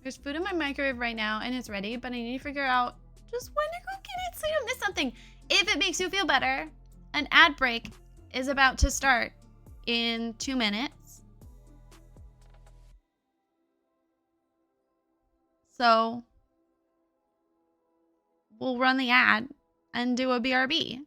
A: There's food in my microwave right now and it's ready, but I need to figure out just when to go get it so I don't miss something. If it makes you feel better, an ad break is about to start in 2 minutes. So we'll run the ad and do a BRB.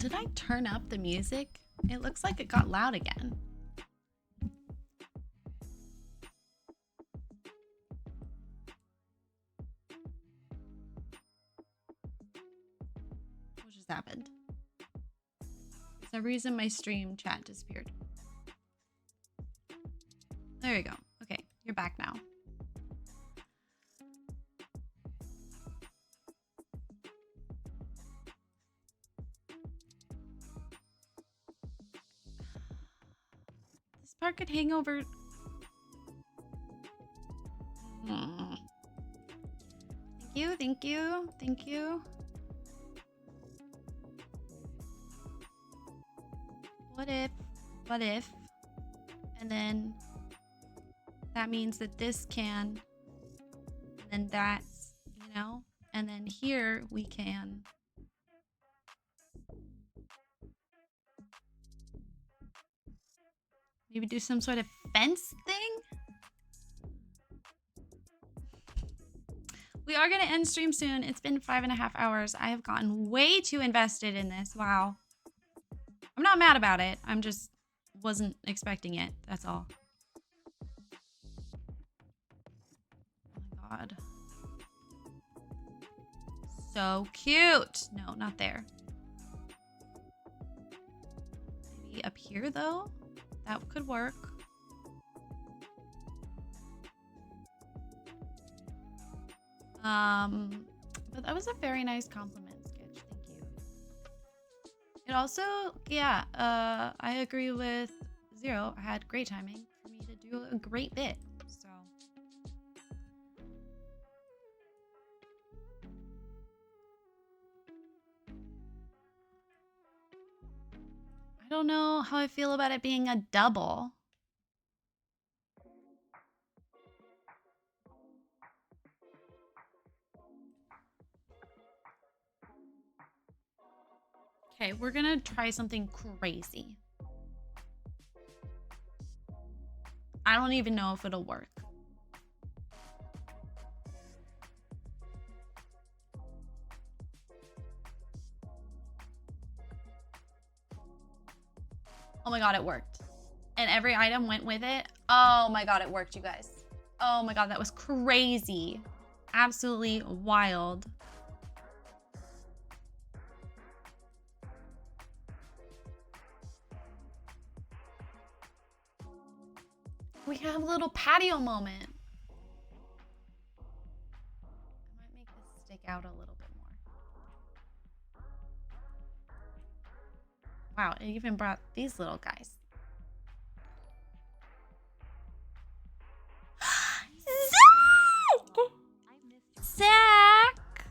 A: Did I turn up the music? It looks like it got loud again. What just happened? For some reason my stream chat disappeared. There you go. Okay, you're back now. This part could hang over. Thank you, thank you, thank you. What if, and then that means that this can, and then that's, you know, and then here we can. Maybe do some sort of fence thing? We are going to end stream soon. It's been 5.5 hours. I have gotten way too invested in this. Wow. I'm not mad about it. I'm just wasn't expecting it. That's all. Oh my god. So cute. No, not there. Maybe up here though? That could work. But that was a very nice compliment, Sketch. Thank you. It also, yeah, I agree with Zero. I had great timing for me to do a great bit. So I don't know how I feel about it being a double. Okay, we're gonna try something crazy. I don't even know if it'll work. Oh my god, it worked. And every item went with it. Oh my god, it worked, you guys. Oh my god, that was crazy. Absolutely wild. We have a little patio moment. I might make this stick out a little bit more. Wow, it even brought these little guys. Zach!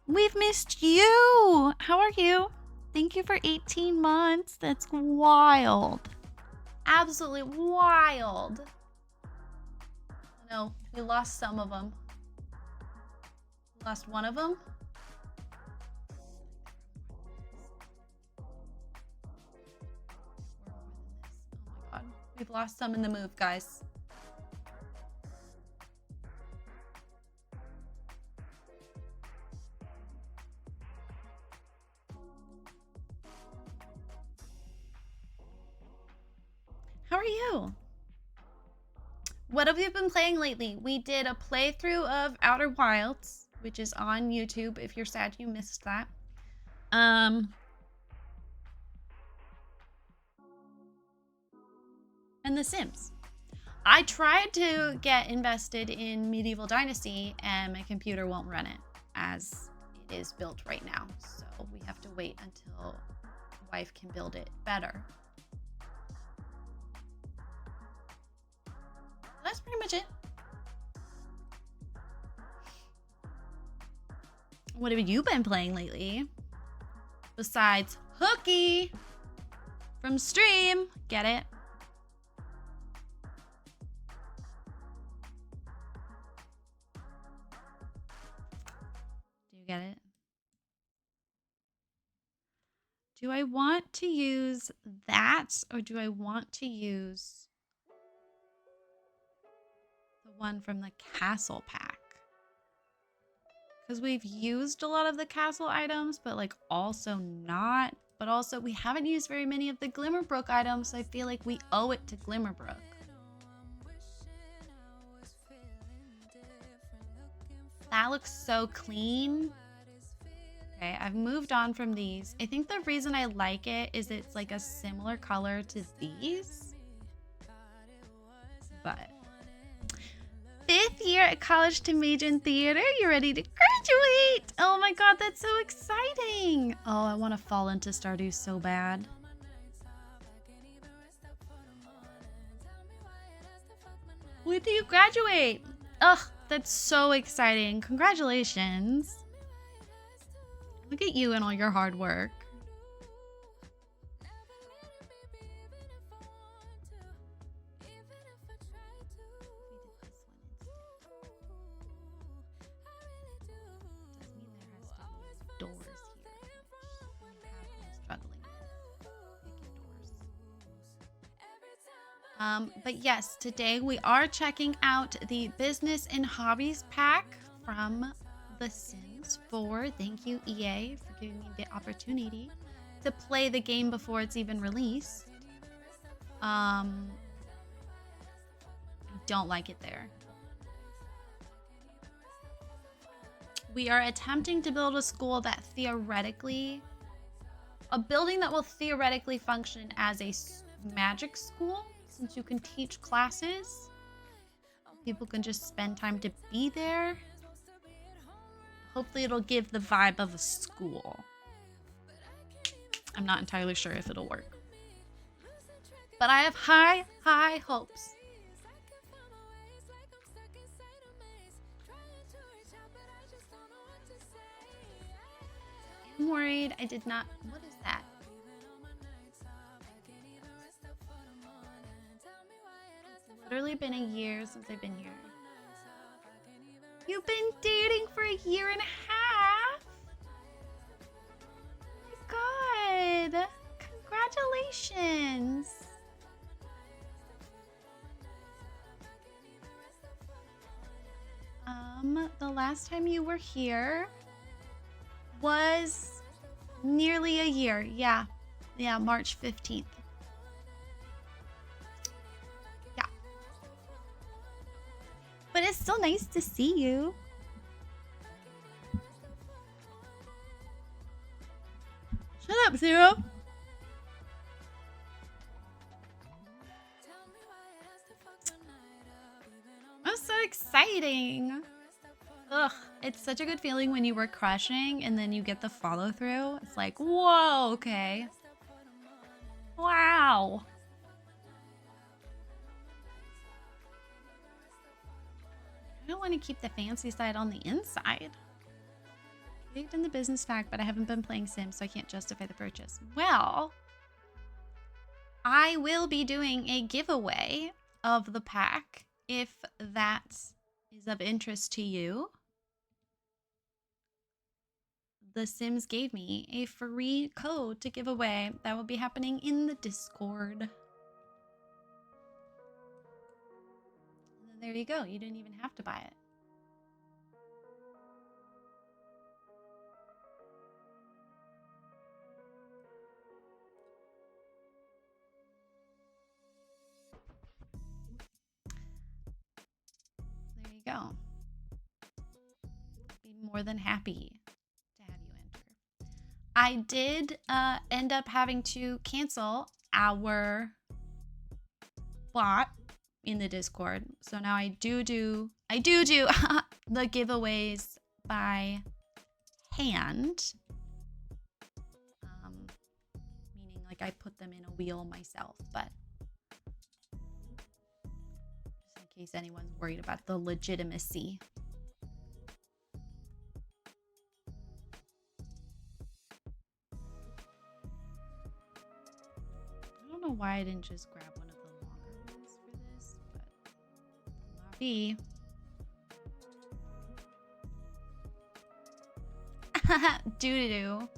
A: We've missed you! How are you? Thank you for 18 months. That's wild. Absolutely wild. No, we lost some of them. We lost one of them. Oh my god. We've lost some in the move, guys. How are you? What have you been playing lately? We did a playthrough of Outer Wilds, which is on YouTube if you're sad you missed that. And The Sims. I tried to get invested in Medieval Dynasty and my computer won't run it as it is built right now. So we have to wait until wife can build it better. That's pretty much it. What have you been playing lately? Besides Hooky from stream. Get it? Do you get it? Do I want to use that or do I want to use one from the castle pack? Because we've used a lot of the castle items, but like also not but also we haven't used very many of the Glimmerbrook items, so I feel like we owe it to Glimmerbrook. That looks so clean. Okay, I've moved on from these. I think the reason I like it is it's like a similar color to these. But 5th year at college to major in theater. You're ready to graduate. Oh my god, that's so exciting. Oh, I want to fall into Stardew so bad. When do you graduate? Ugh, that's so exciting. Congratulations. Look at you and all your hard work. But yes, today we are checking out the Business and Hobbies pack from The Sims 4. Thank you, EA, for giving me the opportunity to play the game before it's even released. I don't like it there. We are attempting to build a school that a building that will theoretically function as a magic school, since you can teach classes. People can just spend time to be there. Hopefully it'll give the vibe of a school. I'm not entirely sure if it'll work, but I have high hopes. I'm worried I did not. What is that? It's literally been a year since I've been here. You've been dating for a year and a half? Oh my god. Congratulations. The last time you were here was nearly a year. Yeah, March 15th. Yeah. But it's still nice to see you. Shut up, Zero. That's so exciting. Ugh, it's such a good feeling when you were crushing and then you get the follow through. It's like, whoa, okay. Wow. I don't want to keep the fancy side on the inside. Picked in the business pack, but I haven't been playing Sims, so I can't justify the purchase. Well, I will be doing a giveaway of the pack if that is of interest to you. The Sims gave me a free code to give away that will be happening in the Discord. And then there you go. You didn't even have to buy it. There you go. Be more than happy to have you enter. I did end up having to cancel our bot in the Discord. So now I do the giveaways by hand. Meaning like I put them in a wheel myself, but just in case anyone's worried about the legitimacy. I don't know why I didn't just grab one of the longer ones for this, but be. Doo-doo-doo.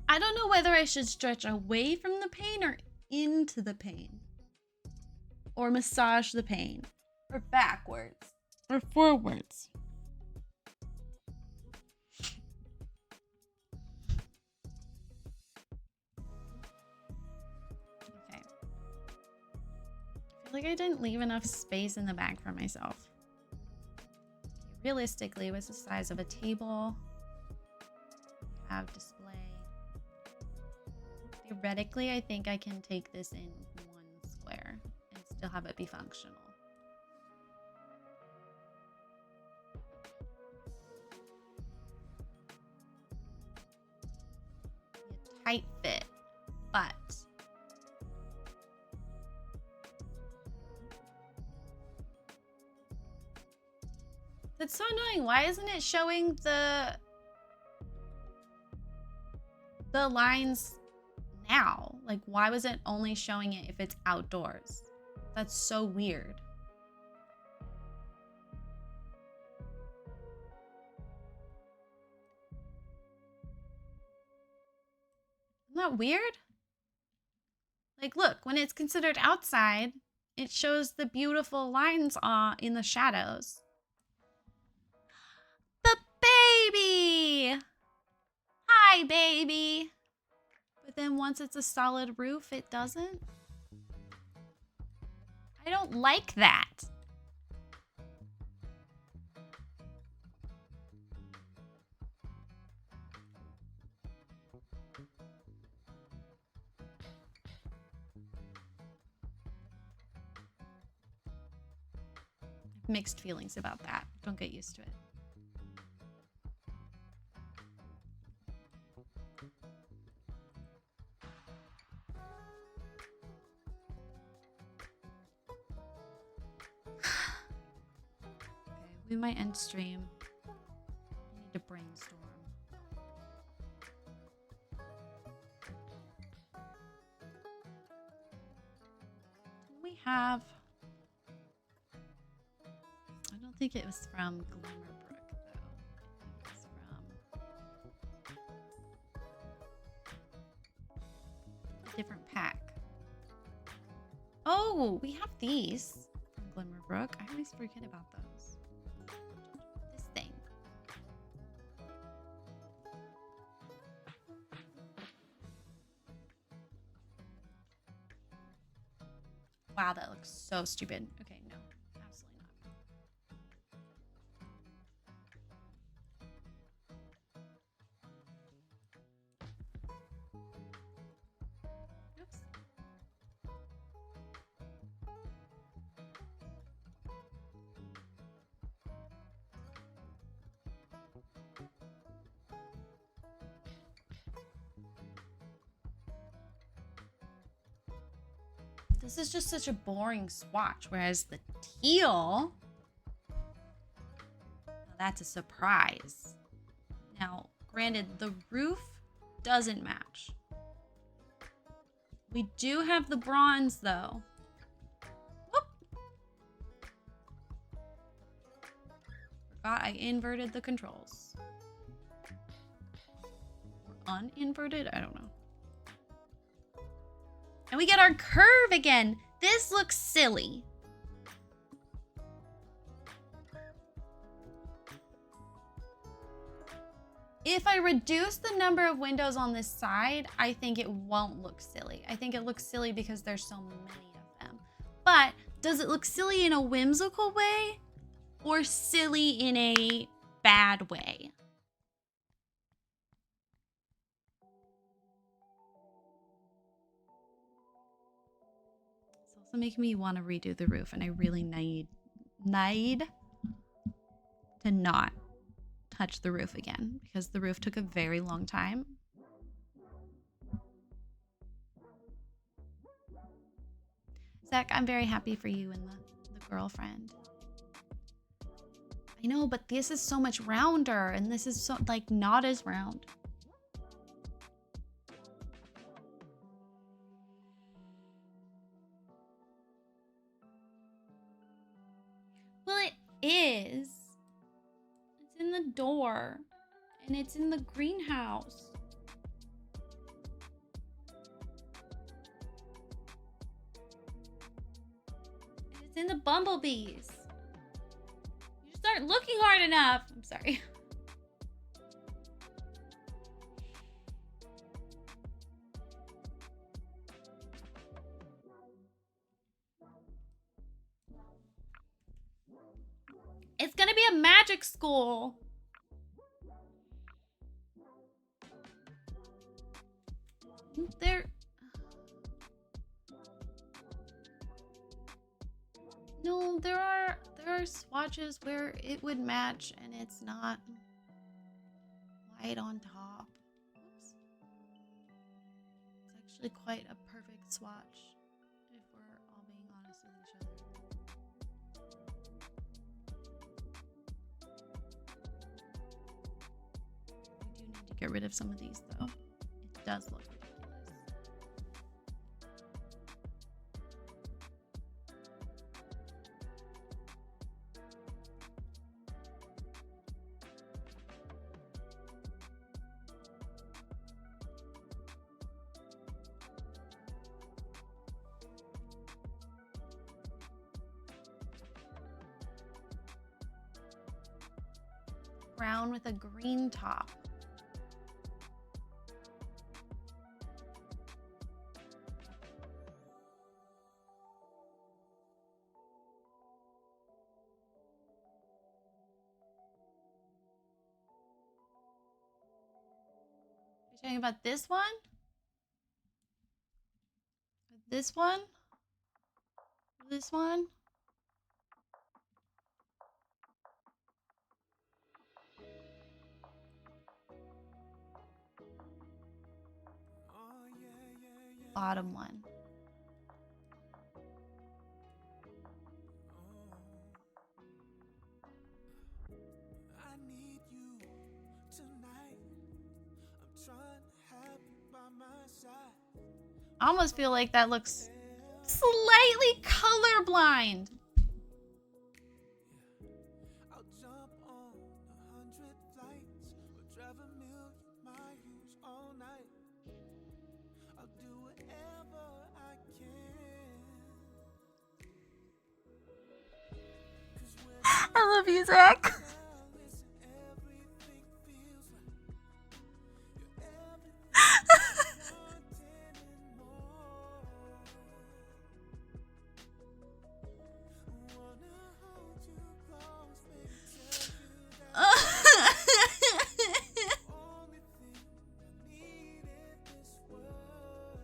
A: I don't know whether I should stretch away from the pain or into the pain. Or massage the pain. Or backwards. Or forwards. Okay. I feel like I didn't leave enough space in the back for myself. Realistically, it was the size of a table. Have display. Theoretically, I think I can take this in one square and still have it be functional. A tight fit, but that's so annoying. Why isn't it showing the lines now? Like, why was it only showing it if it's outdoors? That's so weird. Isn't that weird? Like, look, when it's considered outside, it shows the beautiful lines in the shadows. The baby! Hi, baby! But then once it's a solid roof, it doesn't? I don't like that. Mixed feelings about that. Don't get used to it. We might end stream. I need to brainstorm. We have... I don't think it was from Glimmerbrook, though. I think it's from a different pack. Oh, we have these from Glimmerbrook. I always forget about those. This thing. Wow, that looks so stupid. Okay, no, absolutely not. Oops. This is just such a boring swatch, whereas the teal, now that's a surprise. Now, granted, the roof doesn't match. We do have the bronze, though. Whoop. Forgot I inverted the controls. Or uninverted? I don't know. And we get our curve again. This looks silly. If I reduce the number of windows on this side, I think it won't look silly. I think it looks silly because there's so many of them. But does it look silly in a whimsical way or silly in a bad way? It's also making me want to redo the roof, and I really need to not touch the roof again because the roof took a very long time. Zach, I'm very happy for you and the girlfriend. I know, but this is so much rounder and this is so like not as round. Well, it is. It's in the door and it's in the greenhouse. And it's in the bumblebees. aren't looking hard enough. I'm sorry. It's gonna be a magic school. There. No, there are swatches where it would match and it's not white on top. Oops. It's actually quite a perfect swatch if we're all being honest with each other. We do need to get rid of some of these though. It does look ridiculous. Brown with a green top. You're talking about this one? This one? This one? Bottom one.
B: I need you tonight. I'm trying to have you by my side.
A: I almost feel like that looks slightly colorblind.
B: I'll jump on 100 flights or drive a million miles all night. I'll do whatever I can. 'Cause when
A: I love you, Zach.
B: I listen, everything feels right. You're everything I wanted and more. Wanna hold you close, baby, tell you that only thing I need in this world.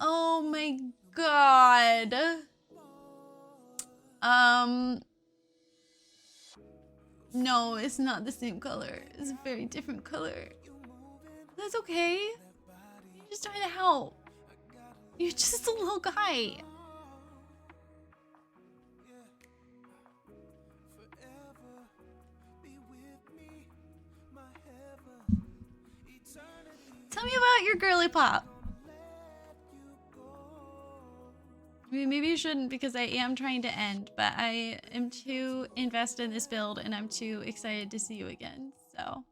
A: Oh my god. No, it's not the same color. It's a very different color. That's okay. You're just trying to help. You're just a little guy.
B: Forever be with me, my heaven, eternity.
A: Tell me about your girly pop. I mean, maybe you shouldn't because I am trying to end, but I am too invested in this build and I'm too excited to see you again, so.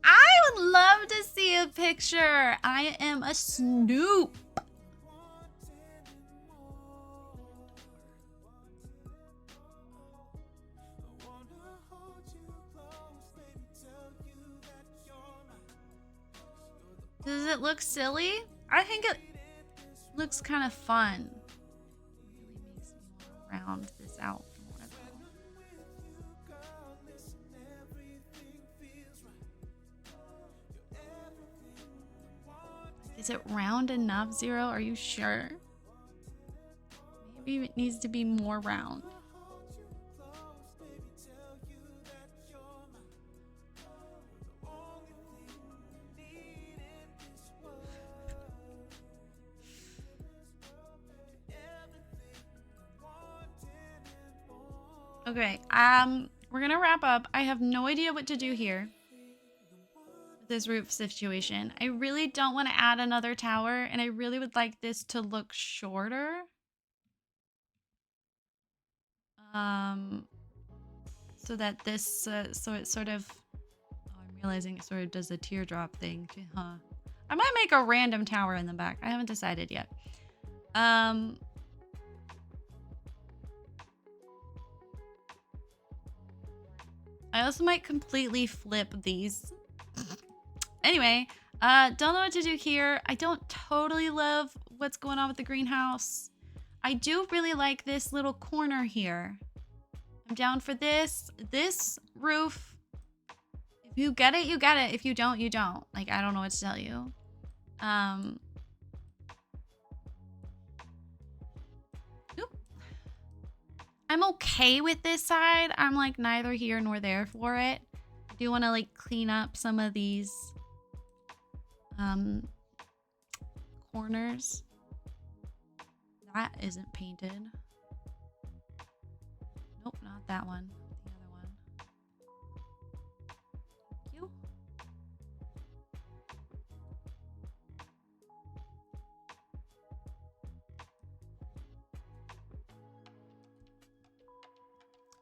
A: I would love to see a picture. I am a Snoop. Does it look silly? I think it looks kind of fun. It really makes me want to round this out more though. Is it round enough, Zero? Are you sure? Maybe it needs to be more round. Okay, we're gonna wrap up. I have no idea what to do here with this roof situation. I really don't want to add another tower, and I really would like this to look shorter. So that this, so it sort of, oh, I'm realizing it sort of does a teardrop thing. Huh. I might make a random tower in the back. I haven't decided yet. Um, I also might completely flip these. Anyway, don't know what to do here. I don't totally love what's going on with the greenhouse. I do really like this little corner here. I'm down for this. This roof. If you get it, you get it. If you don't, you don't. Like, I don't know what to tell you. Oop. I'm okay with this side. I'm like neither here nor there for it. I do want to like clean up some of these corners. That isn't painted. Nope, not that one. The other one. Thank you.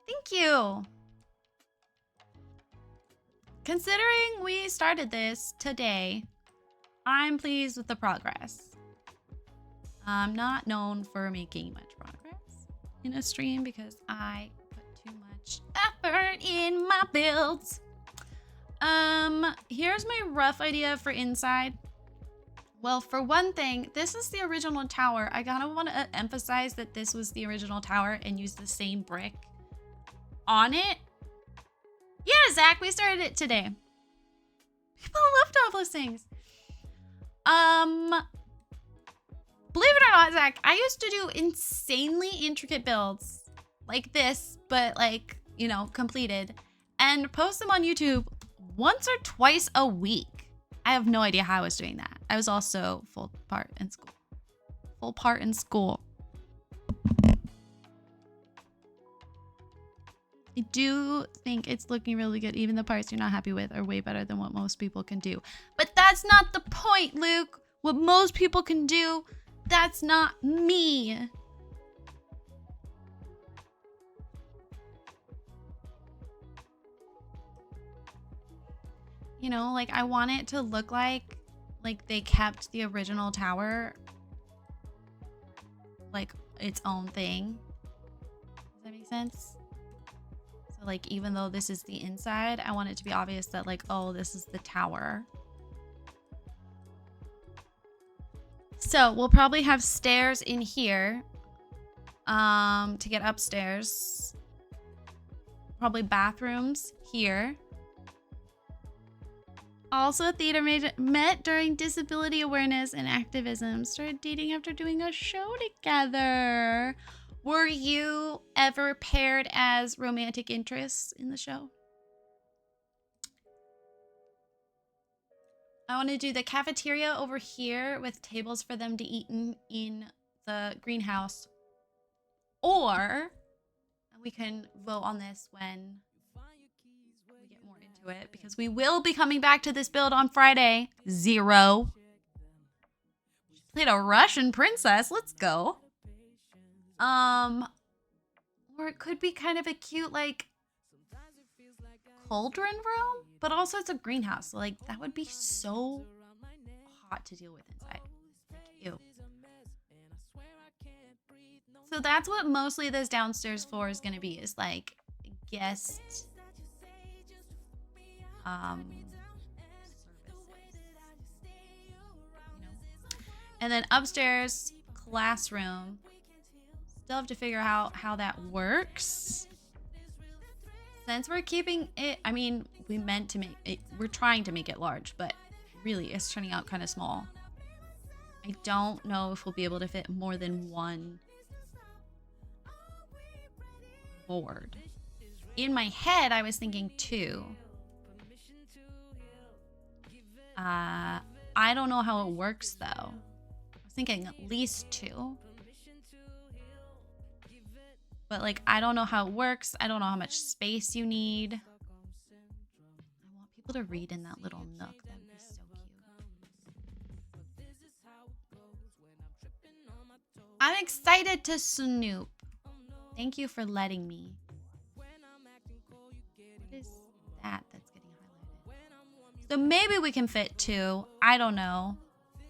A: Thank you. Considering we started this today, I'm pleased with the progress. I'm not known for making much progress in a stream because I put too much effort in my builds. Here's my rough idea for inside. Well, for one thing, this is the original tower. I kind of want to emphasize that this was the original tower and use the same brick on it. Yeah, Zach, we started it today. People love topless things. Believe it or not, Zach, I used to do insanely intricate builds like this, but like, you know, completed, and post them on YouTube once or twice a week. I have no idea how I was doing that. I was also full part in school. I do think it's looking really good. Even the parts you're not happy with are way better than what most people can do. But that's not the point, Luke. What most people can do, that's not me. You know, like I want it to look like they kept the original tower like its own thing. Does that make sense? So like even though this is the inside, I want it to be obvious that like, oh, this is the tower. So we'll probably have stairs in here to get upstairs. Probably bathrooms here. Also, theater met during disability awareness and activism. Started dating after doing a show together. Were you ever paired as romantic interests in the show? I want to do the cafeteria over here with tables for them to eat in the greenhouse. Or we can vote on this when we get more into it, because we will be coming back to this build on Friday. 0. Played a Russian princess. Let's go. Or it could be kind of a cute, like, cauldron room, but also it's a greenhouse. So, like, that would be so hot to deal with inside. Like, ew. So that's what mostly this downstairs floor is going to be, is like guest services, you know. And then upstairs, classroom. Still have to figure out how that works. Since we're keeping it, I mean, we meant to make it, we're trying to make it large, but really it's turning out kind of small. I don't know if we'll be able to fit more than one board. In my head, I was thinking 2. I don't know how it works though. I was thinking at least 2. But like, I don't know how it works. I don't know how much space you need. I want people to read in that little nook. That'd be so cute. I'm excited to snoop. Thank you for letting me. What is that that's getting highlighted? So maybe we can fit 2. I don't know. What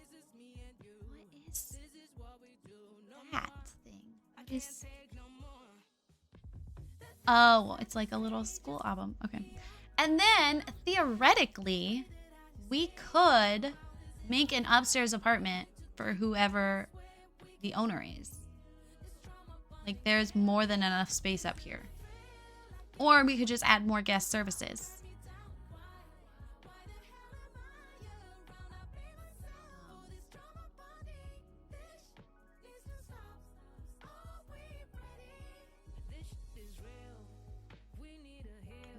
A: is... is... Oh, it's like a little school album. Okay. And then, theoretically, we could make an upstairs apartment for whoever the owner is. Like, there's more than enough space up here. Or we could just add more guest services.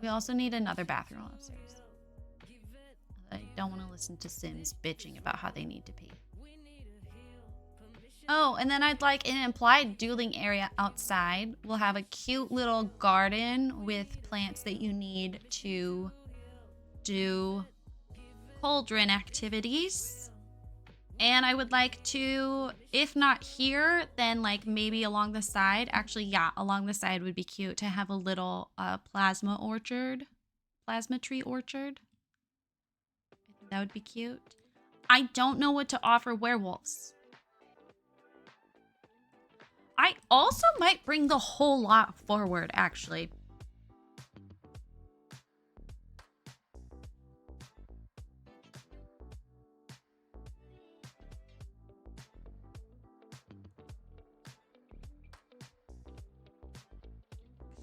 A: We also need another bathroom upstairs. I don't want to listen to Sims bitching about how they need to pee. Oh, and then I'd like an implied dueling area outside. We'll have a cute little garden with plants that you need to do cauldron activities. And I would like to, if not here, then like maybe along the side. Actually, yeah, along the side would be cute to have a little plasma tree orchard. I think that would be cute. I don't know what to offer werewolves. I also might bring the whole lot forward, actually.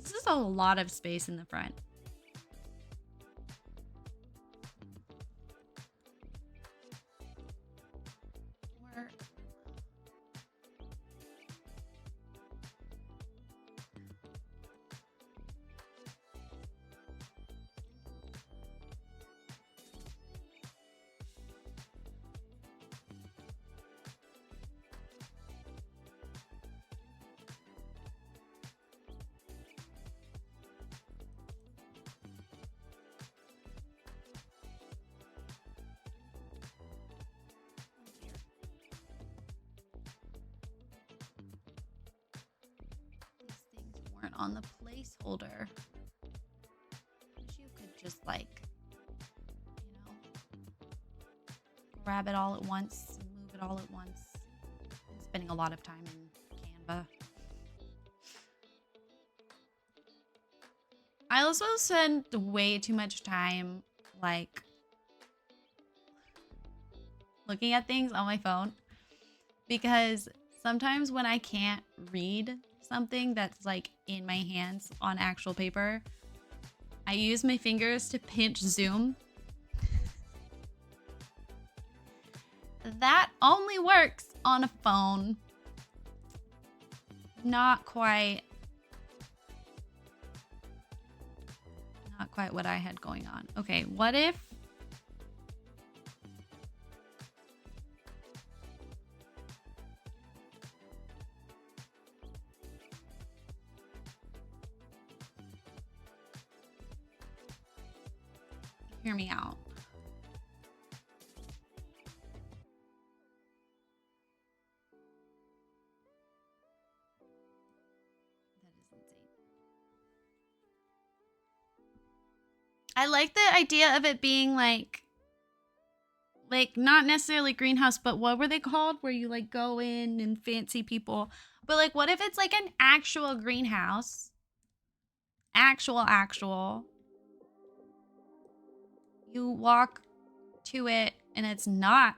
A: This is a lot of space in the front. On the placeholder, you could just like, you know, grab it all at once and move it all at once. I'm spending a lot of time in Canva. I also spend way too much time like looking at things on my phone, because sometimes when I can't read something that's like in my hands on actual paper, I use my fingers to pinch zoom. That only works on a phone. Not quite what I had going on. Okay, what if hear me out. That is insane. I like the idea of it being like not necessarily greenhouse, but what were they called? Where you like go in and fancy people. But like, what if it's like an actual greenhouse? Actual. You walk to it and it's not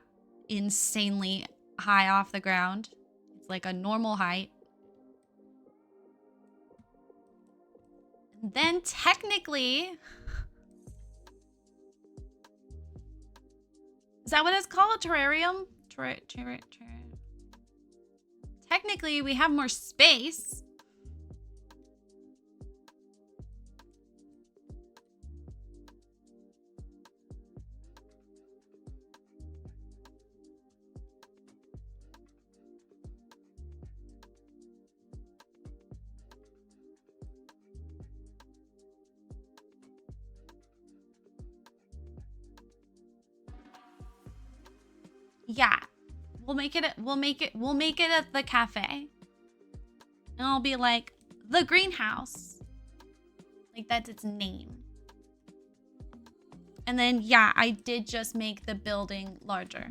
A: insanely high off the ground. It's like a normal height. And then technically, is that what it's called? A terrarium? Technically, we have more space. Yeah, we'll make it at the cafe. And I'll be like, the greenhouse. Like, that's its name. And then, yeah, I did just make the building larger.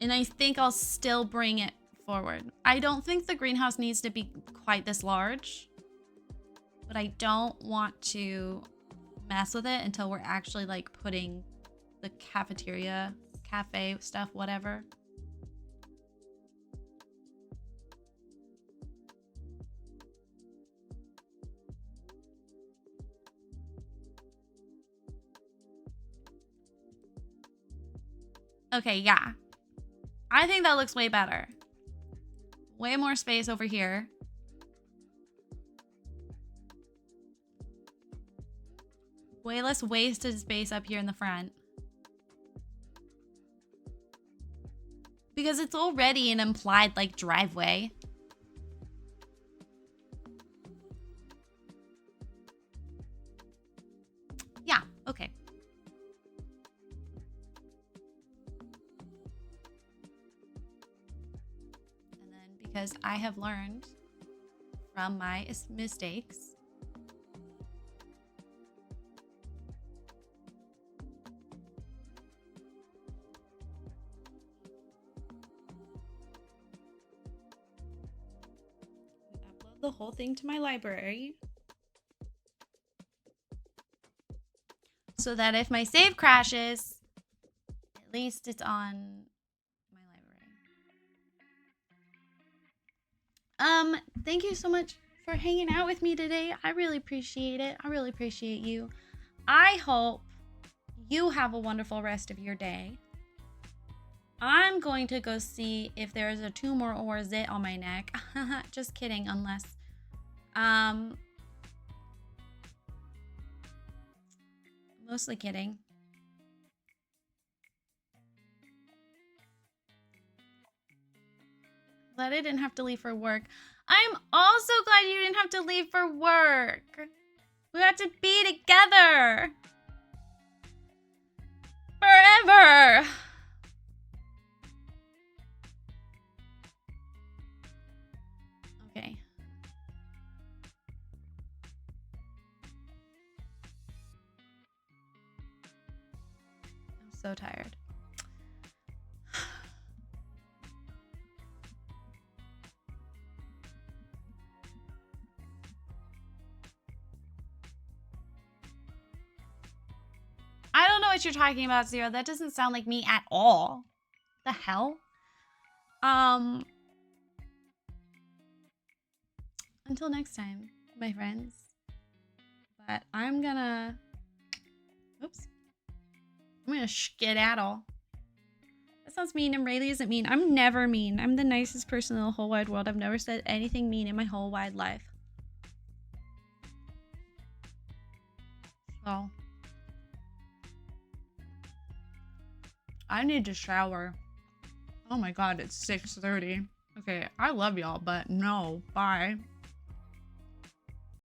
A: And I think I'll still bring it forward. I don't think the greenhouse needs to be quite this large, but I don't want to mess with it until we're actually like putting the cafeteria, cafe stuff, whatever. Okay, yeah. I think that looks way better. Way more space over here. Way less wasted space up here in the front. Because it's already an implied, like, driveway. Yeah, okay. And then because I have learned from my mistakes, the whole thing to my library so that if my save crashes, at least it's on my library. Thank you so much for hanging out with me today. I really appreciate it. I really appreciate you. I hope you have a wonderful rest of your day. I'm going to go see if there's a tumor or a zit on my neck. Just kidding, unless mostly kidding. Glad I didn't have to leave for work. I'm also glad you didn't have to leave for work. We have to be together forever. Okay. I'm so tired. I don't know what you're talking about, Zero. That doesn't sound like me at all. The hell? Until next time, my friends. But I'm gonna... Oops. I'm gonna skedaddle. That sounds mean and really isn't mean. I'm never mean. I'm the nicest person in the whole wide world. I've never said anything mean in my whole wide life. So... I need to shower. Oh my god, it's 6:30. Okay, I love y'all, but no, bye.